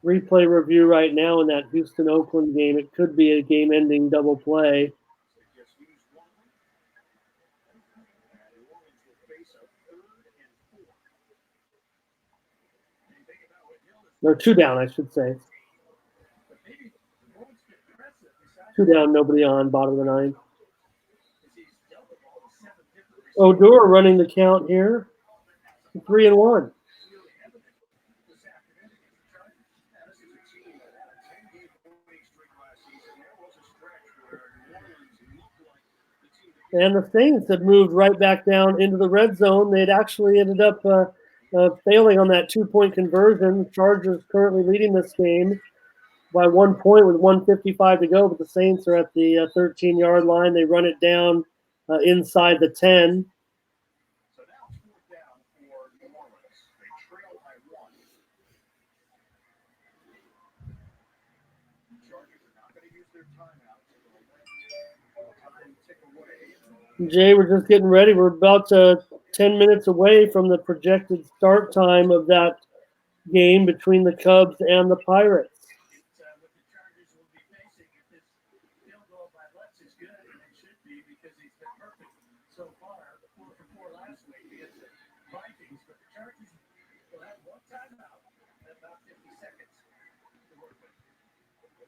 Replay review right now in that Houston-Oakland game. It could be a game-ending double play. Or 2 down, I should say. 2 down, nobody on, bottom of the 9th. Odor running the count here. 3-1. And the Saints had moved right back down into the red zone. They'd actually ended up failing on that 2-point conversion. Chargers currently leading this game by 1 point with 1:55 to go, but the Saints are at the 13-yard line. They run it down inside the 10. So now it's 4th down for New Orleans. They trail by 1. Chargers are not going to use their timeout. So they'll let time tick away. Jay, we're just getting ready. We're about 10 minutes away from the projected start time of that game between the Cubs and the Pirates. What the Chargers will be facing if this field goal by Lutz is good, and it should be because he's been perfect so far. 4 for 4 last week against the Vikings, but the Chargers will have 1 timeout and about 50 seconds to work with.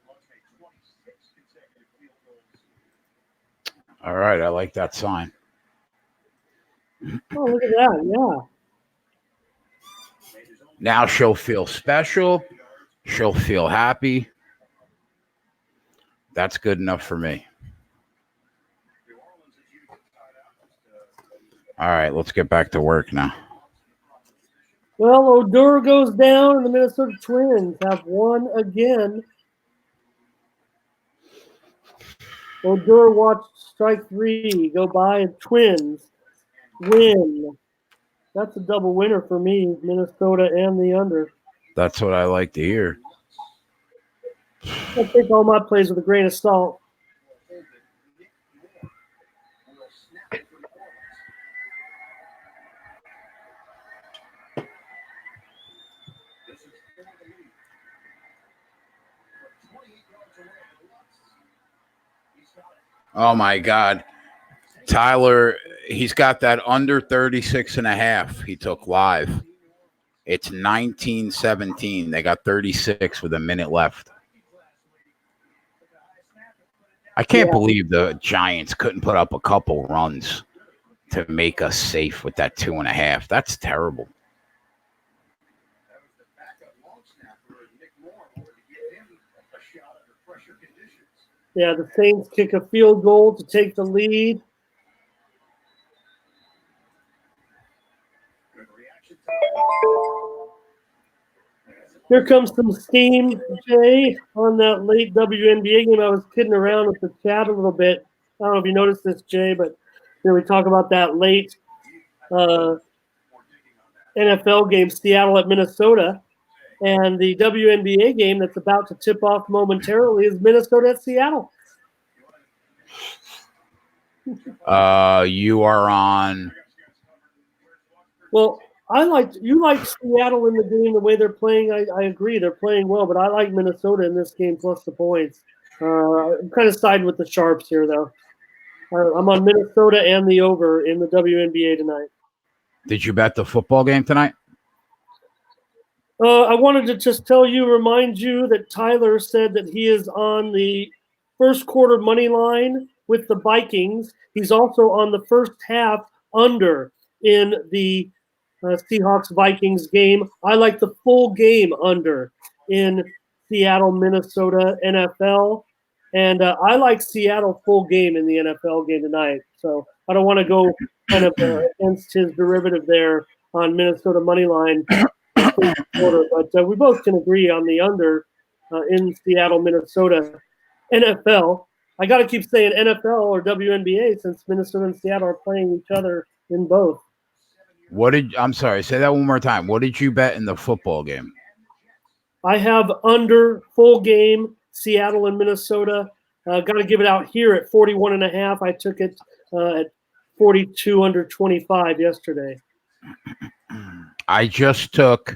Lutz made 26 consecutive field goals. All right, I like that sign. Oh, look at that, yeah. Now she'll feel special. She'll feel happy. That's good enough for me. All right, let's get back to work now. Well, Odor goes down, and the Minnesota Twins have won again. Odor watched strike 3 go by, and Twins win. That's a double winner for me, Minnesota and the under. That's what I like to hear. I take all my plays with a grain of salt. Oh, my God. Tyler, he's got that under 36.5 he took live. It's 19-17. They got 36 with a minute left. I can't believe the Giants couldn't put up a couple runs to make us safe with that 2.5. That's terrible. Yeah, the Saints kick a field goal to take the lead. Here comes some steam, Jay, on that late WNBA game. I was kidding around with the chat a little bit. I don't know if you noticed this, Jay, but we talk about that late NFL game, Seattle at Minnesota. And the WNBA game that's about to tip off momentarily is Minnesota at Seattle. You are on. Well, you like Seattle in the game the way they're playing. I agree, they're playing well, but I like Minnesota in this game plus the points. I'm kind of siding with the Sharps here, though. I'm on Minnesota and the over in the WNBA tonight. Did you bet the football game tonight? I wanted to just remind you that Tyler said that he is on the first quarter money line with the Vikings. He's also on the first half under in the Seahawks-Vikings game. I like the full game under in Seattle, Minnesota, NFL. And I like Seattle full game in the NFL game tonight. So I don't want to go kind of against his derivative there on Minnesota money line quarter, but we both can agree on the under in Seattle, Minnesota. NFL. I got to keep saying NFL or WNBA since Minnesota and Seattle are playing each other in both. I'm sorry, say that one more time. What did you bet in the football game? I have under full game Seattle and Minnesota. Got to give it out here at 41.5. I took it at 42 under 25 yesterday. I just tailed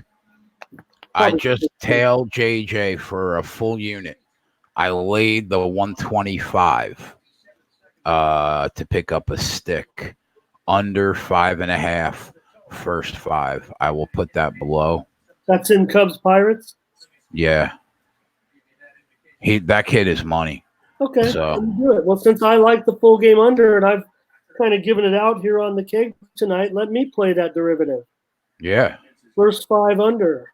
JJ for a full unit. I laid the 125 to pick up a stick under 5.5 first 5. I will put that below. That's in Cubs Pirates? Yeah. That kid is money. Okay, so do it. Well, since I like the full game under and I've kind of given it out here on the Keg tonight, let me play that derivative. Yeah. First 5 under.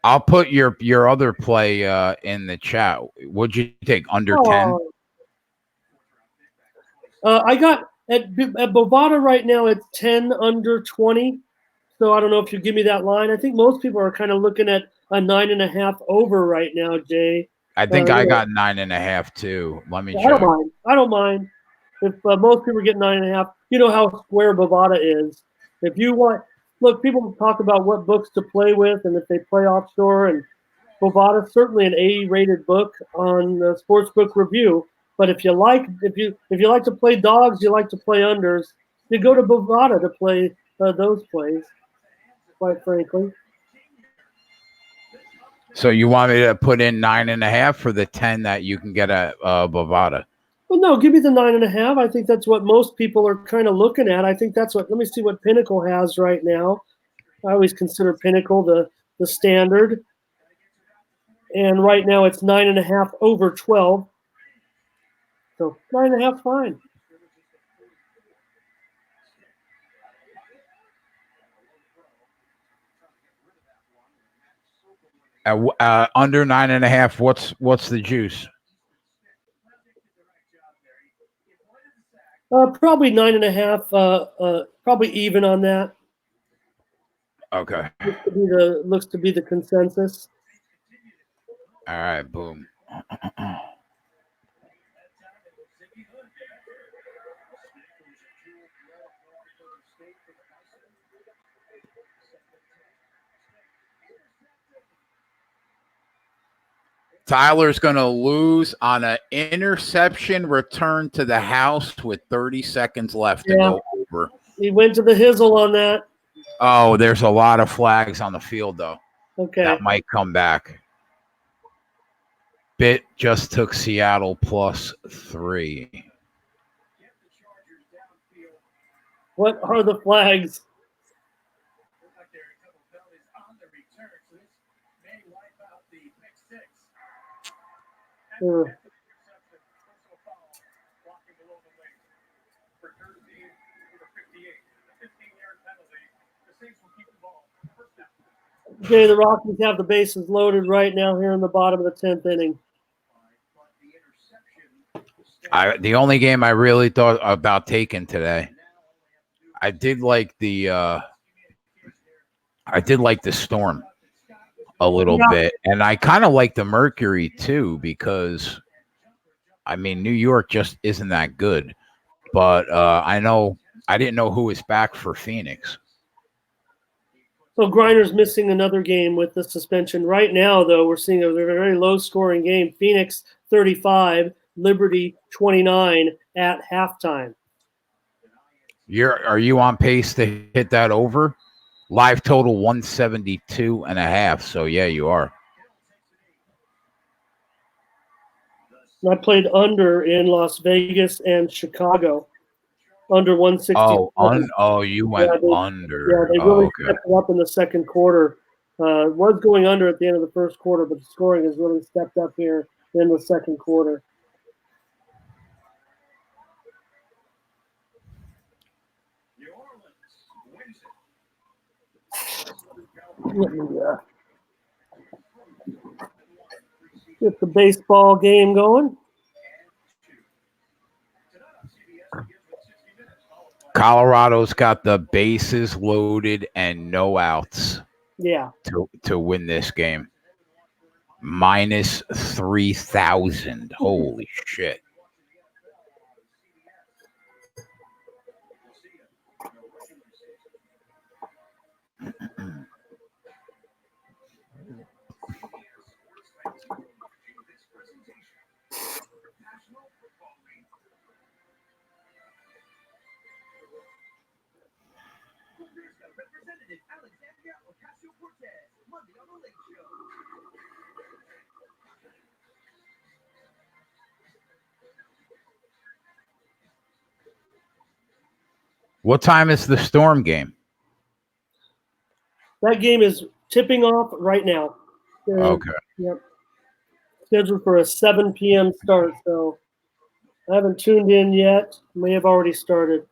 I'll put your other play in the chat. What'd you take? Under 10? I got at Bovada right now it's 10 under 20. So I don't know if you give me that line. I think most people are kind of looking at a 9.5 over right now, Jay. I think I got 9.5 too. Let me check. I don't mind. If most people get 9.5, you know how square Bovada is. If you want, look, people talk about what books to play with and if they play offshore, and Bovada's certainly an A-rated book on the Sportsbook review. But if you like to play dogs, you like to play unders, you go to Bovada to play those plays. Quite frankly. So you want me to put in 9.5 for the 10 that you can get at Bovada? Well, no, give me the 9.5. I think that's what most people are kind of looking at. I think that's what. Let me see what Pinnacle has right now. I always consider Pinnacle the standard, and right now it's 9.5 over 12. So 9.5, fine. Under 9.5. What's the juice? Probably 9.5. Probably even on that. Okay. Looks to be the consensus. All right. Boom. Tyler's going to lose on an interception return to the house with 30 seconds left to go over. He went to the hizzle on that. Oh, there's a lot of flags on the field, though. Okay. That might come back. Bit just took Seattle +3. What are the flags? Okay, the Rockies have the bases loaded right now here in the bottom of the 10th inning. The only game I really thought about taking today, I did like the Storm a little bit, and I kind of like the Mercury too, because I mean New York just isn't that good, but I didn't know who was back for Phoenix. So Griner's missing another game with the suspension. Right now, though, we're seeing a very low-scoring game. Phoenix 35, Liberty 29 at halftime. Are you on pace to hit that over? Live total 172.5. So yeah, you are. I played under in Las Vegas and Chicago. Under 160. You went under. Yeah, they really stepped up in the second quarter. Was going under at the end of the first quarter, but the scoring has really stepped up here in the second quarter. Let me get the baseball game going. Colorado's got the bases loaded and no outs Yeah. to win this game. Minus 3,000. Holy shit. What time is the Storm game? That game is tipping off right now. Okay. Yep. Scheduled for a 7 p.m. start, so I haven't tuned in yet. May have already started.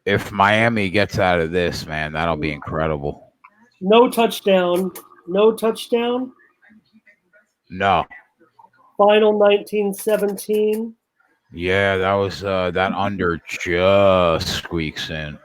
If Miami gets out of this, man, that'll be incredible. No touchdown. No touchdown. No. Final 19-17. Yeah, that was that under just squeaks in.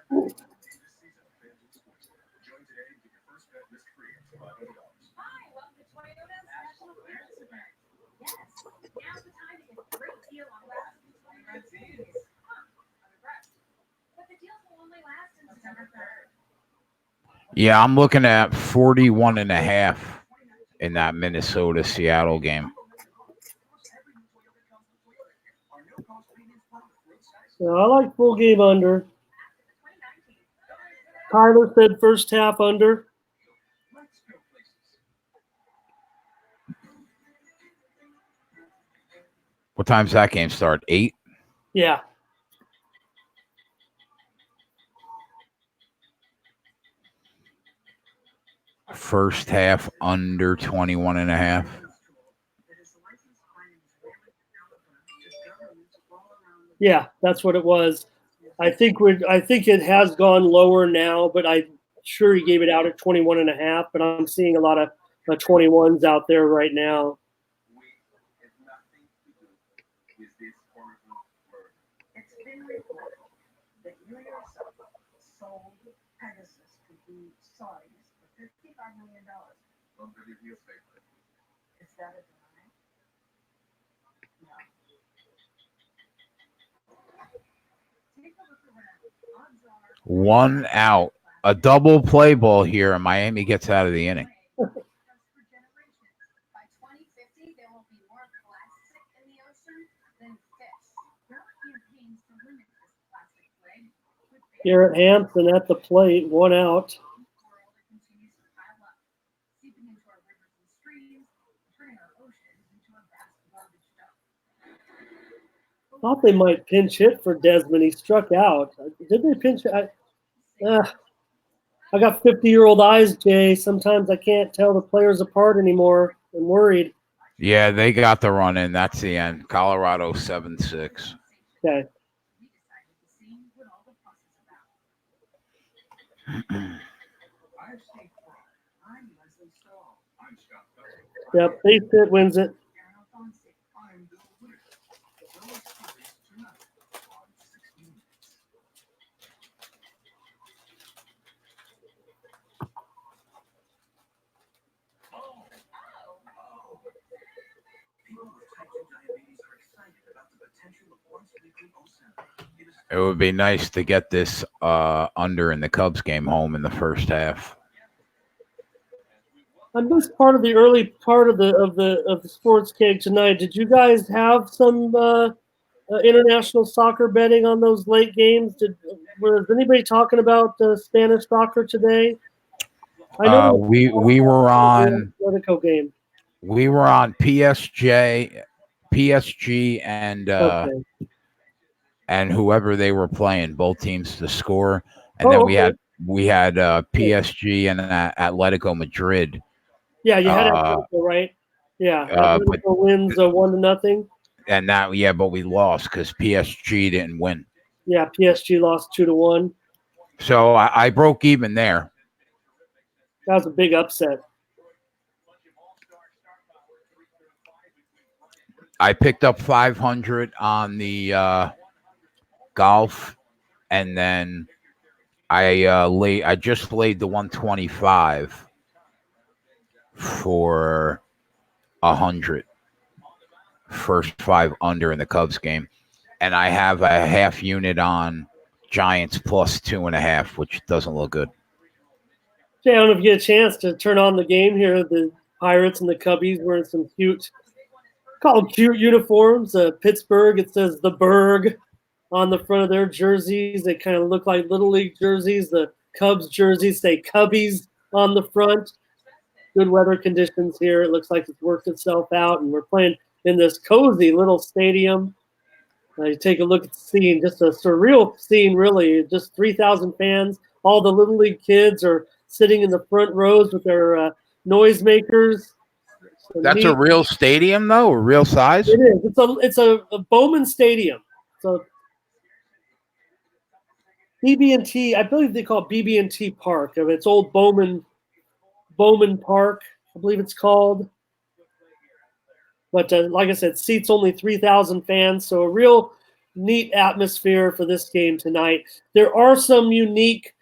Yeah, I'm looking at 41.5 in that Minnesota-Seattle game. Yeah, I like full game under. Tyler said first half under. What time's that game start? 8? Yeah. First half under 21.5. Yeah, that's what it was. I think it has gone lower now, but I'm sure he gave it out at 21.5. But I'm seeing a lot of 21s out there right now. It's been reported that you yourself sold Pegasus to the Saudis for $55 million. Is that a deny? No. Take a look around. Odds are 1 out. A double play ball here, and Miami gets out of the inning. for generations. By 2050, there will be more plastic in the ocean than fish. There are campaigns to limit this plastic plague. Garrett Hampson at the plate, 1 out. Coral that continues to pile up, seeping into our rivers and streams, turning our oceans into a vast garbage dump. Thought they might pinch hit for Desmond. He struck out. Did they pinch it? I got 50-year-old eyes, Jay. Sometimes I can't tell the players apart anymore. I'm worried. Yeah, they got the run in. That's the end. Colorado 7-6. Okay. Yep, base hit wins it. It would be nice to get this under in the Cubs game home in the first half. I missed part of the early part of the sports cake tonight. Did you guys have some international soccer betting on those late games? Was anybody talking about Spanish soccer today? I know We were on Atletico game. We were on PSG, and Okay. and whoever they were playing, both teams to score, and then Okay. we had PSG and Atletico Madrid. Yeah, you had Atletico, right? Yeah, but- Atletico wins 1-0. And that, yeah, but we lost because PSG didn't win. Yeah, PSG lost 2-1. So I broke even there. That was a big upset. I picked up 500 on the golf, and then I just laid the 125 for 100. First 5 under in the Cubs game, and I have a half unit on Giants plus 2.5, which doesn't look good. Jay, I don't know if you get a chance to turn on the game here. The Pirates and the Cubbies wearing some cute, call them cute uniforms. Pittsburgh, it says the Berg on the front of their jerseys. They kind of look like Little League jerseys. The Cubs jerseys say Cubbies on the front. Good weather conditions here. It looks like it's worked itself out, and we're playing in this cozy little stadium. You take a look at the scene, just a surreal scene, really. Just 3,000 fans. All the Little League kids are sitting in the front rows with their noisemakers. That's a real stadium, though, a real size? It is. It's a Bowman Stadium. So BB&T, I believe they call it BB&T Park. It's old Bowman Park, I believe it's called. But like I said, seats only 3,000 fans, so a real neat atmosphere for this game tonight. There are some unique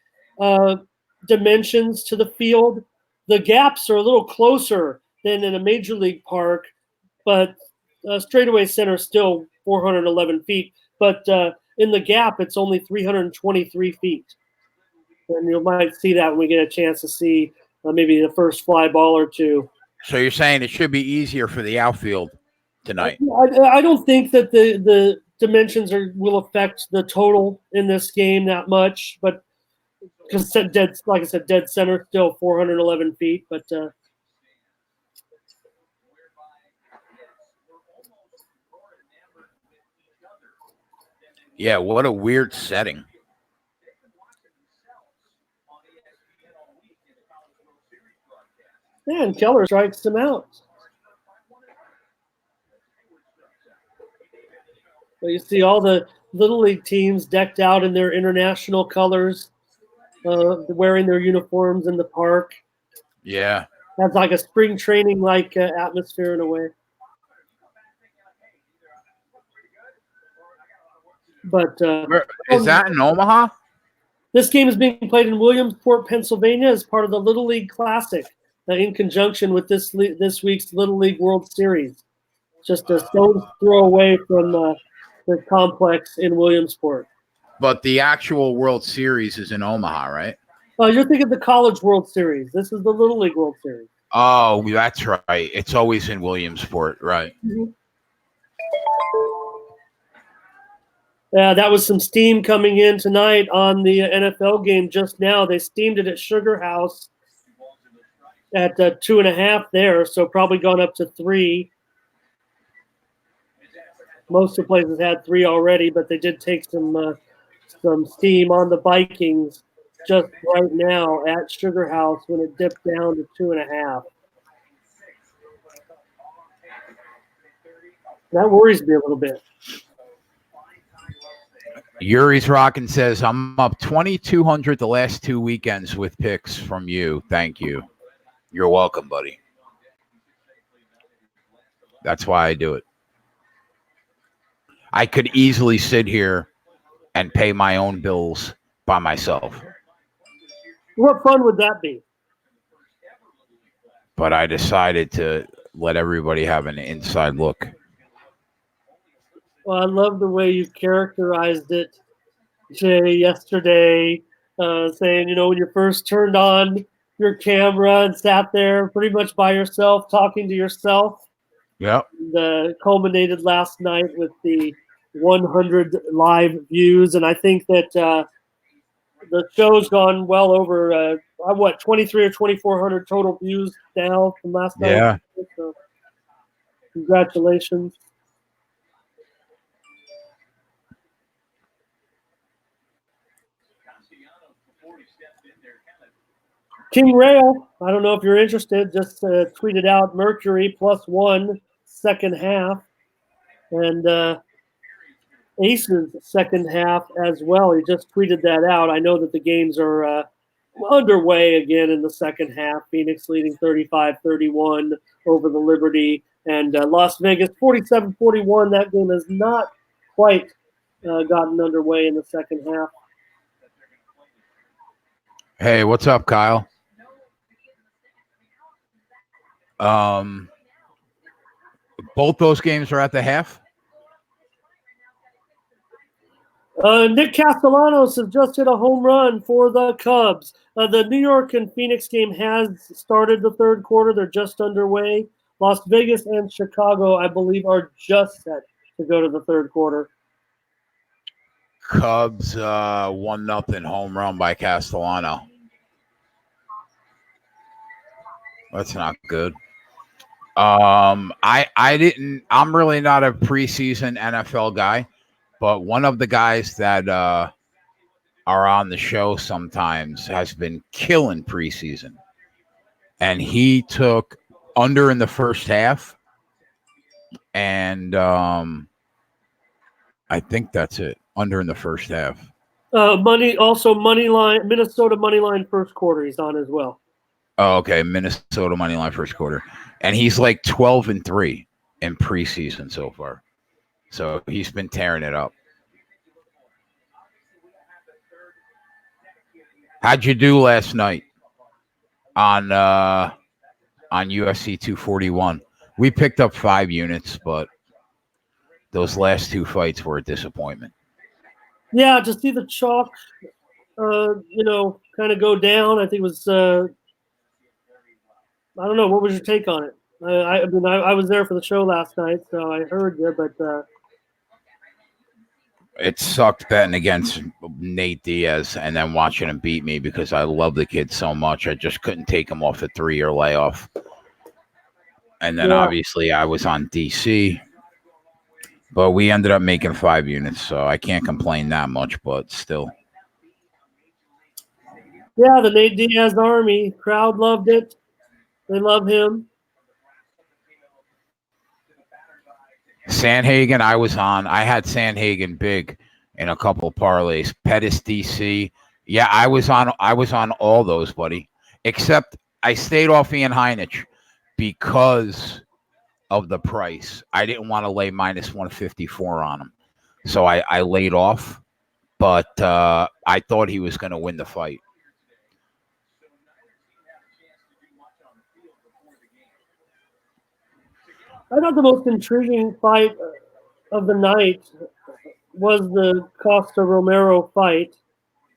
dimensions to the field. The gaps are a little closer than in a major league park, but straightaway center is still 411 feet. But in the gap, it's only 323 feet. And you might see that when we get a chance to see maybe the first fly ball or two. So you're saying it should be easier for the outfield tonight? I don't think that the dimensions will affect the total in this game that much, but because like I said, dead center still 411 feet, but yeah, what a weird setting. Yeah, and Keller strikes him out. So you see all the Little League teams decked out in their international colors, wearing their uniforms in the park. Yeah. That's like a spring training like atmosphere in a way. But is that in Omaha? This game is being played in Williamsport, Pennsylvania, as part of the Little League Classic, in conjunction with this week's Little League World Series. Just a stone's throw away from the complex in Williamsport. But the actual World Series is in Omaha, right? You're thinking the College World Series. This is the Little League World Series. Oh, that's right. It's always in Williamsport, right? Mm-hmm. That was some steam coming in tonight on the NFL game just now. They steamed it at Sugar House at 2.5 there, so probably gone up to 3. Most of the places had 3 already, but they did take some steam on the Vikings just right now at Sugar House when it dipped down to 2.5. That worries me a little bit. Yuri's rocking says, I'm up 2,200 the last 2 weekends with picks from you. Thank you. You're welcome, buddy. That's why I do it. I could easily sit here and pay my own bills by myself. What fun would that be? But I decided to let everybody have an inside look. Well, I love the way you characterized it, Jay, yesterday, saying, when you first turned on your camera and sat there pretty much by yourself, talking to yourself. Yep. Culminated last night with the 100 live views. And I think that the show's gone well over, 23 or 2,400 total views now from last night. Yeah. So, congratulations. King Rail, I don't know if you're interested, just tweeted out Mercury +1 second half. And Aces second half as well. He just tweeted that out. I know that the games are underway again in the second half. Phoenix leading 35-31 over the Liberty, and Las Vegas 47-41. That game has not quite gotten underway in the second half. Hey, what's up, Kyle? Both those games are at the half. Nick Castellanos has just hit a home run for the Cubs. The New York and Phoenix game has started the third quarter. They're just underway. Las Vegas and Chicago, I believe, are just set to go to the third quarter. Cubs 1-0 home run by Castellano. That's not good. I'm really not a preseason NFL guy, but one of the guys that are on the show sometimes has been killing preseason. And he took under in the first half. And I think that's it. Under in the first half. Money line, Minnesota money line first quarter. He's on as well. Oh, okay. Minnesota money line first quarter. And he's like 12-3 in preseason so far. So he's been tearing it up. How'd you do last night on UFC 241? We picked up 5 units, but those last 2 fights were a disappointment. Yeah, to see the chalk, kind of go down. I think it was. I don't know. What was your take on it? I was there for the show last night, so I heard you, but it sucked betting against Nate Diaz and then watching him beat me because I love the kid so much. I just couldn't take him off a 3-year layoff. And then obviously I was on DC, but we ended up making 5 units, so I can't complain that much, but still. Yeah, the Nate Diaz army crowd loved it. They love him. Sanhagen, I was on. I had Sanhagen big in a couple parlays. Pettis, DC. Yeah, I was on all those, buddy. Except I stayed off Ian Heinich because of the price. I didn't want to lay minus 154 on him. So I laid off, but I thought he was going to win the fight. I thought the most intriguing fight of the night was the Costa Romero fight.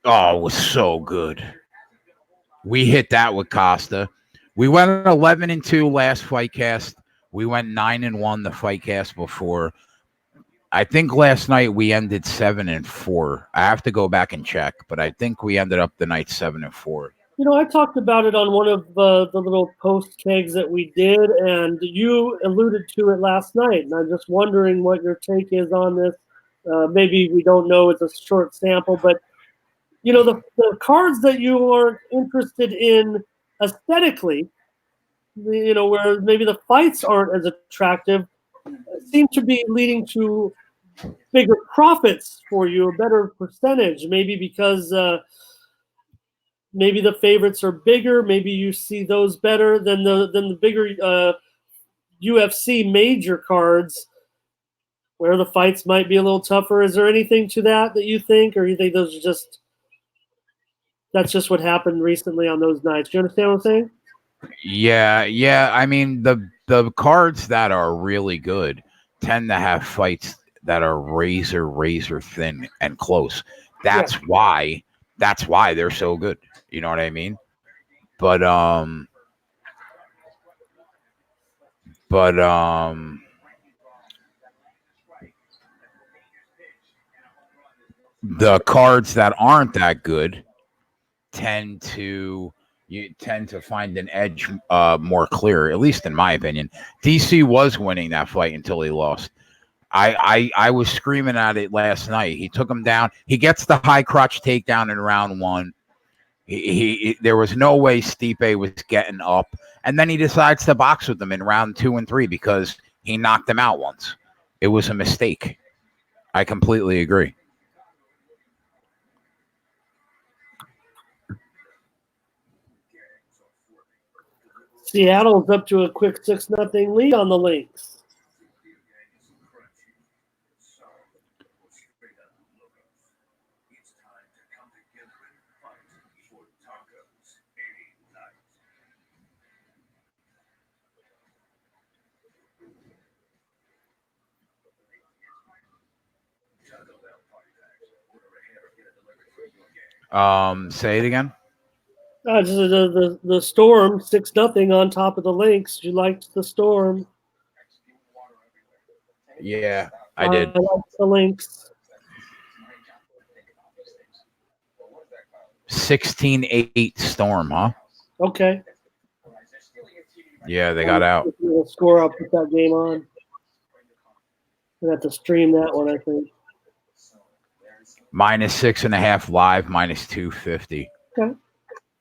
Oh, it was so good. We hit that with Costa. We went 11-2 last FightCast. We went 9-1 the FightCast before. I think last night we ended 7-4. I have to go back and check, but I think we ended up the night 7-4. I talked about it on one of the little post kegs that we did, and you alluded to it last night. And I'm just wondering what your take is on this. Maybe we don't know; it's a short sample, but the cards that you are interested in aesthetically, where maybe the fights aren't as attractive, seem to be leading to bigger profits for you, a better percentage, maybe because. Maybe the favorites are bigger. Maybe you see those better than the bigger UFC major cards, where the fights might be a little tougher. Is there anything to that you think, or you think those are that's just what happened recently on those nights? Do you understand what I'm saying? Yeah. I mean, the cards that are really good tend to have fights that are razor thin and close. That's why they're so good. You know what I mean? But the cards that aren't that good tend to find an edge more clear, at least in my opinion. DC was winning that fight until he lost. I was screaming at it last night. He took him down. He gets the high crotch takedown in round 1. There was no way Stipe was getting up, and then he decides to box with him in round 2 and 3 because he knocked him out once. It was a mistake. I completely agree. Seattle's up to a quick 6-0 lead on the Lynx. Say it again. Just the Storm 6-0 on top of the Lynx. You liked the Storm. Yeah, I did. I liked the Lynx. 16-8 Storm, huh? Okay. Yeah, they got out. We'll score. I'll put that game on. I have to stream that one, I think. -6.5 live, -250. Okay.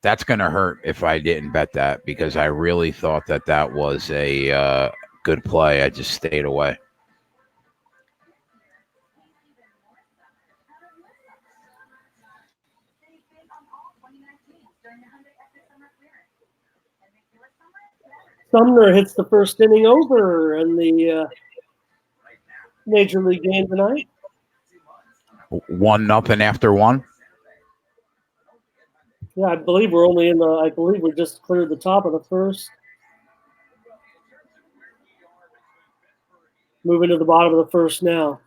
That's going to hurt if I didn't bet that because I really thought that was a good play. I just stayed away. Sumner hits the first inning over in the Major League game tonight. 1-0 after one. Yeah, I believe we're only in the. I believe we just cleared the top of the first. Moving to the bottom of the first now.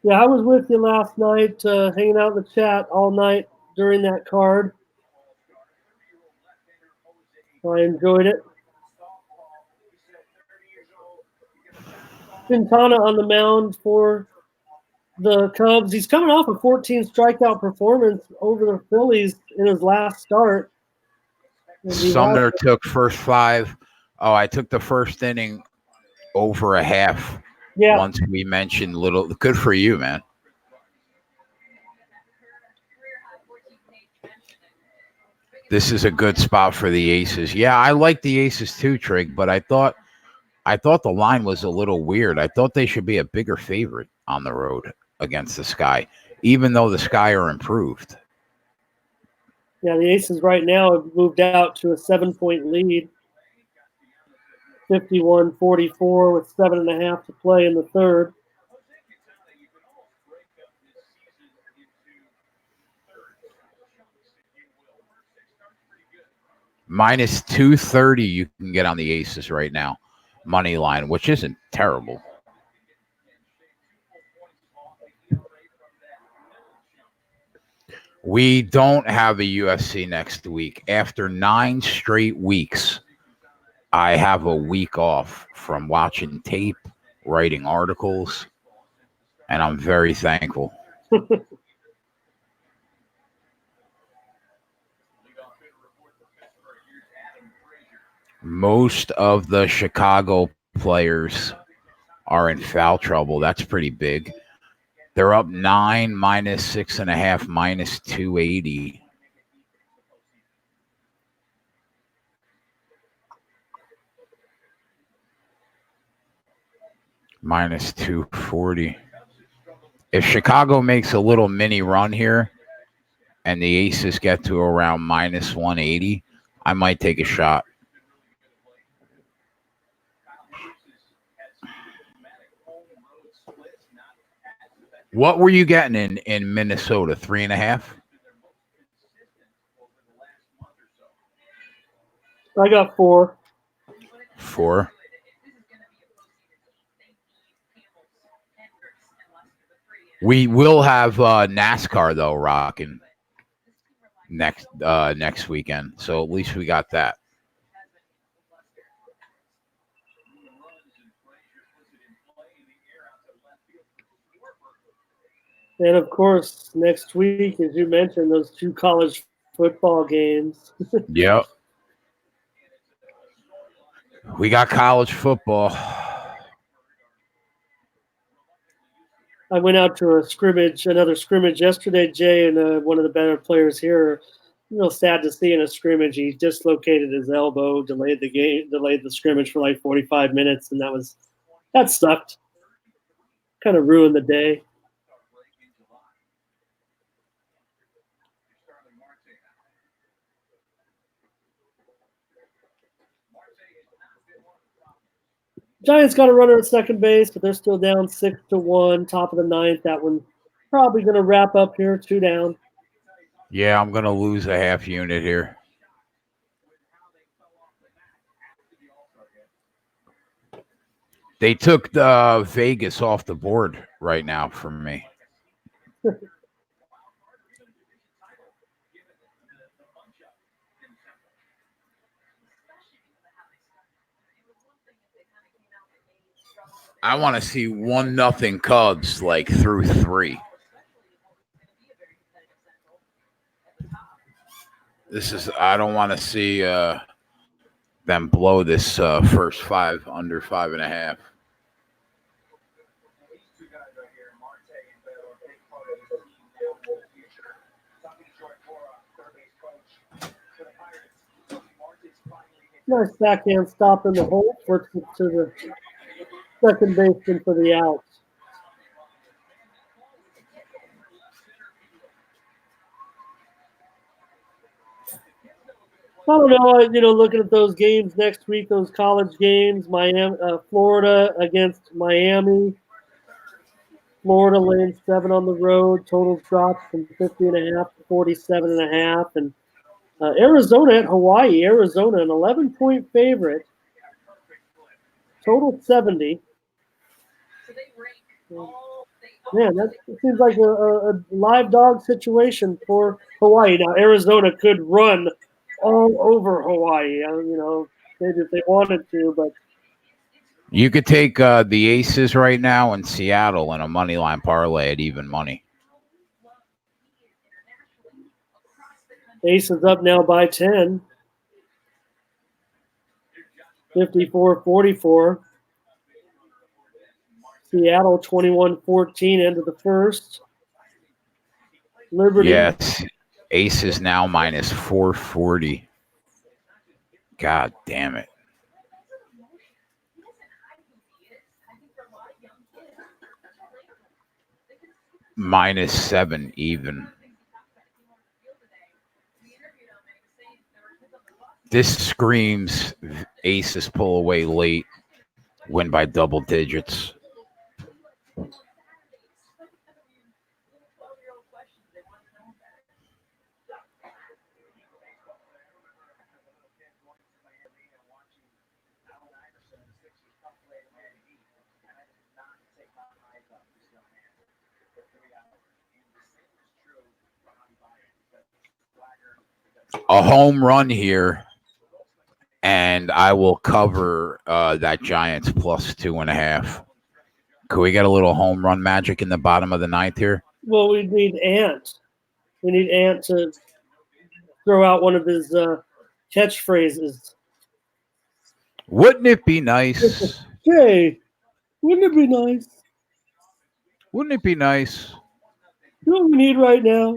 Yeah, I was with you last night, hanging out in the chat all night during that card. I enjoyed it. Quintana on the mound for the Cubs. He's coming off a 14 strikeout performance over the Phillies in his last start. Sumner took first 5. Oh, I took the first inning over a half. Yeah. Once we mentioned little. Good for you, man. This is a good spot for the Aces. Yeah, I like the Aces too, Trig, but I thought the line was a little weird. I thought they should be a bigger favorite on the road against the Sky, even though the Sky are improved. Yeah, the Aces right now have moved out to a 7-point lead. 51-44 with 7.5 to play in the third. -230 you can get on the Aces right now. Money line, which isn't terrible. We don't have a UFC next week. After 9 straight weeks, I have a week off from watching tape, writing articles, and I'm very thankful. Most of the Chicago players are in foul trouble. That's pretty big. They're up 9, -6.5, -280. -240. If Chicago makes a little mini run here and the Aces get to around -180, I might take a shot. What were you getting in Minnesota? 3.5? I got 4. We will have NASCAR though rocking next weekend, so at least we got that. And of course, next week, as you mentioned, those 2 college football games. Yep. We got college football. I went out to another scrimmage yesterday, Jay, and one of the better players here. Sad to see in a scrimmage. He dislocated his elbow, delayed the scrimmage for like 45 minutes, and that sucked. Kind of ruined the day. Giants got a runner at second base, but they're still down 6-1, top of the ninth. That one probably going to wrap up here, 2 down. Yeah, I'm going to lose a half unit here. They took Vegas off the board right now for me. I want to see 1-0 Cubs like through 3. I don't want to see them blow this first 5 under 5.5. Nice backhand stop in the hole to the second baseman for the out. I don't know. Looking at those games next week, those college games, Florida against Miami. Florida laying 7 on the road. Totals dropped from 50.5 to 47.5, and Arizona at Hawaii. Arizona, an 11-point favorite. Total 70. Man, that seems like a live dog situation for Hawaii. Now, Arizona could run all over Hawaii, maybe if they wanted to, but you could take the Aces right now in Seattle in a money line parlay at even money. Aces up now by 10. 54-44. Seattle 21-14 into the first. Liberty. Yes. Aces now minus 440. God damn it. -7 even. This screams Aces pull away late, win by double digits. A home run here, and I will cover that Giants plus 2.5. Could we get a little home run magic in the bottom of the ninth here? Well, we need Ant. We need Ant to throw out one of his catchphrases. Wouldn't it be nice? Jay, wouldn't it be nice? Wouldn't it be nice? You know what we need right now?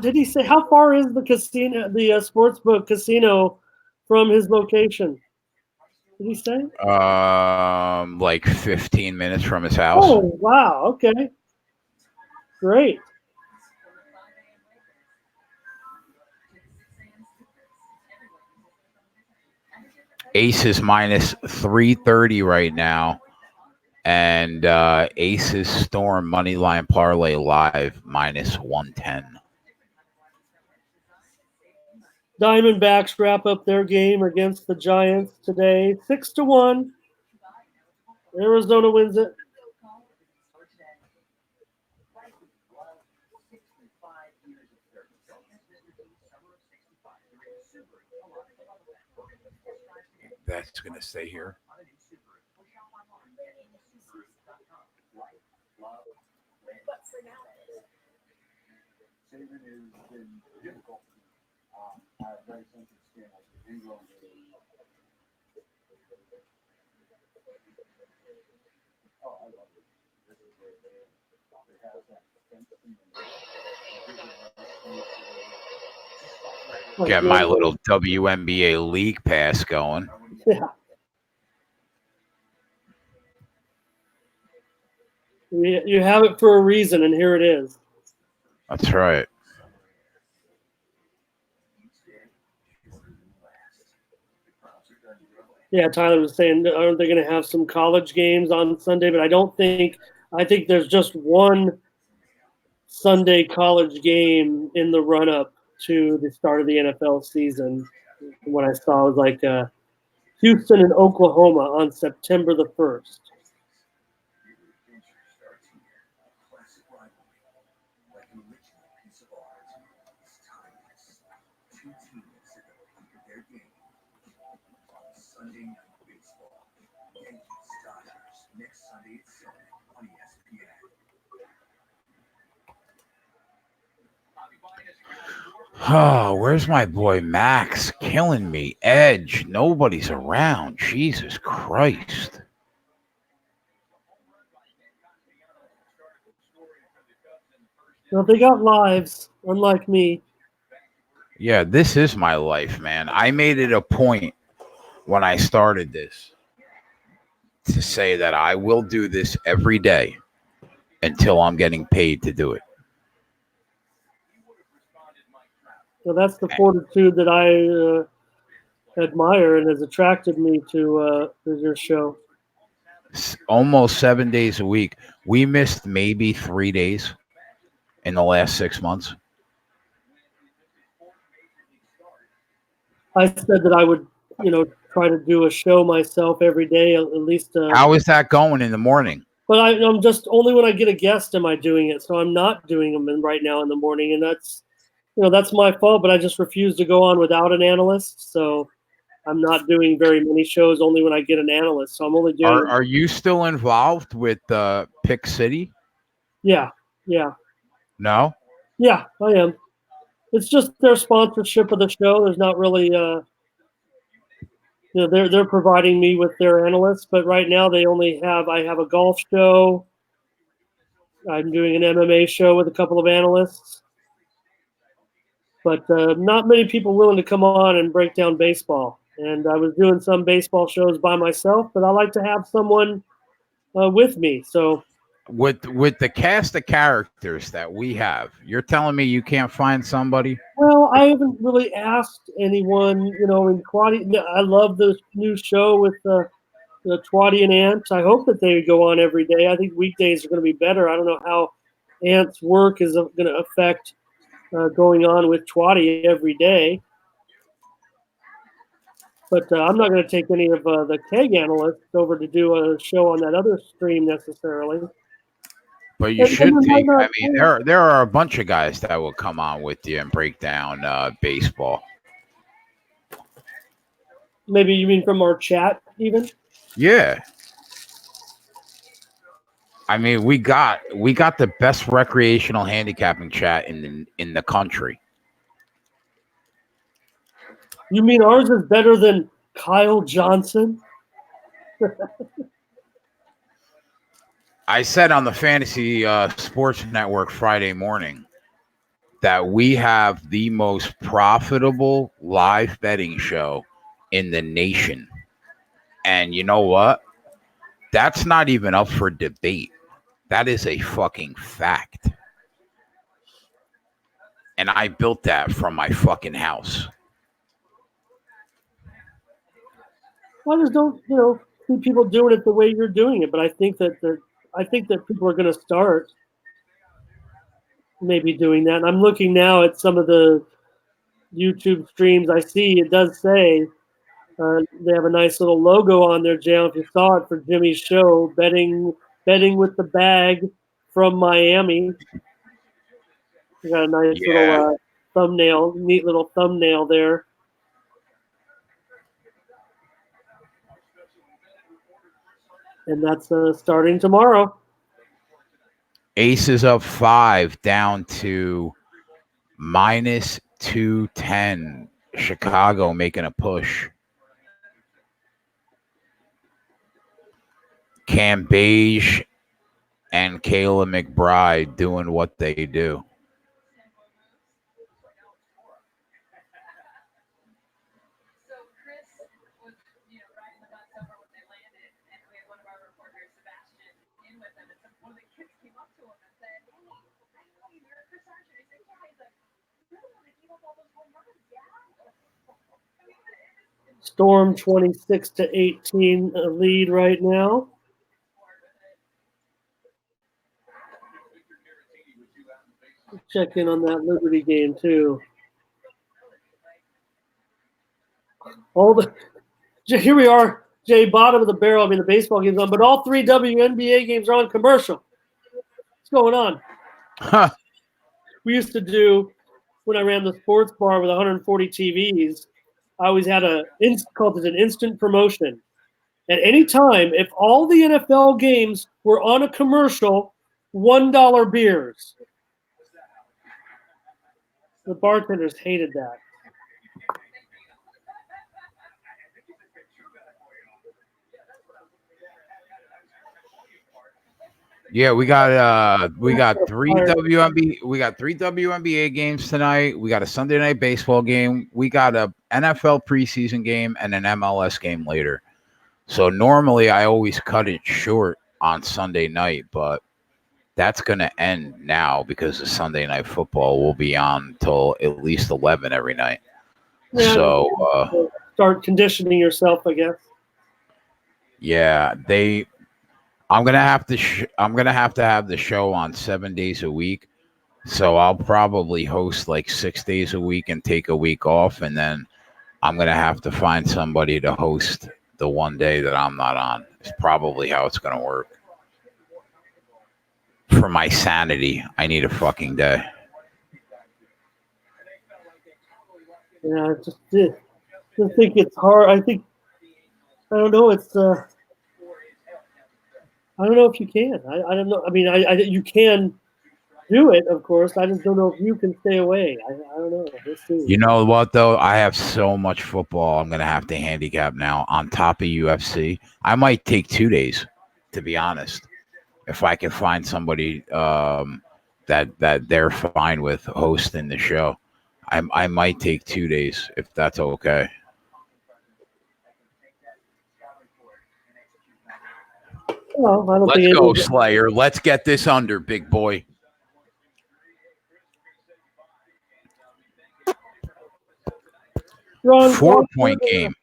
Did he say how far is the casino, the Sportsbook casino, from his location? Did he say? Like 15 minutes from his house. Oh wow! Okay, great. Aces minus 330 right now, and Aces Storm moneyline parlay live minus 110. Diamondbacks wrap up their game against the Giants today, 6-1. Arizona wins it. That's going to stay here. Get my little WNBA league pass going. Yeah. You have it for a reason, and here it is. That's right. Yeah, Tyler was saying, aren't they going to have some college games on Sunday? But I think there's just one Sunday college game in the run-up to the start of the NFL season. What I saw was like Houston and Oklahoma on September the 1st. Sunday night baseball. Yankees, Dodgers, next Sunday at 7 on ESPN. Oh, where's my boy Max? Killing me. Edge. Nobody's around. Jesus Christ. Well, they got lives, unlike me. Yeah, this is my life, man. I made it a point when I started this to say that I will do this every day until I'm getting paid to do it. So that's the fortitude that I admire and has attracted me to your show. Almost 7 days a week. We missed maybe 3 days in the last 6 months. I said that I would, try to do a show myself every day, at least. How is that going in the morning? But I'm just only when I get a guest am I doing it. So I'm not doing them right now in the morning, and that's my fault. But I just refuse to go on without an analyst. So I'm not doing very many shows. Only when I get an analyst. So I'm only doing. Are you still involved with Pick City? Yeah. No. Yeah, I am. It's just their sponsorship of the show. There's not really, they're providing me with their analysts, but right now I have a golf show. I'm doing an MMA show with a couple of analysts, but not many people willing to come on and break down baseball. And I was doing some baseball shows by myself, but I like to have someone with me. So. With the cast of characters that we have, you're telling me you can't find somebody? Well, I haven't really asked anyone, in Quaddy. I love the new show with the Twatty and Ant. I hope that they go on every day. I think weekdays are going to be better. I don't know how Ant's work is going to affect going on with Twatty every day. But I'm not going to take any of the Keg analysts over to do a show on that other stream necessarily. But you should take. I mean, there are a bunch of guys that will come on with you and break down baseball. Maybe you mean from our chat, even? Yeah. I mean, we got the best recreational handicapping chat in the country. You mean ours is better than Kyle Johnson? I said on the Fantasy Sports Network Friday morning that we have the most profitable live betting show in the nation. And you know what? That's not even up for debate. That is a fucking fact. And I built that from my fucking house. I just don't, see people doing it the way you're doing it. But I think that people are going to start maybe doing that. And I'm looking now at some of the YouTube streams, I see it does say they have a nice little logo on there, Jay. If you saw it for Jimmy's show, betting with the bag from Miami. We got a nice little thumbnail, neat little thumbnail there. And that's starting tomorrow. Aces up 5, down to minus 210. Chicago making a push. Cam Beige and Kayla McBride doing what they do. Storm 26-18 lead right now. Check in on that Liberty game too. Here we are, Jay, bottom of the barrel. I mean, the baseball game's on, but all 3 WNBA games are on commercial. What's going on? Huh. We used to do, when I ran the sports bar with 140 TVs, I always had called it an instant promotion. At any time, if all the NFL games were on a commercial, $1 beers. The bartenders hated that. Yeah, we got 3 WNBA games tonight. We got a Sunday night baseball game. We got a NFL preseason game and an MLS game later. So normally I always cut it short on Sunday night, but that's going to end now because the Sunday night football will be on till at least 11 every night. Yeah, so start conditioning yourself, I guess. Yeah, I'm gonna have to have the show on 7 days a week, so I'll probably host like 6 days a week and take a week off, and then I'm gonna have to find somebody to host the one day that I'm not on. It's probably how it's gonna work. For my sanity, I need a fucking day. Yeah, I just think it's hard. I don't know. It's I don't know if you can. I don't know. I mean, you can do it, of course. I just don't know if you can stay away. I don't know. Let's see. You know what, though? I have so much football I'm going to have to handicap now on top of UFC. I might take 2 days, to be honest, if I can find somebody that they're fine with hosting the show. I might take 2 days, if that's okay. Well, I don't Let's think go, Slayer. Let's get this under, big boy. Ron 4-point game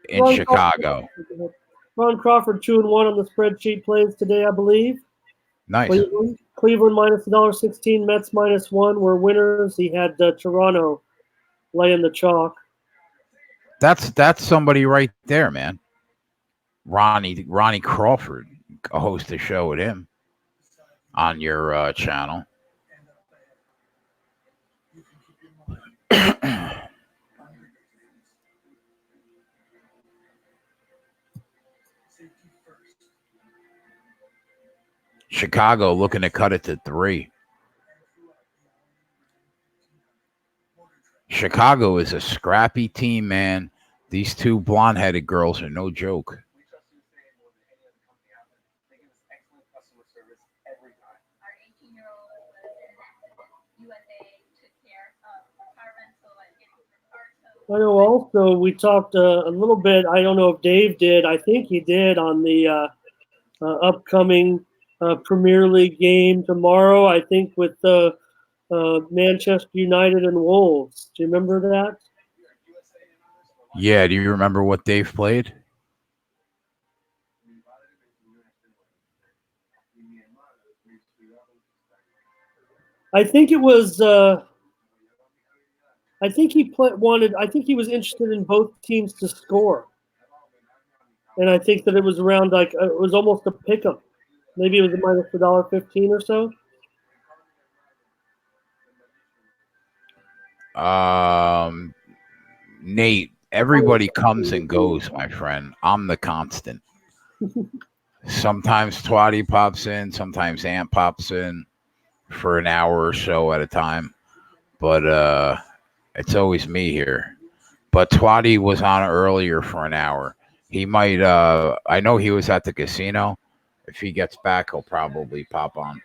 in Chicago. Ron Crawford 2-1 on the spreadsheet plays today, I believe. Nice. Cleveland minus $1.16, Mets -1 were winners. He had Toronto laying the chalk. That's somebody right there, man. Ronnie Crawford. Host a show with him on your channel. Chicago looking to cut it to 3. Chicago is a scrappy team, man. These 2 blonde-headed girls are no joke. I know also we talked a little bit, I don't know if Dave did, I think he did, on the upcoming Premier League game tomorrow, I think with Manchester United and Wolves. Do you remember that? Yeah, do you remember what Dave played? I think it was I think he wanted. I think he was interested in both teams to score, and I think that it was around like it was almost a pick'em. Maybe it was a minus $1.15 or so. Nate, everybody comes and goes, my friend. I'm the constant. Sometimes Twatty pops in, sometimes Ant pops in for an hour or so at a time. But it's always me here. But Twatty was on earlier for an hour. He might I know he was at the casino. If he gets back, he'll probably pop on.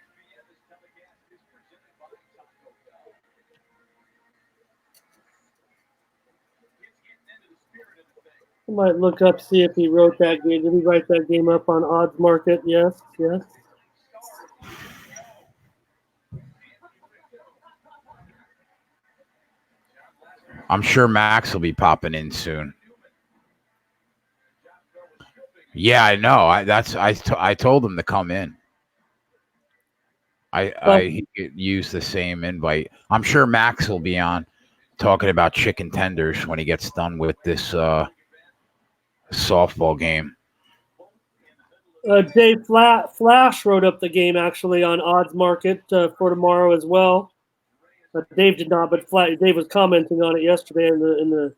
I might look up, see if he wrote that game. Did he write that game up on Odds Market? Yes, yes. I'm sure Max will be popping in soon. Yeah, I know. I told him to come in. He could use the same invite. I'm sure Max will be on talking about chicken tenders when he gets done with this softball game. Dave Flash wrote up the game actually on Odds Market for tomorrow as well. Dave did not, but Dave was commenting on it yesterday in the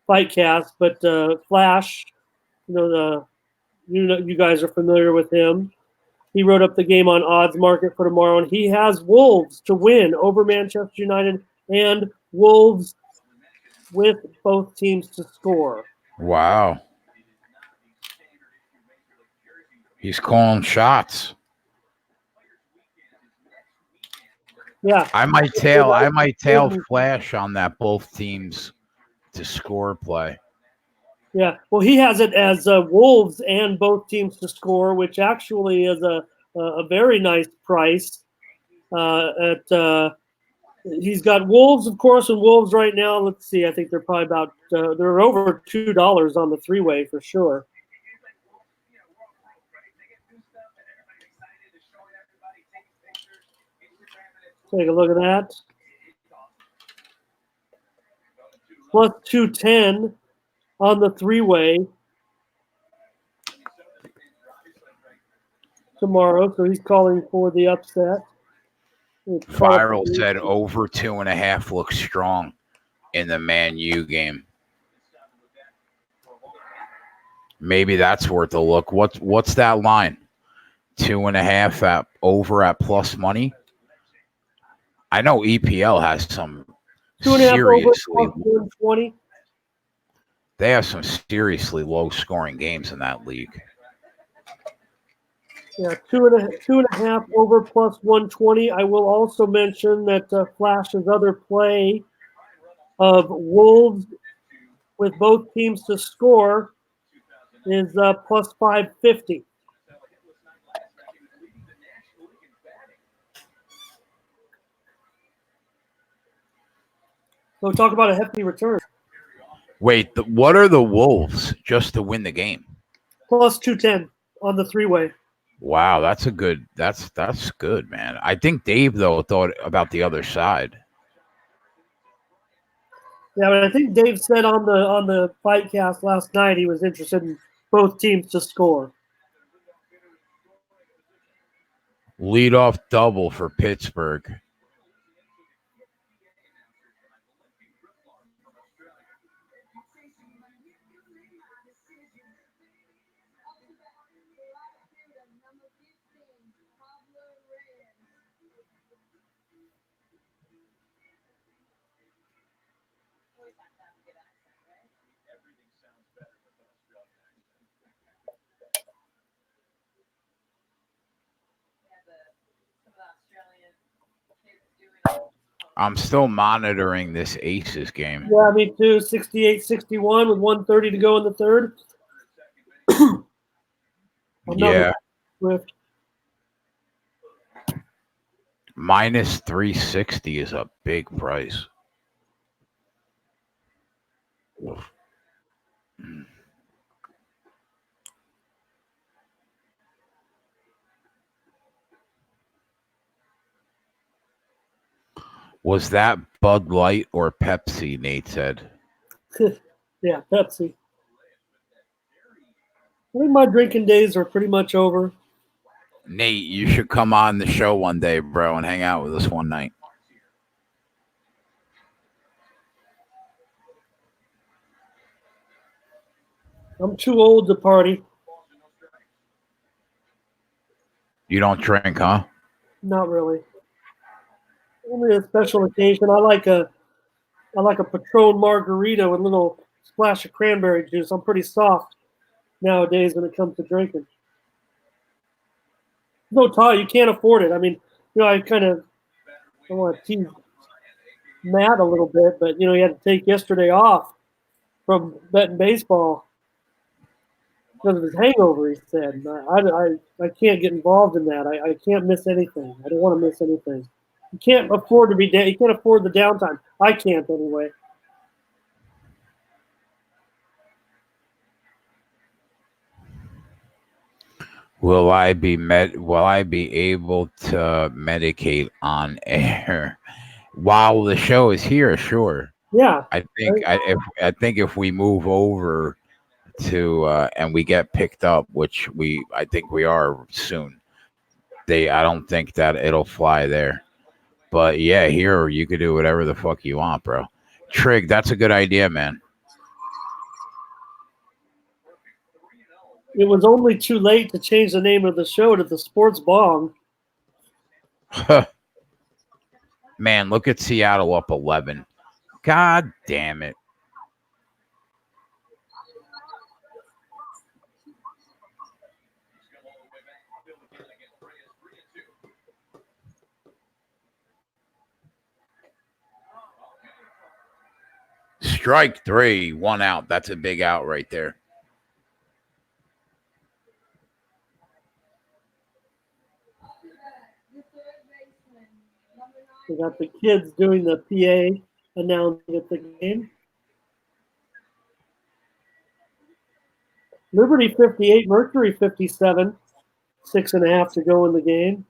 FightCast. But Flash, you guys are familiar with him. He wrote up the game on Odds Market for tomorrow, and he has Wolves to win over Manchester United and Wolves with both teams to score. Wow. He's calling shots. Yeah. I might tail Flash on that both teams to score play. Yeah. Well, he has it as Wolves and both teams to score, which actually is a very nice price. He's got Wolves, of course, and Wolves right now. Let's see. I think they're probably about they're over $2 on the three-way for sure. Take a look at that. Plus 210 on the three-way tomorrow. So he's calling for the upset. Viral said over 2.5 looks strong in the Man U game. Maybe that's worth a look. What's that line? 2.5 over at plus money. I know EPL has some 2.5 seriously. over 120. They have some seriously low scoring games in that league. Yeah, 2.5 over plus 120. I will also mention that Flash's other play of Wolves with both teams to score is plus 550. So talk about a hefty return. Wait, what are the Wolves just to win the game? Plus 210 on the three-way. Wow, that's good, man. I think Dave though thought about the other side. Yeah, but I think Dave said on the FightCast last night he was interested in both teams to score. Leadoff double for Pittsburgh. I'm still monitoring this Aces game. Yeah, me too. 68-61 with 1:30 to go in the third. Yeah. Minus 360 is a big price. Was that Bud Light or Pepsi, Nate said. Yeah, Pepsi. I think my drinking days are pretty much over. Nate, you should come on the show one day, bro, and hang out with us one night. I'm too old to party. You don't drink, huh? Not really. Only a special occasion. I like a Patron margarita with a little splash of cranberry juice. I'm pretty soft nowadays when it comes to drinking. No, Todd, you can't afford it. I mean, I don't want to tease Matt a little bit, but he had to take yesterday off from betting baseball because of his hangover. He said, "I can't get involved in that. I can't miss anything. I don't want to miss anything. You can't afford to be you can't afford the downtime. I can't anyway." Will I be able to medicate on air while the show is here? Sure. Yeah. I think if we move over to and we get picked up, which I think we are soon. I don't think that it'll fly there. But yeah, here you could do whatever the fuck you want, bro. Trig, that's a good idea, man. It was only too late to change the name of the show to the Sports Bong. Man, look at Seattle up 11. God damn it. Strike 3, 1 out. That's a big out right there. We got the kids doing the PA announcing at the game. Liberty 58, Mercury 57. 6.5 to go in the game.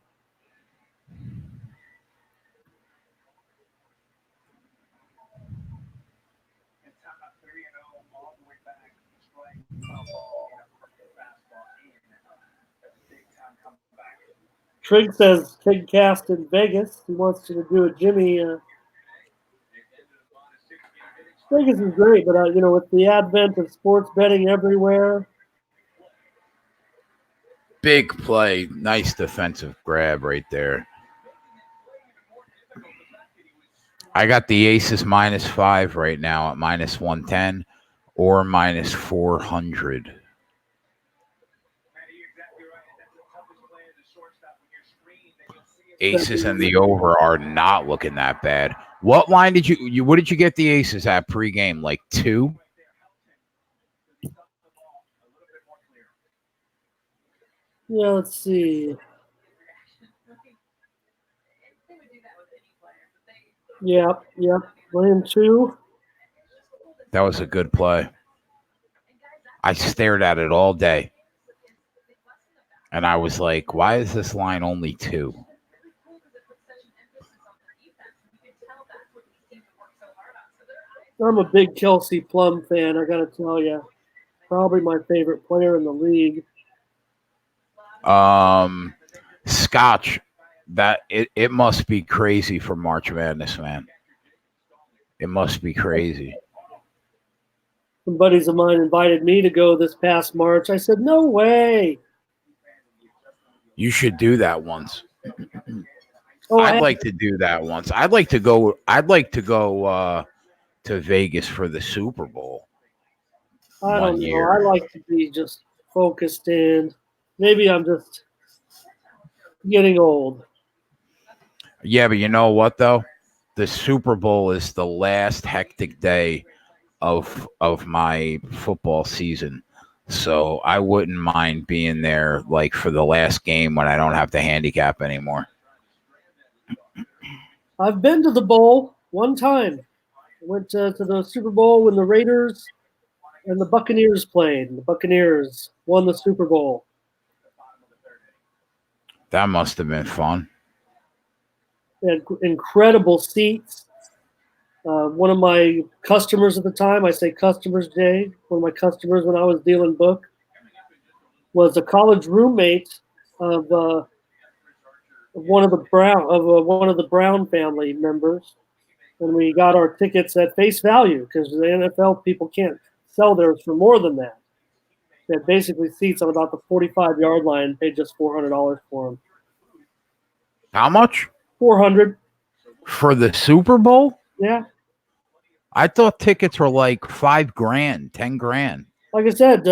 Trig says KegCast in Vegas. He wants to do a Jimmy. Vegas is great, but with the advent of sports betting everywhere. Big play. Nice defensive grab right there. I got the Aces -5 right now at -110 or -400. Aces and the over are not looking that bad. What line did you what did you get the Aces at pregame? Like 2? Yeah, let's see. Yep. Laying 2. That was a good play. I stared at it all day. And I was like, why is this line only 2? I'm a big Kelsey Plum fan, I got to tell you. Probably my favorite player in the league. Scotch, that it must be crazy for March Madness, man. It must be crazy. Some buddies of mine invited me to go this past March. I said, no way. You should do that once. I'd like to do that once. I'd like to go to Vegas for the Super Bowl. I don't know. I like to be just focused in. Maybe I'm just getting old. Yeah, but you know what though? The Super Bowl is the last hectic day of my football season. So I wouldn't mind being there like for the last game when I don't have to handicap anymore. I've been to the bowl one time. I went to the Super Bowl when the Raiders and the Buccaneers played. The Buccaneers won the Super Bowl. That must have been fun. They had incredible seats. One of my customers at the time, I say customers, Jay, one of my customers when I was dealing book, was a college roommate of one of the Brown family members, and we got our tickets at face value because the NFL people can't sell theirs for more than that. They had basically seats on about the 45-yard line, paid just $400 for them. How much? $400. For the Super Bowl? Yeah. I thought tickets were like $5,000, $10,000. Like I said,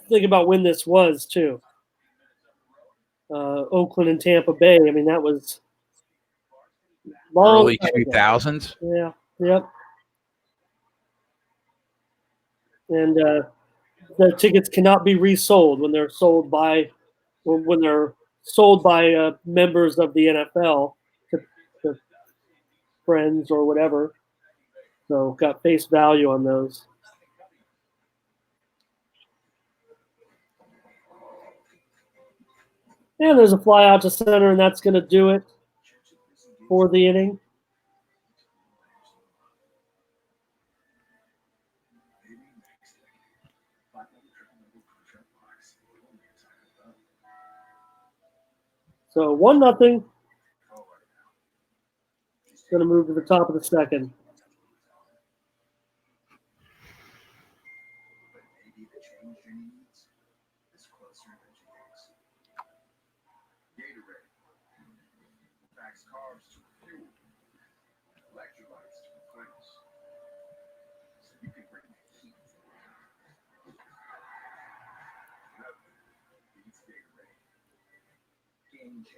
think about when this was too. Oakland and Tampa Bay. I mean, that was long Early time ago. 2000s. Yeah. Yep. And the tickets cannot be resold when they're sold by members of the NFL to friends or whatever. So got face value on those. And there's a fly out to center, and that's going to do it for the inning. So 1-0. Going to move to the top of the second.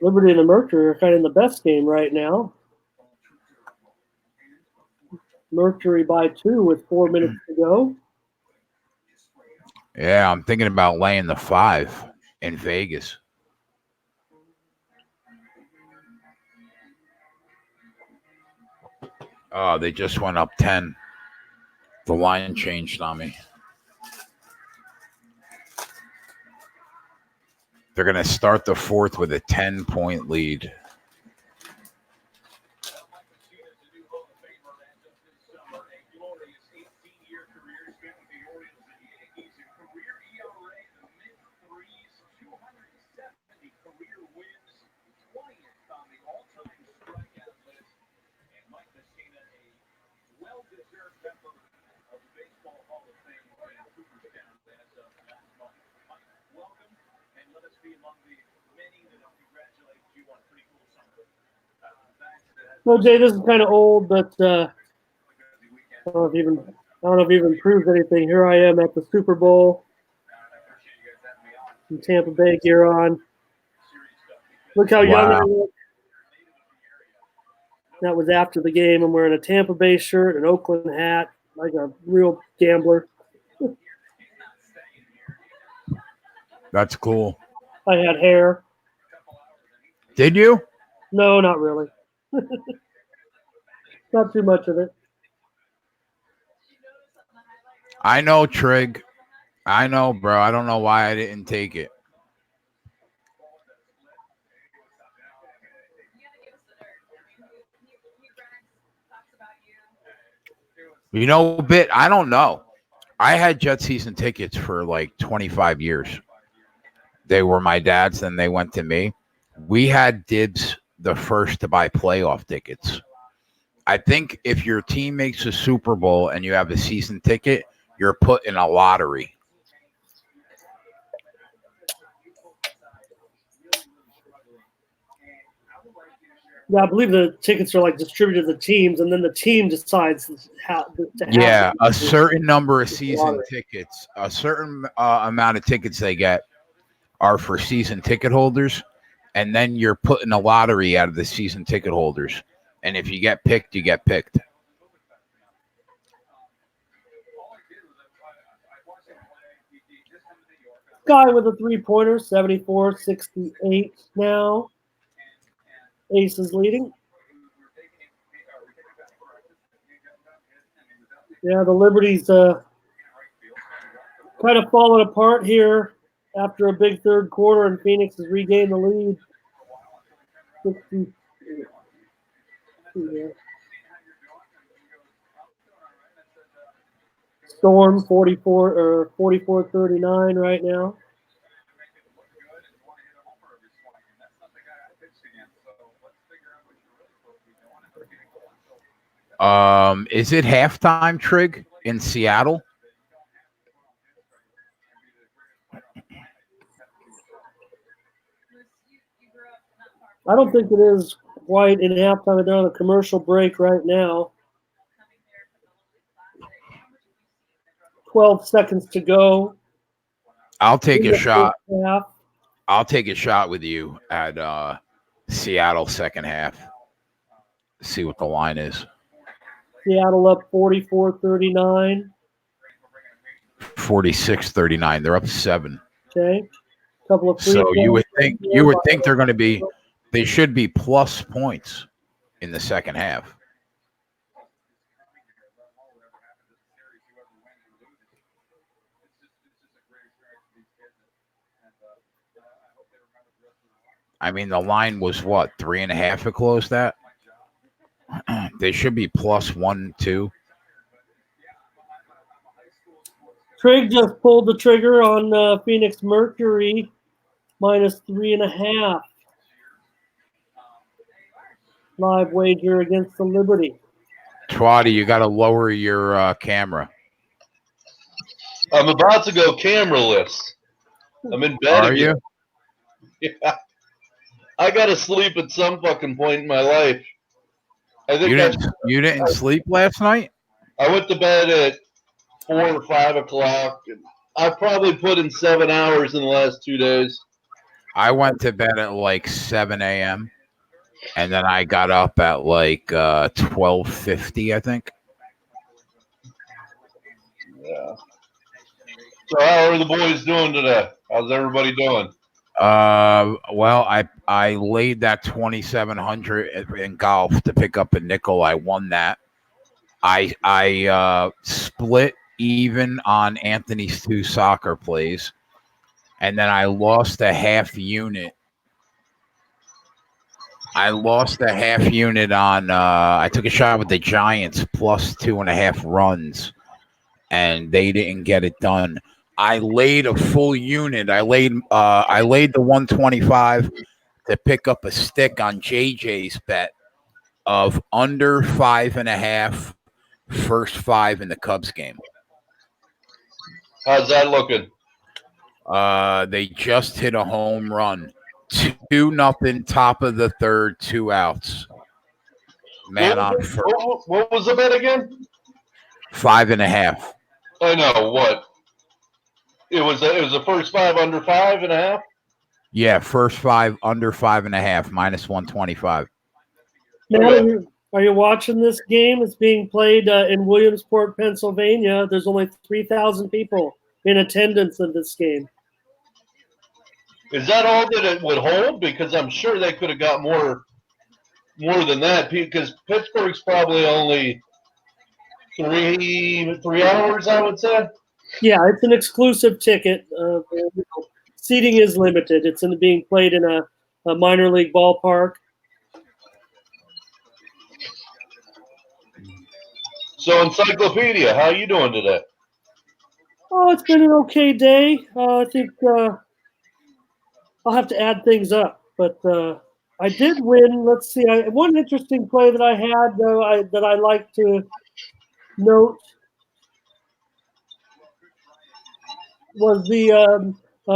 Liberty and the Mercury are kind of in the best game right now. Mercury by 2 with 4 minutes to go. Yeah, I'm thinking about laying the 5 in Vegas. Oh, they just went up 10. The line changed on me. They're going to start the 4th with a 10-point lead. Well, Jay, this is kind of old, but I don't know if even proves anything. Here I am at the Super Bowl in Tampa Bay gear on. Look how young I look. That was after the game. I'm wearing a Tampa Bay shirt, an Oakland hat, like a real gambler. That's cool. I had hair. Did you? No, not really. Not too much of it. I know, Trig. I know, bro. I don't know why I didn't take it. You know, I don't know. I had Jet season tickets for like 25 years. They were my dad's, then they went to me. We had dibs the first to buy playoff tickets. I think if your team makes a Super Bowl and you have a season ticket, you're put in a lottery. Yeah, I believe the tickets are like distributed to the teams, and then the team decides how. Yeah, a certain number of season tickets, a certain amount of tickets they get are for season ticket holders, and then you're put in a lottery out of the season ticket holders. And if you get picked, you get picked. Guy with a 3-pointer, 74-68 now. Ace is leading. Yeah, the Liberty's kind of falling apart here after a big third quarter, and Phoenix has regained the lead. 60. Storm 44-39 right now. Is it halftime, Trig, in Seattle? I don't think it is quite in halftime. They're on a commercial break right now. 12 seconds to go. I'll take In a the shot. first half. I'll take a shot with you at Seattle second half. See what the line is. Seattle up 44-39. 46-39. They're up 7. Okay. Couple of free So you would throws think they're going to be. They should be plus points in the second half. I mean, the line was what, 3.5 it closed at? They should be plus 1, 2. Trig just pulled the trigger on Phoenix Mercury minus 3.5. Live wager against the Liberty. Twatty, you got to lower your camera. I'm about to go cameraless. I'm in bed Are again. you? Yeah. I got to sleep at some fucking point in my life. I think You didn't sleep last night? I went to bed at 4 or 5 o'clock. I probably put in 7 hours in the last 2 days. I went to bed at like 7 a.m. and then I got up at like 12:50, I think. Yeah. So how are the boys doing today? How's everybody doing? Well, I laid that 2,700 in golf to pick up a nickel. I won that. I split even on Anthony's 2 soccer plays, and then I lost a half unit. On I took a shot with the Giants plus 2.5 runs, and they didn't get it done. I laid a full unit. I laid the 125 to pick up a stick on JJ's bet of under 5.5 first 5 in the Cubs game. How's that looking? They just hit a home run. 2-0, top of the third, 2 outs. Man on first. What was the bet again? 5.5. I know what. It was the first 5 under 5.5. Yeah, first 5 under 5.5 minus 125. Matt, are you watching this game? It's being played in Williamsport, Pennsylvania. There's only 3,000 people in attendance of this game. Is that all that it would hold? Because I'm sure they could have got more than that. Because Pittsburgh's probably only 3 hours, I would say. Yeah, it's an exclusive ticket. Seating is limited. It's being played in a minor league ballpark. So, Encyclopedia, how are you doing today? Oh, it's been an okay day. I think I'll have to add things up, but I did win. Let's see. One interesting play that I had, that I like to note, was the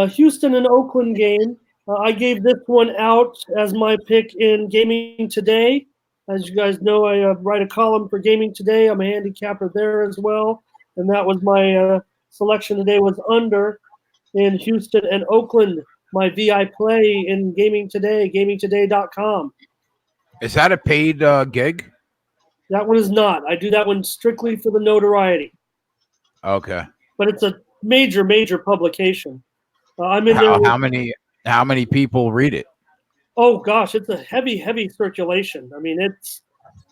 Houston and Oakland game. I gave this one out as my pick in Gaming Today. As you guys know, I write a column for Gaming Today. I'm a handicapper there as well, and that was my selection today was under in Houston and Oakland. My VI play in Gaming Today, gamingtoday.com. Is that a paid gig? That one is not. I do that one strictly for the notoriety. Okay. But it's a major publication. I'm in there. How many people read it? Oh gosh, it's a heavy circulation. I mean, it's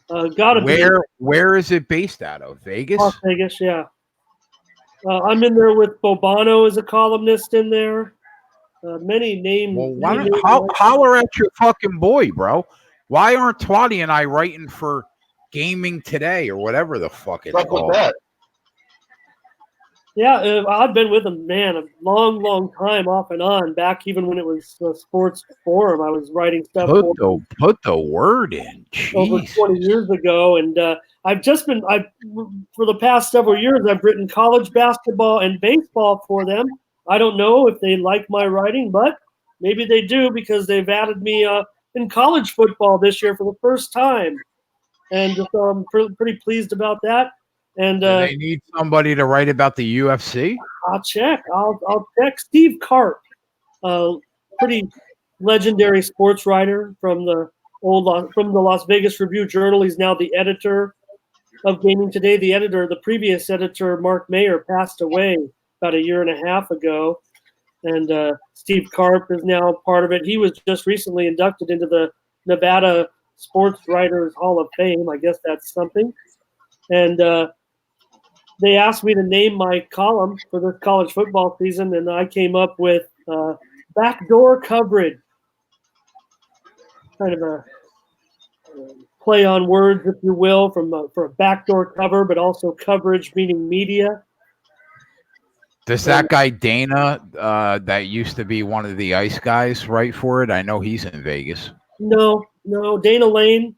gotta be. Where is it based out of? Vegas? Las Vegas, yeah. I'm in there with Bobano as a columnist in there. Many names. Well, why don't holler at your fucking boy, bro? Why aren't Twatty and I writing for Gaming Today or whatever the fuck it's called? That? Yeah, I've been with him, man, a long, long time, off and on. Back even when it was a sports forum, I was writing stuff for Put the word in. over Jeez. 20 years ago, and I've just been for the past several years I've written college basketball and baseball for them. I don't know if they like my writing, but maybe they do because they've added me in college football this year for the first time, and so I'm pretty pleased about that. And Do they need somebody to write about the UFC? I'll check. I'll check. Steve Karp, pretty legendary sports writer from the Las Vegas Review-Journal. He's now the editor of Gaming Today. The previous editor, Mark Mayer, passed away about a year and a half ago, and Steve Karp is now part of it. He was just recently inducted into the Nevada Sports Writers Hall of Fame. I guess that's something. And they asked me to name my column for this college football season, and I came up with backdoor coverage. Kind of a play on words, if you will, for a backdoor cover, but also coverage meaning media. Does that guy Dana, that used to be one of the ice guys, write for it? I know he's in Vegas. No, Dana Lane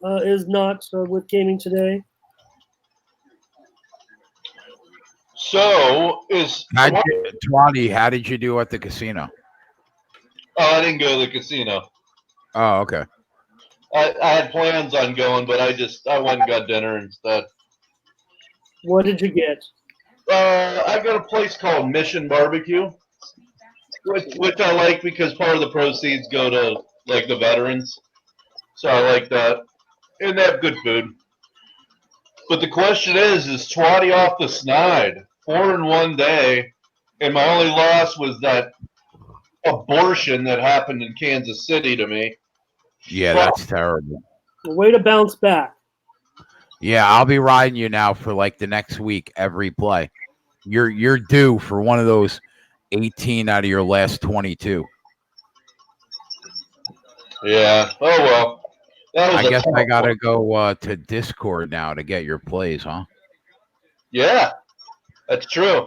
is not with Gaming Today. So Twatty, how did you do at the casino? Oh, I didn't go to the casino. Oh, okay. I had plans on going, but I went and got dinner instead. What did you get? I got a place called Mission Barbecue, which I like because part of the proceeds go to like the veterans. So I like that, and they have good food. But the question is Twatty off the snide? 4 in one day, and my only loss was that abortion that happened in Kansas City to me. Yeah, that's terrible. Way to bounce back. Yeah, I'll be riding you now for like the next week every play. You're due for one of those 18 out of your last 22. Yeah. Oh well. I guess I gotta go to Discord now to get your plays, huh? Yeah, that's true.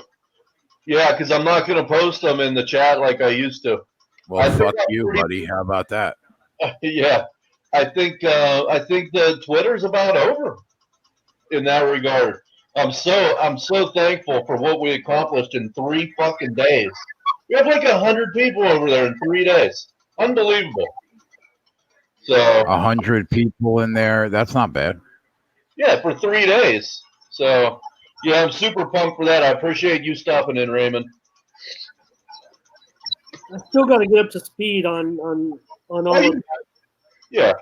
Yeah, because I'm not gonna post them in the chat like I used to. Well, fuck you, buddy. How about that? Yeah, I think the Twitter's about over in that regard. I'm so thankful for what we accomplished in 3 fucking days. We have like 100 people over there in 3 days. Unbelievable. So 100 people in there. That's not bad. Yeah, for 3 days. So yeah, I'm super pumped for that. I appreciate you stopping in, Raymond. I still got to get up to speed on all of that. Yeah,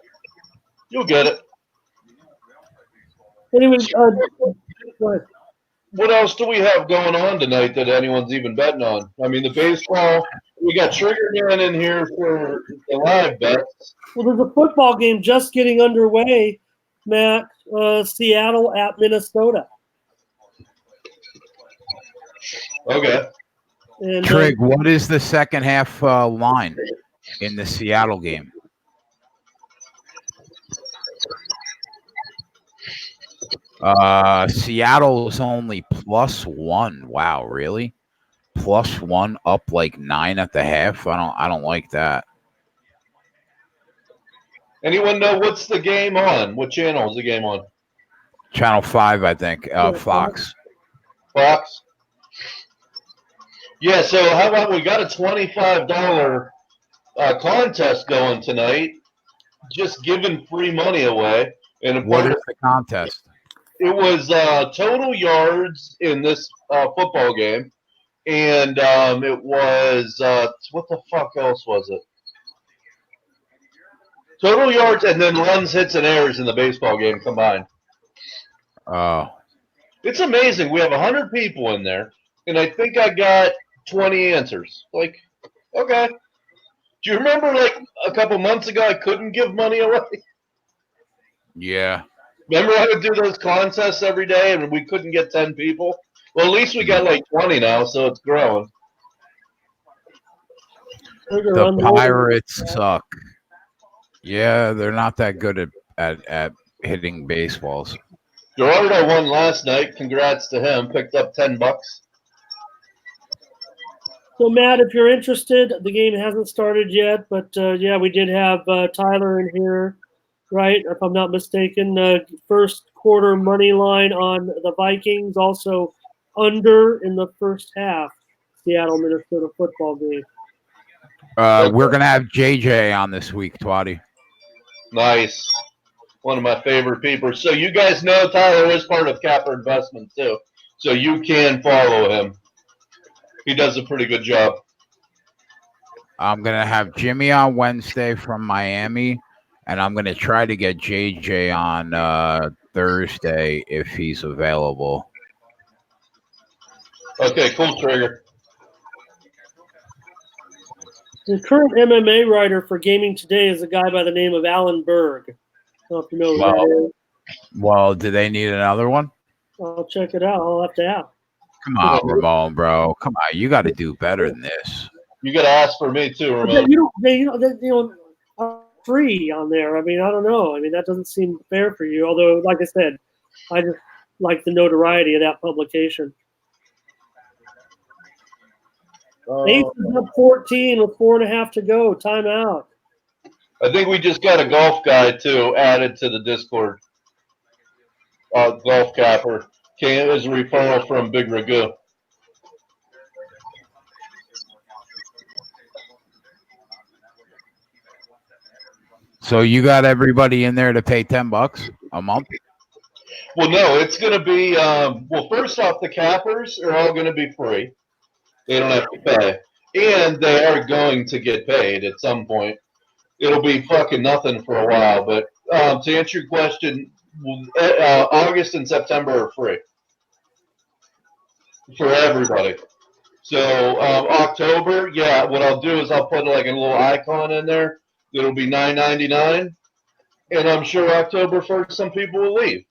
you'll get it. Anyway, go ahead. What else do we have going on tonight that anyone's even betting on? I mean, the baseball, we got Trigger Man in here for the live bets. Well, there's a football game just getting underway, Matt. Seattle at Minnesota. Okay. And, Trig, what is the second half line in the Seattle game? Seattle is only +1. Wow, really? +1, up like 9 at the half. I don't like that. Anyone know what's the game on? What channel is the game on? Channel 5, I think. Fox. Fox. Yeah. So how about we got a $25 contest going tonight? Just giving free money away. And what is the contest? It was total yards in this football game, and it was what the fuck else was it? Total yards and then runs, hits, and errors in the baseball game combined. Oh, it's amazing. We have 100 people in there, and I think I got 20 answers. Like, okay. Do you remember like a couple months ago I couldn't give money away? Yeah. Remember I would do those contests every day and we couldn't get 10 people? Well, at least we got like 20 now, so it's growing. The Pirates suck. Yeah, they're not that good at hitting baseballs. Gerardo won last night. Congrats to him. Picked up $10. So, Matt, if you're interested, the game hasn't started yet, but yeah, we did have Tyler in here, right? If I'm not mistaken, first quarter money line on the Vikings, also under in the first half, Seattle, Minnesota football game. We're gonna have JJ on this week, Twatty. Nice. One of my favorite people. So you guys know Tyler is part of Capper Investments too. So you can follow him. He does a pretty good job. I'm gonna have Jimmy on Wednesday from Miami, and I'm gonna try to get JJ on Thursday if he's available. Okay, cool, Trigger. The current MMA writer for Gaming Today is a guy by the name of Alan Berg. I don't know if you know who that is. Well, do they need another one? I'll check it out. I'll have to ask. Come on, Ramon, bro. Come on, you got to do better than this. You got to ask for me too, Ramon. You don't free on there. I mean, I don't know. I mean, that doesn't seem fair for you. Although, like I said, I just like the notoriety of that publication. Ace is up 14 with 4.5 to go. Timeout. I think we just got a golf guy too added to the Discord. Golf Capper came as a referral from Big Ragu. So you got everybody in there to pay $10 a month? Well, no, it's going to be. Well, first off, the cappers are all going to be free. They don't have to pay, and they are going to get paid at some point. It'll be fucking nothing for a while, but to answer your question, August and September are free for everybody. So October, yeah, what I'll do is I'll put like a little icon in there. It'll be $9.99, and I'm sure October 1st some people will leave.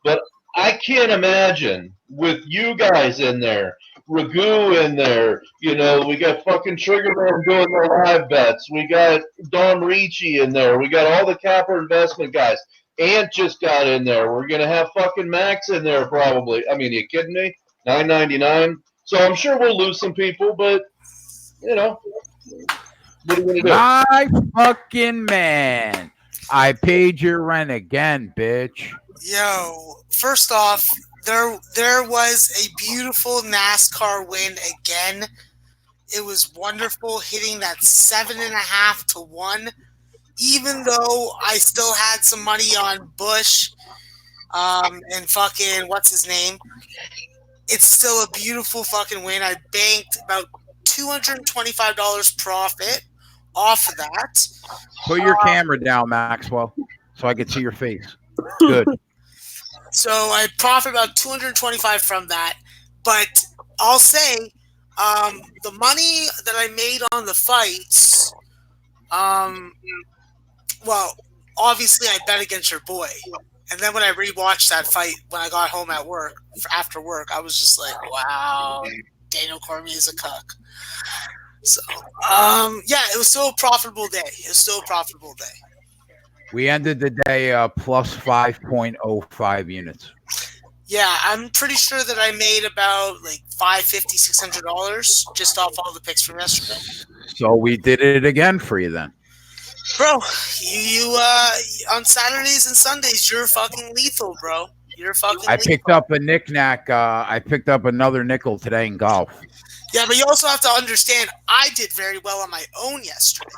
But I can't imagine with you guys in there, Ragu in there, you know, we got fucking Triggerman doing their live bets. We got Dom Ricci in there. We got all the Capper investment guys. Ant just got in there. We're going to have fucking Max in there probably. I mean, are you kidding me? $9.99. So I'm sure we'll lose some people, but, you know, what are you going to do? My fucking man. I paid your rent again, bitch. Yo, first off, there was a beautiful NASCAR win again. It was wonderful hitting that 7.5 to 1. Even though I still had some money on Bush, and fucking what's his name, it's still a beautiful fucking win. I banked about $225 profit off of that. Put your camera down, Maxwell, so I can see your face. Good. So I profit about $225 from that. But I'll say the money that I made on the fights, well, obviously I bet against your boy. And then when I rewatched that fight when I got home after work, I was just like, wow, Daniel Cormier is a cuck. So, yeah, it was still a profitable day. We ended the day plus 5.05 units. Yeah, I'm pretty sure that I made about like $550, $600 just off all the picks from yesterday. So we did it again for you then. Bro, you on Saturdays and Sundays, you're fucking lethal, bro. You're fucking I picked up a knick-knack. I picked up another nickel today in golf. Yeah, but you also have to understand, I did very well on my own yesterday.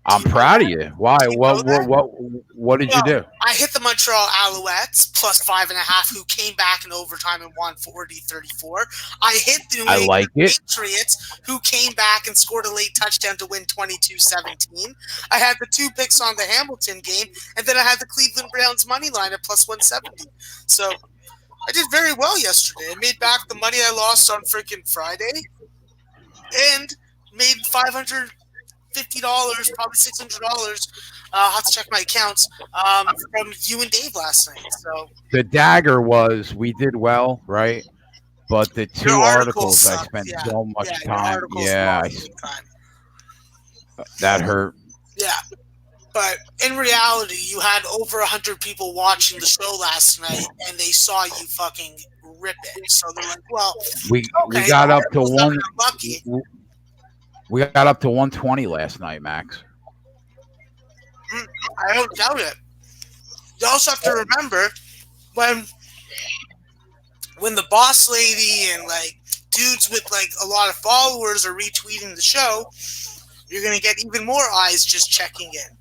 I'm proud of you. Why? What did you do? I hit the Montreal Alouettes plus 5.5, who came back in overtime and won 40-34. I hit the New England Patriots, who came back and scored a late touchdown to win 22-17. I had the 2 picks on the Hamilton game, and then I had the Cleveland Browns money line at plus 170. So I did very well yesterday. I made back the money I lost on freaking Friday, and made $550, probably $600. I'll have to check my accounts from you and Dave last night. So the dagger was we did well, right? But the 2 articles I spent so much time. Yeah, that hurt. Yeah, but in reality, you had over 100 people watching the show last night, and they saw you fucking rip it. So they're like, "Well, we got up to We got up to 120 last night, Max. I don't doubt it. You also have to remember when the boss lady and like dudes with like a lot of followers are retweeting the show, you're gonna get even more eyes just checking in.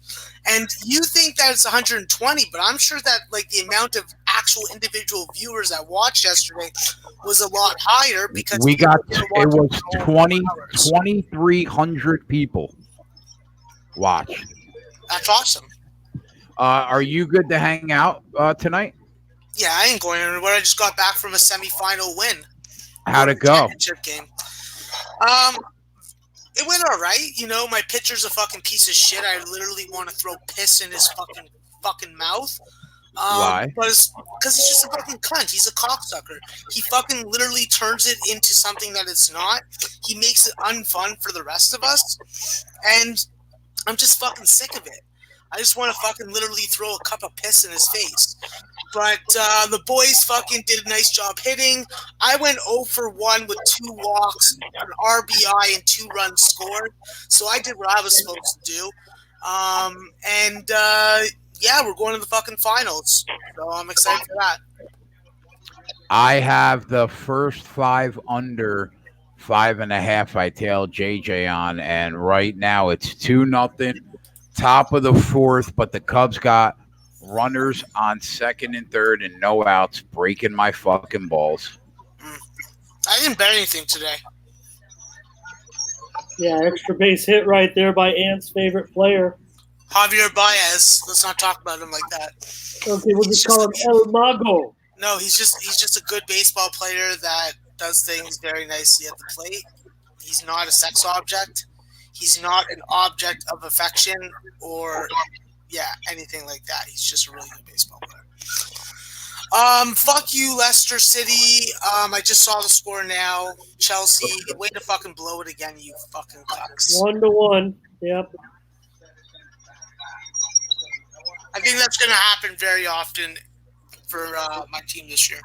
And you think that it's 120, but I'm sure that like the amount of actual individual viewers that watched yesterday was a lot higher because it was 2,300 people watched. That's awesome. Are you good to hang out tonight? Yeah, I ain't going anywhere. I just got back from a semifinal win. How'd it go? Championship game. It went all right. You know, my pitcher's a fucking piece of shit. I literally want to throw piss in his fucking mouth. Why? Because he's just a fucking cunt. He's a cocksucker. He fucking literally turns it into something that it's not. He makes it unfun for the rest of us. And I'm just fucking sick of it. I just want to fucking literally throw a cup of piss in his face. But the boys fucking did a nice job hitting. I went 0 for 1 with 2 walks, an RBI, and 2 runs scored. So I did what I was supposed to do. Yeah, we're going to the fucking finals. So I'm excited for that. I have the first 5 under 5.5. I tailed JJ on, and right now it's 2-0. Top of the 4th, but the Cubs got runners on 2nd and 3rd and no outs, breaking my fucking balls. I didn't bet anything today. Yeah, extra base hit right there by Ant's favorite player. Javier Baez. Let's not talk about him like that. Okay, we'll just call him El Mago. No, he's just a good baseball player that does things very nicely at the plate. He's not a sex object. He's not an object of affection or, anything like that. He's just a really good baseball player. Fuck you, Leicester City. I just saw the score now. Chelsea, way to fucking blow it again, you fucking cucks. 1-1. Yep. I think that's going to happen very often for my team this year.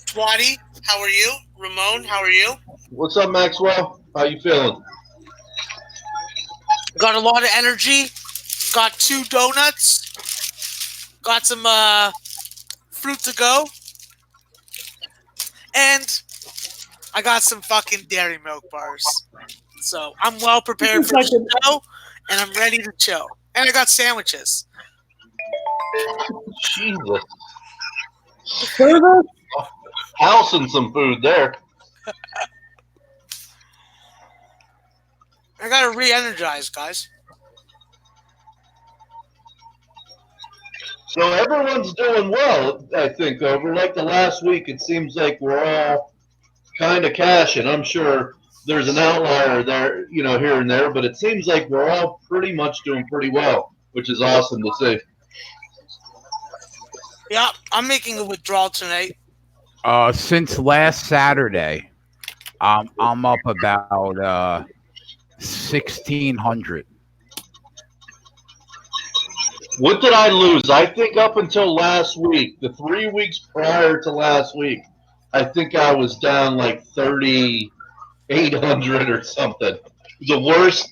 Twatty, how are you? Ramon, how are you? What's up, Maxwell? How you feeling? Got a lot of energy. Got 2 donuts. Got some fruit to go. And I got some fucking dairy milk bars. So I'm well prepared for the show, and I'm ready to chill. And I got sandwiches. Jesus. House and some food there. I got to re-energize, guys. So everyone's doing well, I think, over like the last week. It seems like we're all kind of cashing. I'm sure there's an outlier there, here and there, but it seems like we're all pretty much doing pretty well, which is awesome to see. Yeah, I'm making a withdrawal tonight. Since last Saturday, I'm up about 1,600. What did I lose? I think up until last week, the 3 weeks prior to last week, I think I was down like 3,800 or something. The worst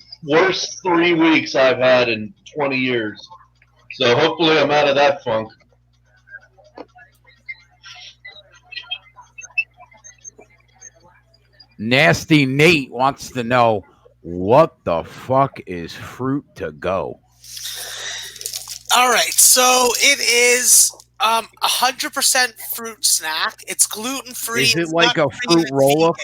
3 weeks I've had in 20 years. So hopefully I'm out of that funk. Nasty Nate wants to know, what the fuck is fruit to go? All right, so it is 100% fruit snack. It's gluten-free. Is it like a fruit roll-up?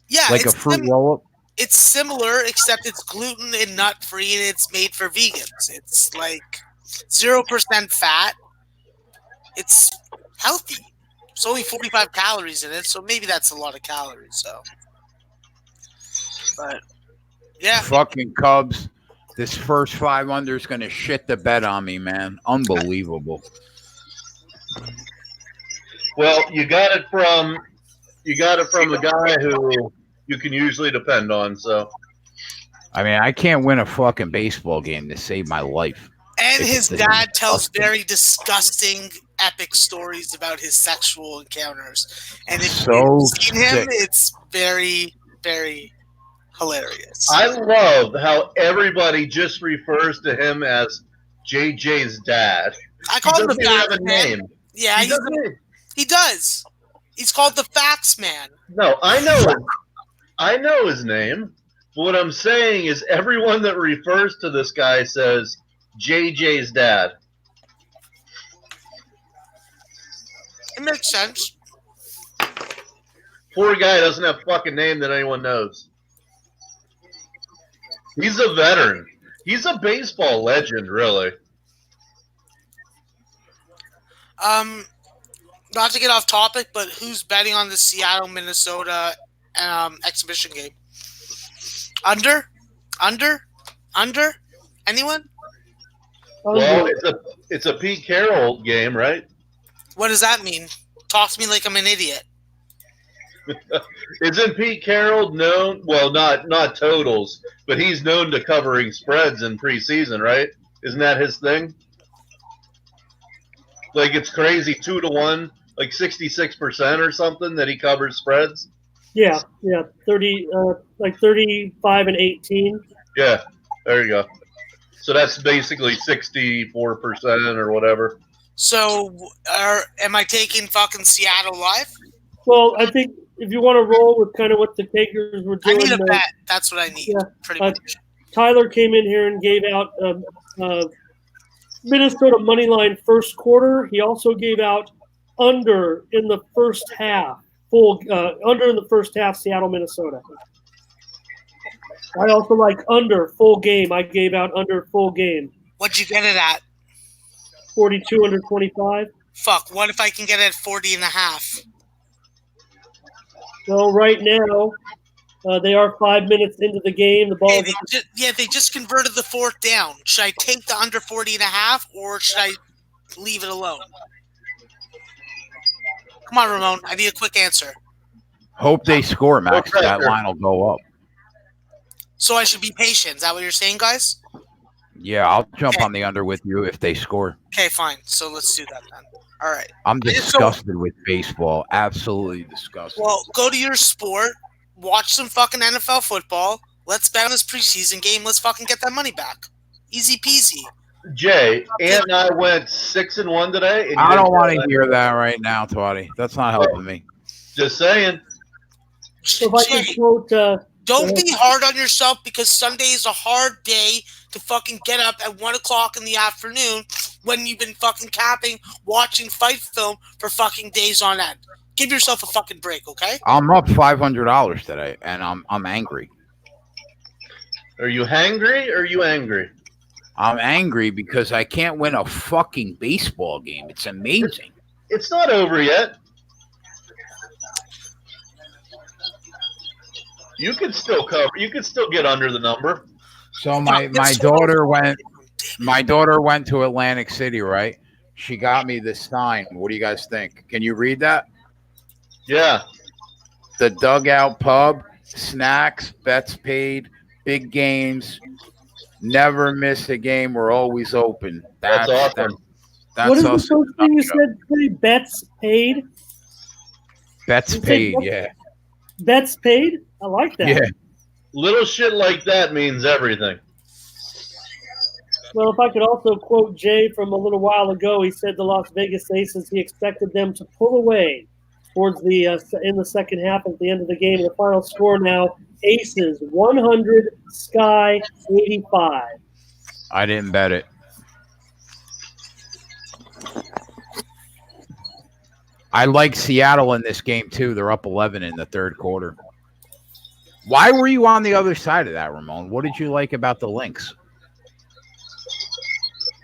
Yeah. Like a fruit roll-up? It's similar, except it's gluten and nut-free, and it's made for vegans. It's like 0% fat. It's healthy. It's only 45 calories in it, so maybe that's a lot of calories. So, but yeah, fucking Cubs. This first 5 under is gonna shit the bed on me, man. Unbelievable. Well, you got it from a guy who you can usually depend on. So, I mean, I can't win a fucking baseball game to save my life. And his dad tells very disgusting, epic stories about his sexual encounters. And if you've seen him, it's very, very Hilarious. I love how everybody just refers to him as JJ's dad. I call him the He doesn't have Facts a Man. name. Yeah, he does. He's called the Facts Man. No, I know his name. But what I'm saying is everyone that refers to this guy says JJ's dad. It makes sense. Poor guy doesn't have a fucking name that anyone knows. He's a veteran. He's a baseball legend, really. Not to get off topic, but who's betting on the Seattle, Minnesota exhibition game? Under? Anyone? Well, it's a Pete Carroll game, right? What does that mean? Talk to me like I'm an idiot. Isn't Pete Carroll known? Well, not totals, but he's known to covering spreads in preseason, right? Isn't that his thing? Like it's crazy, 2-1, like 66% or something that he covers spreads. Yeah, 30, like 35 and 18. Yeah, there you go. So that's basically 64% or whatever. So, am I taking fucking Seattle live? Well, I think if you want to roll with kind of what the takers were doing, I need a bet. That's what I need. Yeah, pretty much. Tyler came in here and gave out Minnesota money line first quarter. He also gave out under in the first half, under in the first half, Seattle, Minnesota. I also like under full game. I gave out under full game. What'd you get it at? 42 under 25. Fuck, what if I can get it at 40 and a half? Well, right now, they are 5 minutes into the game. The ball they just converted the fourth down. Should I take the under 40 and a half, or should I leave it alone? Come on, Ramon. I need a quick answer. Hope they score, Max. That line will go up. So I should be patient. Is that what you're saying, guys? Yeah, I'll jump on the under with you if they score. Okay, fine. So let's do that then. All right. I'm disgusted with baseball. Absolutely disgusted. Well, go to your sport. Watch some fucking NFL football. Let's bet on this preseason game. Let's fucking get that money back. Easy peasy. Jay, and I went 6-1 today. And I don't want to hear that right now, Twatty. That's not helping me. Just saying. So if I can quote, don't be hard on yourself because Sunday is a hard day to fucking get up at 1 o'clock in the afternoon when you've been fucking watching fight film for fucking days on end. Give yourself a fucking break, okay? I'm up $500 today, and I'm angry. Are you hangry or are you angry? I'm angry because I can't win a fucking baseball game. It's amazing. It's not over yet. You could still cover. You could still get under the number. So my daughter went to Atlantic City, right? She got me this sign. What do you guys think? Can you read that? Yeah. The Dugout Pub, snacks, bets paid, big games, never miss a game. We're always open. That's awesome. What is the first thing you said? Bets paid? Bets paid, yeah. Bets paid? I like that. Yeah. Little shit like that means everything. Well, if I could also quote Jay from a little while ago, he said the Las Vegas Aces, he expected them to pull away towards the in the second half at the end of the game. The final score now, Aces 100, Sky 85. I didn't bet it. I like Seattle in this game, too. They're up 11 in the third quarter. Why were you on the other side of that, Ramon? What did you like about the Lynx?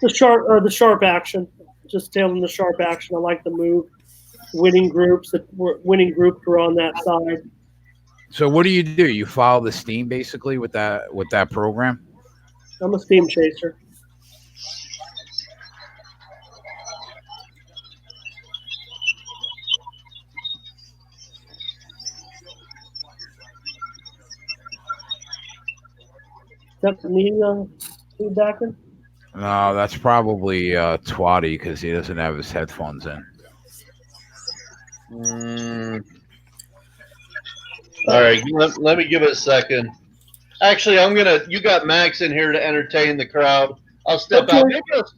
The sharp action. Just tailing the sharp action. I like the move. Winning groups were on that side. So what do? You follow the steam basically with that program? I'm a steam chaser. Is that me feedbacking? No, that's probably Twatty because he doesn't have his headphones in. All right, let me give it a second. Actually, you got Max in here to entertain the crowd. I'll step out.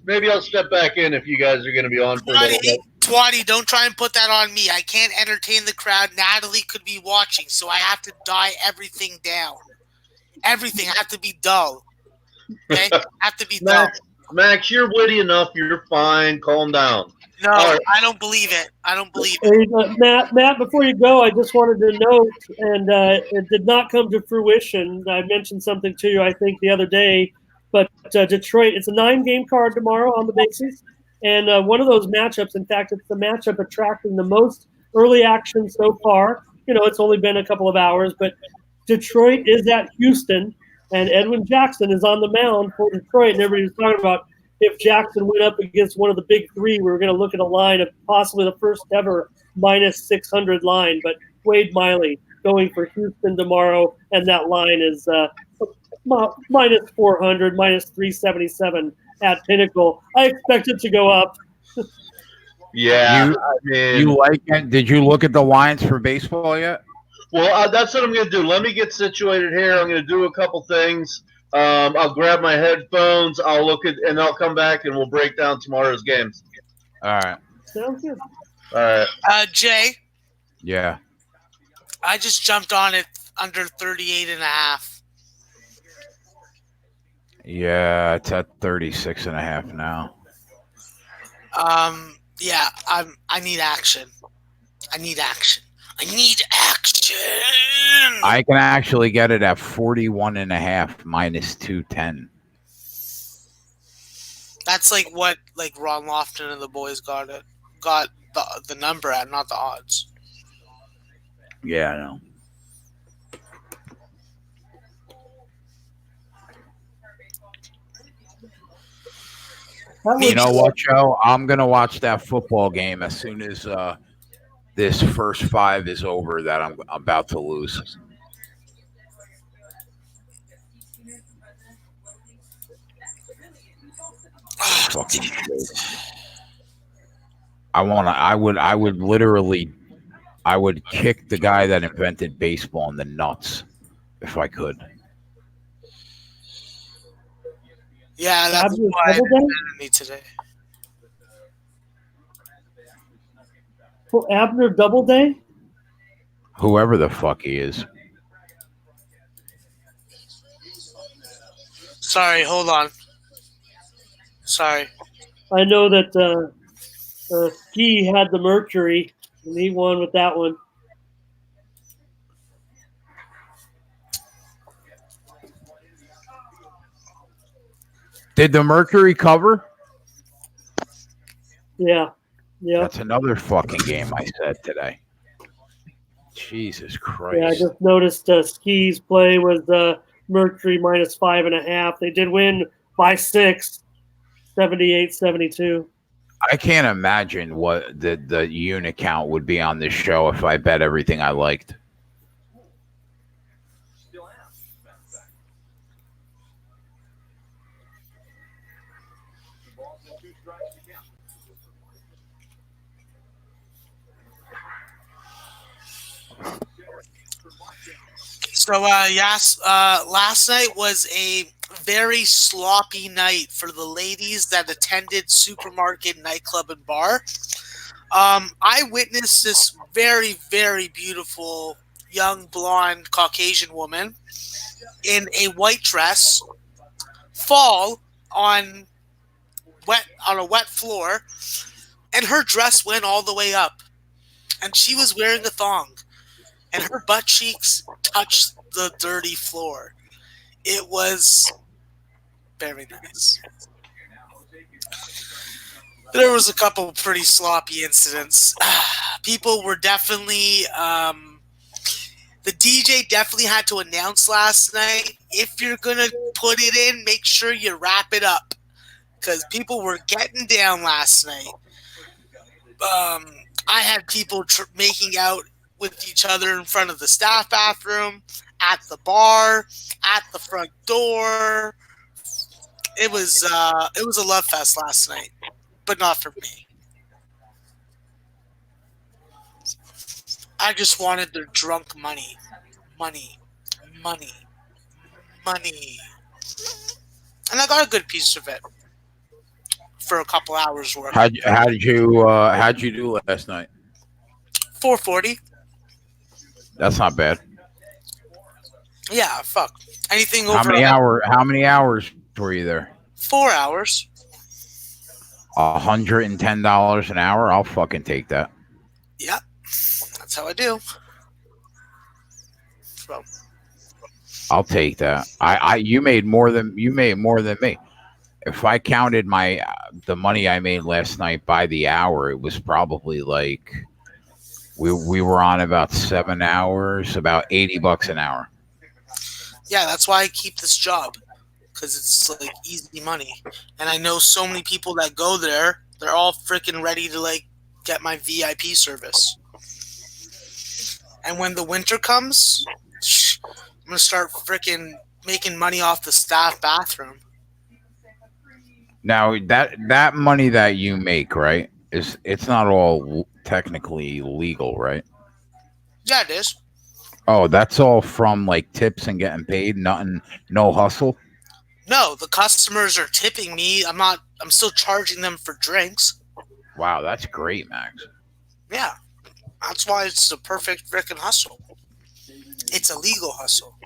Maybe I'll step back in if you guys are going to be on for a little bit. Twatty, don't try and put that on me. I can't entertain the crowd. Natalie could be watching, so I have to die everything down. Everything. I have to be dull. Okay? I have to be dull. Max, you're witty enough. You're fine. Calm down. No, right. I don't believe it. I don't believe it. Hey, Matt, before you go, I just wanted to note, and it did not come to fruition. I mentioned something to you, I think, the other day, but Detroit, it's a 9-game card tomorrow on the bases, and one of those matchups, in fact, it's the matchup attracting the most early action so far. You know, it's only been a couple of hours, but Detroit is at Houston, and Edwin Jackson is on the mound for Detroit, and everybody's talking about if Jackson went up against one of the big three, we were going to look at a line of possibly the first ever minus 600 line. But Wade Miley going for Houston tomorrow, and that line is minus 400, minus 377 at Pinnacle. I expect it to go up. Yeah. You like it? Did you look at the lines for baseball yet? Well, that's what I'm going to do. Let me get situated here. I'm going to do a couple things. I'll grab my headphones. I'll look at, and I'll come back and we'll break down tomorrow's games. All right. Sounds good. All right. Jay. Yeah. I just jumped on it under 38.5. Yeah, it's at 36.5 now. Yeah, I need action. I need action. I can actually get it at 41.5 minus 210. That's like what Ron Lofton and the boys got the number at, not the odds. Yeah, I know. You know what, Joe? I'm gonna watch that football game as soon as this first 5 is over that I'm about to lose. Fucking shit. I would kick the guy that invented baseball in the nuts if I could. Yeah, that's why I didn't me today. For Abner Doubleday? Whoever the fuck he is. Sorry, hold on. Sorry. I know that Ski had the Mercury, and he won with that one. Did the Mercury cover? Yeah. Yeah. That's another fucking game I said today. Jesus Christ. Yeah, I just noticed Ski's play was Mercury minus 5.5. They did win by 6, 78-72. I can't imagine what the unit count would be on this show if I bet everything I liked. So, last night was a very sloppy night for the ladies that attended Supermarket, Nightclub, and Bar. I witnessed this very, very beautiful young blonde Caucasian woman in a white dress fall on a wet floor, and her dress went all the way up, and she was wearing a thong, and her butt cheeks touched the dirty floor. It was very nice. There was a couple pretty sloppy incidents. People were definitely the DJ definitely had to announce last night, if you're gonna put it in, make sure you wrap it up, because people were getting down last night. I had people making out with each other in front of the staff bathroom, at the bar, at the front door. It was a love fest last night, but not for me. I just wanted their drunk money. money. And I got a good piece of it for a couple hours worth. How'd you do last night? 440. That's not bad. Yeah, fuck. Anything How over many hours were you there? 4 hours. $110 an hour. I'll fucking take that. Yep. That's how I do. So. I'll take that. You made more than me. If I counted the money I made last night by the hour, it was probably like we were on about 7 hours, about $80 an hour. Yeah, that's why I keep this job, because it's like easy money, and I know so many people that go there. They're all freaking ready to like get my VIP service. And when the winter comes, I'm gonna start freaking making money off the staff bathroom. Now that money that you make, right, it's not all technically legal, right? Yeah, it is. Oh, that's all from like tips and getting paid. Nothing, no hustle. No, the customers are tipping me. I'm still charging them for drinks. Wow, that's great, Max. Yeah, that's why it's the perfect freaking hustle. It's a legal hustle.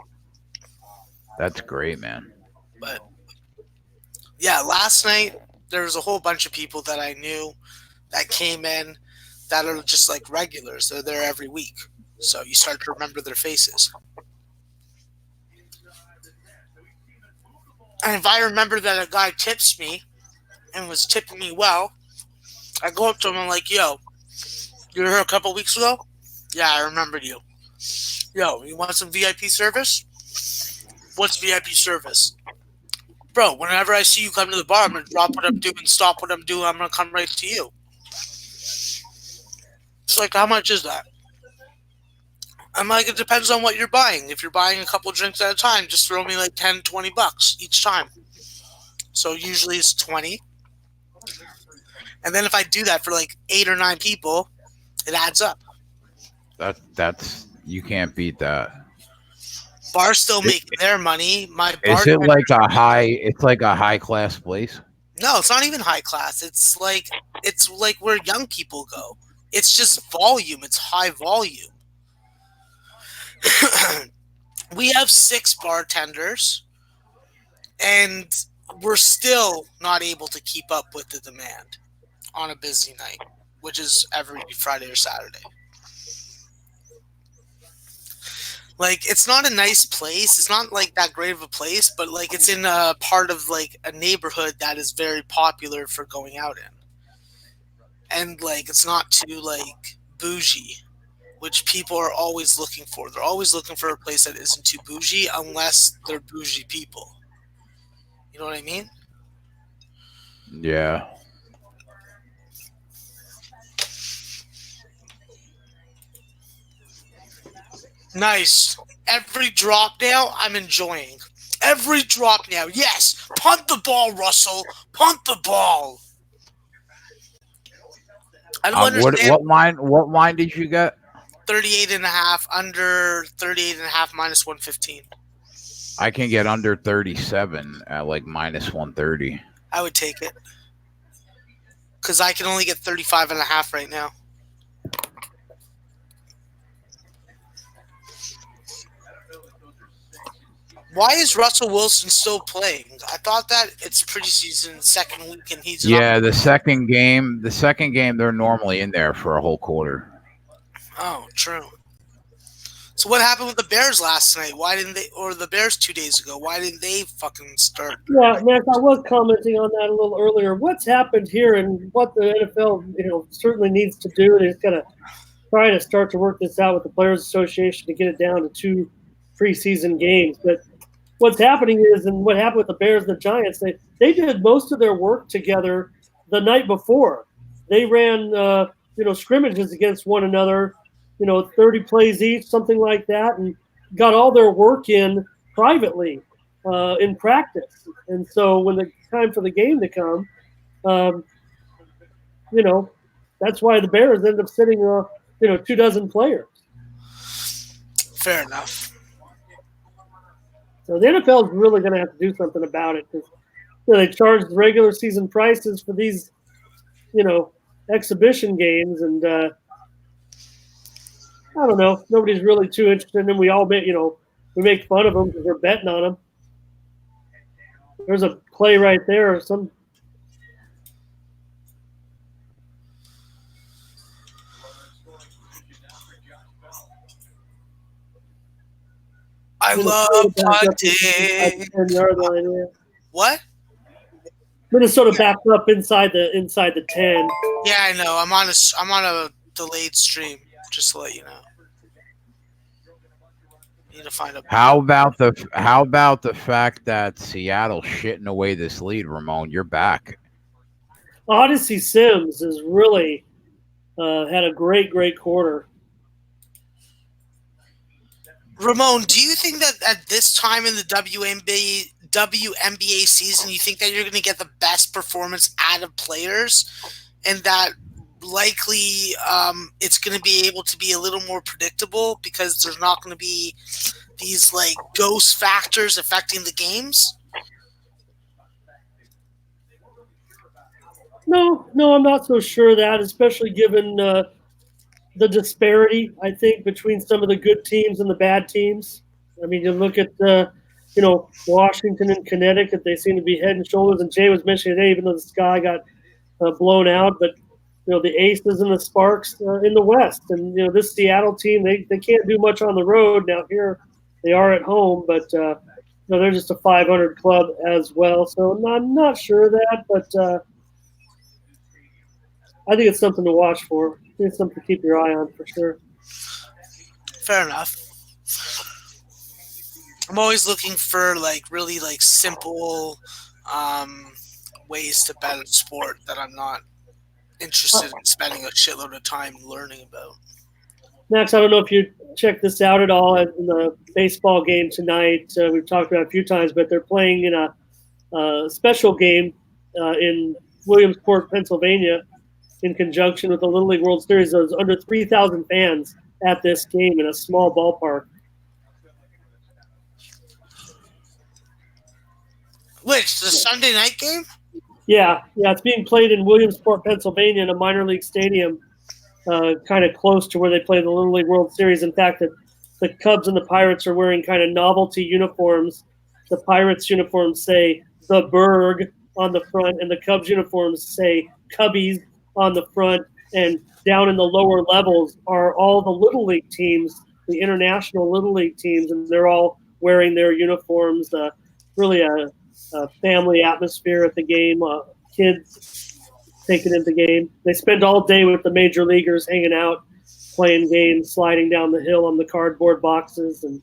That's great, man. But yeah, last night there was a whole bunch of people that I knew that came in that are just like regulars. They're there every week. So you start to remember their faces. And if I remember that a guy tips me and was tipping me well, I go up to him and I'm like, yo, you were here a couple weeks ago? Yeah, I remembered you. Yo, you want some VIP service? What's VIP service? Bro, whenever I see you come to the bar, I'm going to drop what I'm doing, stop what I'm doing, I'm going to come right to you. It's like, how much is that? I'm like, it depends on what you're buying. If you're buying a couple drinks at a time, just throw me like $10, $20 each time. So usually it's 20. And then if I do that for like 8 or 9 people, it adds up. That's you can't beat that. Bars still making their money. Is it like a high? It's like a high class place. No, it's not even high class. It's like where young people go. It's just volume. It's high volume. We have 6 bartenders, and we're still not able to keep up with the demand on a busy night, which is every Friday or Saturday. Like, it's not a nice place. It's not like that great of a place, but like it's in a part of like a neighborhood that is very popular for going out in. And like it's not too like bougie, which people are always looking for. They're always looking for a place that isn't too bougie unless they're bougie people. You know what I mean? Yeah. Nice. Every drop now, I'm enjoying. Every drop now. Yes. Punt the ball, Russell. Punt the ball. I don't understand. What line did you get? 38.5, under 38.5, minus 115. I can get under 37 at like minus 130. I would take it. Because I can only get 35.5 right now. Why is Russell Wilson still playing? I thought that it's preseason second week and he's the second game they're normally in there for a whole quarter. Oh, true. So what happened with the Bears last night? Why didn't they, or the Bears 2 days ago? Why didn't they fucking start? Yeah, Max, I was commenting on that a little earlier. What's happened here and what the NFL, certainly needs to do, is got to try to start to work this out with the Players Association to get it down to 2 preseason games. But what's happening is, and what happened with the Bears and the Giants, they did most of their work together the night before. They ran, scrimmages against one another, 30 plays each, something like that, and got all their work in privately in practice. And so when the time for the game to come, that's why the Bears end up sitting, 24 players. Fair enough. So the NFL is really going to have to do something about it because they charge regular season prices for these, exhibition games, and I don't know. Nobody's really too interested in them. We all, we make fun of them because we're betting on them. There's a play right there. I love punting. 10-yard line, yeah. What? Minnesota backed up inside the 10. Yeah, I know. I'm on a delayed stream, just to let you know. Need to find a. How about the fact that Seattle's shitting away this lead, Ramon? You're back. Odyssey Sims has really had a great quarter. Ramon, do you think that at this time in the WNBA season, you think that you're going to get the best performance out of players, and that likely it's going to be able to be a little more predictable because there's not going to be these like ghost factors affecting the games? No, I'm not so sure of that, especially given the disparity, I think, between some of the good teams and the bad teams. I mean, you look at, Washington and Connecticut, they seem to be head and shoulders. And Jay was mentioning today, even though the Sky got blown out, but, the Aces and the Sparks in the West. And, this Seattle team, they can't do much on the road. Now, here they are at home, but, they're just a 500 club as well. So I'm not sure of that, but I think it's something to watch for. It's something to keep your eye on for sure. Fair enough. I'm always looking for really simple ways to bet a sport that I'm not interested in spending a shitload of time learning about. Max, I don't know if you checked this out at all in the baseball game tonight. We've talked about it a few times, but they're playing in a special game in Williamsport, Pennsylvania, in conjunction with the Little League World Series. There's under 3,000 fans at this game in a small ballpark. Which, the Sunday night game? Yeah, it's being played in Williamsport, Pennsylvania, in a minor league stadium, kind of close to where they play the Little League World Series. In fact, the Cubs and the Pirates are wearing kind of novelty uniforms. The Pirates uniforms say the Berg on the front, and the Cubs uniforms say Cubbies on the front, and down in the lower levels are all the Little League teams, the international Little League teams, and they're all wearing their uniforms. Really a family atmosphere at the game. Kids taking in the game. They spend all day with the major leaguers hanging out, playing games, sliding down the hill on the cardboard boxes, and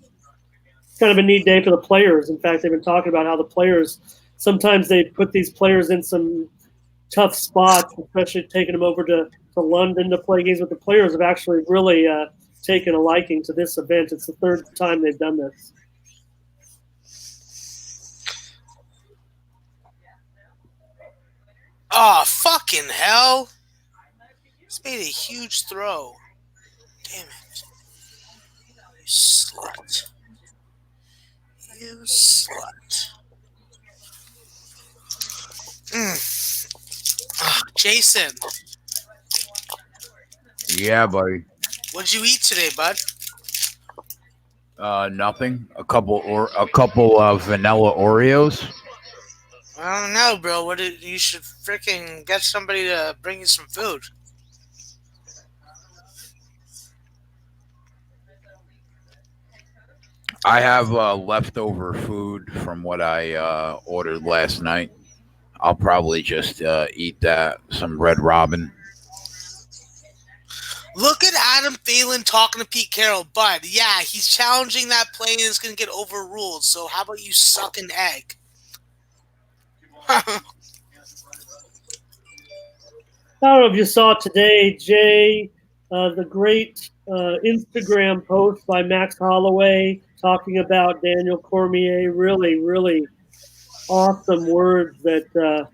it's kind of a neat day for the players. In fact, they've been talking about how the players, sometimes they put these players in some tough spots, especially taking them over to London to play games. But the players have actually really taken a liking to this event. It's the third time they've done this. Oh, fucking hell. He's made a huge throw. Damn it. You slut. You slut. Jason. Yeah, buddy. What'd you eat today, bud? Nothing. A couple of vanilla Oreos. I don't know, bro. You should freaking get somebody to bring you some food. I have leftover food from what I ordered last night. I'll probably just eat that. Some Red Robin. Look at Adam Thielen talking to Pete Carroll, bud. Yeah, he's challenging that play and it's going to get overruled. So how about you suck an egg? I don't know if you saw today, Jay, the great Instagram post by Max Holloway talking about Daniel Cormier. Really, really awesome words that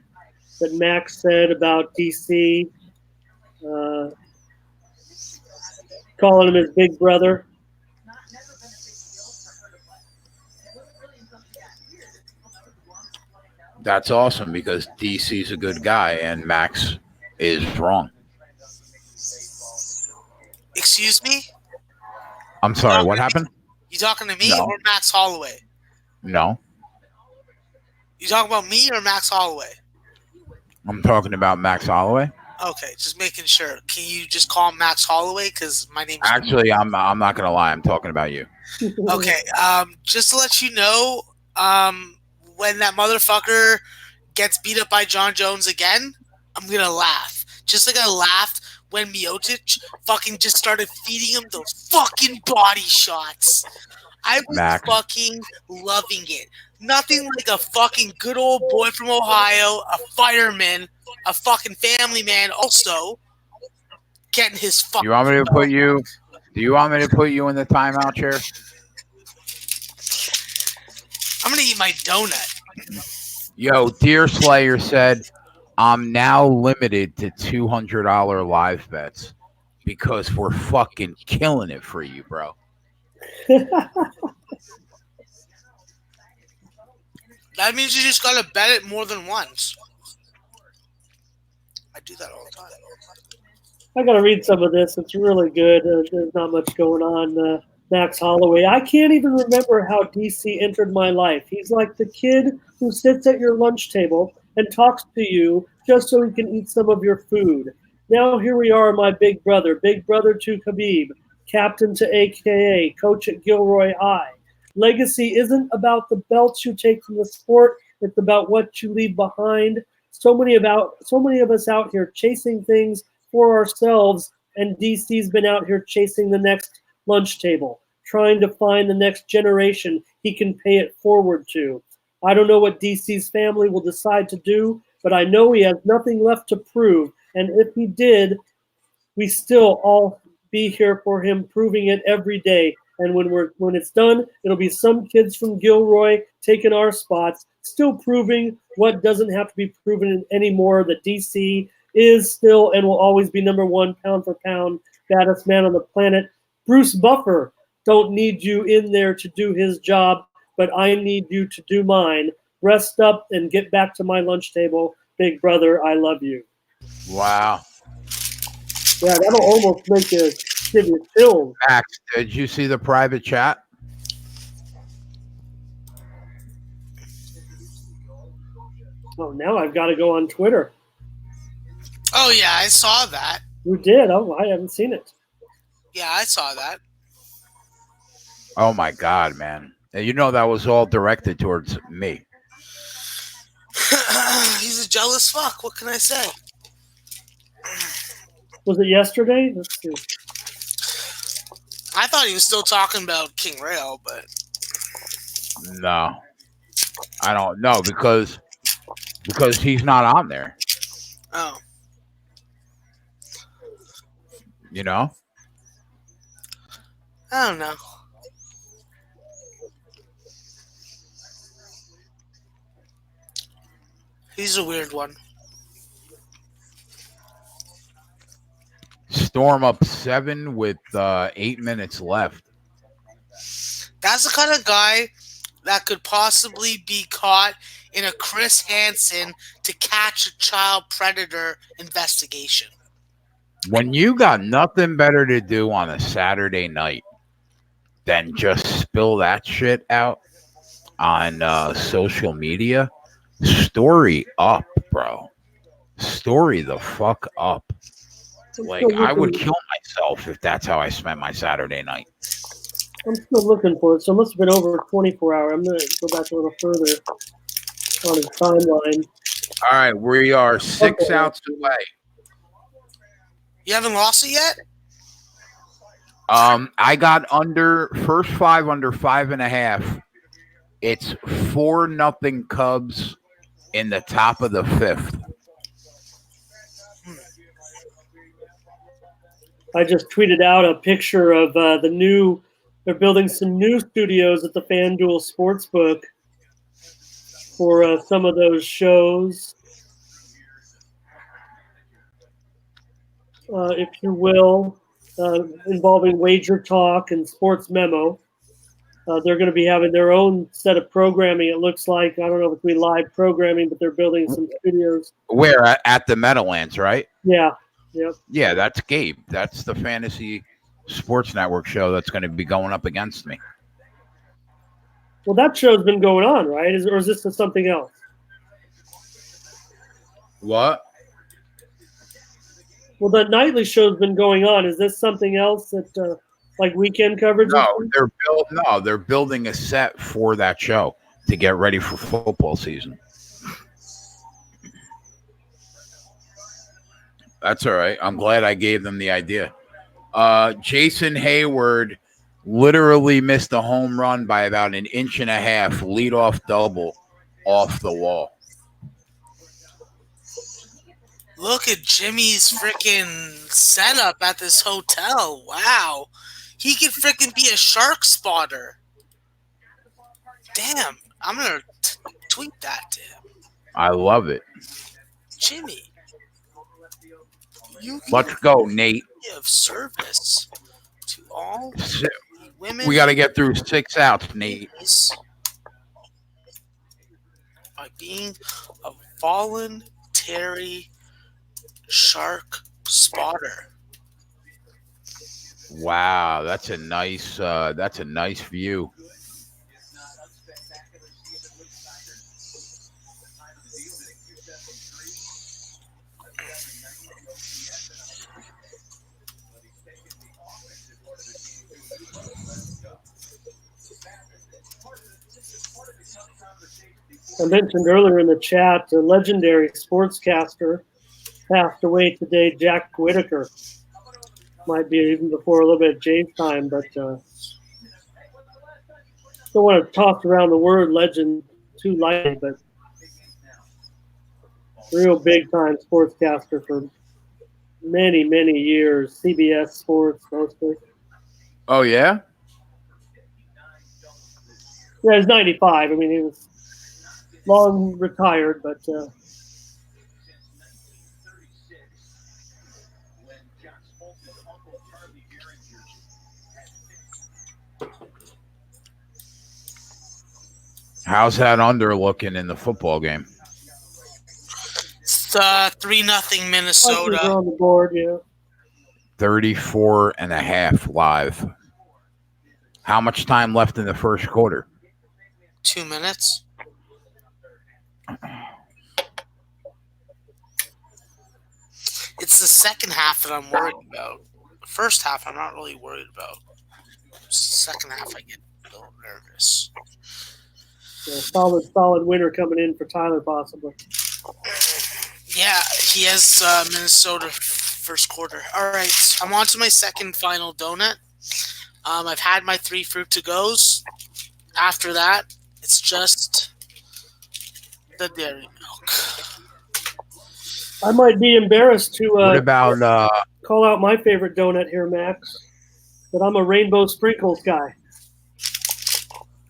Max said about DC, calling him his big brother. That's awesome because DC's a good guy and Max is wrong. Excuse me? I'm sorry, what happened? You talking to me No. or Max Holloway? No, You talking about me or Max Holloway? I'm talking about Max Holloway. Okay, just making sure. Can you just call him Max Holloway? Because my name's Actually, I'm not gonna lie. I'm talking about you. Okay. Just to let you know, when that motherfucker gets beat up by John Jones again, I'm gonna laugh. Just like I laughed when Miocic fucking just started feeding him those fucking body shots. I was Max. fucking loving it. Nothing like a fucking good old boy from Ohio, a fireman, a fucking family man, also getting his fucking. You want me to put you? Do you want me to put you in the timeout chair? I'm gonna eat my donut. Yo, Deer Slayer said, I'm now limited to $200 live bets because we're fucking killing it for you, bro. That means you just gotta bet it more than once. I do that all the time. I got to read some of this. It's really good. There's not much going on. Max Holloway. I can't even remember how DC entered my life. He's like the kid who sits at your lunch table and talks to you just so he can eat some of your food. Now here we are, my big brother to Khabib, captain to AKA, coach at Gilroy High. Legacy isn't about the belts you take from the sport. It's about what you leave behind. So many of us out here chasing things for ourselves, and DC's been out here chasing the next lunch table, trying to find the next generation he can pay it forward to. I don't know what DC's family will decide to do, but I know he has nothing left to prove, and if he did, we still all be here for him, proving it every day. And when it's done, it'll be some kids from Gilroy taking our spots, still proving what doesn't have to be proven anymore, that DC is still and will always be number one pound for pound baddest man on the planet. Bruce Buffer, don't need you in there to do his job, but I need you to do mine. Rest up and get back to my lunch table. Big brother, I love you. Wow. Yeah, that'll almost make you give you chills. Max, did you see the private chat? Oh, now I've got to go on Twitter. Oh yeah, I saw that. You did? Oh, I haven't seen it. Yeah, I saw that. Oh my God, man. You know that was all directed towards me. He's a jealous fuck. What can I say? Was it yesterday? Let's see. I thought he was still talking about King Rail, but No. I don't know because he's not on there. oh. You know? I don't know. He's a weird one. Storm up 7 with 8 minutes left. That's the kind of guy that could possibly be caught in a Chris Hansen to catch a child predator investigation. When you got nothing better to do on a Saturday night than just spill that shit out on social media, story up, bro. Story the fuck up. Like, I would kill myself if that's how I spent my Saturday night. I'm still looking for it, so it must have been over 24 hours. I'm going to go back a little further on his timeline. All right, we are 6 outs away. You haven't lost it yet? I got first 5 under 5.5. It's 4-0 Cubs in the top of the 5th. I just tweeted out a picture of they're building some new studios at the FanDuel Sportsbook for some of those shows, if you will, involving Wager Talk and Sports Memo. They're going to be having their own set of programming. It looks like, I don't know if it's going to be live programming, but they're building some studios. Where at the Meadowlands, right? Yeah. Yep. Yeah, that's Gabe. That's the Fantasy Sports Network show that's going to be going up against me. Well, that show's been going on, right? Or is this something else? What? Well, the nightly show's been going on. Is this something else that, like weekend coverage? No, they're building a set for that show to get ready for football season. That's all right. I'm glad I gave them the idea. Jason Hayward literally missed a home run by about 1.5 inches, leadoff double off the wall. Look at Jimmy's freaking setup at this hotel. Wow. He could freaking be a shark spotter. Damn. I'm going to tweet that to him. I love it. Jimmy. Let's go, Nate. Of service to all women. We got to get through 6 outs, Nate. By being a voluntary shark spotter. Wow, that's a nice view. I mentioned earlier in the chat, a legendary sportscaster passed away today, Jack Whitaker. Might be even before a little bit of James time, but don't want to toss around the word legend too lightly, but real big time sportscaster for many, many years. CBS Sports mostly. Oh, yeah? Yeah, he's 95. I mean, he was long retired, but how's that under looking in the football game? It's 3-0 Minnesota. On the board, yeah. 34.5 live. How much time left in the first quarter? 2 minutes. It's the second half that I'm worried about. The first half, I'm not really worried about. Second half, I get a little nervous. Yeah, solid winner coming in for Tyler, possibly. Yeah, he has Minnesota first quarter. All right, I'm on to my second final donut. I've had my 3 fruit to goes. After that, it's just the dairy milk. I might be embarrassed to what about call out my favorite donut here, Max. But I'm a rainbow sprinkles guy.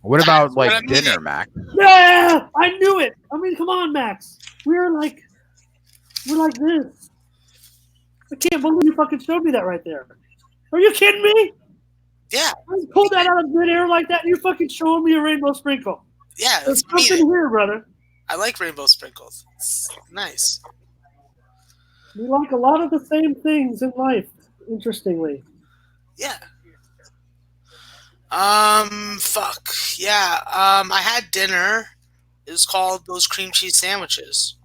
what about like dinner, Mac? Yeah, I knew it. I mean, come on, Max. We're like this. I can't believe you fucking showed me that right there. Are you kidding me? Yeah. I pulled that out of mid air like that, and you're fucking showing me a rainbow sprinkle. Yeah, there's something here, brother. I like rainbow sprinkles. It's nice. We like a lot of the same things in life, interestingly. Yeah. Fuck. Yeah. I had dinner. It was called those cream cheese sandwiches.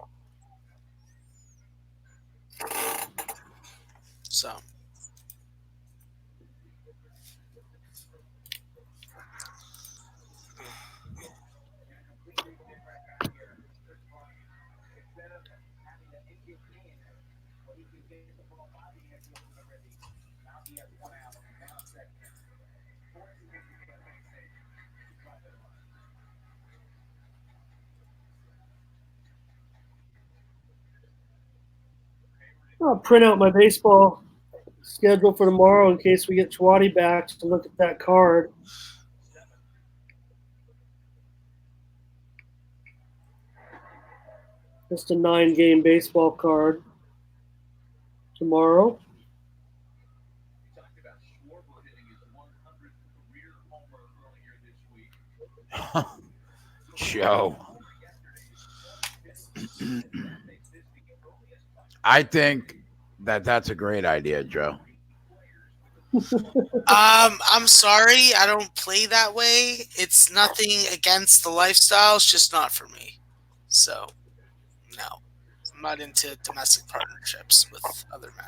So. I'll print out my baseball schedule for tomorrow in case we get Chwati back to look at that card. Just a 9-game baseball card tomorrow. Joe. I think that's a great idea, Joe. I'm sorry, I don't play that way. It's nothing against the lifestyle, it's just not for me. So, no. I'm not into domestic partnerships with other men.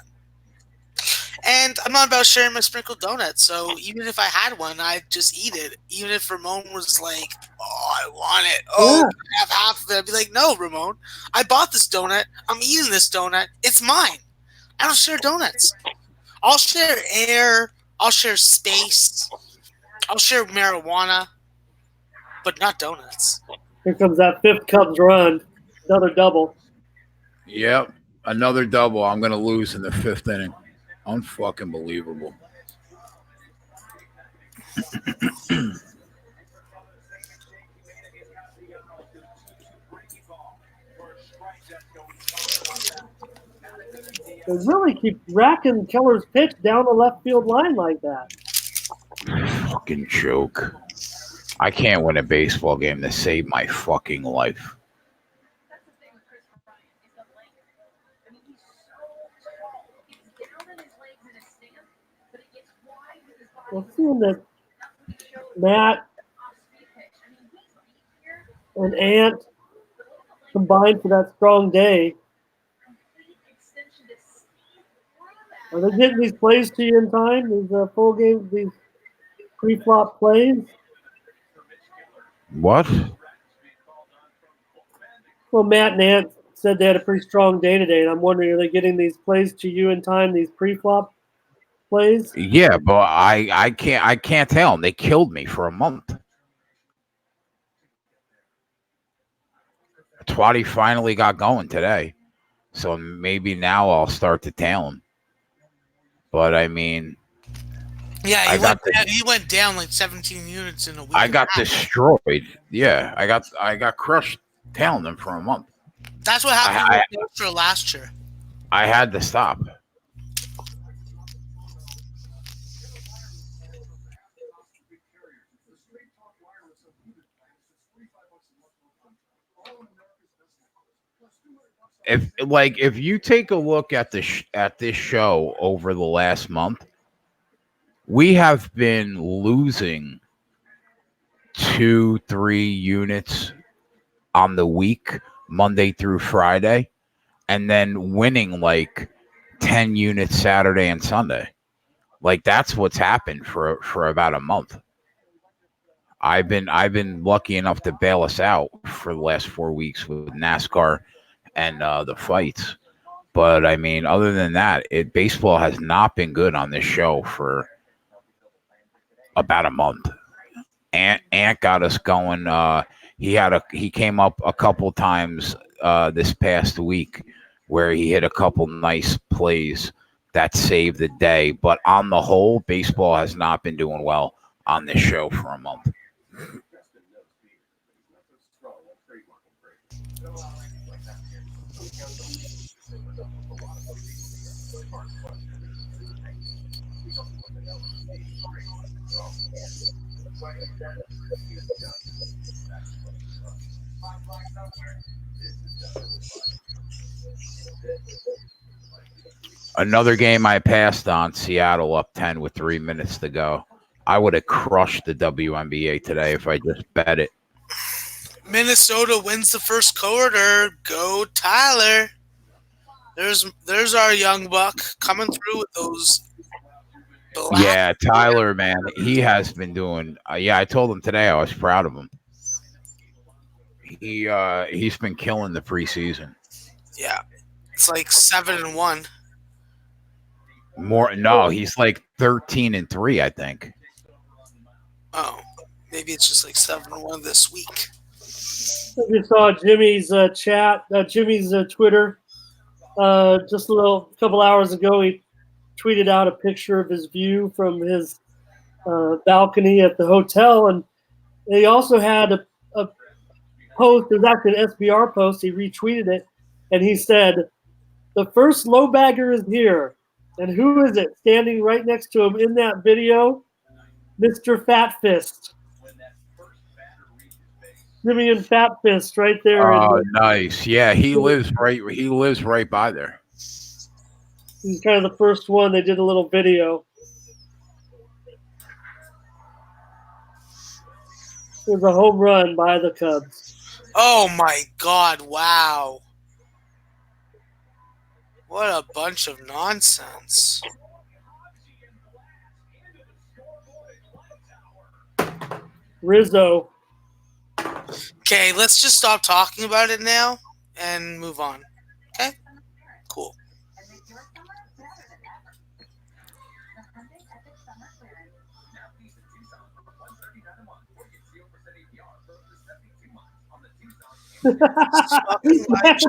And I'm not about sharing my sprinkled donut, so even if I had one, I'd just eat it. Even if Ramon was like, oh, I want it. Oh, can I have half of it? I'd be like, no, Ramon. I bought this donut. I'm eating this donut. It's mine. I don't share donuts. I'll share air. I'll share space. I'll share marijuana, but not donuts. Here comes that fifth Cubs run. Another double. Yep. Another double. I'm going to lose in the fifth inning. Unfucking believable. They really keep racking Keller's pitch down the left field line like that. Fucking joke. I can't win a baseball game to save my fucking life. We're seeing that Matt and Ant combined for that strong day. Are they getting these plays to you in time? These full games, these pre-flop plays? What? Well, Matt and Ant said they had a pretty strong day today, and I'm wondering, are they getting these plays to you in time, these pre-flop plays? Yeah, but I can't tell them. They killed me for a month. Twatty finally got going today, so maybe now I'll start to tail him. But I mean, yeah, he went down like 17 units in a week. I got destroyed. Yeah, I got crushed tailing them for a month. That's what happened after last year. I had to stop. If you take a look at this show over the last month, we have been losing 2-3 units on the week, Monday through Friday, and then winning like 10 units Saturday and Sunday. Like that's what's happened for about a month. I've been lucky enough to bail us out for the last 4 weeks with NASCAR and the fights. But I mean, other than that, baseball has not been good on this show for about a month. Ant got us going. He came up a couple times this past week where he hit a couple nice plays that saved the day. But on the whole, baseball has not been doing well on this show for a month. Another game I passed on, Seattle up 10 with 3 minutes to go. I would have crushed the WNBA today if I just bet it. Minnesota wins the first quarter. Go Tyler. There's our young buck coming through with those. Yeah, Tyler, man, he has been doing. I told him today I was proud of him. He's been killing the preseason. Yeah, it's like 7-1. No, he's like 13-3, I think. Oh, maybe it's just like 7-1 this week. I just saw Jimmy's Jimmy's Twitter. Just a couple hours ago, he tweeted out a picture of his view from his balcony at the hotel, and he also had a post. It was actually an SBR post. He retweeted it, and he said, "The first low bagger is here." And who is it standing right next to him in that video? Mr. Fat Fist. Jimmy and Fat Fist right there. Oh, nice. Yeah, he lives right by there. He's kind of the first one. They did a little video. It was a home run by the Cubs. Oh my God! Wow. What a bunch of nonsense. Rizzo. Okay, let's just stop talking about it now and move on. Okay? Cool. Max,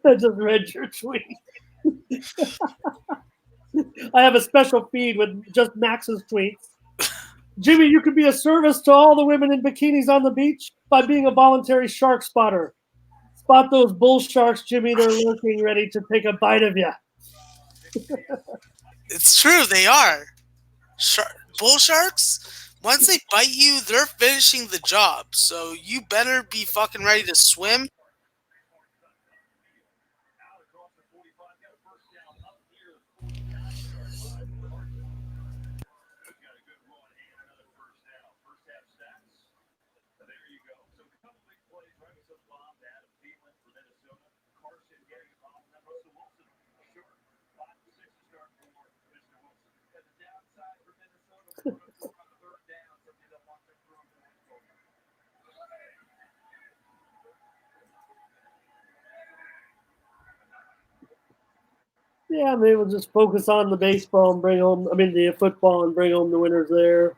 I just read your tweet. I have a special feed with just Max's tweets. Jimmy, you could be a service to all the women in bikinis on the beach by being a voluntary shark spotter. Spot those bull sharks, Jimmy. They're lurking, ready to take a bite of you. It's true, they are. Bull sharks, once they bite you, they're finishing the job. So you better be fucking ready to swim. Yeah, maybe we'll just focus on the baseball and the football and bring home the winners there.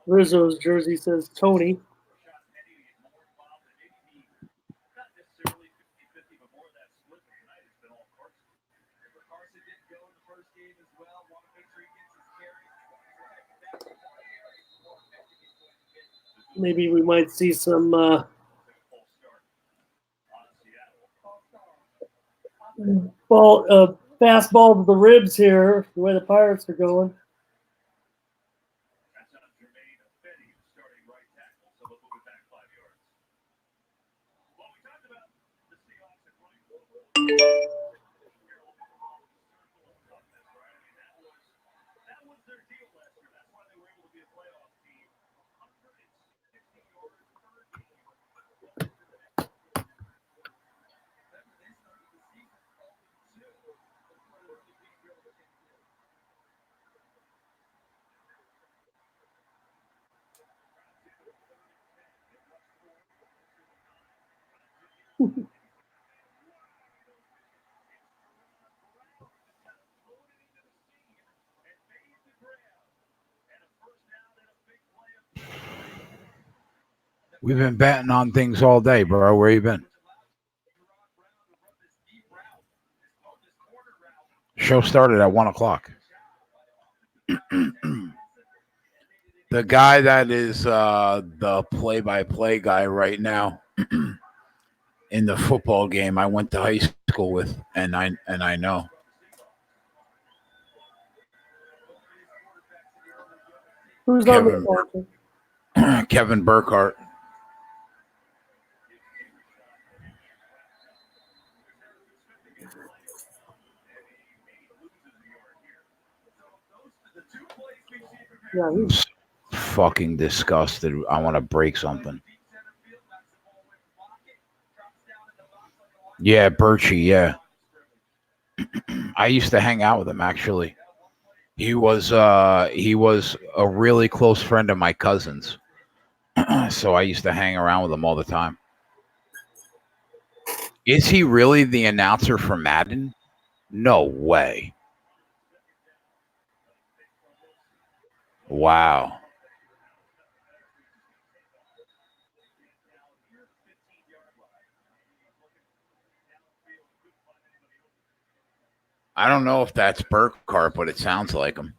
Rizzo's jersey says Tony. Maybe we might see some fastball to the ribs here, the way the Pirates are going. We've been betting on things all day, bro. Where you been? Show started at 1:00. The guy that is the play-by-play guy right now in the football game I went to high school with, and I know. Who's Kevin, on the Kevin Burkhart. Yeah, he's fucking disgusted. I want to break something. Yeah, Birchie, yeah. I used to hang out with him, actually. He was a really close friend of my cousin's. So I used to hang around with him all the time. Is he really the announcer for Madden? No way. Wow. I don't know if that's Burkhart, but it sounds like him.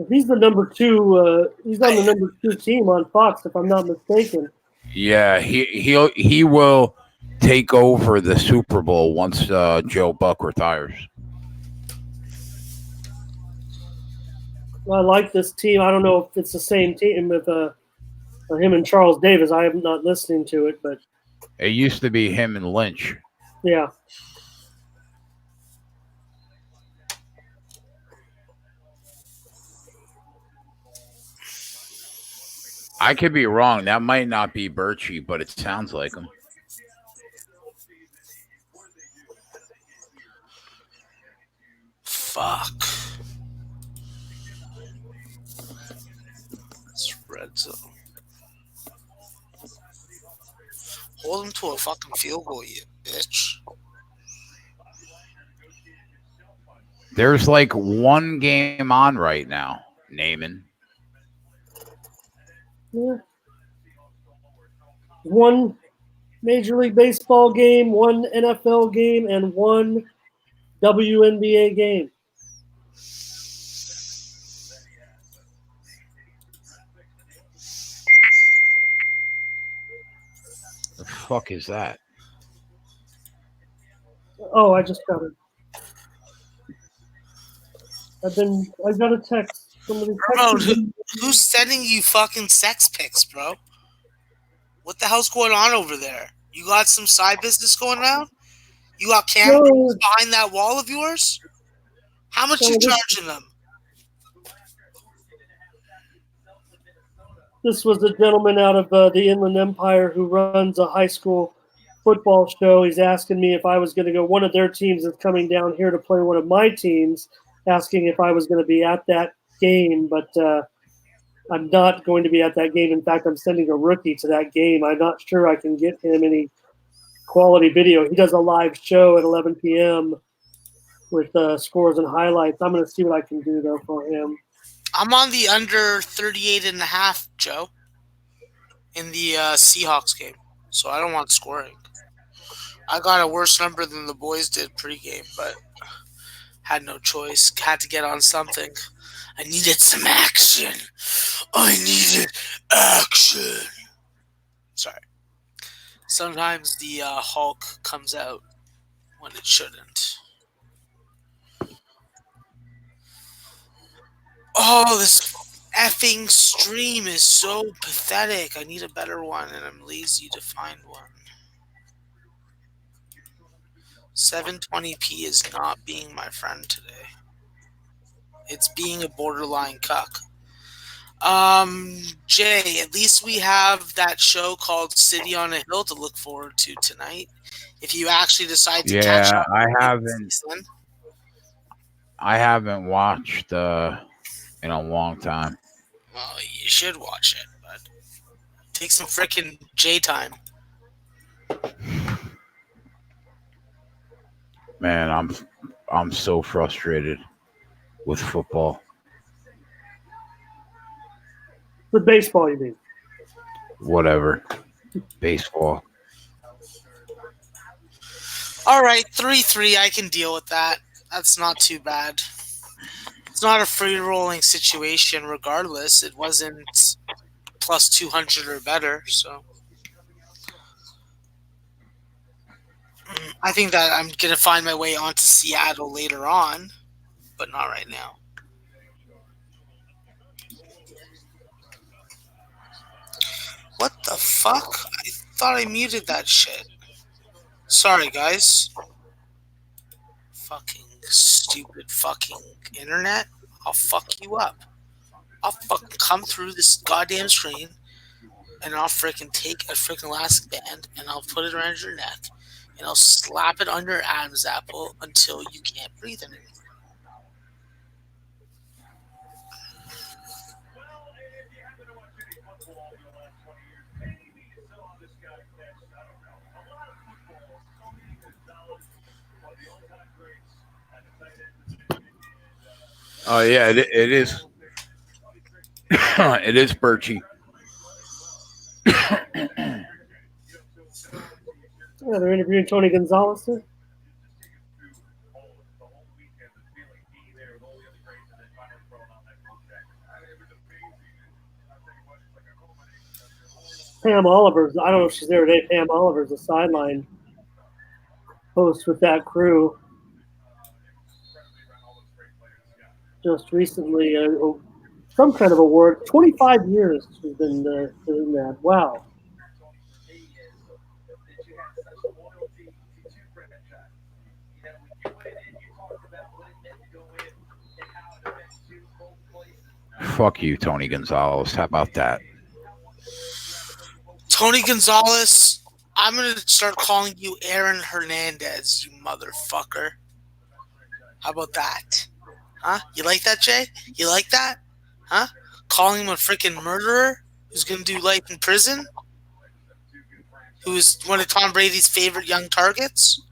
He's the number 2. He's on the number 2 team on Fox, if I'm not mistaken. Yeah, he will take over the Super Bowl once Joe Buck retires. I like this team. I don't know if it's the same team with him and Charles Davis. I am not listening to it, but it used to be him and Lynch. Yeah. I could be wrong. That might not be Birchie, but it sounds like him. Fuck. It's red zone. Hold him to a fucking field goal, you bitch. There's like one game on right now, Naaman. Yeah. One Major League Baseball game, one NFL game, and one WNBA game. The fuck is that? Oh, I just got it. I got a text. Somebody texted Who's sending you fucking sex pics, bro? What the hell's going on over there? You got some side business going around? You got cameras behind that wall of yours? How much you charging them? This was a gentleman out of the Inland Empire who runs a high school football show. He's asking me if I was going to go. One of their teams is coming down here to play one of my teams, asking if I was going to be at that game, but I'm not going to be at that game. In fact, I'm sending a rookie to that game. I'm not sure I can get him any quality video. He does a live show at 11 p.m. with scores and highlights. I'm going to see what I can do, though, for him. I'm on the under 38.5, Joe, in the Seahawks game, so I don't want scoring. I got a worse number than the boys did pregame, but had no choice. Had to get on something. I needed some action. I needed action. Sorry. Sometimes the Hulk comes out when it shouldn't. Oh, this effing stream is so pathetic. I need a better one, and I'm lazy to find one. 720p is not being my friend today. It's being a borderline cuck. Jay, at least we have that show called City on a Hill to look forward to tonight. If you actually decide to catch up. I haven't watched in a long time. Well, you should watch it, but take some freaking J time. Man, I'm so frustrated with football. With baseball, you mean? Whatever. Baseball. All right, 3-3. I can deal with that. That's not too bad. It's not a free-rolling situation regardless. It wasn't plus 200 or better, so. I think that I'm going to find my way onto Seattle later on, but not right now. What the fuck? I thought I muted that shit. Sorry, guys. Fucking stupid fucking internet. I'll fuck you up. I'll fucking come through this goddamn screen and I'll freaking take a freaking elastic band and I'll put it around your neck and I'll slap it on your Adam's apple until you can't breathe anymore. Oh yeah, it is. It is Birchie. Yeah, they're interviewing Tony Gonzalez here. Pam Oliver's, I don't know if she's there today. Pam Oliver's a sideline host with that crew. Just recently, some kind of award. 25 years she's been doing that. Wow. Fuck you, Tony Gonzalez. How about that? Tony Gonzalez, I'm going to start calling you Aaron Hernandez, you motherfucker. How about that? Huh? You like that, Jay? You like that? Huh? Calling him a freaking murderer who's going to do life in prison? Who's one of Tom Brady's favorite young targets?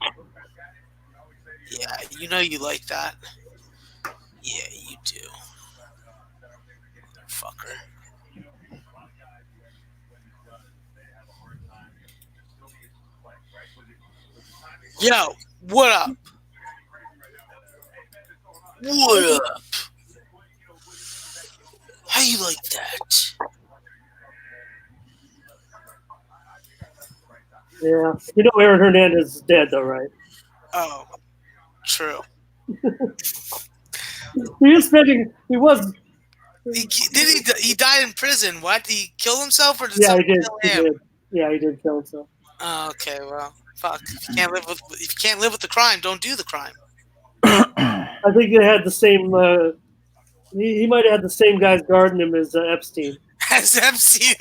Yeah, you know you like that. Yeah, you do. Fucker. Yo, what up? What up? How you like that? Yeah. You know Aaron Hernandez is dead, though, right? Oh, true. He was. He died in prison. What? Did he kill himself or did Yeah, he someone did. kill He him? did. Yeah, he did kill himself. Oh, okay, well, fuck. If you can't live with the crime, don't do the crime. I think they had the same. He might have had the same guys guarding him as Epstein. As Epstein.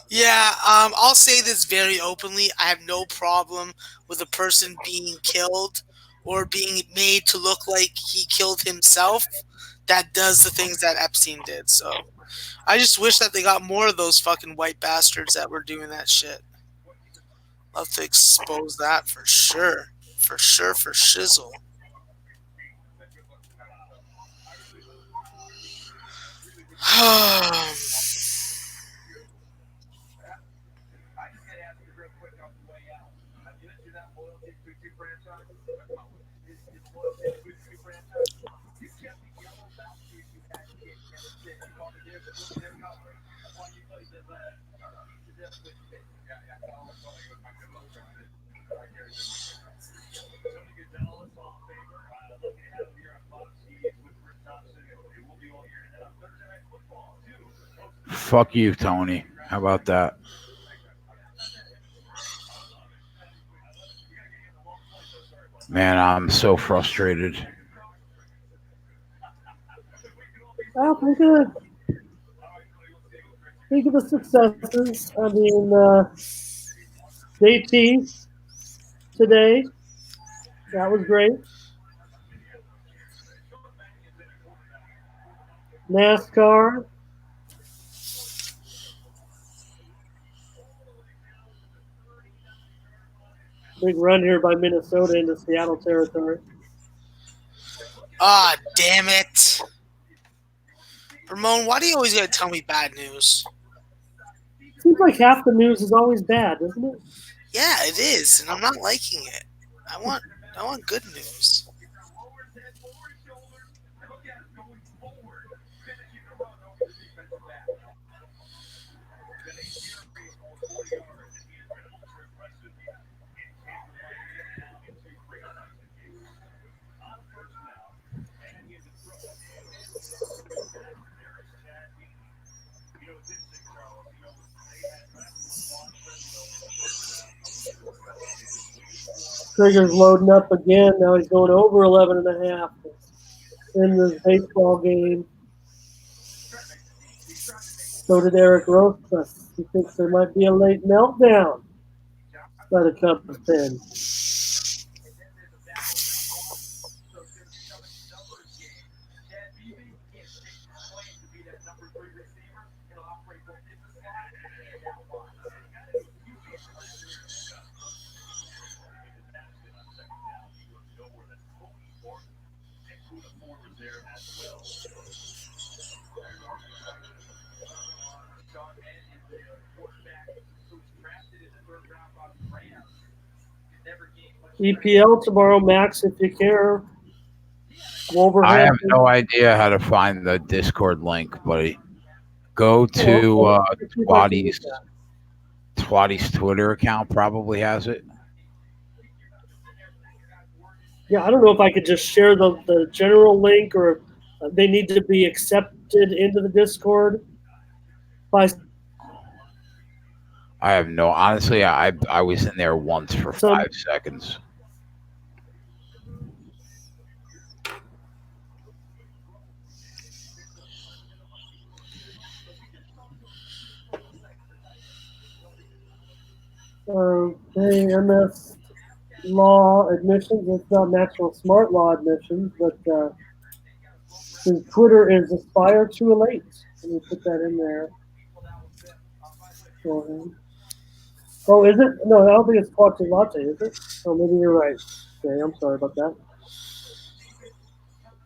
Yeah, I'll say this very openly. I have no problem with a person being killed or being made to look like he killed himself that does the things that Epstein did. So I just wish that they got more of those fucking white bastards that were doing that shit. Love to expose that for sure. For sure, for shizzle. Fuck you, Tony. How about that? Man, I'm so frustrated. Well, think of the successes. I mean, JT today. That was great. NASCAR. Big run here by Minnesota into Seattle territory. Ah, damn it. Ramon, why do you always gotta tell me bad news? Seems like half the news is always bad, isn't it? Yeah, it is, and I'm not liking it. I want good news. Trigger's loading up again. Now he's going over 11.5 in this baseball game. So did Eric Rosas. He thinks there might be a late meltdown by the Cubs pen. EPL tomorrow, Max, if you care. I have Wolverhampton. no idea how to find the Discord link, buddy. Go to Twatty's Twitter account. Probably has it. Yeah, I don't know if I could just share the general link or they need to be accepted into the Discord. I have no. Honestly, I was in there once for 5 seconds. MS Law admissions. It's not National Smart Law admissions, but his Twitter is Aspire to Elate. Let me put that in there for him. Oh, is it? No, I don't think it's Quattro Latte, is it? Oh, maybe you're right. Okay, I'm sorry about that.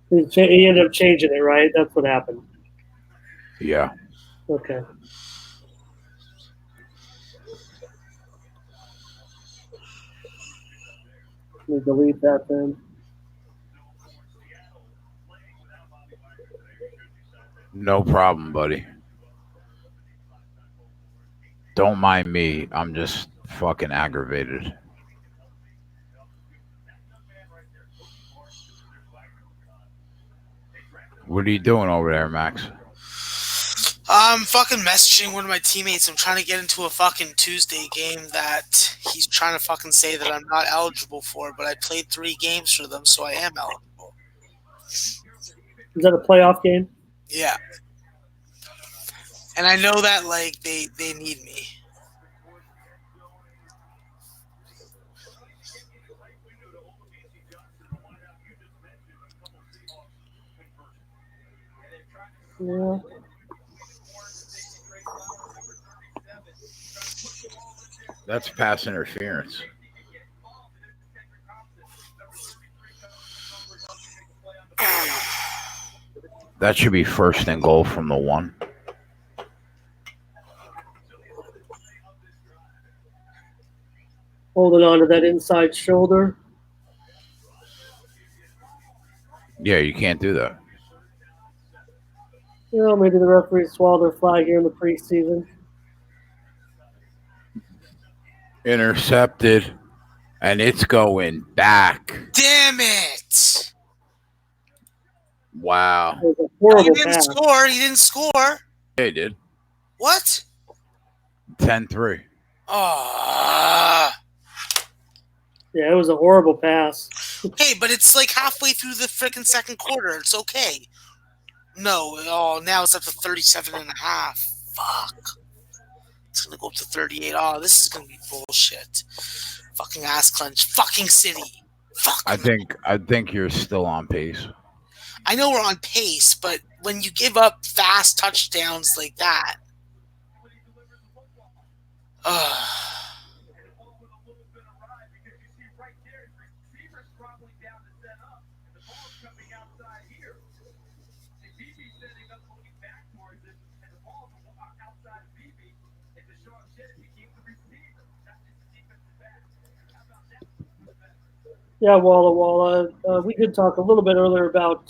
He ended up changing it, right? That's what happened. Yeah. Okay. Let me delete that then. No problem, buddy. Don't mind me. I'm just fucking aggravated. What are you doing over there, Max? I'm fucking messaging one of my teammates. I'm trying to get into a fucking Tuesday game that he's trying to fucking say that I'm not eligible for, but I played 3 games for them, so I am eligible. Is that a playoff game? Yeah. And I know that, like, they need me. Yeah. That's pass interference. That should be first and goal from the 1. Holding on to that inside shoulder. Yeah, you can't do that. Well, maybe the referees swallowed their flag here in the preseason. Intercepted, and it's going back. Damn it! Wow. It was a horrible He didn't pass. score. He didn't score. Yeah, he did. What? 10-3. Oh. Yeah, it was a horrible pass. Hey, but it's like halfway through the freaking second quarter. It's okay. No, now it's up to 37.5. Fuck. It's going to go up to 38. Oh, this is going to be bullshit. Fucking ass clench. Fucking City. Fuck. I think you're still on pace. I know we're on pace, but when you give up fast touchdowns like that. Yeah, Walla Walla. We did talk a little bit earlier about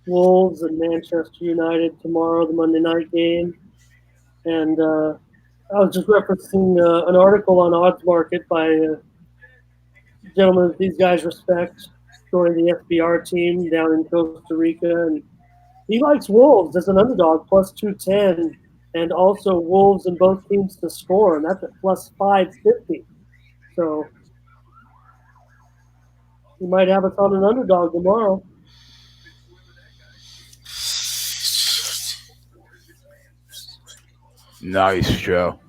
Wolves and Manchester United tomorrow, the Monday night game. And I was just referencing an article on Odds Market by a gentleman that these guys respect, joined the FBR team down in Costa Rica. And he likes Wolves as an underdog, plus 210, and also Wolves in both teams to score, and that's at plus 550. So you might have us on an underdog tomorrow. Nice, Joe.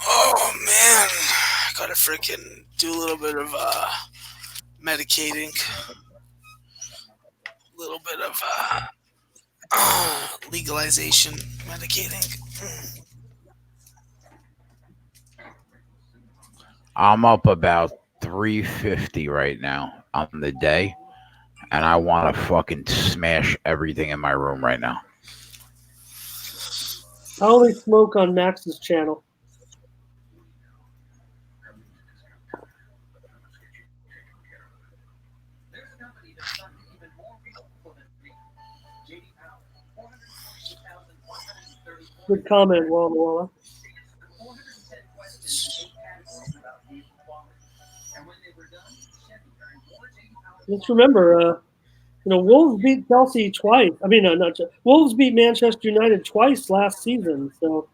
Oh, man. I got to freaking do a little bit of medicating. A little bit of legalization medicating. I'm up about 350 right now on the day, and I want to fucking smash everything in my room right now. I only smoke on Max's channel. Good comment, Walla Walla. Let's remember, Wolves beat Chelsea twice. I mean, not Wolves beat Manchester United twice last season. So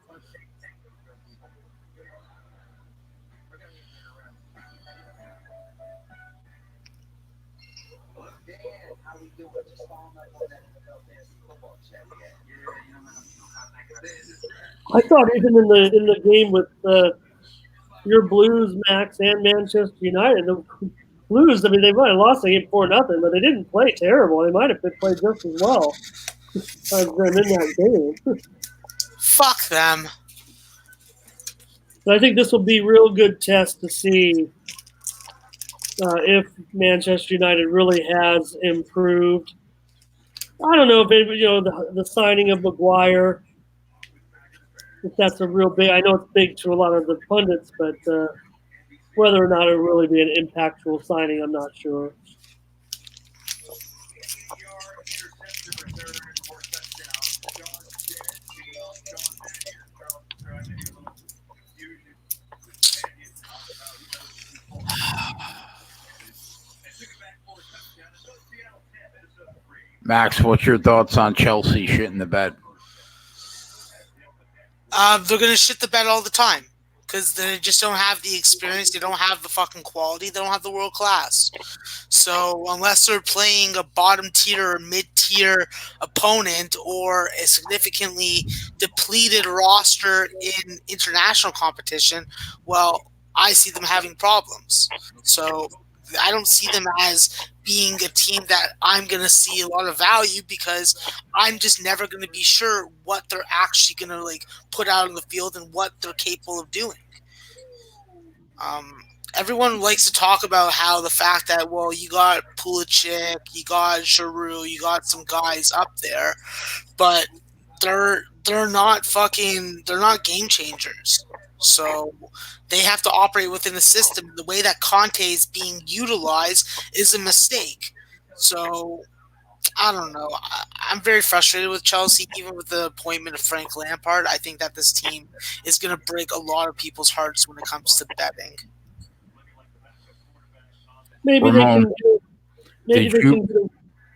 I thought even in the game with your Blues, Max, and Manchester United, the Blues, I mean, they might have lost the game 4-0, but they didn't play terrible. They might have played just as well as them in that game. Fuck them. But I think this will be a real good test to see if Manchester United really has improved. I don't know if the signing of Maguire, if that's a real big. I know it's big to a lot of the pundits, but whether or not it will really be an impactful signing, I'm not sure. Max, what's your thoughts on Chelsea shitting the bed? They're going to shit the bed all the time because they just don't have the experience. They don't have the fucking quality. They don't have the world class. So unless they're playing a bottom tier or mid tier opponent or a significantly depleted roster in international competition, well, I see them having problems. So I don't see them as being a team that I'm going to see a lot of value because I'm just never going to be sure what they're actually going to put out on the field and what they're capable of doing. Everyone likes to talk about how the fact that, well, you got Pulisic, you got Giroud, you got some guys up there, but they're not game changers. So they have to operate within the system. The way that Conte is being utilized is a mistake. So I don't know. I'm very frustrated with Chelsea, even with the appointment of Frank Lampard. I think that this team is going to break a lot of people's hearts when it comes to betting. Maybe Ramon, they can do.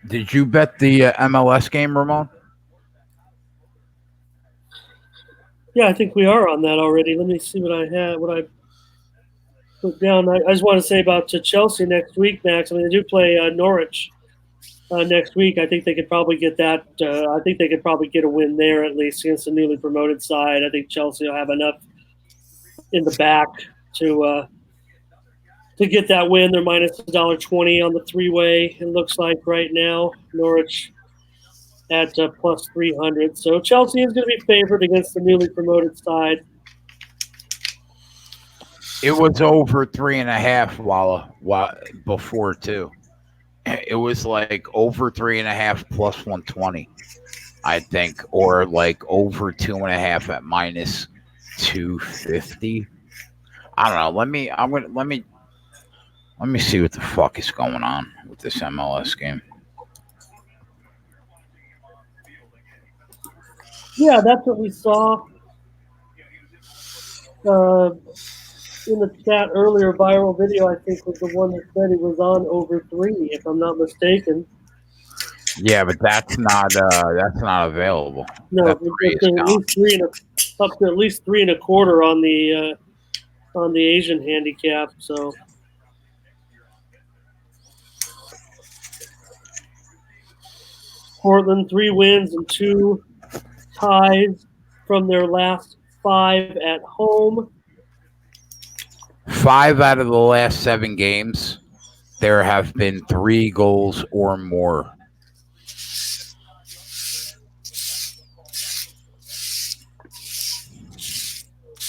Did you bet the MLS game, Ramon? Yeah, I think we are on that already. Let me see what I put down. I just want to say about Chelsea next week, Max. I mean, they do play Norwich next week. I think they could probably get that. I think they could probably get a win there at least against the newly promoted side. I think Chelsea will have enough in the back to get that win. They're minus $1.20 on the three-way. It looks like right now Norwich at plus 300. So Chelsea is going to be favored against the newly promoted side. It was over 3.5 while before too. It was like over 3.5 plus 120, I think, or like over 2.5 at minus 250. I don't know. Let me see what the fuck is going on with this MLS game. Yeah, that's what we saw in the chat earlier. Viral video, I think, was the one that said it was on over 3, if I'm not mistaken. Yeah, but that's not available. No, That it's at least up to at least 3.25 on the Asian handicap. So. Portland 3 wins and 2 ties from their last 5 at home. 5 out of the last 7 games, there have been 3 goals or more.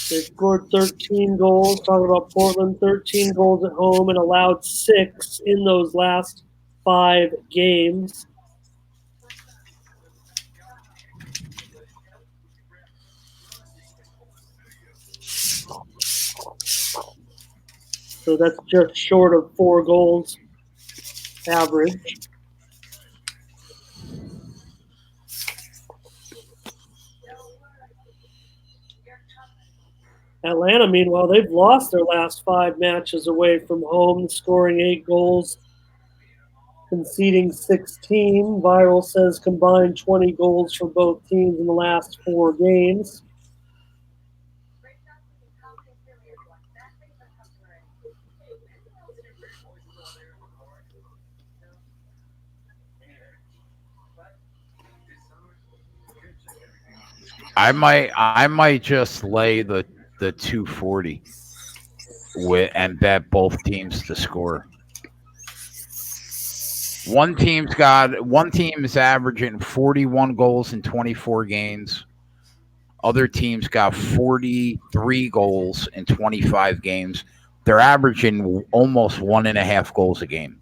They scored 13 goals. Talking about Portland, 13 goals at home and allowed 6 in those last 5 games. So that's just short of 4 goals average. Atlanta, meanwhile, they've lost their last 5 matches away from home, scoring 8 goals, conceding 16. Viral says combined 20 goals for both teams in the last 4 games. I might just lay the 240 and bet both teams to score. One team is averaging 41 goals in 24 games. Other teams got 43 goals in 25 games. They're averaging almost 1.5 goals a game,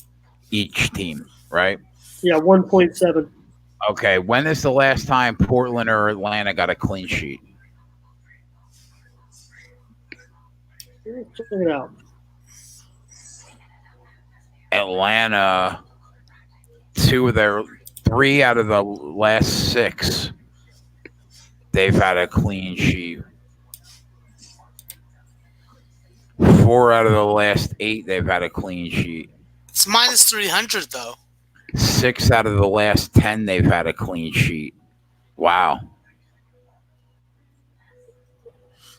each team, right? Yeah, 1.7. Okay, when is the last time Portland or Atlanta got a clean sheet? Check it out. Atlanta, 3 out of the last 6, they've had a clean sheet. 4 out of the last 8, they've had a clean sheet. It's minus 300 though. 6 out of the last 10, they've had a clean sheet. Wow.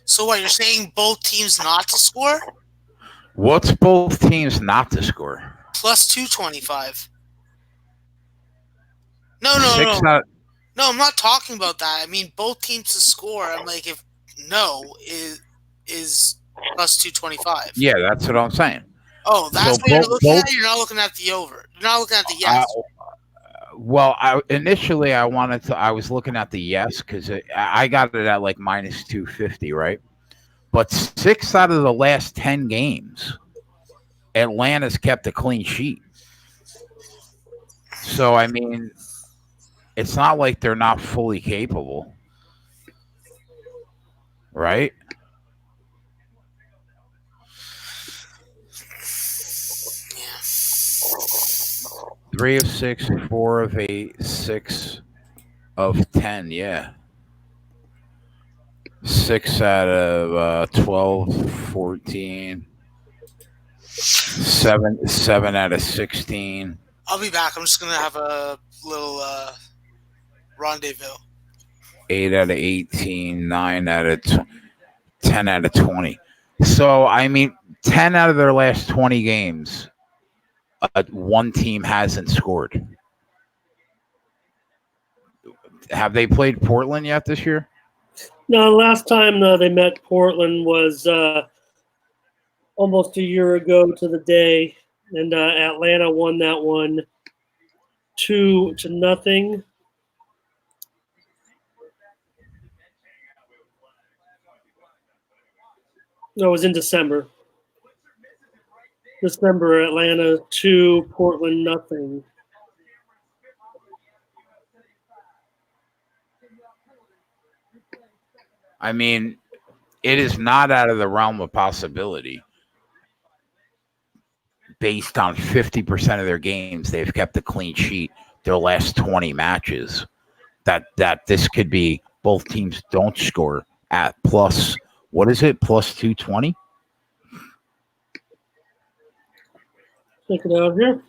So what, you're saying both teams not to score? What's both teams not to score? Plus 225. No. No, I'm not talking about that. I mean both teams to score. I'm like, if no is plus 225. Yeah, that's what I'm saying. Oh, that's what you're looking at? You're not looking at the over. You're not looking at the yes. Well, initially I was looking at the yes because I got it at like minus 250, right? But 6 out of the last 10 games, Atlanta's kept a clean sheet. So, I mean, it's not like they're not fully capable, right? Yeah. 3 of 6, 4 of 8, 6 of 10, yeah. 6 out of 12, 14, 7 out of 16. I'll be back. I'm just going to have a little rendezvous. 8 out of 18, 9 out of 10 out of 20. So, I mean, 10 out of their last 20 games, one team hasn't scored. Have they played Portland yet this year? No, last time they met Portland was almost a year ago to the day, and Atlanta won that one 2-0. No, it was in December. Atlanta 2, Portland 0. I mean, it is not out of the realm of possibility. Based on 50% of their games, they've kept a clean sheet their last 20 matches. That this could be both teams don't score at plus, what is it, plus 220? Check it out here.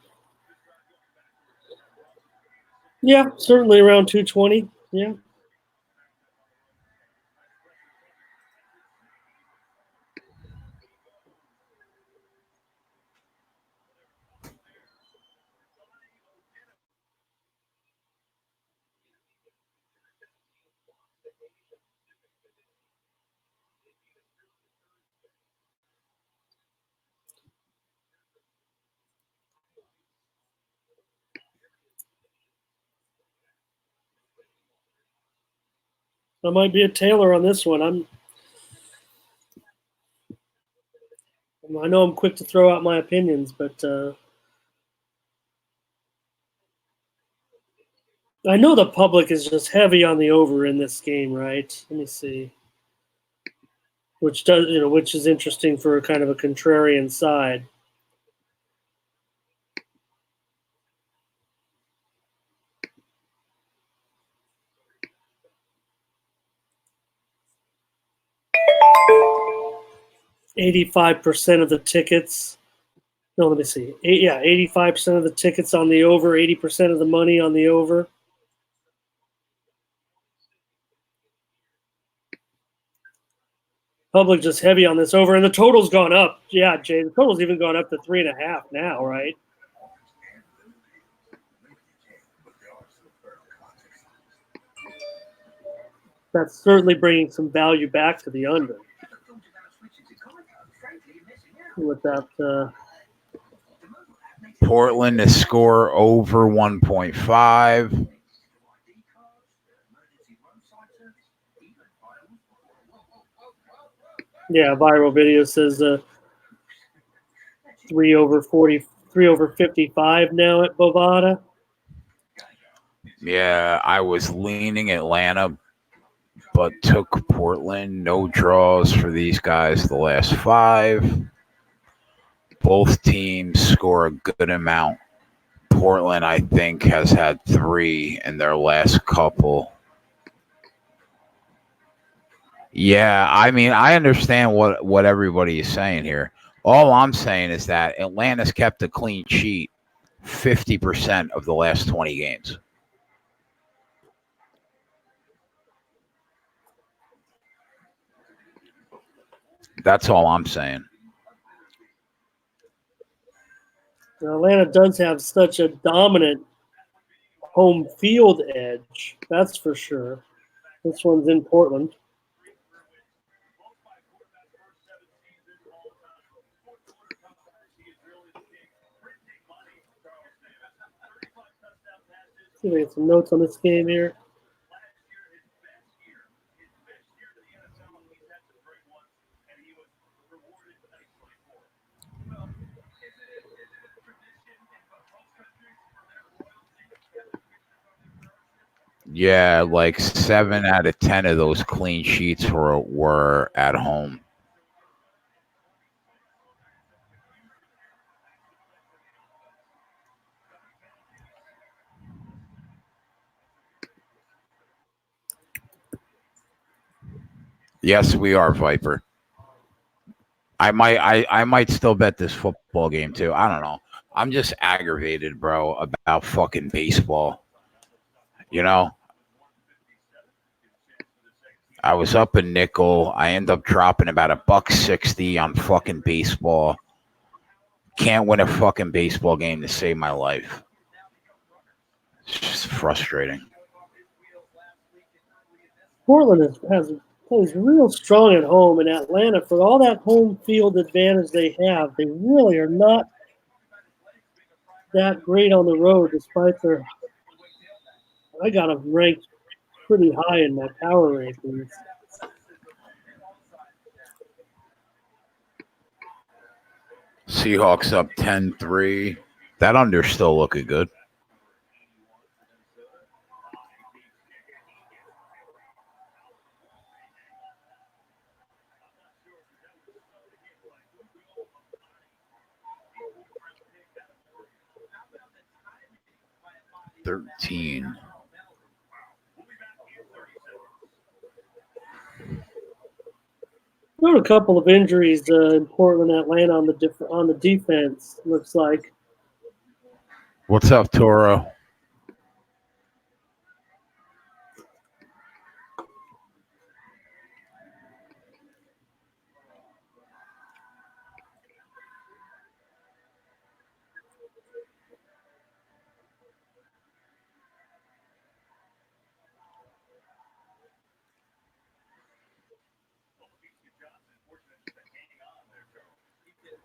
Yeah, certainly around 220. Yeah. I might be a Taylor on this one. I know I'm quick to throw out my opinions, but I know the public is just heavy on the over in this game, right? Let me see. Which is interesting for kind of a contrarian side. %85 of the tickets. No, let me see. 85% of the tickets on the over, 80% of the money on the over. Public just heavy on this over, and the total's gone up. Yeah, Jay, the total's even gone up to 3.5 now, right? That's certainly bringing some value back to the under. With that, Portland to score over 1.5. Yeah, viral video says 3 over 55 now at Bovada. Yeah, I was leaning Atlanta, but took Portland. No draws for these guys the last 5. Both teams score a good amount. Portland, I think, has had 3 in their last couple. Yeah, I mean, I understand what everybody is saying here. All I'm saying is that Atlanta's kept a clean sheet 50% of the last 20 games. That's all I'm saying. Atlanta does have such a dominant home field edge. That's for sure. This one's in Portland. See if I get some notes on this game here. Yeah, like 7 out of 10 of those clean sheets were at home. Yes, we are, Viper. I might still bet this football game too. I don't know. I'm just aggravated, bro, about fucking baseball. You know, I was up a nickel. I end up dropping about $1.60 on fucking baseball. Can't win a fucking baseball game to save my life. It's just frustrating. Portland plays real strong at home, and Atlanta, for all that home field advantage they have, they really are not that great on the road, despite their. I got them ranked pretty high in my power rankings. Seahawks up 10-3. That under's still looking good. $13. There were a couple of injuries in Portland, Atlanta on the defense. Looks like. What's up, Toro?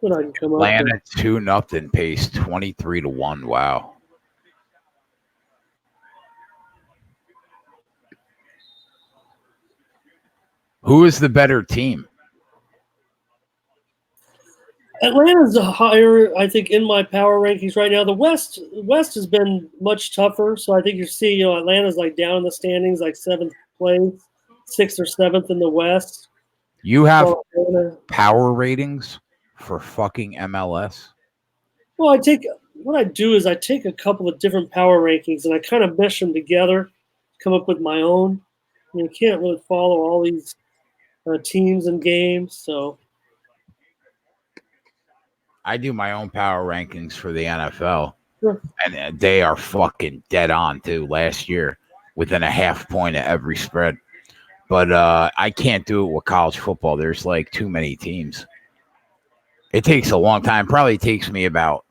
Atlanta 2-0 pace 23-1. Wow. Who is the better team? Atlanta's higher, I think, in my power rankings right now. The West has been much tougher, so I think you see, Atlanta's like down in the standings, like 7th place, 6th or 7th in the West. You have power ratings for fucking MLS? Well, what I do is I take a couple of different power rankings and I kind of mesh them together, come up with my own. You can't really follow all these teams and games, so. I do my own power rankings for the NFL, Sure. and they are fucking dead on too. Last year, within a half point of every spread, but I can't do it with college football. There's like too many teams. It takes a long time. Probably takes me about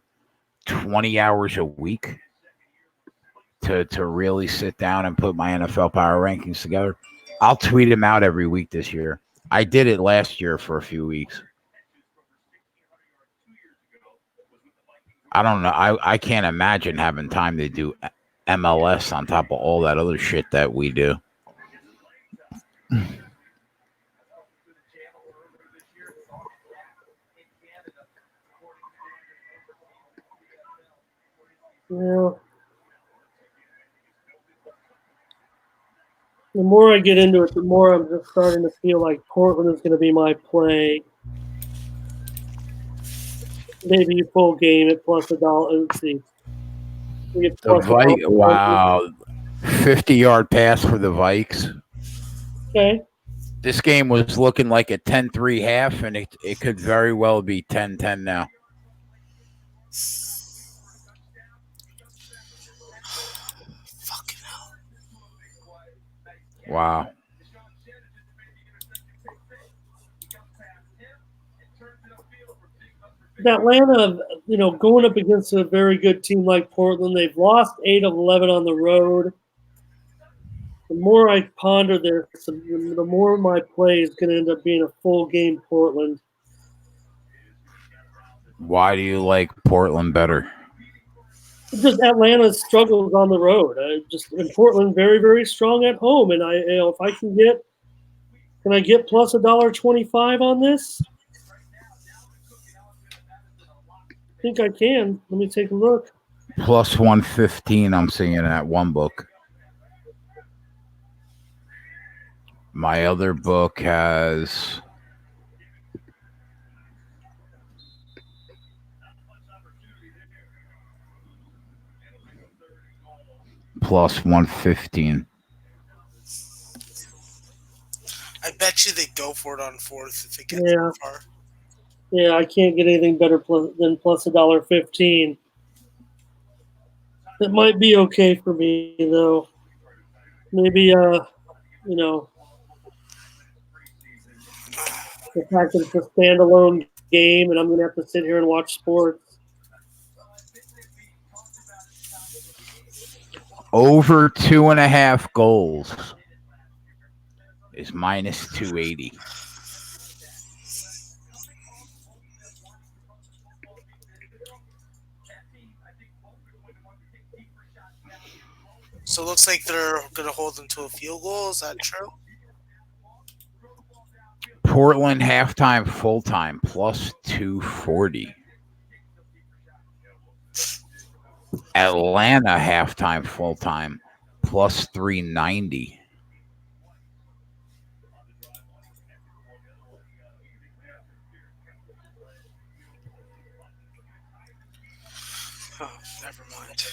20 hours a week to really sit down and put my NFL power rankings together. I'll tweet them out every week this year. I did it last year for a few weeks. I don't know. I can't imagine having time to do MLS on top of all that other shit that we do. Yeah. The more I get into it, the more I'm just starting to feel like Portland is going to be my play. Maybe full game at plus $1. Let's see. Wow. 50-yard pass for the Vikes. Okay. This game was looking like a 10-3 half, and it could very well be 10-10 now. Fucking hell. Wow. Atlanta, going up against a very good team like Portland, they've lost 8 of 11 on the road. The more I ponder this, the more my play is going to end up being a full game Portland. Why do you like Portland better? Just Atlanta struggles on the road. And Portland very, very strong at home. And if I can I get plus $1.25 on this? I think I can. Let me take a look. Plus 115, I'm seeing at one book. My other book has plus 115. I bet you they go for it on 4th if it gets Yeah. far. Yeah, I can't get anything better than plus $1.15. It might be okay for me though. Maybe the fact that it's a standalone game and I'm gonna have to sit here and watch sports. Over 2.5 goals is minus 280. So it looks like they're going to hold them to a field goal. Is that true? Portland halftime, full time, plus 240. Atlanta halftime, full time, plus 390. Oh, never mind.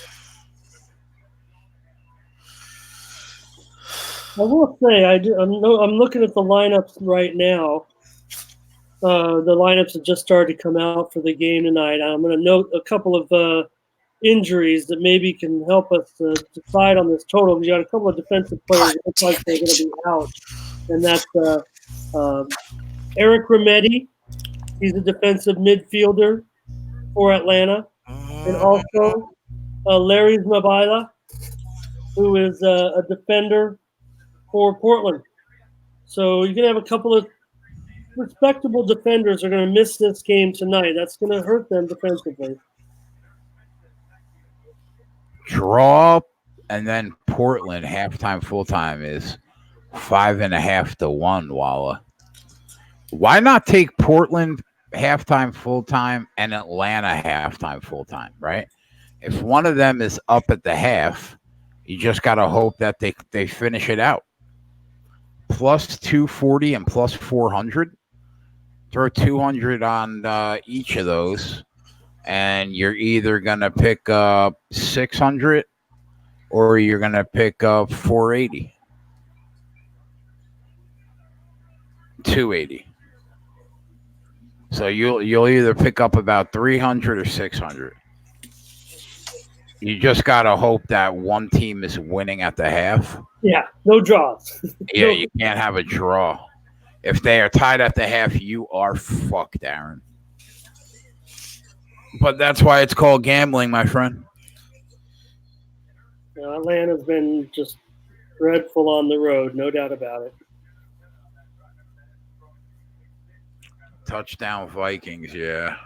I will say I'm looking at the lineups right now. The lineups have just started to come out for the game tonight. I'm going to note a couple of injuries that maybe can help us decide on this total. We got a couple of defensive players that look like they're going to be out, and that's Eric Remedi. He's a defensive midfielder for Atlanta, and also Larry Mabila, who is a defender for Portland. So you're going to have a couple of respectable defenders are going to miss this game tonight. That's going to hurt them defensively. Draw, and then Portland halftime, full time is 5.5 to 1. Walla. Why not take Portland halftime full time and Atlanta halftime full time, right? If one of them is up at the half, you just got to hope that they finish it out. Plus 240 and plus 400. Throw 200 on each of those, and you're either going to pick up 600 or you're going to pick up 480. 280. So you'll either pick up about 300 or 600. You just got to hope that one team is winning at the half. Yeah, no draws. Yeah, you can't have a draw. If they are tied at the half, you are fucked, Aaron. But that's why it's called gambling, my friend. Atlanta's been just dreadful on the road, no doubt about it. Touchdown Vikings, yeah.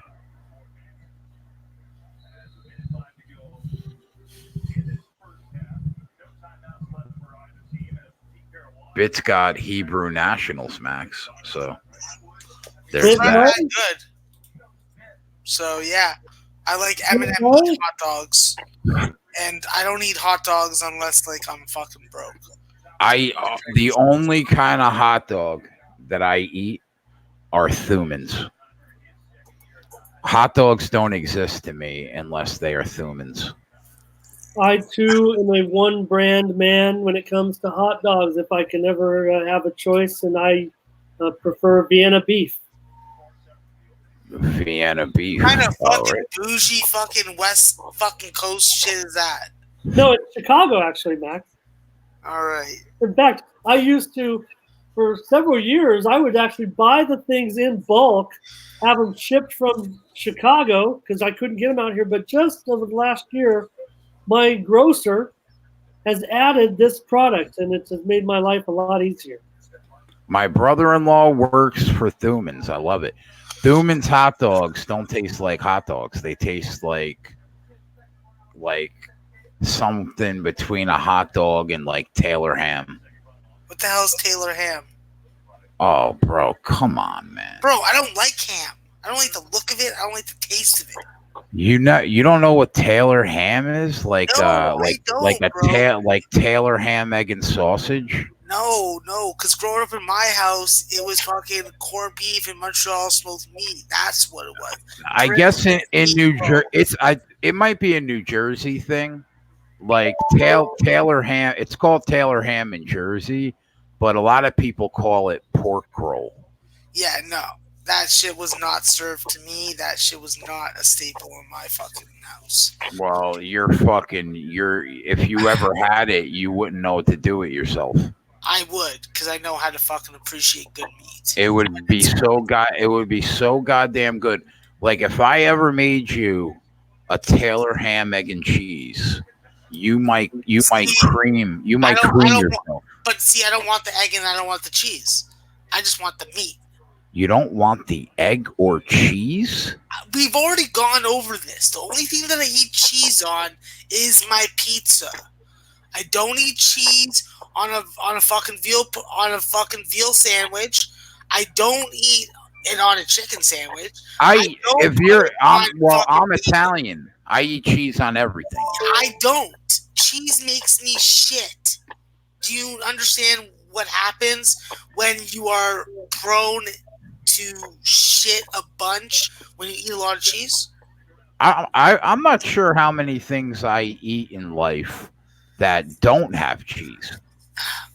Bit's got Hebrew Nationals, Max. So there's that. Good. So yeah, I like M&M hot dogs, and I don't eat hot dogs unless like I'm fucking broke. The only kind of hot dog that I eat are Thumans. Hot dogs don't exist to me unless they are Thumans. I too am a one brand man when it comes to hot dogs. If I can ever have a choice, and I prefer Vienna beef. Vienna beef. What kind of fucking bougie fucking West fucking Coast shit is that? No, it's Chicago actually, Max. All right. In fact, I used to, for several years, I would actually buy the things in bulk, have them shipped from Chicago because I couldn't get them out here. But just over the last year, my grocer has added this product, and it has made my life a lot easier. My brother-in-law works for Thumans. I love it. Thumans hot dogs don't taste like hot dogs. They taste like something between a hot dog and like Taylor ham. What the hell is Taylor ham? Oh, bro, come on, man. Bro, I don't like ham. I don't like the look of it. I don't like the taste of it. You don't know what Taylor ham is? Like Taylor ham, egg, and sausage? No, because growing up in my house, it was fucking corned beef and Montreal smoked meat. That's what it was. I guess in New Jersey, it might be a New Jersey thing. Like Taylor ham, it's called Taylor ham in Jersey, but a lot of people call it pork roll. Yeah, no. That shit was not served to me. That shit was not a staple in my fucking house. Well, if you ever had it, you wouldn't know what to do with yourself. I would, because I know how to fucking appreciate good meat. It would be so goddamn good. Like if I ever made you a Taylor ham, egg, and cheese, you might cream yourself. But see, I don't want the egg and I don't want the cheese. I just want the meat. You don't want the egg or cheese? We've already gone over this. The only thing that I eat cheese on is my pizza. I don't eat cheese on a fucking veal sandwich. I don't eat it on a chicken sandwich. I'm Italian. I eat cheese on everything. I don't. Cheese makes me shit. Do you understand what happens when you are prone to shit a bunch when you eat a lot of cheese? I'm not sure how many things I eat in life that don't have cheese.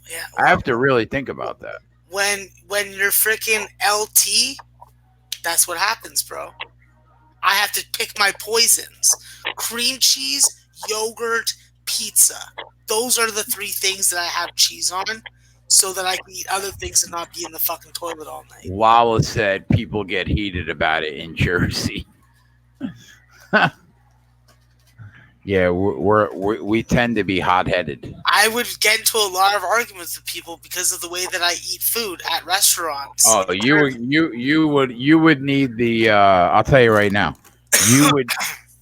Yeah, I have to really think about that. When you're freaking LT, that's what happens, bro. I have to pick my poisons. Cream cheese, yogurt, pizza. Those are the three things that I have cheese on, so that I can eat other things and not be in the fucking toilet all night. Lala said people get heated about it in Jersey. Yeah, we tend to be hot-headed. I would get into a lot of arguments with people because of the way that I eat food at restaurants. Oh, you would need the. I'll tell you right now,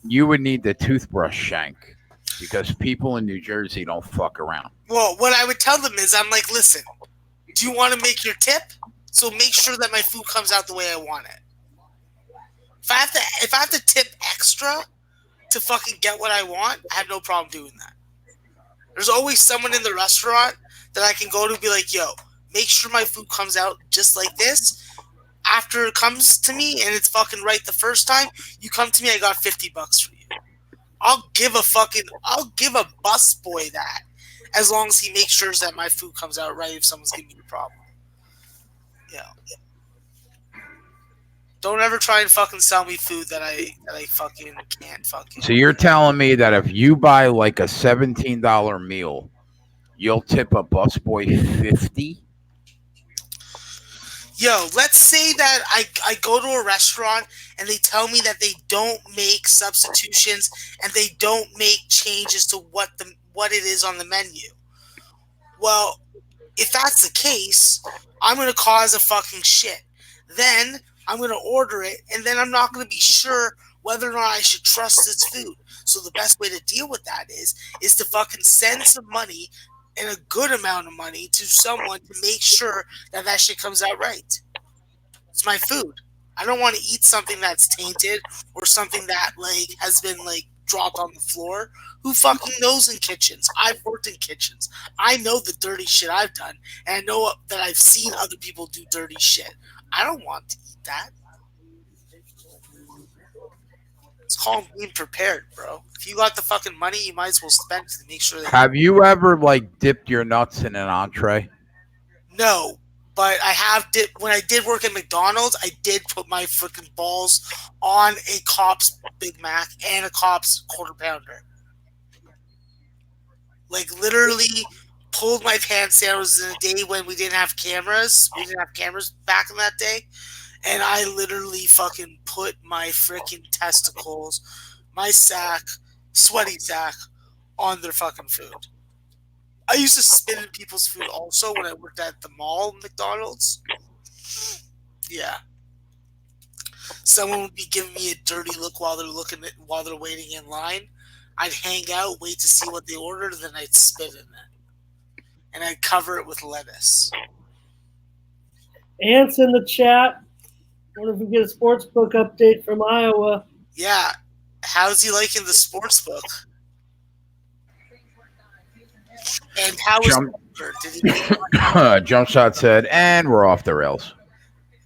you would need the toothbrush shank because people in New Jersey don't fuck around. Well, what I would tell them is, I'm like, listen, do you want to make your tip? So make sure that my food comes out the way I want it. If I have to tip extra to fucking get what I want, I have no problem doing that. There's always someone in the restaurant that I can go to and be like, yo, make sure my food comes out just like this. After it comes to me and it's fucking right the first time, you come to me, I got $50 for you. I'll give a bus boy that as long as he makes sure that my food comes out right if someone's giving me a problem. Yeah. Don't ever try and fucking sell me food that I fucking can't fucking. So you're telling me that if you buy like a $17 meal, you'll tip a busboy $50? Yo, let's say that I go to a restaurant and they tell me that they don't make substitutions and they don't make changes to what it is on the menu. Well, if that's the case, I'm going to cause a fucking shit. Then I'm going to order it, and then I'm not going to be sure whether or not I should trust this food. So the best way to deal with that is to fucking send some money and a good amount of money to someone to make sure that that shit comes out right. It's my food. I don't want to eat something that's tainted or something that like has been like dropped on the floor. Who fucking knows in kitchens? I've worked in kitchens. I know the dirty shit I've done, and I know that I've seen other people do dirty shit. I don't want to eat that. It's called being prepared, bro. If you got the fucking money, you might as well spend it to make sure that. Have you ever like dipped your nuts in an entree? No, but I have dipped. When I did work at McDonald's, I did put my freaking balls on a Cop's Big Mac and a Cop's Quarter Pounder. Like literally pulled my pants down. It was in a day when we didn't have cameras. We didn't have cameras back in that day. And I literally fucking put my freaking testicles, my sack, sweaty sack, on their fucking food. I used to spit in people's food also when I worked at the mall, McDonald's. Yeah. Someone would be giving me a dirty look while they're waiting in line. I'd hang out, wait to see what they ordered, and then I'd spit in it. And I'd cover it with lettuce. Ants in the chat. Wonder if we get a sportsbook update from Iowa. Yeah. How's he liking the sportsbook? And how was Jump Shot said, and we're off the rails.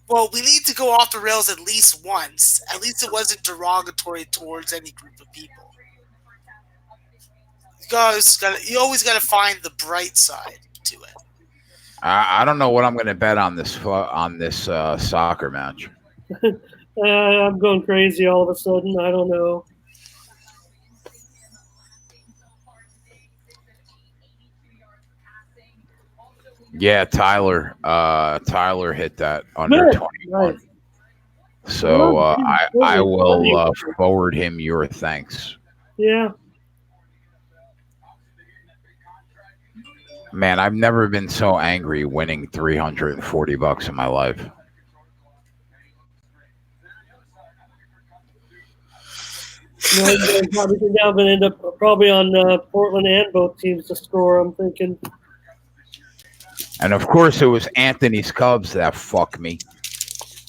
Well, we need to go off the rails at least once. At least it wasn't derogatory towards any group of people. You always got to find the bright side to it. I don't know what I'm going to bet on this soccer match. I'm going crazy all of a sudden. I don't know. Yeah, Tyler hit that under 21. Nice. So I will forward him your thanks. Yeah. Man, I've never been so angry winning $340 in my life. I'm going to end up probably on Portland and both teams to score, I'm thinking. And, of course, it was Anthony's Cubs that fuck me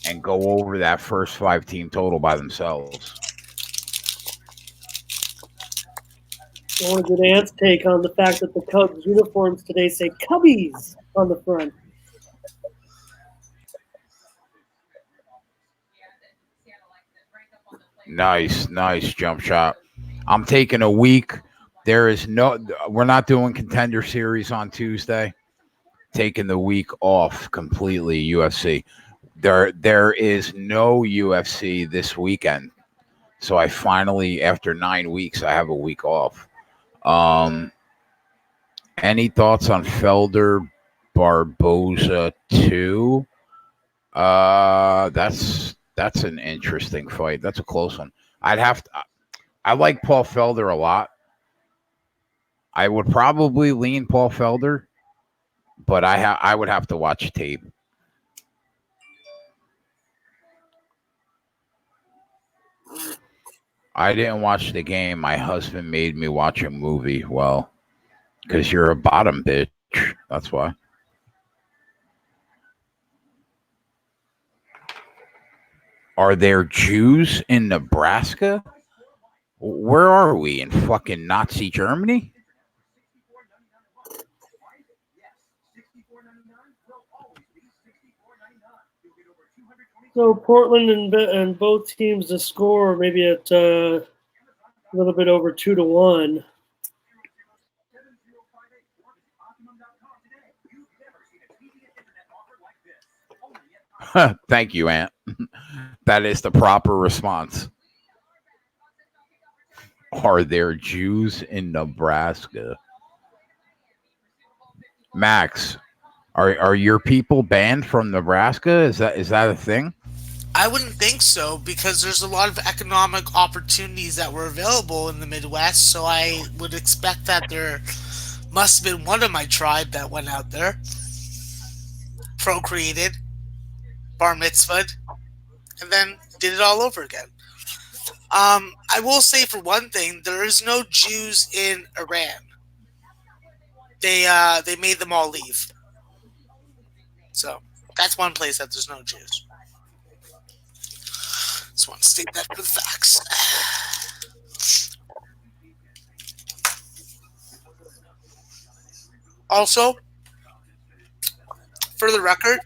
and go over that first 5-team total by themselves. I want to get Ant's take on the fact that the Cubs uniforms today say Cubbies on the front. Nice jump shot. I'm taking a week. We're not doing Contender Series on Tuesday. Taking the week off completely, UFC. There is no UFC this weekend. So I finally, after 9 weeks, I have a week off. Any thoughts on Felder Barboza 2? That's an interesting fight. That's a close one. I like Paul Felder a lot. I would probably lean Paul Felder, but I would have to watch tape. I didn't watch the game. My husband made me watch a movie. Well, because you're a bottom bitch. That's why. Are there Jews in Nebraska? Where are we? In fucking Nazi Germany? So Portland and both teams to score maybe at a little bit over 2-1. Thank you, Ant. That is the proper response. Are there Jews in Nebraska? Max, are your people banned from Nebraska? Is that a thing? I wouldn't think so, because there's a lot of economic opportunities that were available in the Midwest, so I would expect that there must have been one of my tribe that went out there, procreated, bar mitzvahed, and then did it all over again. I will say, for one thing, there is no Jews in Iran. They made them all leave. So that's one place that there's no Jews. Just want to state that for the facts. Also, for the record,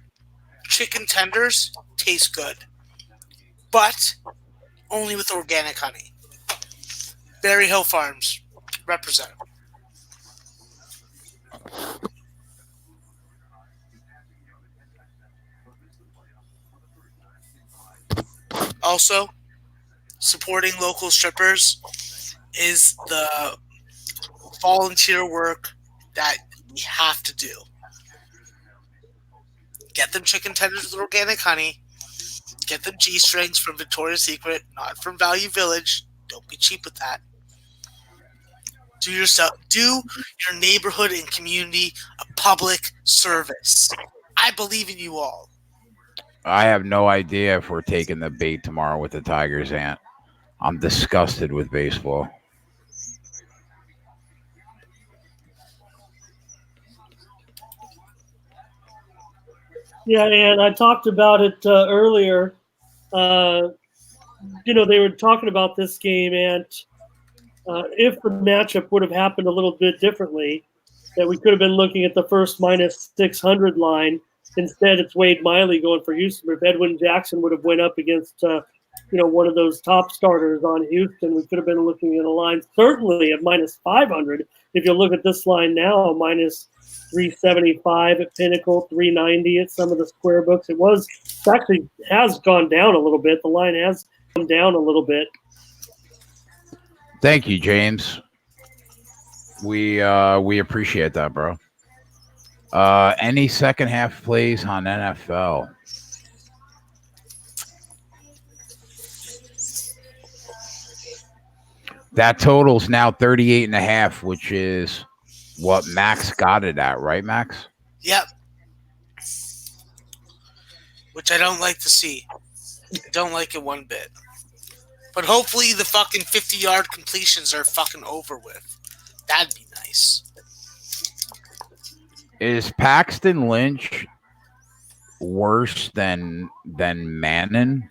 chicken tenders taste good, but only with organic honey. Berry Hill Farms, represent. Also, supporting local strippers is the volunteer work that we have to do. Get them chicken tenders with organic honey. Get them G-strings from Victoria's Secret, not from Value Village. Don't be cheap with that. Do your neighborhood and community a public service. I believe in you all. I have no idea if we're taking the bait tomorrow with the Tigers, Ant. I'm disgusted with baseball. Yeah, and I talked about it earlier. They were talking about this game, and if the matchup would have happened a little bit differently, that we could have been looking at the first minus 600 line. Instead, it's Wade Miley going for Houston. If Edwin Jackson would have went up against, one of those top starters on Houston, we could have been looking at a line certainly at minus 500. If you look at this line now, minus 375 at Pinnacle, 390 at some of the square books. It actually has gone down a little bit. The line has come down a little bit. Thank you, James. We appreciate that, bro. Any second half plays on NFL? That total's now 38.5, which is what Max got it at, right, Max? Yep. Which I don't like to see. I don't like it one bit. But hopefully the fucking 50-yard completions are fucking over with. That'd be nice. Is Paxton Lynch worse than Manning?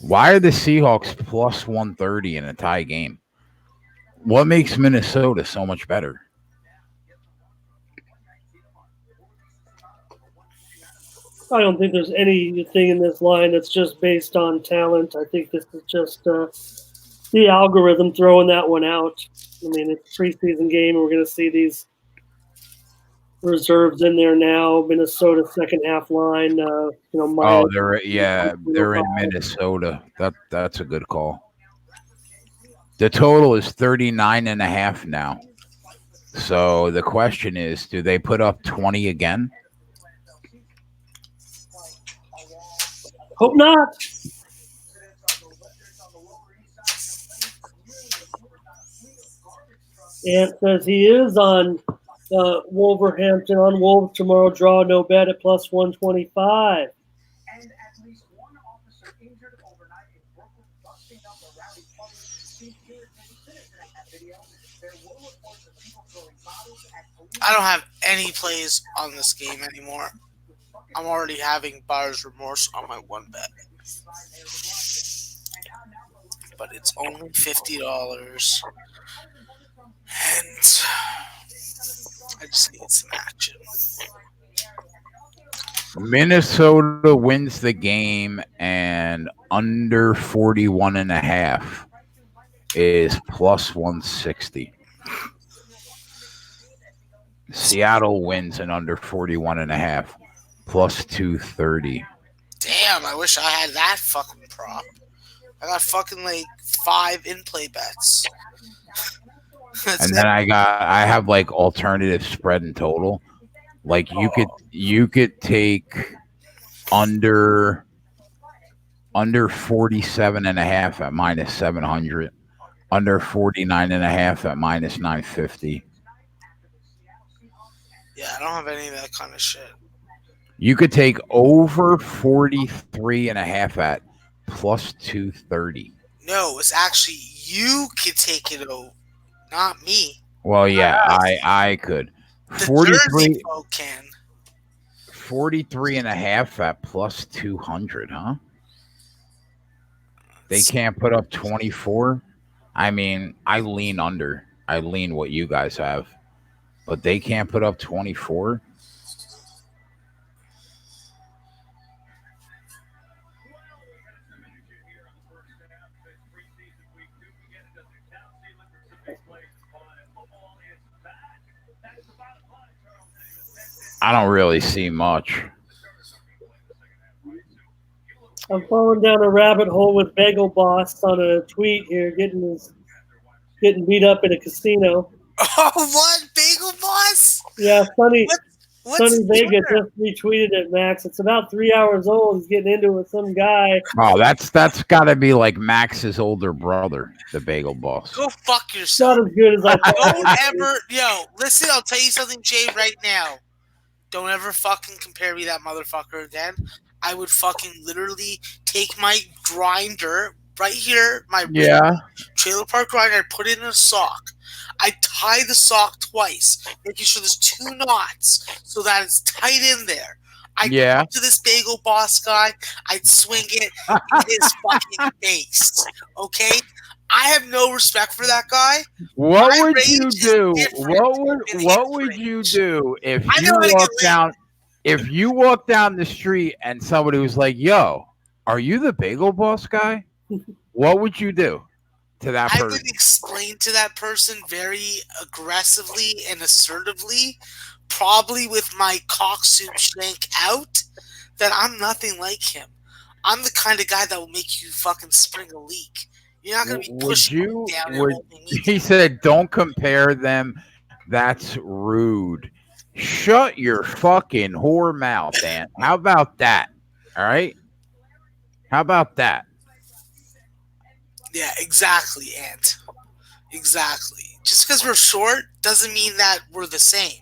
Why are the Seahawks plus 130 in a tie game? What makes Minnesota so much better? I don't think there's anything in this line that's just based on talent. I think this is just the algorithm throwing that one out. I mean, it's a preseason game, and we're going to see these reserves in there now. Minnesota second half line. They're in Minnesota. That's a good call. The total is 39.5 now. So the question is, do they put up 20 again? Hope not. Ant says he is on Wolverhampton on Wolves tomorrow. Draw no bet at plus 125. And at least one officer injured overnight in Brooklyn, busting up a rowdy party. See here in that video. There were reports of people throwing bottles at police. I don't have any plays on this game anymore. I'm already having buyer's remorse on my one bet. But it's only $50. And I just need some action. Minnesota wins the game and under 41.5 is plus 160. Seattle wins and under 41.5 plus 230. Damn, I wish I had that fucking prop. I got fucking like 5 in-play bets. And then I have like alternative spread and total. Like you could take under 47.5 at minus 700, under 49.5 at minus 950. Yeah, I don't have any of that kind of shit. You could take over 43.5 at plus 230. No, it's actually you could take it over, not me. Well, yeah, I could. The Jersey folk can. 43.5 at plus 200, huh? They can't put up 24. I mean, I lean under. I lean what you guys have. But they can't put up 24. I don't really see much. I'm falling down a rabbit hole with Bagel Boss on a tweet here, getting beat up in a casino. Oh, what? Bagel Boss? Yeah, Sunny Vegas there? just retweeted it, Max. It's about 3 hours old. He's getting into it with some guy. Oh, that's got to be like Max's older brother, the Bagel Boss. Go fuck yourself. Not as good as I thought. Don't ever, listen, I'll tell you something, Jay, right now. Don't ever fucking compare me to that motherfucker again. I would fucking literally take my grinder right here, my trailer park grinder, I put it in a sock. I tie the sock twice, making sure there's 2 knots so that it's tight in there. I go to this Bagel Boss guy, I'd swing it in his fucking face. Okay? I have no respect for that guy. What would you do? What would you do if you walk down the street and somebody was like, "Yo, are you the Bagel Boss guy?" What would you do to that person? I would explain to that person very aggressively and assertively, probably with my cocksuit shank out, that I'm nothing like him. I'm the kind of guy that will make you fucking spring a leak. You're not going to be pushing me down. He said, "Don't compare them. That's rude." Shut your fucking whore mouth, Ant. How about that? All right? How about that? Yeah, exactly, Ant. Exactly. Just because we're short doesn't mean that we're the same.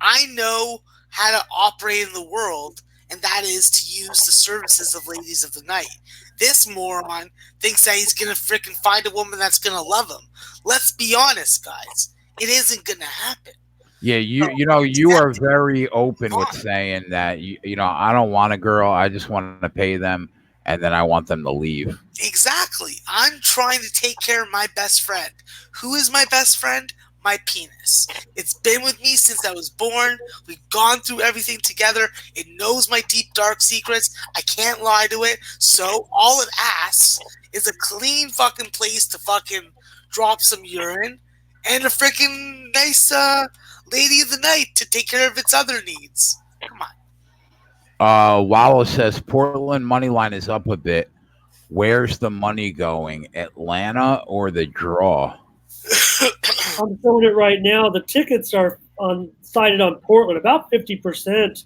I know how to operate in the world, and that is to use the services of Ladies of the Night. This moron thinks that he's going to freaking find a woman that's going to love him. Let's be honest, guys. It isn't going to happen. Yeah, you are very open with saying that, I don't want a girl. I just want to pay them, and then I want them to leave. Exactly. I'm trying to take care of my best friend. Who is my best friend? My penis. It's been with me since I was born. We've gone through everything together. It knows my deep, dark secrets. I can't lie to it. So all it asks is a clean fucking place to fucking drop some urine and a freaking nice lady of the night to take care of its other needs. Come on. Wallow says Portland money line is up a bit. Where's the money going? Atlanta or the draw? I'm showing it right now. The tickets are cited on Portland. About 50%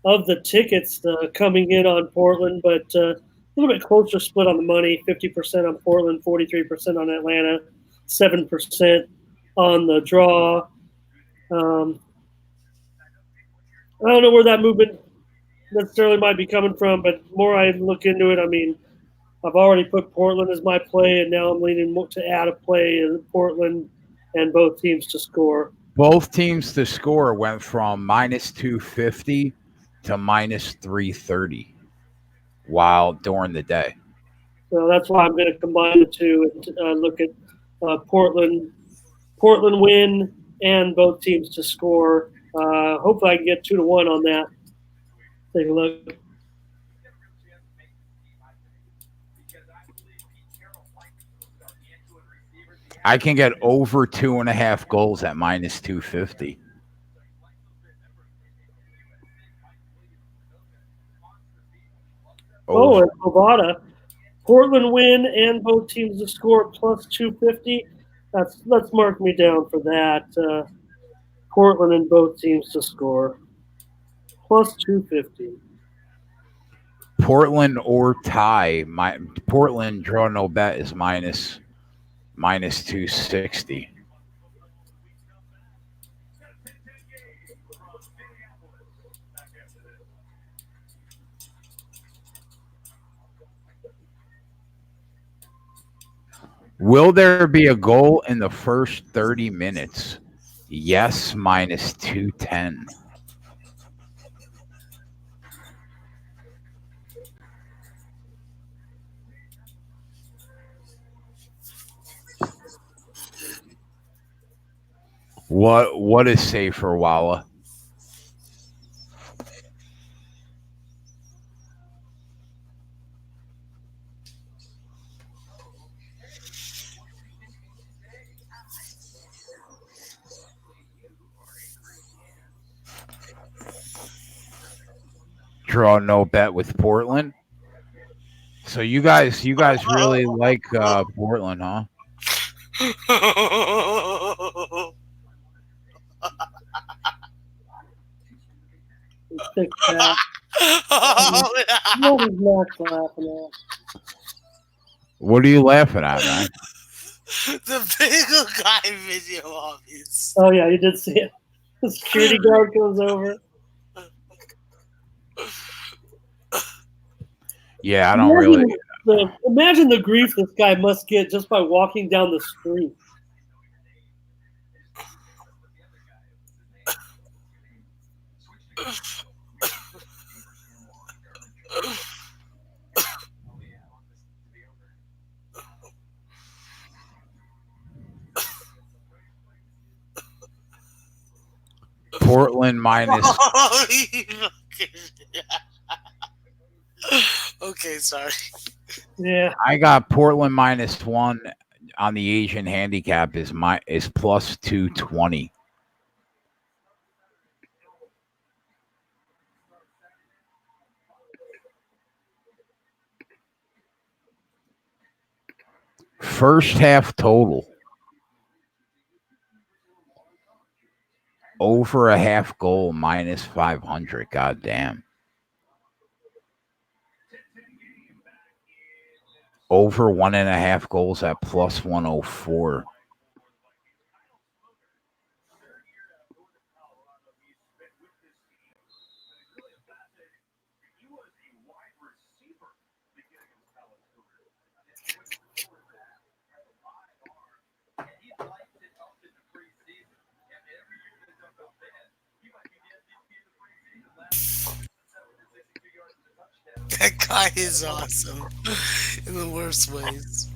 of the tickets coming in on Portland, but a little bit closer split on the money. 50% on Portland, 43% on Atlanta, 7% on the draw. I don't know where that movement necessarily might be coming from, but the more I look into it, I mean, I've already put Portland as my play, and now I'm leaning to add a play in Portland and both teams to score. Both teams to score went from minus 250 to minus 330 while during the day. So that's why I'm going to combine the two and look at Portland win and both teams to score. Hopefully I can get 2-1 on that. Take a look. I can get over 2.5 goals at minus 250. Oh, and Bovada. Portland win and both teams to score plus 250. Let's mark me down for that. Portland and both teams to score plus 250. Portland or tie. Portland draw no bet is minus 260. Will there be a goal in the first 30 minutes? Yes, minus 210. What is safer, Walla? Draw no bet with Portland. So you guys really like Portland, huh? What are you laughing at, man? The big guy video of his. Oh yeah, you did see it. The security guard comes over. Yeah, I don't really. Imagine the grief this guy must get just by walking down the street. Portland minus. Okay, sorry. Yeah, I got Portland -1 on the Asian handicap is plus 220. First half total over a half goal minus 500. God damn. Over 1.5 goals at plus 104. That guy is awesome in the worst ways.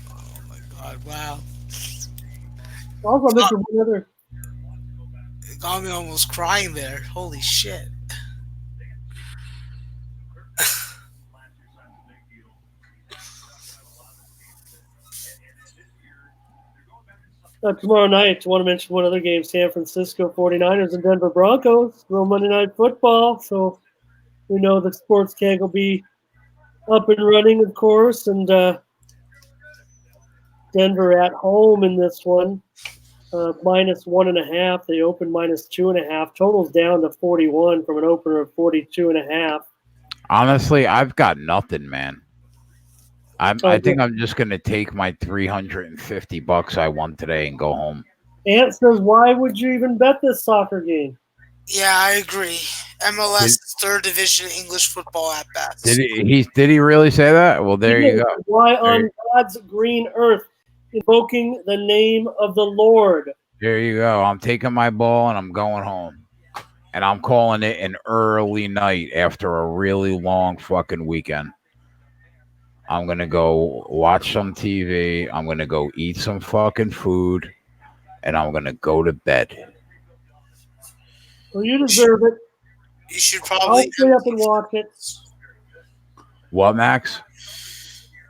Oh my god! Wow. Also, I mentioned one other. It got me almost crying there. Holy shit! Tomorrow night, I want to mention one other game: San Francisco 49ers and Denver Broncos. Real Monday Night Football. So we know the sports keg will be up and running, of course, and Denver at home in this one. -1.5. They opened -2.5. Total's down to 41 from an opener of 42.5. Honestly, I've got nothing, man. I think I'm just gonna take my $350 I won today and go home. Ant says, "Why would you even bet this soccer game?" Yeah, I agree. MLS third division English football at best. Did he really say that? Well, there you go. Why on God's green earth, invoking the name of the Lord? There you go. I'm taking my ball and I'm going home. and I'm calling it an early night after a really long fucking weekend. I'm going to go watch some TV. I'm going to go eat some fucking food, and I'm going to go to bed. Well, you deserve it. You should I'll probably. stay up and watch it. What, Max?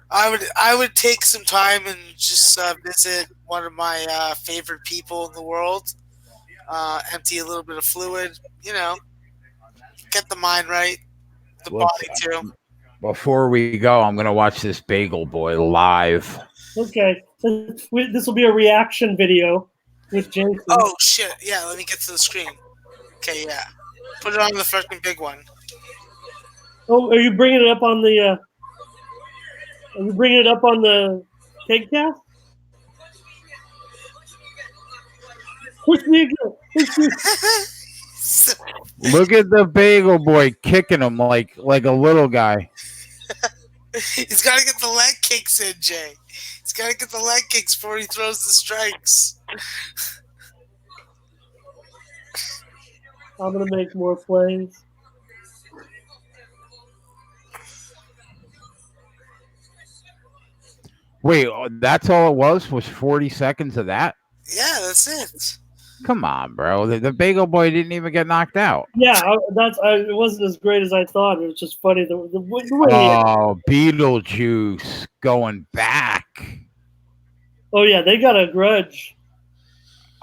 I would take some time and just visit one of my favorite people in the world. Empty a little bit of fluid. You know, get the mind right, the body too. Before we go, I'm going to watch this Bagel Boy live. Okay. This will be a reaction video with Jason. Oh, shit. Yeah, let me get to the screen. Okay, yeah. Put it on the fucking big one. Oh, are you bringing it up on the... Are you bringing it up on the KegCast? Push me again. Push me. Look at the Bagel Boy kicking him like a little guy. He's got to get the leg kicks in, Jay. He's got to get the leg kicks before he throws the strikes. I'm going to make more plays. Wait, that's all it was 40 seconds of that? Yeah, that's it. Come on, bro. The Bagel Boy didn't even get knocked out. Yeah, it wasn't as great as I thought. It was just funny. The way Beetlejuice going back. Oh, yeah, they got a grudge.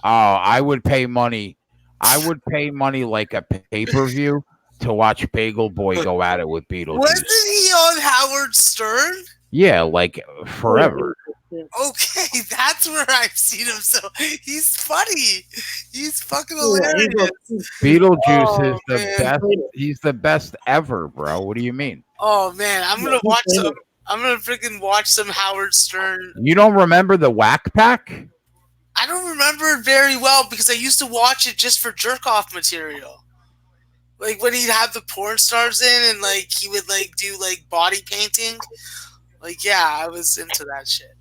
Oh, I would pay money. I would pay money like a pay-per-view to watch Bagel Boy go at it with Beetlejuice. Wasn't he on Howard Stern? Yeah, like forever. Okay, that's where I've seen him. So he's funny. He's fucking hilarious. Beetlejuice is the best. He's the best ever, bro. What do you mean? Oh man, I'm gonna watch some. I'm gonna freaking watch some Howard Stern. You don't remember the Whack Pack? I don't remember it very well because I used to watch it just for jerk off material. Like when he'd have the porn stars in and like he would like do like body painting. Like yeah, I was into that shit.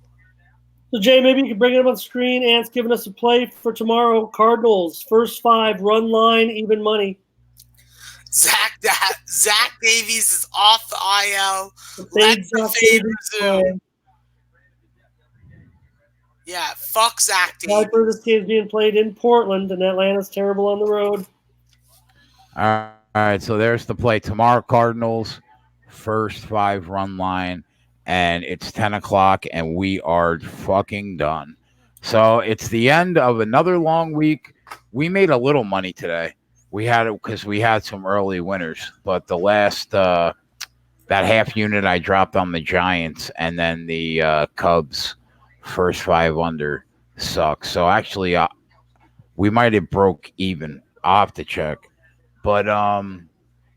So Jay, maybe you can bring it up on the screen. Ant's giving us a play for tomorrow. Cardinals, first 5, run line, even money. Zach Davies is off the IL. Let the fade resume. Yeah, fuck Zach Davies. This game's being played in Portland, and Atlanta's terrible on the road. All right, so there's the play tomorrow. Cardinals, first 5 run line, and it's 10 o'clock, and we are fucking done. So it's the end of another long week. We made a little money today. We had it because we had some early winners, but the last that half unit I dropped on the Giants, and then the Cubs first 5 under sucks. So actually, we might have broke even. I'll have to check, but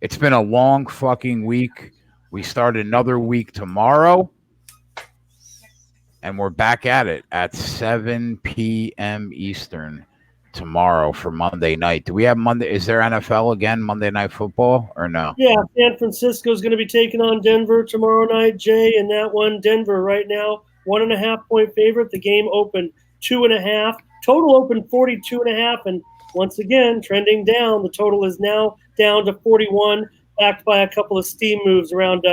it's been a long fucking week. We start another week tomorrow, and we're back at it at 7 p.m. Eastern tomorrow for Monday night. Do we have Monday? Is there NFL again, Monday Night Football, or no? Yeah, San Francisco's going to be taking on Denver tomorrow night, Jay, and that one, Denver right now, 1.5 point favorite. The game opened 2.5. Total opened 42.5, and once again, trending down. The total is now down to 41, backed by a couple of steam moves around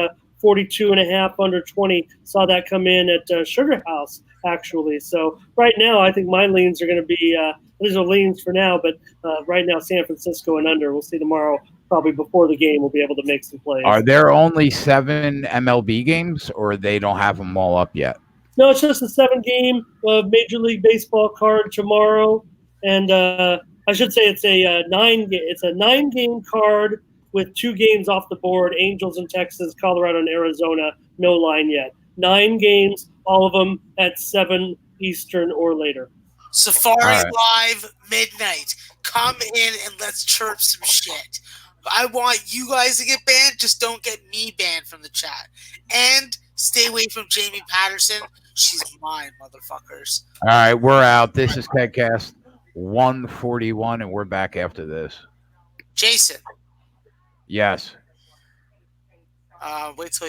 42.5 under 20. Saw that come in at Sugar House, actually. So right now, I think my leans are going to be these are leans for now, but right now, San Francisco and under. We'll see tomorrow, probably before the game, we'll be able to make some plays. Are there only 7 MLB games, or they don't have them all up yet? No, it's just a 7-game Major League Baseball card tomorrow, and I should say it's a 9-game card with 2 games off the board. Angels in Texas, Colorado, and Arizona. No line yet. 9 games, all of them at 7 Eastern or later. Safari Live midnight. Come in and let's chirp some shit. I want you guys to get banned. Just don't get me banned from the chat. And stay away from Jamie Patterson. She's mine, motherfuckers. All right, we're out. This is KegCast 141, and we're back after this. Jason. Yes. Wait till